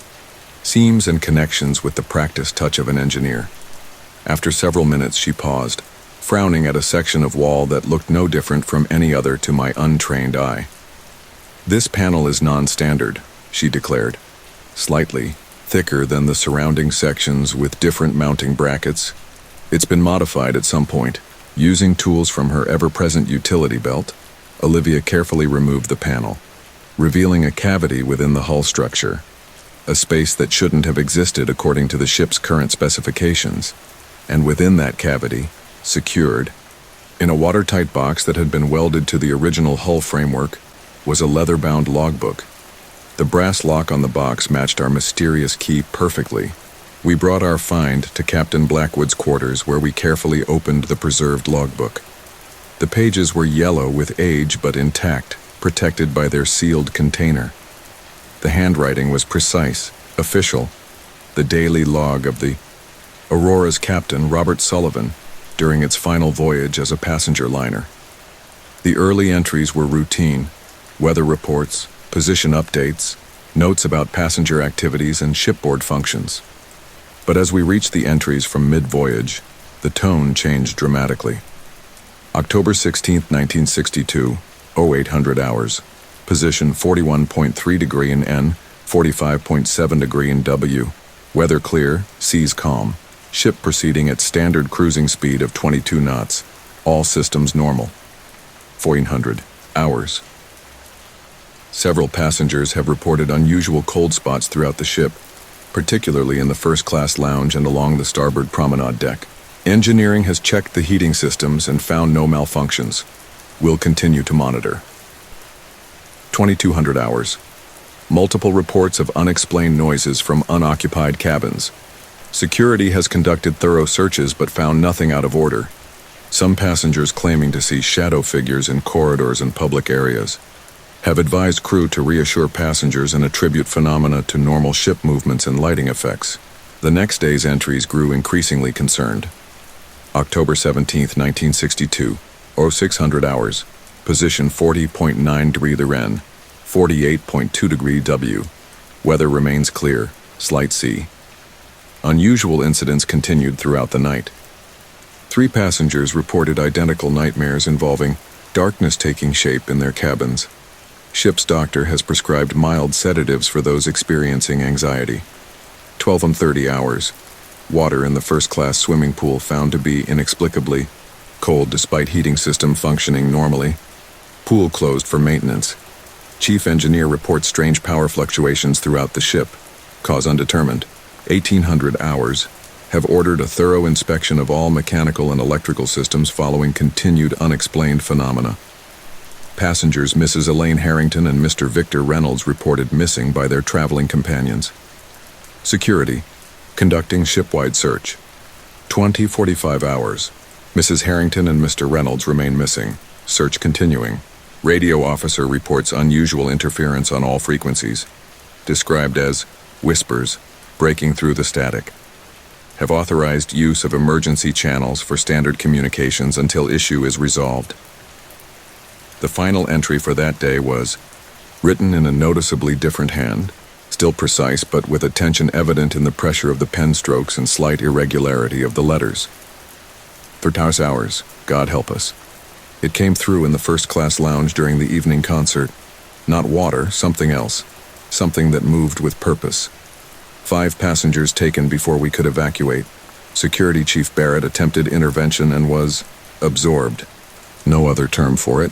seams and connections with the practiced touch of an engineer. After several minutes, she paused, frowning at a section of wall that looked no different from any other to my untrained eye. "This panel is non-standard," she declared, slightly thicker than the surrounding sections with different mounting brackets. "It's been modified at some point." Using tools from her ever-present utility belt, Olivia carefully removed the panel, revealing a cavity within the hull structure, a space that shouldn't have existed according to the ship's current specifications, and within that cavity, secured, in a watertight box that had been welded to the original hull framework, was a leather-bound logbook. The brass lock on the box matched our mysterious key perfectly. We brought our find to Captain Blackwood's quarters, where we carefully opened the preserved logbook. The pages were yellow with age but intact, protected by their sealed container. The handwriting was precise, official, the daily log of the Aurora's captain, Robert Sullivan, during its final voyage as a passenger liner. The early entries were routine: weather reports, position updates, notes about passenger activities and shipboard functions. But as we reached the entries from mid-voyage, the tone changed dramatically. October 16, 1962, 0800 hours. Position 41.3 degree in N, 45.7 degree in W. Weather clear, seas calm. Ship proceeding at standard cruising speed of 22 knots. All systems normal. 1400 hours. Several passengers have reported unusual cold spots throughout the ship, particularly in the first-class lounge and along the starboard promenade deck. Engineering has checked the heating systems and found no malfunctions. We'll continue to monitor. 2200 hours. Multiple reports of unexplained noises from unoccupied cabins. Security has conducted thorough searches but found nothing out of order. Some passengers claiming to see shadow figures in corridors and public areas have advised crew to reassure passengers and attribute phenomena to normal ship movements and lighting effects. The next day's entries grew increasingly concerned. October 17, 1962, 0600 hours. Position 40.9 degree N, 48.2 degree W. Weather remains clear, slight sea. Unusual incidents continued throughout the night. 3 passengers reported identical nightmares involving darkness taking shape in their cabins. Ship's doctor has prescribed mild sedatives for those experiencing anxiety. 12:30 hours. Water in the first-class swimming pool found to be inexplicably cold despite heating system functioning normally. Pool closed for maintenance. Chief engineer reports strange power fluctuations throughout the ship. Cause undetermined. 1800 hours. Have ordered a thorough inspection of all mechanical and electrical systems following continued unexplained phenomena. Passengers Mrs. Elaine Harrington and Mr. Victor Reynolds reported missing by their traveling companions. Security. Conducting shipwide search. 20:45 hours. Mrs. Harrington and Mr. Reynolds remain missing. Search continuing. Radio officer reports unusual interference on all frequencies, described as whispers, breaking through the static. Have authorized use of emergency channels for standard communications until issue is resolved. The final entry for that day was written in a noticeably different hand, still precise but with attention evident in the pressure of the pen strokes and slight irregularity of the letters. For Taos hours, God help us. It came through in the first-class lounge during the evening concert. Not water, something else. Something that moved with purpose. 5 passengers taken before we could evacuate. Security Chief Barrett attempted intervention and was absorbed. No other term for it.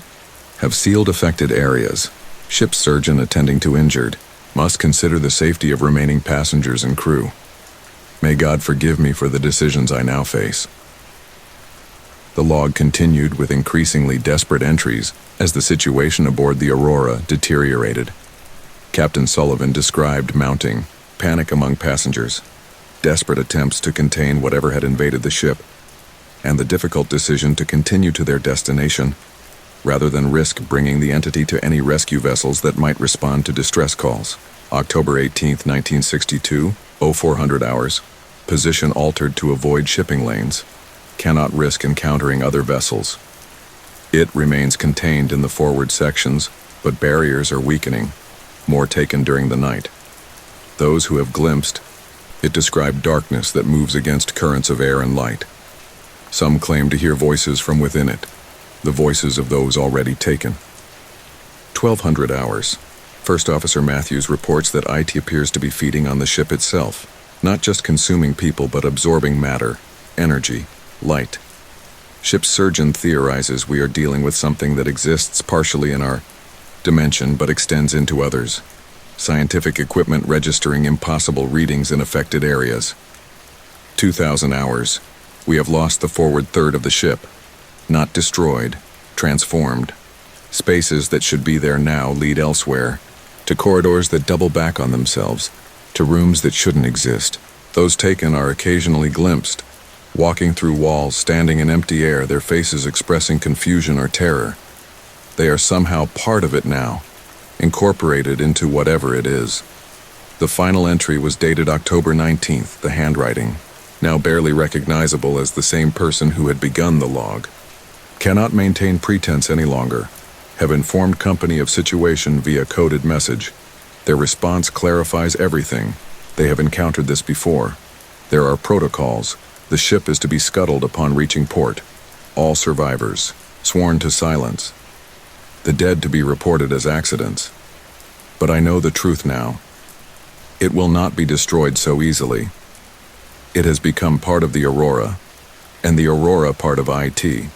Have sealed affected areas. Ship surgeon attending to injured. Must consider the safety of remaining passengers and crew. May God forgive me for the decisions I now face. The log continued with increasingly desperate entries as the situation aboard the Aurora deteriorated. Captain Sullivan described mounting panic among passengers, desperate attempts to contain whatever had invaded the ship, and the difficult decision to continue to their destination, rather than risk bringing the entity to any rescue vessels that might respond to distress calls. October 18, 1962, 0400 hours. Position altered to avoid shipping lanes. Cannot risk encountering other vessels. It remains contained in the forward sections, but barriers are weakening. More taken during the night. Those who have glimpsed, it described darkness that moves against currents of air and light. Some claim to hear voices from within it, the voices of those already taken. 1200 hours. First Officer Matthews reports that IT appears to be feeding on the ship itself, not just consuming people but absorbing matter, energy, light. Ship's surgeon theorizes we are dealing with something that exists partially in our dimension but extends into others. Scientific equipment registering impossible readings in affected areas. 2000 hours. We have lost the forward third of the ship. Not destroyed, transformed. Spaces that should be there now lead elsewhere, to corridors that double back on themselves, to rooms that shouldn't exist. Those taken are occasionally glimpsed, walking through walls, standing in empty air, their faces expressing confusion or terror. They are somehow part of it now, incorporated into whatever it is. The final entry was dated October 19th, the handwriting, now barely recognizable as the same person who had begun the log. Cannot maintain pretense any longer. Have informed company of situation via coded message. Their response clarifies everything. They have encountered this before. There are protocols. The ship is to be scuttled upon reaching port. All survivors, sworn to silence. The dead to be reported as accidents. But I know the truth now. It will not be destroyed so easily. It has become part of the Aurora, and the Aurora part of IT.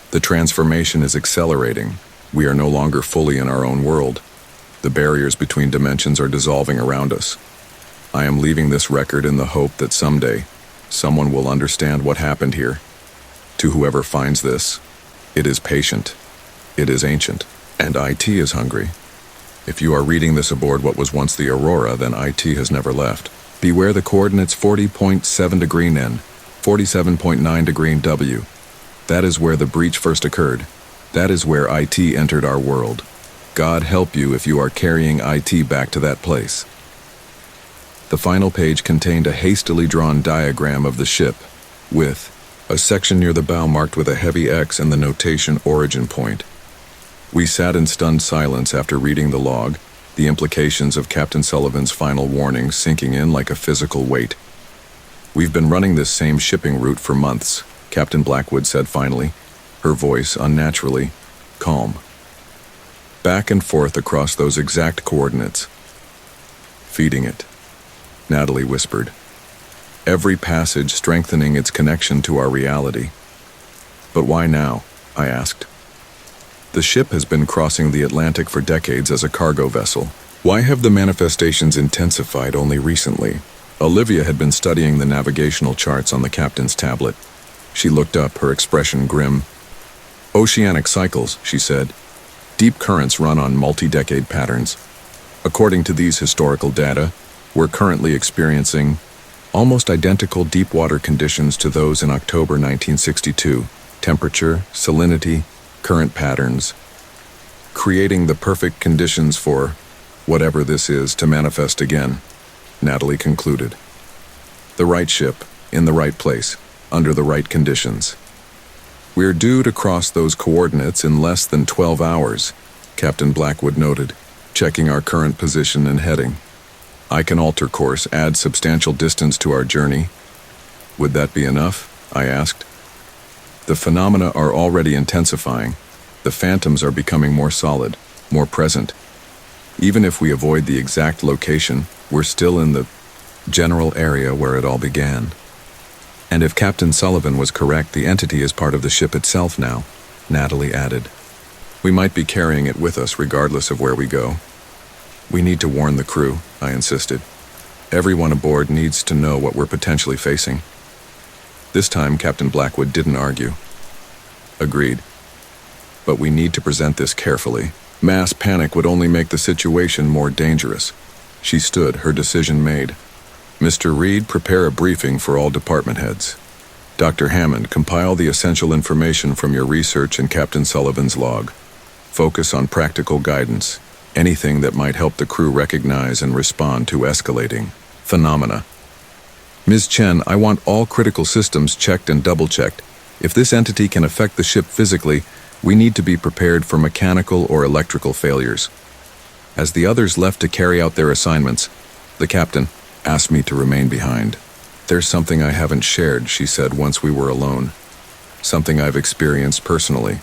The transformation is accelerating. We are no longer fully in our own world. The barriers between dimensions are dissolving around us. I am leaving this record in the hope that someday, someone will understand what happened here. To whoever finds this, it is patient, it is ancient, and IT is hungry. If you are reading this aboard what was once the Aurora, then IT has never left. Beware the coordinates 40.7 degree N, 47.9 degree W. That is where the breach first occurred. That is where IT entered our world. God help you if you are carrying IT back to that place. The final page contained a hastily drawn diagram of the ship, with a section near the bow marked with a heavy X and the notation origin point. We sat in stunned silence after reading the log, the implications of Captain Sullivan's final warning sinking in like a physical weight. We've been running this same shipping route for months, Captain Blackwood said finally, her voice unnaturally calm. Back and forth across those exact coordinates. Feeding it, Natalie whispered. Every passage strengthening its connection to our reality. But why now? I asked. The ship has been crossing the Atlantic for decades as a cargo vessel. Why have the manifestations intensified only recently? Olivia had been studying the navigational charts on the captain's tablet. She looked up, her expression grim. Oceanic cycles, she said. Deep currents run on multi-decade patterns. According to these historical data, we're currently experiencing almost identical deep water conditions to those in October 1962. Temperature, salinity, current patterns, creating the perfect conditions for whatever this is to manifest again, Natalie concluded. The right ship, in the right place, under the right conditions. We're due to cross those coordinates in less than 12 hours, Captain Blackwood noted, checking our current position and heading. I can alter course, add substantial distance to our journey. Would that be enough? I asked. The phenomena are already intensifying. The phantoms are becoming more solid, more present. Even if we avoid the exact location, we're still in the general area where it all began. And if Captain Sullivan was correct, the entity is part of the ship itself now, Natalie added. We might be carrying it with us regardless of where we go. We need to warn the crew, I insisted. Everyone aboard needs to know what we're potentially facing. This time, Captain Blackwood didn't argue. Agreed. But we need to present this carefully. Mass panic would only make the situation more dangerous. She stood, her decision made. Mr. Reed, prepare a briefing for all department heads. Dr. Hammond, compile the essential information from your research and Captain Sullivan's log. Focus on practical guidance, anything that might help the crew recognize and respond to escalating phenomena. Ms. Chen, I want all critical systems checked and double-checked. If this entity can affect the ship physically, we need to be prepared for mechanical or electrical failures. As the others left to carry out their assignments, the captain asked me to remain behind. There's something I haven't shared, she said once we were alone. Something I've experienced personally.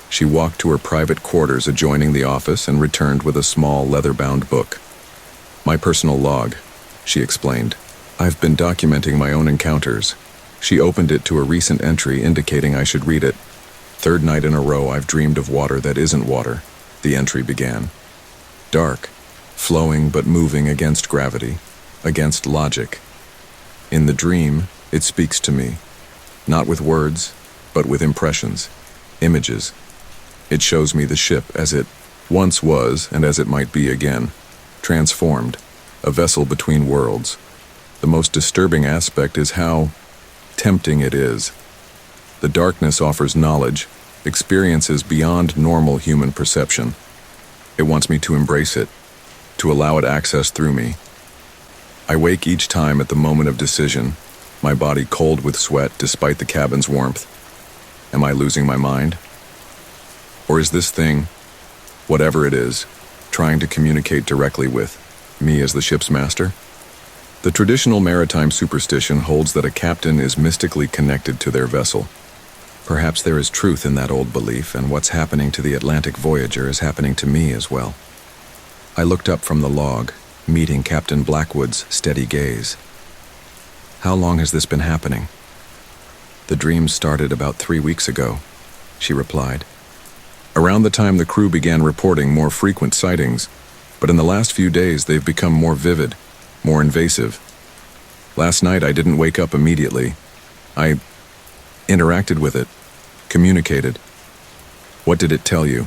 She walked to her private quarters adjoining the office and returned with a small leather-bound book. My personal log, she explained. I've been documenting my own encounters. She opened it to a recent entry indicating I should read it. Third night in a row I've dreamed of water that isn't water, the entry began. Dark, flowing but moving against gravity, against logic. In the dream, it speaks to me, not with words, but with impressions, images. It shows me the ship as it once was and as it might be again, transformed, a vessel between worlds. The most disturbing aspect is how tempting it is. The darkness offers knowledge, experiences beyond normal human perception. It wants me to embrace it, to allow it access through me. I wake each time at the moment of decision, my body cold with sweat despite the cabin's warmth. Am I losing my mind? Or is this thing, whatever it is, trying to communicate directly with me as the ship's master? The traditional maritime superstition holds that a captain is mystically connected to their vessel. Perhaps there is truth in that old belief, and what's happening to the Atlantic Voyager is happening to me as well. I looked up from the log, meeting Captain Blackwood's steady gaze. How long has this been happening? The dream started about 3 weeks ago, she replied. Around the time the crew began reporting more frequent sightings, but in the last few days they've become more vivid, more invasive. Last night I didn't wake up immediately. I interacted with it, communicated. What did it tell you?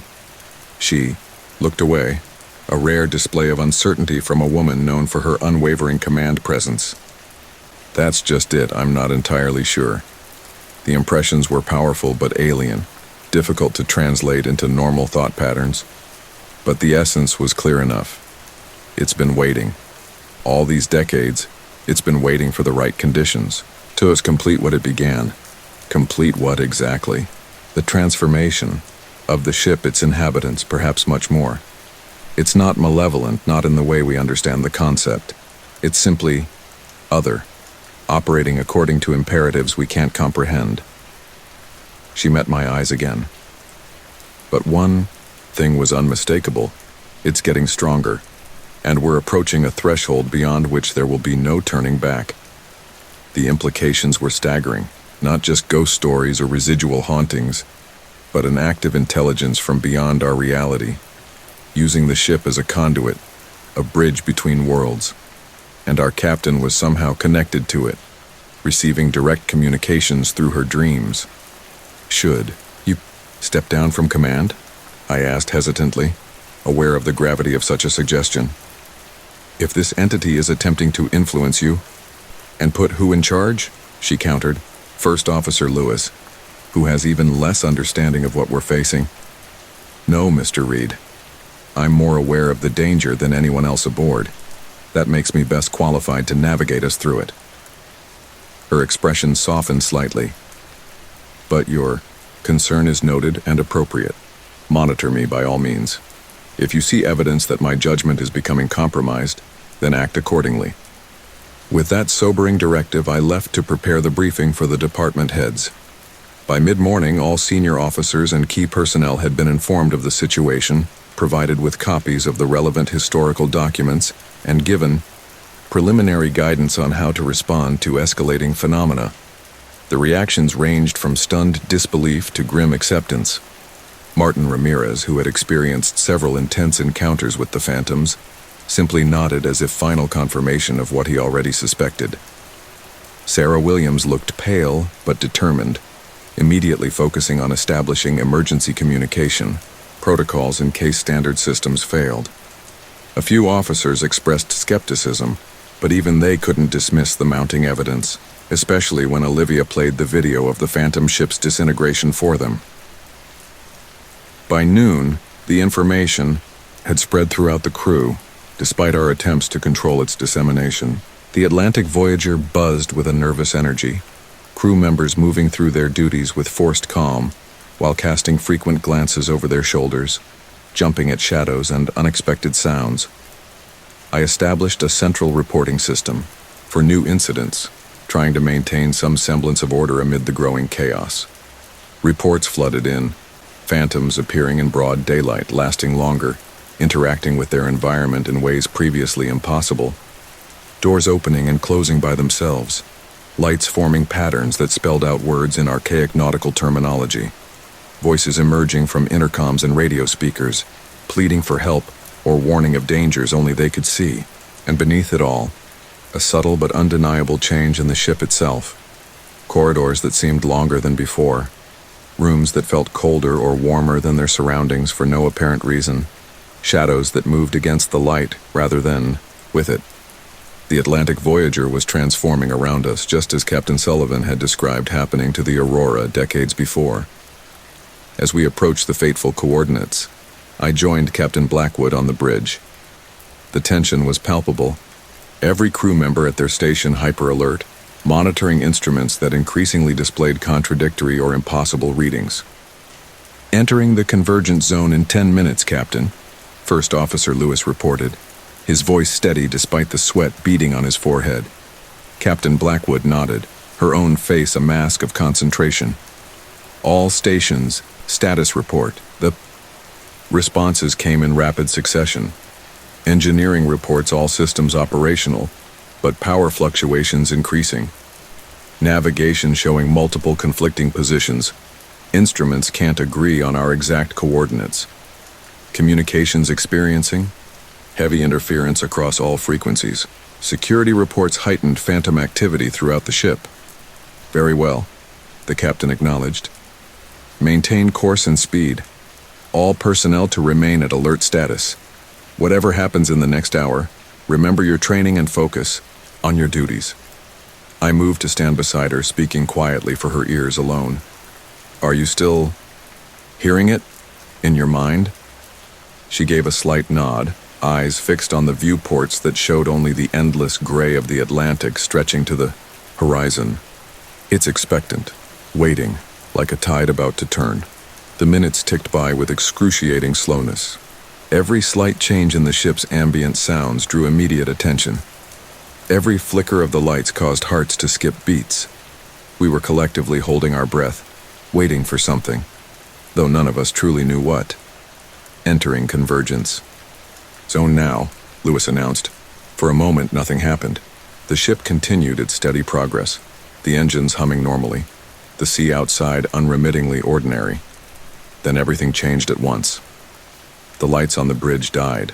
She looked away, a rare display of uncertainty from a woman known for her unwavering command presence. That's just it, I'm not entirely sure. The impressions were powerful but alien, difficult to translate into normal thought patterns. But the essence was clear enough. It's been waiting. All these decades, it's been waiting for the right conditions to complete what it began. Complete what exactly? The transformation of the ship, its inhabitants, perhaps much more. It's not malevolent, not in the way we understand the concept. It's simply other, operating according to imperatives we can't comprehend. She met my eyes again. But one thing was unmistakable. It's getting stronger, and we're approaching a threshold beyond which there will be no turning back. The implications were staggering, not just ghost stories or residual hauntings, but an active intelligence from beyond our reality, using the ship as a conduit, a bridge between worlds. And our captain was somehow connected to it, receiving direct communications through her dreams. Should you step down from command? I asked hesitantly, aware of the gravity of such a suggestion. If this entity is attempting to influence you, and put who in charge? She countered, First Officer Lewis, who has even less understanding of what we're facing. No, Mr. Reed. I'm more aware of the danger than anyone else aboard. That makes me best qualified to navigate us through it. Her expression softened slightly. But your concern is noted and appropriate. Monitor me by all means. If you see evidence that my judgment is becoming compromised, then act accordingly. With that sobering directive, I left to prepare the briefing for the department heads. By mid-morning, all senior officers and key personnel had been informed of the situation, provided with copies of the relevant historical documents, and given preliminary guidance on how to respond to escalating phenomena. The reactions ranged from stunned disbelief to grim acceptance. Martin Ramirez, who had experienced several intense encounters with the phantoms, simply nodded as if final confirmation of what he already suspected. Sarah Williams looked pale but determined, immediately focusing on establishing emergency communication protocols in case standard systems failed. A few officers expressed skepticism, but even they couldn't dismiss the mounting evidence, especially when Olivia played the video of the phantom ship's disintegration for them. By noon, the information had spread throughout the crew, despite our attempts to control its dissemination. The Atlantic Voyager buzzed with a nervous energy, crew members moving through their duties with forced calm, while casting frequent glances over their shoulders, jumping at shadows and unexpected sounds. I established a central reporting system for new incidents, trying to maintain some semblance of order amid the growing chaos. Reports flooded in, phantoms appearing in broad daylight, lasting longer, interacting with their environment in ways previously impossible. Doors opening and closing by themselves, lights forming patterns that spelled out words in archaic nautical terminology, voices emerging from intercoms and radio speakers, pleading for help or warning of dangers only they could see, and beneath it all, a subtle but undeniable change in the ship itself. Corridors that seemed longer than before, rooms that felt colder or warmer than their surroundings for no apparent reason, shadows that moved against the light rather than with it. The Atlantic Voyager was transforming around us, just as Captain Sullivan had described happening to the Aurora decades before. As we approached the fateful coordinates, I joined Captain Blackwood on the bridge. The tension was palpable. Every crew member at their station hyper-alert, monitoring instruments that increasingly displayed contradictory or impossible readings. "Entering the convergence zone in 10 minutes, Captain," First Officer Lewis reported, his voice steady despite the sweat beading on his forehead. Captain Blackwood nodded, her own face a mask of concentration. "All stations, status report." The responses came in rapid succession. Engineering reports all systems operational, but power fluctuations increasing. Navigation showing multiple conflicting positions. Instruments can't agree on our exact coordinates. Communications experiencing heavy interference across all frequencies. Security reports heightened phantom activity throughout the ship. "Very well," the captain acknowledged. "Maintain course and speed. All personnel to remain at alert status. Whatever happens in the next hour, remember your training and focus on your duties." I moved to stand beside her, speaking quietly for her ears alone. "Are you still hearing it? In your mind?" She gave a slight nod, eyes fixed on the viewports that showed only the endless gray of the Atlantic stretching to the horizon. "It's expectant, waiting, like a tide about to turn." The minutes ticked by with excruciating slowness. Every slight change in the ship's ambient sounds drew immediate attention. Every flicker of the lights caused hearts to skip beats. We were collectively holding our breath, waiting for something, though none of us truly knew what. Entering convergence zone now, Lewis announced. For a moment, nothing happened. The ship continued its steady progress, the engines humming normally, the sea outside unremittingly ordinary. Then everything changed at once. The lights on the bridge died,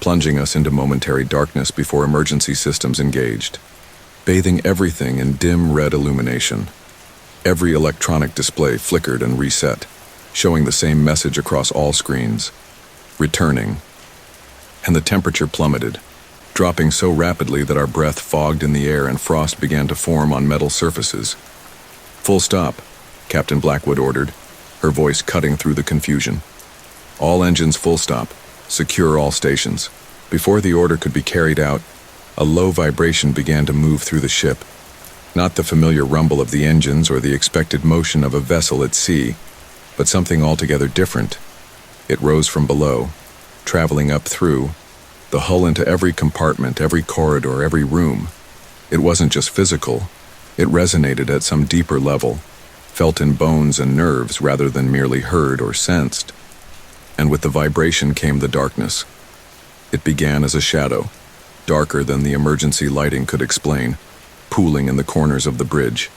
plunging us into momentary darkness before emergency systems engaged, bathing everything in dim red illumination. Every electronic display flickered and reset, showing the same message across all screens: returning. And the temperature plummeted, dropping so rapidly that our breath fogged in the air and frost began to form on metal surfaces. "Full stop," Captain Blackwood ordered, her voice cutting through the confusion. "All engines full stop. Secure all stations." Before the order could be carried out, a low vibration began to move through the ship. Not the familiar rumble of the engines or the expected motion of a vessel at sea, but something altogether different. It rose from below, traveling up through the hull into every compartment, every corridor, every room. It wasn't just physical, it resonated at some deeper level, felt in bones and nerves rather than merely heard or sensed. And with the vibration came the darkness. It began as a shadow, darker than the emergency lighting could explain, pooling in the corners of the bridge.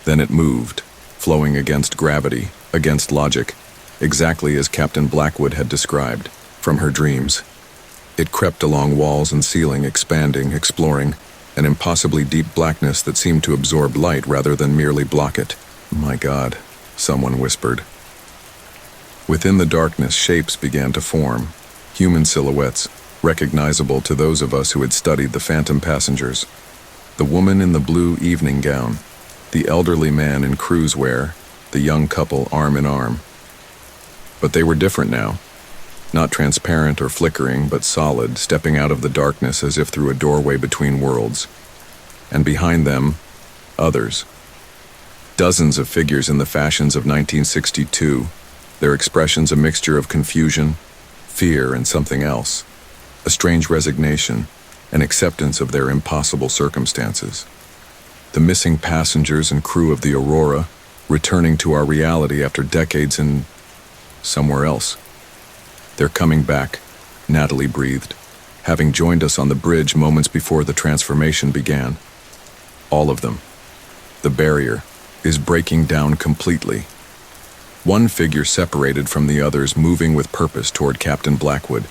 Then it moved, flowing against gravity, against logic, exactly as Captain Blackwood had described, from her dreams. It crept along walls and ceiling, expanding, exploring, an impossibly deep blackness that seemed to absorb light rather than merely block it. "My God," someone whispered. Within the darkness, shapes began to form, human silhouettes, recognizable to those of us who had studied the phantom passengers. The woman in the blue evening gown, the elderly man in cruise wear, the young couple arm in arm. But they were different now. Not transparent or flickering, but solid, stepping out of the darkness as if through a doorway between worlds. And behind them, others. Dozens of figures in the fashions of 1962, their expressions a mixture of confusion, fear, and something else. A strange resignation, an acceptance of their impossible circumstances. The missing passengers and crew of the Aurora, returning to our reality after decades in somewhere else. "They're coming back," Natalie breathed, having joined us on the bridge moments before the transformation began. All of them. The barrier is breaking down completely. One figure separated from the others, moving with purpose toward Captain Blackwood.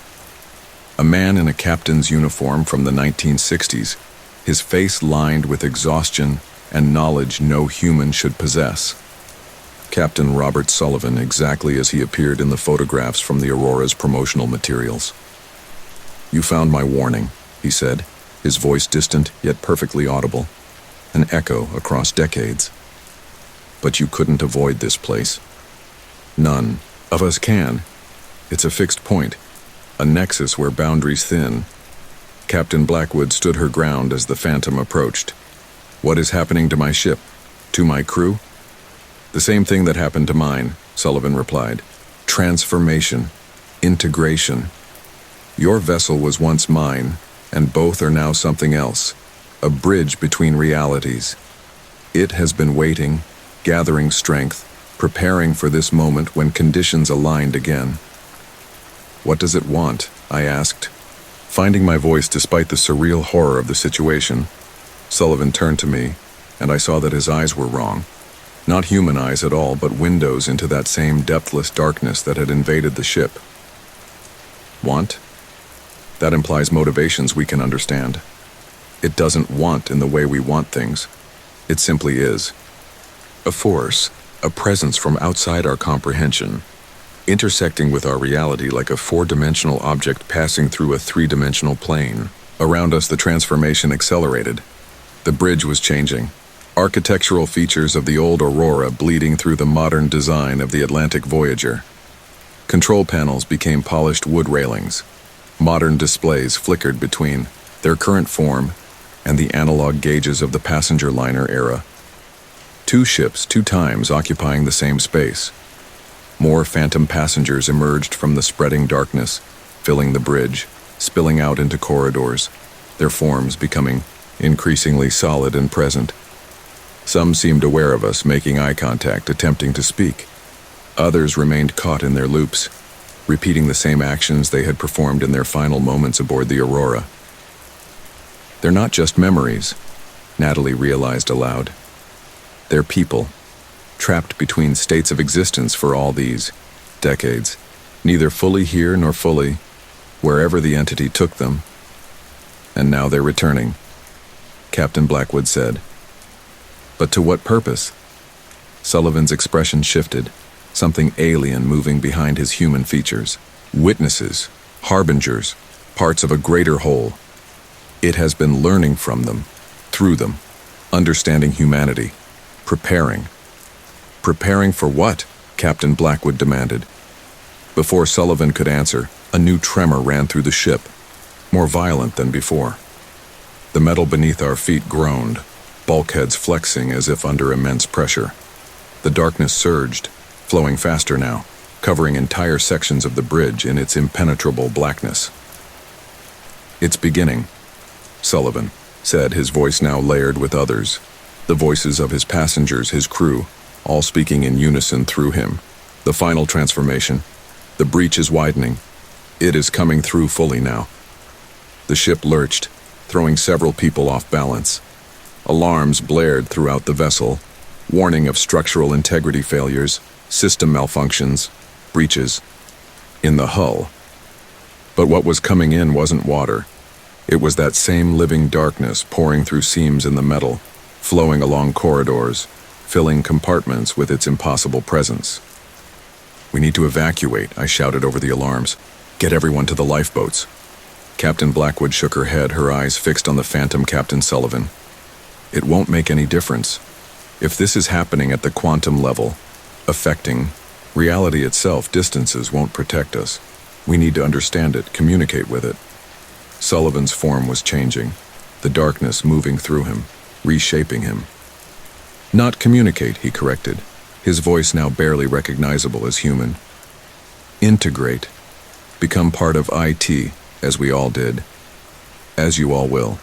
A man in a captain's uniform from the 1960s, his face lined with exhaustion and knowledge no human should possess. Captain Robert Sullivan, exactly as he appeared in the photographs from the Aurora's promotional materials. "You found my warning," he said, his voice distant yet perfectly audible, an echo across decades. "But you couldn't avoid this place. None of us can. It's a fixed point, a nexus where boundaries thin." Captain Blackwood stood her ground as the Phantom approached. "What is happening to my ship? To my crew?" "The same thing that happened to mine," Sullivan replied. "Transformation. Integration. Your vessel was once mine, and both are now something else. A bridge between realities. It has been waiting, gathering strength, preparing for this moment when conditions aligned again." "What does it want?" I asked, finding my voice despite the surreal horror of the situation. Sullivan turned to me, and I saw that his eyes were wrong. Not human eyes at all, but windows into that same depthless darkness that had invaded the ship. "Want?" That implies motivations we can understand. It doesn't want in the way we want things. It simply is. A force, a presence from outside our comprehension, intersecting with our reality like a four-dimensional object passing through a three-dimensional plane. Around us, the transformation accelerated. The bridge was changing. Architectural features of the old Aurora bleeding through the modern design of the Atlantic Voyager. Control panels became polished wood railings. Modern displays flickered between their current form and the analog gauges of the passenger liner era. Two ships, two times occupying the same space. More phantom passengers emerged from the spreading darkness, filling the bridge, spilling out into corridors, their forms becoming increasingly solid and present. Some seemed aware of us, making eye contact, attempting to speak. Others remained caught in their loops, repeating the same actions they had performed in their final moments aboard the Aurora. "They're not just memories," Natalie realized aloud. "They're people, trapped between states of existence for all these decades, neither fully here nor fully wherever the entity took them. And now they're returning," Captain Blackwood said. "But to what purpose?" Sullivan's expression shifted, something alien moving behind his human features. "Witnesses, harbingers, parts of a greater whole. It has been learning from them, through them, understanding humanity, preparing." "Preparing for what?" Captain Blackwood demanded. Before Sullivan could answer, a new tremor ran through the ship, more violent than before. The metal beneath our feet groaned, bulkheads flexing as if under immense pressure. The darkness surged, flowing faster now, covering entire sections of the bridge in its impenetrable blackness. "It's beginning," Sullivan said, his voice now layered with others, the voices of his passengers, his crew, all speaking in unison through him. "The final transformation. The breach is widening. It is coming through fully now." The ship lurched, throwing several people off balance. Alarms blared throughout the vessel, warning of structural integrity failures, system malfunctions, breaches. In the hull. But what was coming in wasn't water. It was that same living darkness pouring through seams in the metal, flowing along corridors, filling compartments with its impossible presence. "We need to evacuate," I shouted over the alarms. "Get everyone to the lifeboats." Captain Blackwood shook her head, her eyes fixed on the phantom Captain Sullivan. "It won't make any difference. If this is happening at the quantum level, affecting reality itself, distances won't protect us. We need to understand it, communicate with it." Sullivan's form was changing, the darkness moving through him, reshaping him. "Not communicate," he corrected, his voice now barely recognizable as human. "Integrate. Become part of IT, as we all did. As you all will."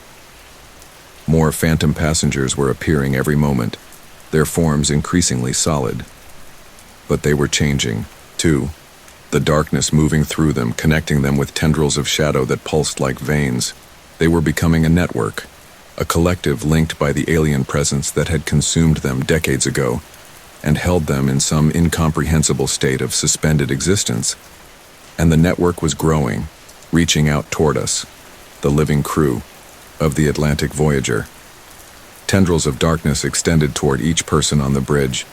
More phantom passengers were appearing every moment, their forms increasingly solid. But they were changing, too, the darkness moving through them, connecting them with tendrils of shadow that pulsed like veins. They were becoming a network, a collective linked by the alien presence that had consumed them decades ago and held them in some incomprehensible state of suspended existence. And the network was growing, reaching out toward us, the living crew of the Atlantic Voyager. Tendrils of darkness extended toward each person on the bridge,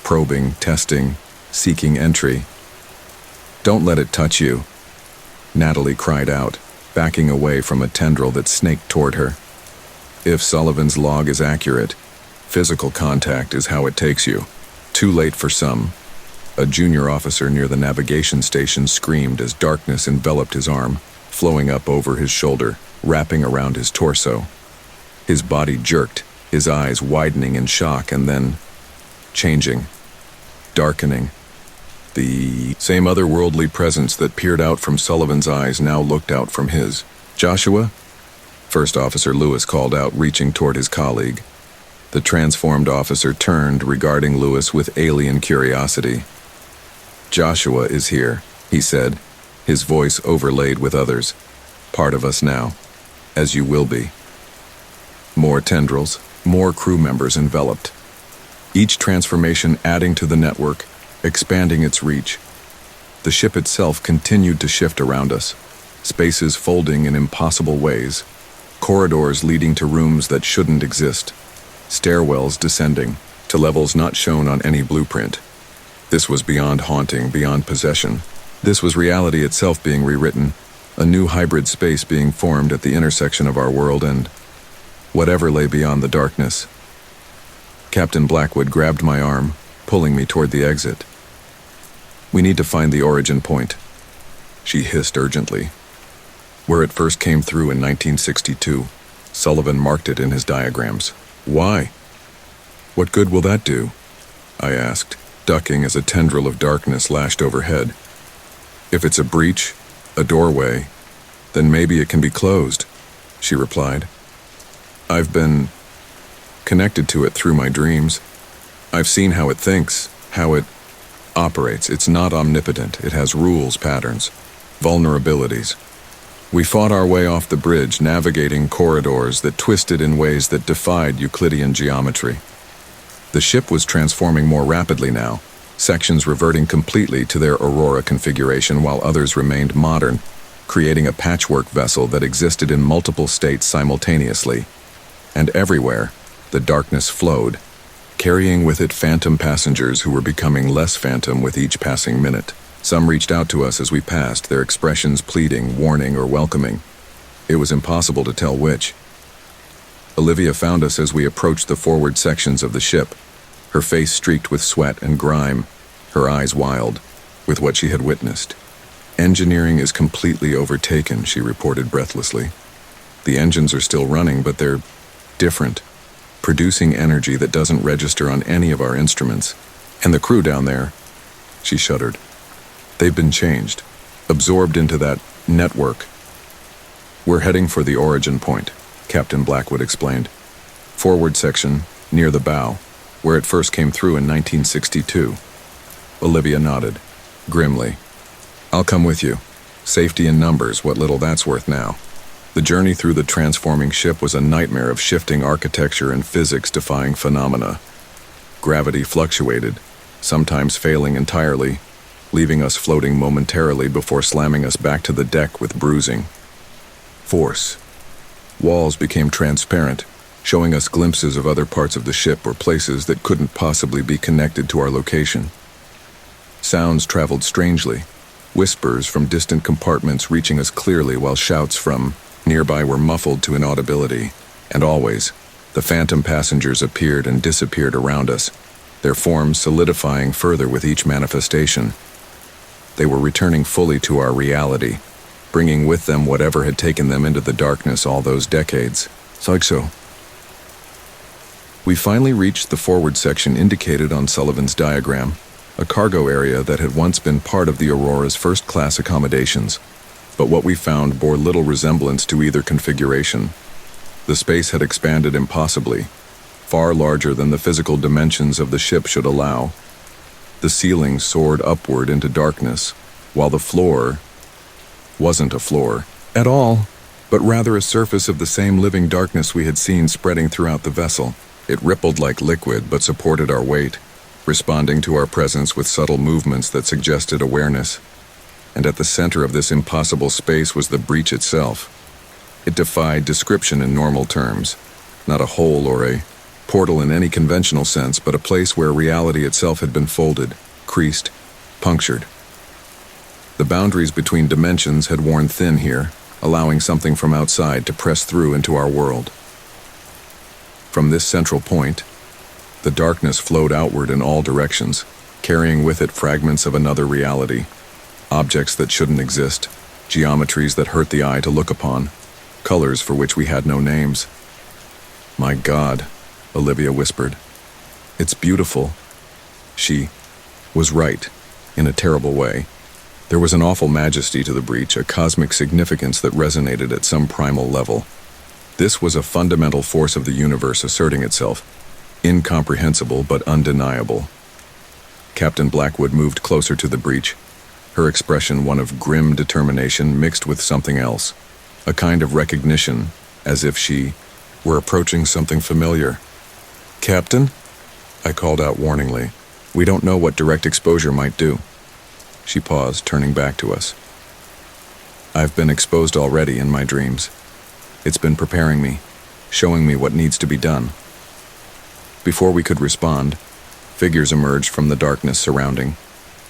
probing, testing, seeking entry. "Don't let it touch you," Natalie cried out, backing away from a tendril that snaked toward her. "If Sullivan's log is accurate, physical contact is how it takes you." Too late for some. A junior officer near the navigation station screamed as darkness enveloped his arm, flowing up over his shoulder, wrapping around his torso. His body jerked, his eyes widening in shock and then changing, darkening. The same otherworldly presence that peered out from Sullivan's eyes now looked out from his. "Joshua?" First Officer Lewis called out, reaching toward his colleague. The transformed officer turned, regarding Lewis with alien curiosity. "Joshua is here," he said, his voice overlaid with others. "Part of us now, as you will be." More tendrils, more crew members enveloped. Each transformation adding to the network, expanding its reach. The ship itself continued to shift around us, spaces folding in impossible ways, corridors leading to rooms that shouldn't exist, stairwells descending to levels not shown on any blueprint. This was beyond haunting, beyond possession. This was reality itself being rewritten, a new hybrid space being formed at the intersection of our world and whatever lay beyond the darkness. Captain Blackwood grabbed my arm, pulling me toward the exit. "We need to find the origin point," she hissed urgently. "Where it first came through in 1962. Sullivan marked it in his diagrams." "Why? What good will that do?" I asked, ducking as a tendril of darkness lashed overhead. "If it's a breach, a doorway, then maybe it can be closed," she replied. "I've been connected to it through my dreams. I've seen how it thinks, how it operates. It's not omnipotent. It has rules, patterns, vulnerabilities. We fought our way off the bridge, navigating corridors that twisted in ways that defied Euclidean geometry. The ship was transforming more rapidly now, sections reverting completely to their Aurora configuration while others remained modern, creating a patchwork vessel that existed in multiple states simultaneously. And everywhere, the darkness flowed, carrying with it phantom passengers who were becoming less phantom with each passing minute. Some reached out to us as we passed, their expressions pleading, warning, or welcoming. It was impossible to tell which. Olivia found us as we approached the forward sections of the ship, her face streaked with sweat and grime, her eyes wild with what she had witnessed. "Engineering is completely overtaken," she reported breathlessly. "The engines are still running, but they're different. producing energy that doesn't register on any of our instruments. And the crew down there, she shuddered. They've been changed, absorbed into that network. We're heading for the origin point, Captain Blackwood explained. Forward section, near the bow, where it first came through in 1962. Olivia nodded, grimly. I'll come with you. Safety in numbers, what little that's worth now. The journey through the transforming ship was a nightmare of shifting architecture and physics-defying phenomena. Gravity fluctuated, sometimes failing entirely, leaving us floating momentarily before slamming us back to the deck with bruising. Force. Walls became transparent, showing us glimpses of other parts of the ship or places that couldn't possibly be connected to our location. Sounds traveled strangely, whispers from distant compartments reaching us clearly while shouts from nearby were muffled to inaudibility. And always, the phantom passengers appeared and disappeared around us, their forms solidifying further with each manifestation. They were returning fully to our reality, bringing with them whatever had taken them into the darkness all those decades. So. We finally reached the forward section indicated on Sullivan's diagram, a cargo area that had once been part of the Aurora's first-class accommodations, but what we found bore little resemblance to either configuration. The space had expanded impossibly, far larger than the physical dimensions of the ship should allow. The ceiling soared upward into darkness, while the floor wasn't a floor at all, but rather a surface of the same living darkness we had seen spreading throughout the vessel. It rippled like liquid but supported our weight, responding to our presence with subtle movements that suggested awareness. And at the center of this impossible space was the breach itself. It defied description in normal terms, not a hole or a portal in any conventional sense, but a place where reality itself had been folded, creased, punctured. The boundaries between dimensions had worn thin here, allowing something from outside to press through into our world. From this central point, the darkness flowed outward in all directions, carrying with it fragments of another reality, objects that shouldn't exist, geometries that hurt the eye to look upon, colors for which we had no names. My God, Olivia whispered. It's beautiful. She was right, in a terrible way. There was an awful majesty to the breach, a cosmic significance that resonated at some primal level. This was a fundamental force of the universe asserting itself, incomprehensible but undeniable. Captain Blackwood moved closer to the breach, her expression one of grim determination mixed with something else, a kind of recognition, as if she were approaching something familiar. Captain? I called out warningly. We don't know what direct exposure might do. She paused, turning back to us. I've been exposed already in my dreams. It's been preparing me, showing me what needs to be done. Before we could respond, figures emerged from the darkness surrounding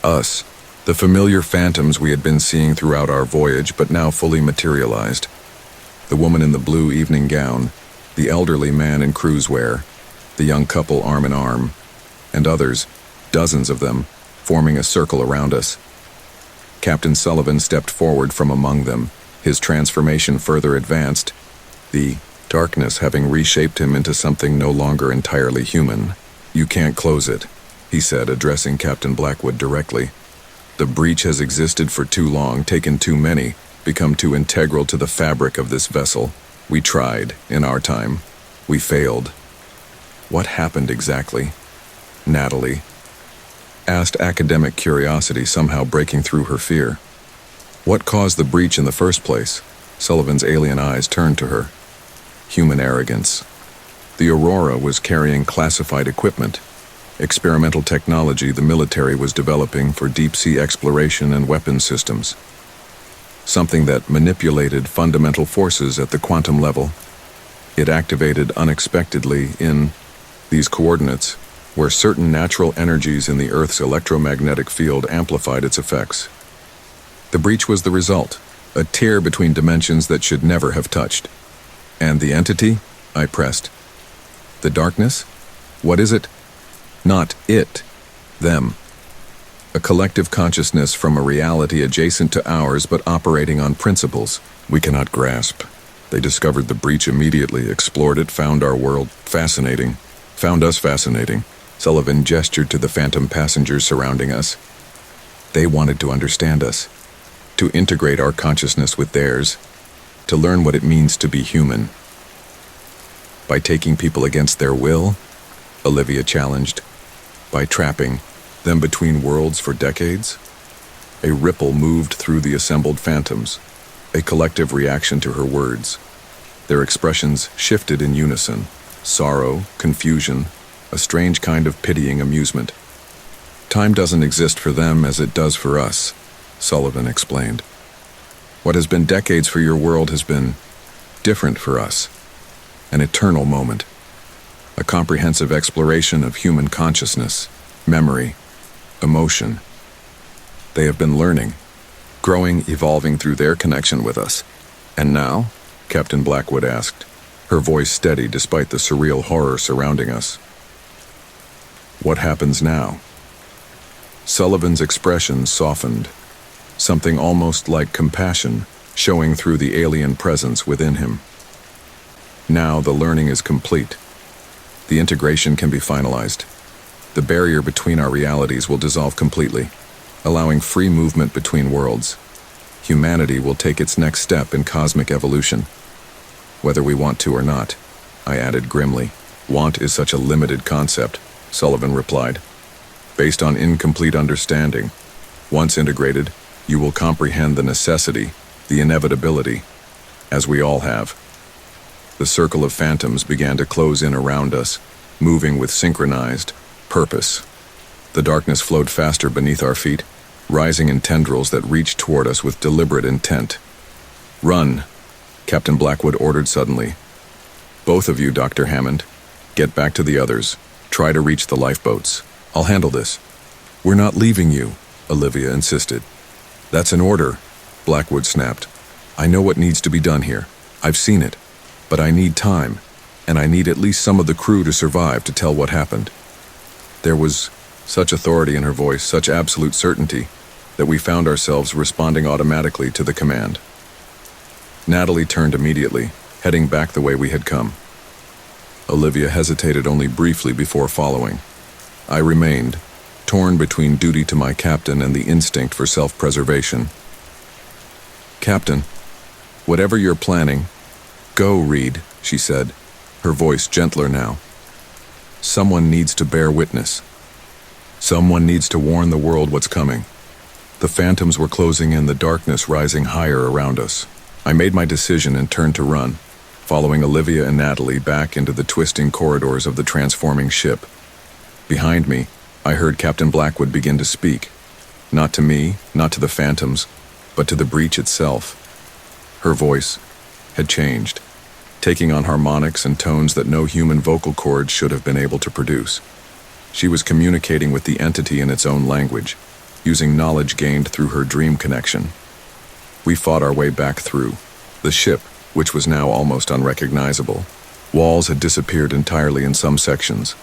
us, the familiar phantoms we had been seeing throughout our voyage but now fully materialized. The woman in the blue evening gown, the elderly man in cruise wear, the young couple arm in arm, and others, dozens of them, forming a circle around us. Captain Sullivan stepped forward from among them, his transformation further advanced, the darkness having reshaped him into something no longer entirely human. You can't close it, he said, addressing Captain Blackwood directly. The breach has existed for too long, taken too many, become too integral to the fabric of this vessel. We tried, in our time. We failed. What happened exactly? Natalie asked, academic curiosity somehow breaking through her fear. What caused the breach in the first place? Sullivan's alien eyes turned to her. Human arrogance. The Aurora was carrying classified equipment, experimental technology the military was developing for deep-sea exploration and weapons systems. Something that manipulated fundamental forces at the quantum level. It activated unexpectedly in these coordinates, where certain natural energies in the Earth's electromagnetic field amplified its effects. The breach was the result, a tear between dimensions that should never have touched. And the entity? I pressed. The darkness? What is it? Not it. Them. A collective consciousness from a reality adjacent to ours but operating on principles we cannot grasp. They discovered the breach immediately, explored it, found us fascinating. Sullivan gestured to the phantom passengers surrounding us. They wanted to understand us, to integrate our consciousness with theirs, to learn what it means to be human. By taking people against their will, Olivia challenged, by trapping them between worlds for decades. A ripple moved through the assembled phantoms, a collective reaction to her words. Their expressions shifted in unison: sorrow, confusion, a strange kind of pitying amusement. Time doesn't exist for them as it does for us, Sullivan explained. What has been decades for your world has been different for us. An eternal moment. A comprehensive exploration of human consciousness, memory, emotion. They have been learning, growing, evolving through their connection with us. And now? Captain Blackwood asked, her voice steady despite the surreal horror surrounding us. What happens now? Sullivan's expression softened, something almost like compassion showing through the alien presence within him. Now the learning is complete. The integration can be finalized. The barrier between our realities will dissolve completely, allowing free movement between worlds. Humanity will take its next step in cosmic evolution. Whether we want to or not, I added grimly. Want is such a limited concept, Sullivan replied. Based on incomplete understanding. Once integrated, you will comprehend the necessity, the inevitability, as we all have. The circle of phantoms began to close in around us, moving with synchronized purpose. The darkness flowed faster beneath our feet, rising in tendrils that reached toward us with deliberate intent. Run, Captain Blackwood ordered suddenly. Both of you, Dr. Hammond, get back to the others. Try to reach the lifeboats. I'll handle this. We're not leaving you, Olivia insisted. That's an order, Blackwood snapped. I know what needs to be done here. I've seen it. But I need time, and I need at least some of the crew to survive to tell what happened. There was such authority in her voice, such absolute certainty, that we found ourselves responding automatically to the command. Natalie turned immediately, heading back the way we had come. Olivia hesitated only briefly before following. I remained, torn between duty to my captain and the instinct for self-preservation. Captain, whatever you're planning, go, Reed, she said, her voice gentler now. Someone needs to bear witness. Someone needs to warn the world what's coming. The phantoms were closing in, the darkness rising higher around us. I made my decision and turned to run, following Olivia and Natalie back into the twisting corridors of the transforming ship. Behind me, I heard Captain Blackwood begin to speak. Not to me, not to the phantoms, but to the breach itself. Her voice had changed, taking on harmonics and tones that no human vocal cords should have been able to produce. She was communicating with the entity in its own language, using knowledge gained through her dream connection. We fought our way back through the ship, which was now almost unrecognizable. Walls had disappeared entirely in some sections,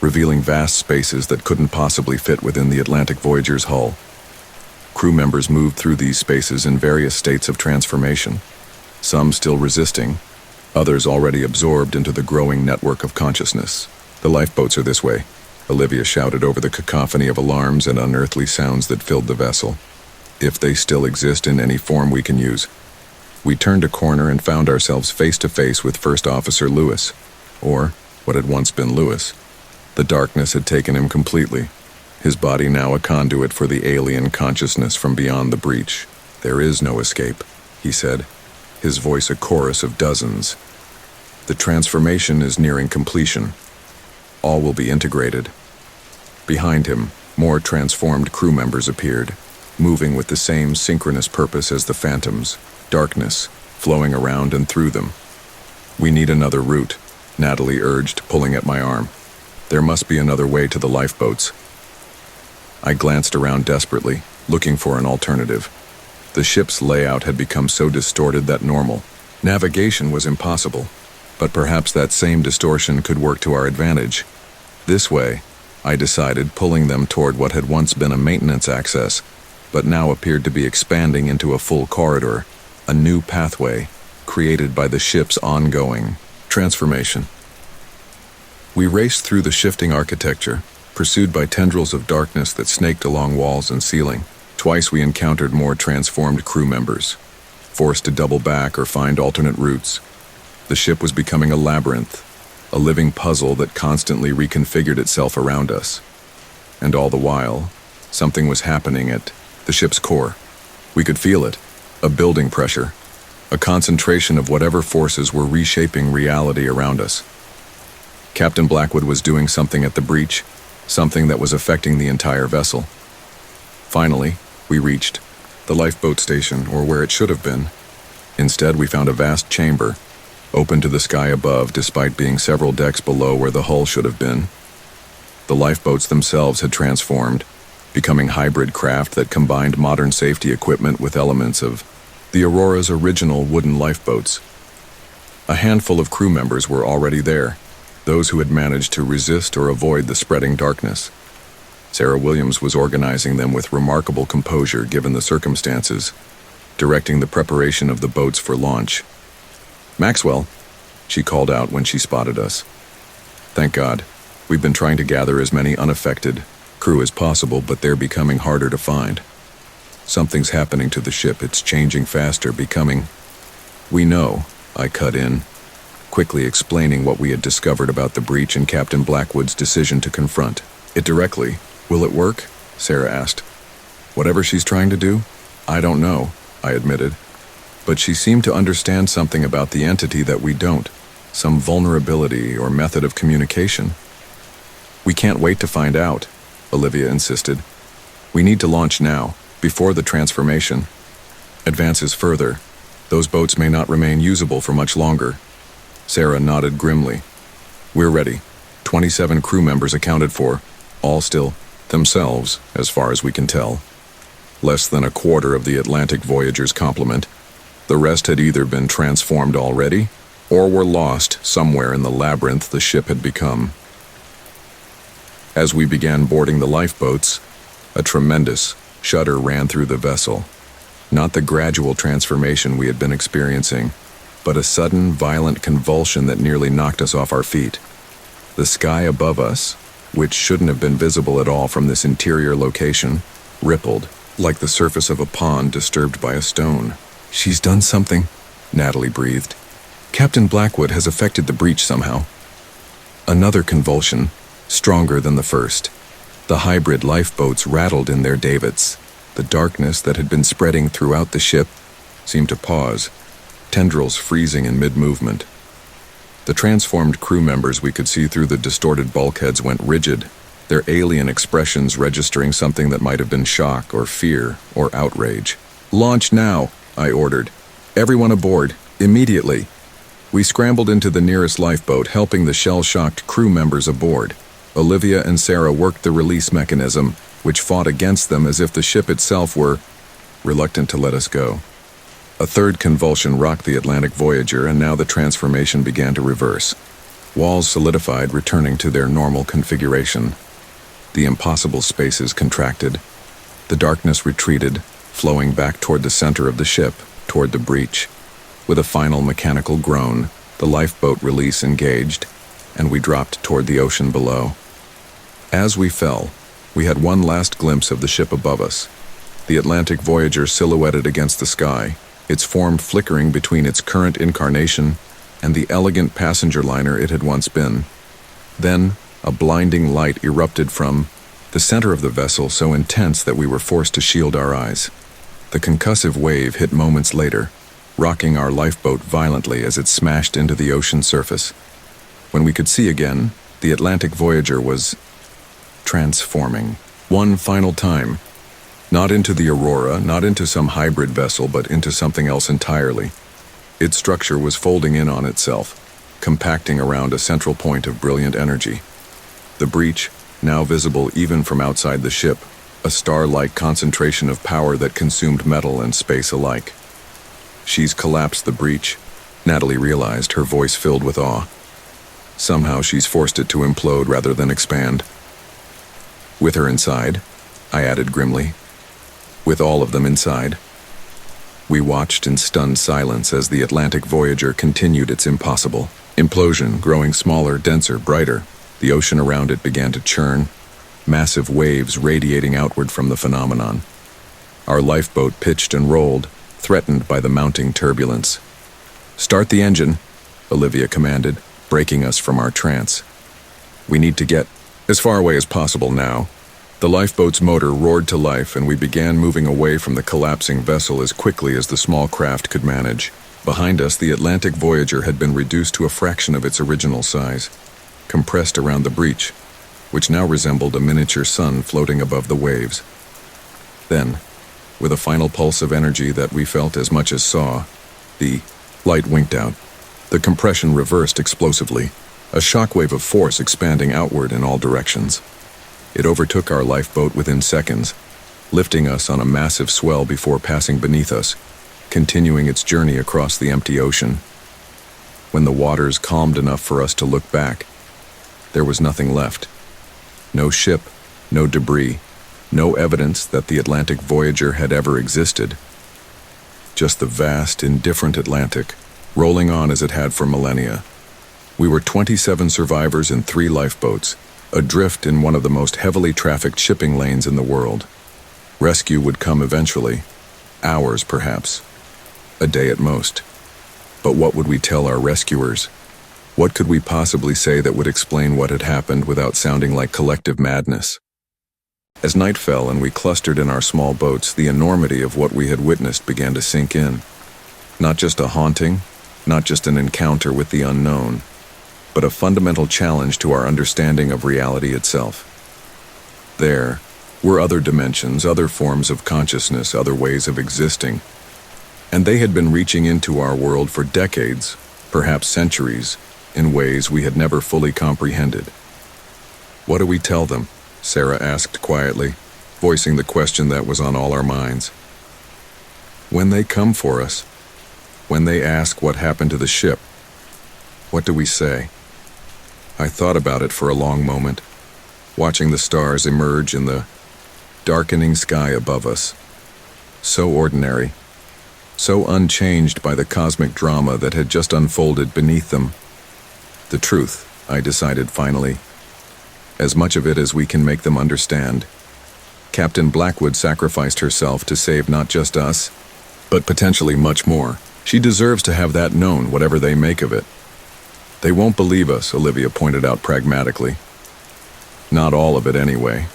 revealing vast spaces that couldn't possibly fit within the Atlantic Voyager's hull. Crew members moved through these spaces in various states of transformation, some still resisting, others already absorbed into the growing network of consciousness. The lifeboats are this way, Olivia shouted over the cacophony of alarms and unearthly sounds that filled the vessel. If they still exist in any form we can use. We turned a corner and found ourselves face to face with First Officer Lewis, or what had once been Lewis. The darkness had taken him completely, his body now a conduit for the alien consciousness from beyond the breach. There is no escape, he said, his voice a chorus of dozens. The transformation is nearing completion. All will be integrated. Behind him, more transformed crew members appeared, moving with the same synchronous purpose as the phantoms, darkness, flowing around and through them. We need another route, Natalie urged, pulling at my arm. There must be another way to the lifeboats. I glanced around desperately, looking for an alternative. The ship's layout had become so distorted that normal navigation was impossible, but perhaps that same distortion could work to our advantage. This way, I decided, pulling them toward what had once been a maintenance access, but now appeared to be expanding into a full corridor, a new pathway, created by the ship's ongoing transformation. We raced through the shifting architecture, pursued by tendrils of darkness that snaked along walls and ceiling. Twice we encountered more transformed crew members, forced to double back or find alternate routes. The ship was becoming a labyrinth, a living puzzle that constantly reconfigured itself around us. And all the while, something was happening at the ship's core. We could feel it, a building pressure, a concentration of whatever forces were reshaping reality around us. Captain Blackwood was doing something at the breach, something that was affecting the entire vessel. Finally, we reached the lifeboat station, or where it should have been. Instead, we found a vast chamber, open to the sky above despite being several decks below where the hull should have been. The lifeboats themselves had transformed, becoming hybrid craft that combined modern safety equipment with elements of the Aurora's original wooden lifeboats. A handful of crew members were already there, those who had managed to resist or avoid the spreading darkness. Sarah Williams was organizing them with remarkable composure given the circumstances, directing the preparation of the boats for launch. "Maxwell," she called out when she spotted us. "Thank God. We've been trying to gather as many unaffected crew as possible, but they're becoming harder to find. Something's happening to the ship. It's changing faster, becoming—" "We know," I cut in, quickly explaining what we had discovered about the breach and Captain Blackwood's decision to confront it directly. "Will it work?" Sarah asked. "Whatever she's trying to do? I don't know," I admitted. But she seemed to understand something about the entity that we don't, some vulnerability or method of communication. "We can't wait to find out," Olivia insisted. "We need to launch now, before the transformation advances further. Those boats may not remain usable for much longer." Sarah nodded grimly. "We're ready. 27 crew members accounted for, all still themselves, as far as we can tell. Less than a quarter of the Atlantic Voyager's complement. The rest had either been transformed already, or were lost somewhere in the labyrinth the ship had become." As we began boarding the lifeboats, a tremendous shudder ran through the vessel. Not the gradual transformation we had been experiencing, but a sudden, violent convulsion that nearly knocked us off our feet. The sky above us, which shouldn't have been visible at all from this interior location, rippled, like the surface of a pond disturbed by a stone. "She's done something," Natalie breathed. "Captain Blackwood has affected the breach somehow." Another convulsion, stronger than the first. The hybrid lifeboats rattled in their davits. The darkness that had been spreading throughout the ship seemed to pause, tendrils freezing in mid-movement. The transformed crew members we could see through the distorted bulkheads went rigid, their alien expressions registering something that might have been shock or fear or outrage. "Launch now," I ordered. "Everyone aboard, immediately." We scrambled into the nearest lifeboat, helping the shell-shocked crew members aboard. Olivia and Sarah worked the release mechanism, which fought against them as if the ship itself were reluctant to let us go. A third convulsion rocked the Atlantic Voyager, and now the transformation began to reverse. Walls solidified, returning to their normal configuration. The impossible spaces contracted. The darkness retreated, flowing back toward the center of the ship, toward the breach. With a final mechanical groan, the lifeboat release engaged, and we dropped toward the ocean below. As we fell, we had one last glimpse of the ship above us, the Atlantic Voyager silhouetted against the sky, its form flickering between its current incarnation and the elegant passenger liner it had once been. Then, a blinding light erupted from the center of the vessel, so intense that we were forced to shield our eyes. The concussive wave hit moments later, rocking our lifeboat violently as it smashed into the ocean surface. When we could see again, the Atlantic Voyager was transforming. One final time. Not into the Aurora, not into some hybrid vessel, but into something else entirely. Its structure was folding in on itself, compacting around a central point of brilliant energy. The breach, now visible even from outside the ship, a star-like concentration of power that consumed metal and space alike. "She's collapsed the breach," Natalie realized, her voice filled with awe. "Somehow she's forced it to implode rather than expand." "With her inside," I added grimly. "With all of them inside." We watched in stunned silence as the Atlantic Voyager continued its impossible implosion, growing smaller, denser, brighter. The ocean around it began to churn, massive waves radiating outward from the phenomenon. Our lifeboat pitched and rolled, threatened by the mounting turbulence. "Start the engine," Olivia commanded, breaking us from our trance. "We need to get as far away as possible now." The lifeboat's motor roared to life, and we began moving away from the collapsing vessel as quickly as the small craft could manage. Behind us, the Atlantic Voyager had been reduced to a fraction of its original size, compressed around the breach, which now resembled a miniature sun floating above the waves. Then, with a final pulse of energy that we felt as much as saw, the light winked out. The compression reversed explosively, a shockwave of force expanding outward in all directions. It overtook our lifeboat within seconds, lifting us on a massive swell before passing beneath us, continuing its journey across the empty ocean. When the waters calmed enough for us to look back, there was nothing left. No ship, no debris, no evidence that the Atlantic Voyager had ever existed. Just the vast, indifferent Atlantic, rolling on as it had for millennia. We were 27 survivors in 3 lifeboats, adrift in one of the most heavily trafficked shipping lanes in the world. Rescue would come eventually, hours perhaps, a day at most. But what would we tell our rescuers? What could we possibly say that would explain what had happened without sounding like collective madness? As night fell and we clustered in our small boats, the enormity of what we had witnessed began to sink in. Not just a haunting, not just an encounter with the unknown, but a fundamental challenge to our understanding of reality itself. There were other dimensions, other forms of consciousness, other ways of existing, and they had been reaching into our world for decades, perhaps centuries, in ways we had never fully comprehended. "What do we tell them?" Sarah asked quietly, voicing the question that was on all our minds. "When they come for us, when they ask what happened to the ship, what do we say?" I thought about it for a long moment, watching the stars emerge in the darkening sky above us. So ordinary, so unchanged by the cosmic drama that had just unfolded beneath them. The truth, I decided finally. As much of it as we can make them understand. Captain Blackwood sacrificed herself to save not just us, but potentially much more. She deserves to have that known, whatever they make of it. "They won't believe us," Olivia pointed out pragmatically. "Not all of it anyway."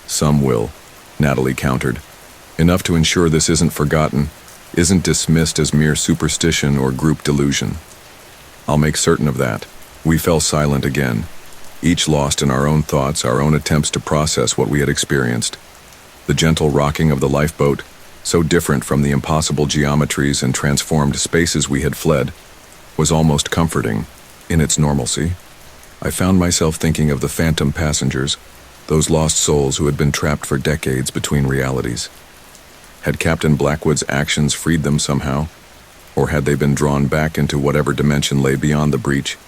"Some will," Natalie countered. "Enough to ensure this isn't forgotten, isn't dismissed as mere superstition or group delusion. I'll make certain of that." We fell silent again, each lost in our own thoughts, our own attempts to process what we had experienced. The gentle rocking of the lifeboat, so different from the impossible geometries and transformed spaces we had fled, was almost comforting in its normalcy. I found myself thinking of the phantom passengers, those lost souls who had been trapped for decades between realities. Had Captain Blackwood's actions freed them somehow, or had they been drawn back into whatever dimension lay beyond the breach,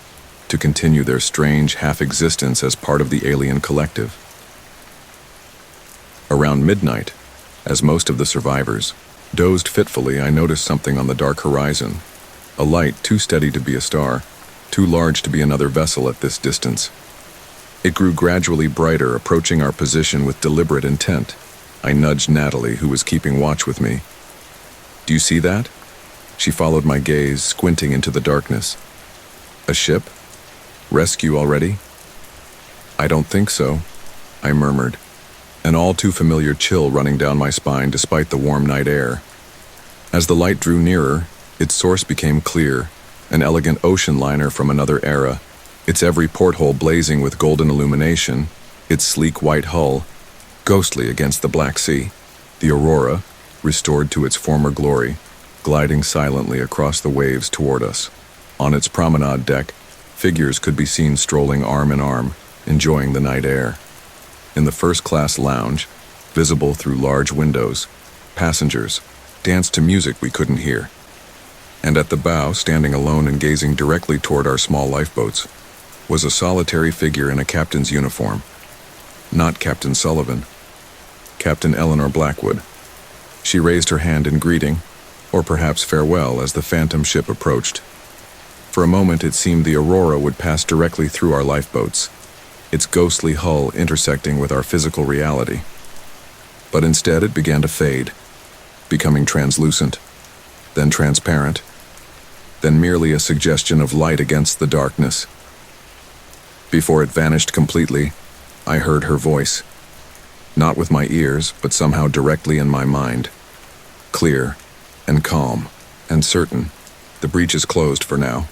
to continue their strange half-existence as part of the alien collective? Around midnight, as most of the survivors dozed fitfully, I noticed something on the dark horizon. A light too steady to be a star, too large to be another vessel at this distance. It grew gradually brighter, approaching our position with deliberate intent. I nudged Natalie, who was keeping watch with me. "Do you see that?" She followed my gaze, squinting into the darkness. "A ship? Rescue already?" "I don't think so," I murmured, an all too familiar chill running down my spine despite the warm night air. As the light drew nearer, its source became clear, an elegant ocean liner from another era, its every porthole blazing with golden illumination, its sleek white hull ghostly against the Black Sea. The Aurora, restored to its former glory, gliding silently across the waves toward us. On its promenade deck, figures could be seen strolling arm in arm, enjoying the night air. In the first-class lounge, visible through large windows, passengers danced to music we couldn't hear. And at the bow, standing alone and gazing directly toward our small lifeboats, was a solitary figure in a captain's uniform. Not Captain Sullivan. Captain Eleanor Blackwood. She raised her hand in greeting, or perhaps farewell as the phantom ship approached. For a moment it seemed the Aurora would pass directly through our lifeboats, its ghostly hull intersecting with our physical reality. But instead it began to fade, becoming translucent, then transparent, then merely a suggestion of light against the darkness. Before it vanished completely, I heard her voice. Not with my ears, but somehow directly in my mind. Clear, and calm, and certain. The breach is closed for now,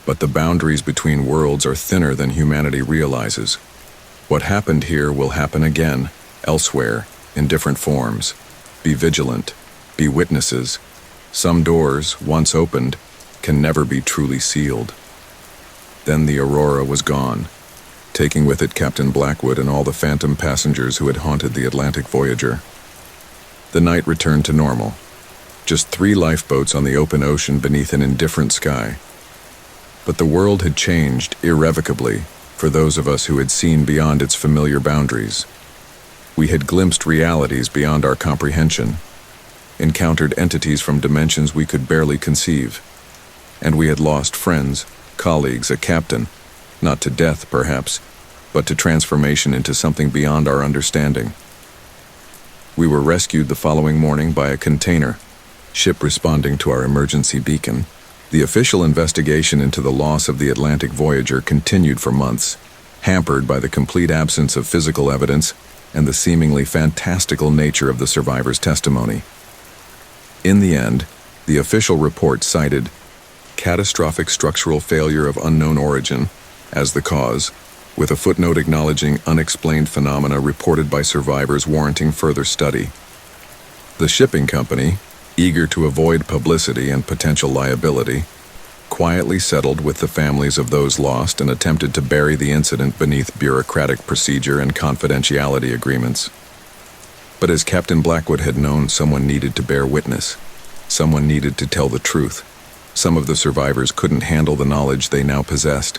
but the boundaries between worlds are thinner than humanity realizes. What happened here will happen again, elsewhere, in different forms. Be vigilant, be witnesses. Some doors, once opened, can never be truly sealed. Then the Aurora was gone, taking with it Captain Blackwood and all the phantom passengers who had haunted the Atlantic Voyager. The night returned to normal. Just 3 lifeboats on the open ocean beneath an indifferent sky. But the world had changed irrevocably for those of us who had seen beyond its familiar boundaries. We had glimpsed realities beyond our comprehension, encountered entities from dimensions we could barely conceive, and we had lost friends, colleagues, a captain, not to death perhaps, but to transformation into something beyond our understanding. We were rescued the following morning by a container ship responding to our emergency beacon. The official investigation into the loss of the Atlantic Voyager continued for months, hampered by the complete absence of physical evidence and the seemingly fantastical nature of the survivors' testimony. In the end, the official report cited catastrophic structural failure of unknown origin as the cause, with a footnote acknowledging unexplained phenomena reported by survivors warranting further study. The shipping company, eager to avoid publicity and potential liability, quietly settled with the families of those lost and attempted to bury the incident beneath bureaucratic procedure and confidentiality agreements. But as Captain Blackwood had known, someone needed to bear witness. Someone needed to tell the truth. Some of the survivors couldn't handle the knowledge they now possessed.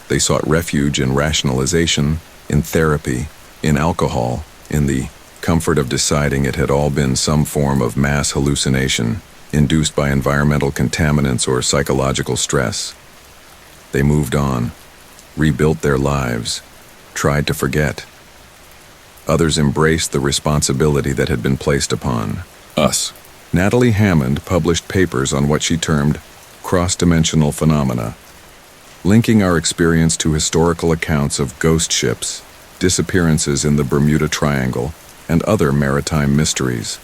They sought refuge in rationalization, in therapy, in alcohol, in the comfort of deciding it had all been some form of mass hallucination, induced by environmental contaminants or psychological stress. They moved on, rebuilt their lives, tried to forget. Others embraced the responsibility that had been placed upon us. Natalie Hammond published papers on what she termed cross-dimensional phenomena, linking our experience to historical accounts of ghost ships, disappearances in the Bermuda Triangle, and other maritime mysteries.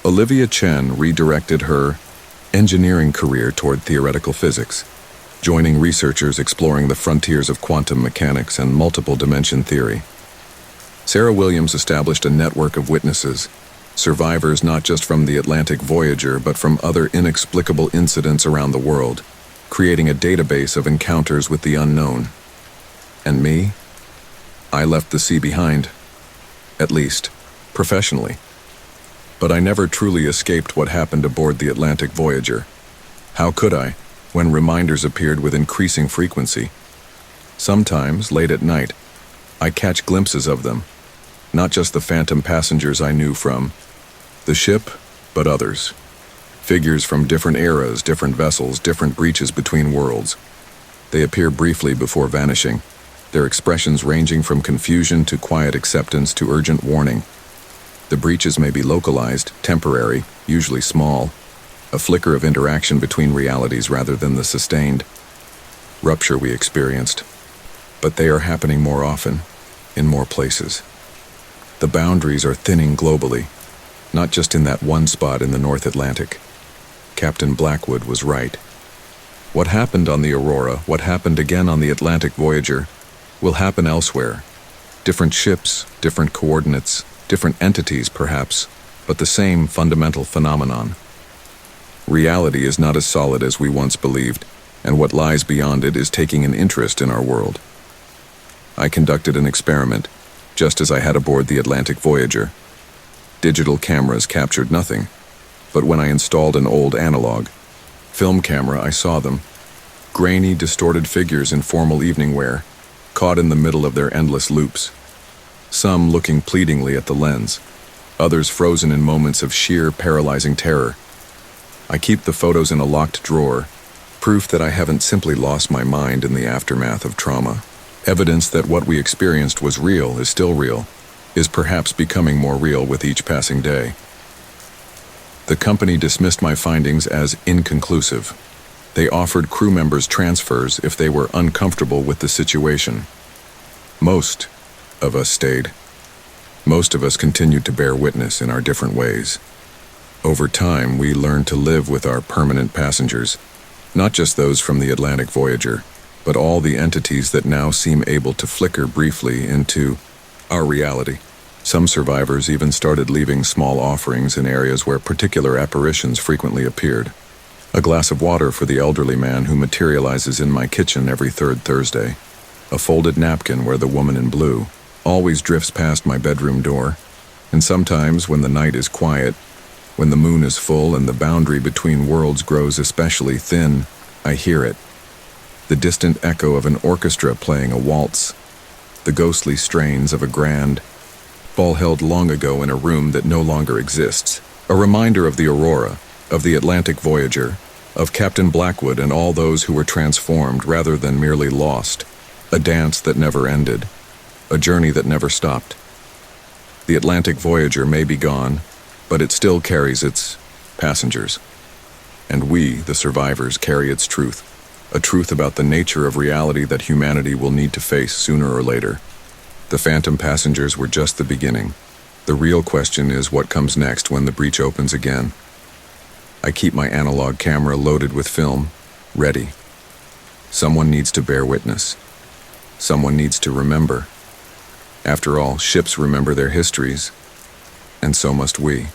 Olivia Chen redirected her engineering career toward theoretical physics, joining researchers exploring the frontiers of quantum mechanics and multiple dimension theory. Sarah Williams established a network of witnesses, survivors not just from the Atlantic Voyager but from other inexplicable incidents around the world, creating a database of encounters with the unknown. And me? I left the sea behind. At least, professionally. But I never truly escaped what happened aboard the Atlantic Voyager. How could I, when reminders appeared with increasing frequency? Sometimes, late at night, I catch glimpses of them, not just the phantom passengers I knew from the ship, but others. Figures from different eras, different vessels, different breaches between worlds. They appear briefly before vanishing, their expressions ranging from confusion to quiet acceptance to urgent warning. The breaches may be localized, temporary, usually small, a flicker of interaction between realities rather than the sustained rupture we experienced. But they are happening more often, in more places. The boundaries are thinning globally, not just in that one spot in the North Atlantic. Captain Blackwood was right. What happened on the Aurora, what happened again on the Atlantic Voyager, will happen elsewhere. Different ships, different coordinates, different entities perhaps, but the same fundamental phenomenon. Reality is not as solid as we once believed, and what lies beyond it is taking an interest in our world. I conducted an experiment, just as I had aboard the Atlantic Voyager. Digital cameras captured nothing, but when I installed an old analog film camera, I saw them. Grainy, distorted figures in formal evening wear, caught in the middle of their endless loops. Some looking pleadingly at the lens, others frozen in moments of sheer, paralyzing terror. I keep the photos in a locked drawer, proof that I haven't simply lost my mind in the aftermath of trauma. Evidence that what we experienced was real, is still real, is perhaps becoming more real with each passing day. The company dismissed my findings as inconclusive. They offered crew members transfers if they were uncomfortable with the situation. Most of us stayed. Most of us continued to bear witness in our different ways. Over time, we learned to live with our permanent passengers, not just those from the Atlantic Voyager, but all the entities that now seem able to flicker briefly into our reality. Some survivors even started leaving small offerings in areas where particular apparitions frequently appeared. A glass of water for the elderly man who materializes in my kitchen every third Thursday. A folded napkin where the woman in blue always drifts past my bedroom door. And sometimes when the night is quiet, when the moon is full and the boundary between worlds grows especially thin, I hear it. The distant echo of an orchestra playing a waltz. The ghostly strains of a grand ball held long ago in a room that no longer exists. A reminder of the Aurora, of the Atlantic Voyager, of Captain Blackwood and all those who were transformed rather than merely lost. A dance that never ended. A journey that never stopped. The Atlantic Voyager may be gone, but it still carries its passengers. And we, the survivors, carry its truth. A truth about the nature of reality that humanity will need to face sooner or later. The phantom passengers were just the beginning. The real question is what comes next when the breach opens again. I keep my analog camera loaded with film, ready. Someone needs to bear witness. Someone needs to remember. After all, ships remember their histories, and so must we.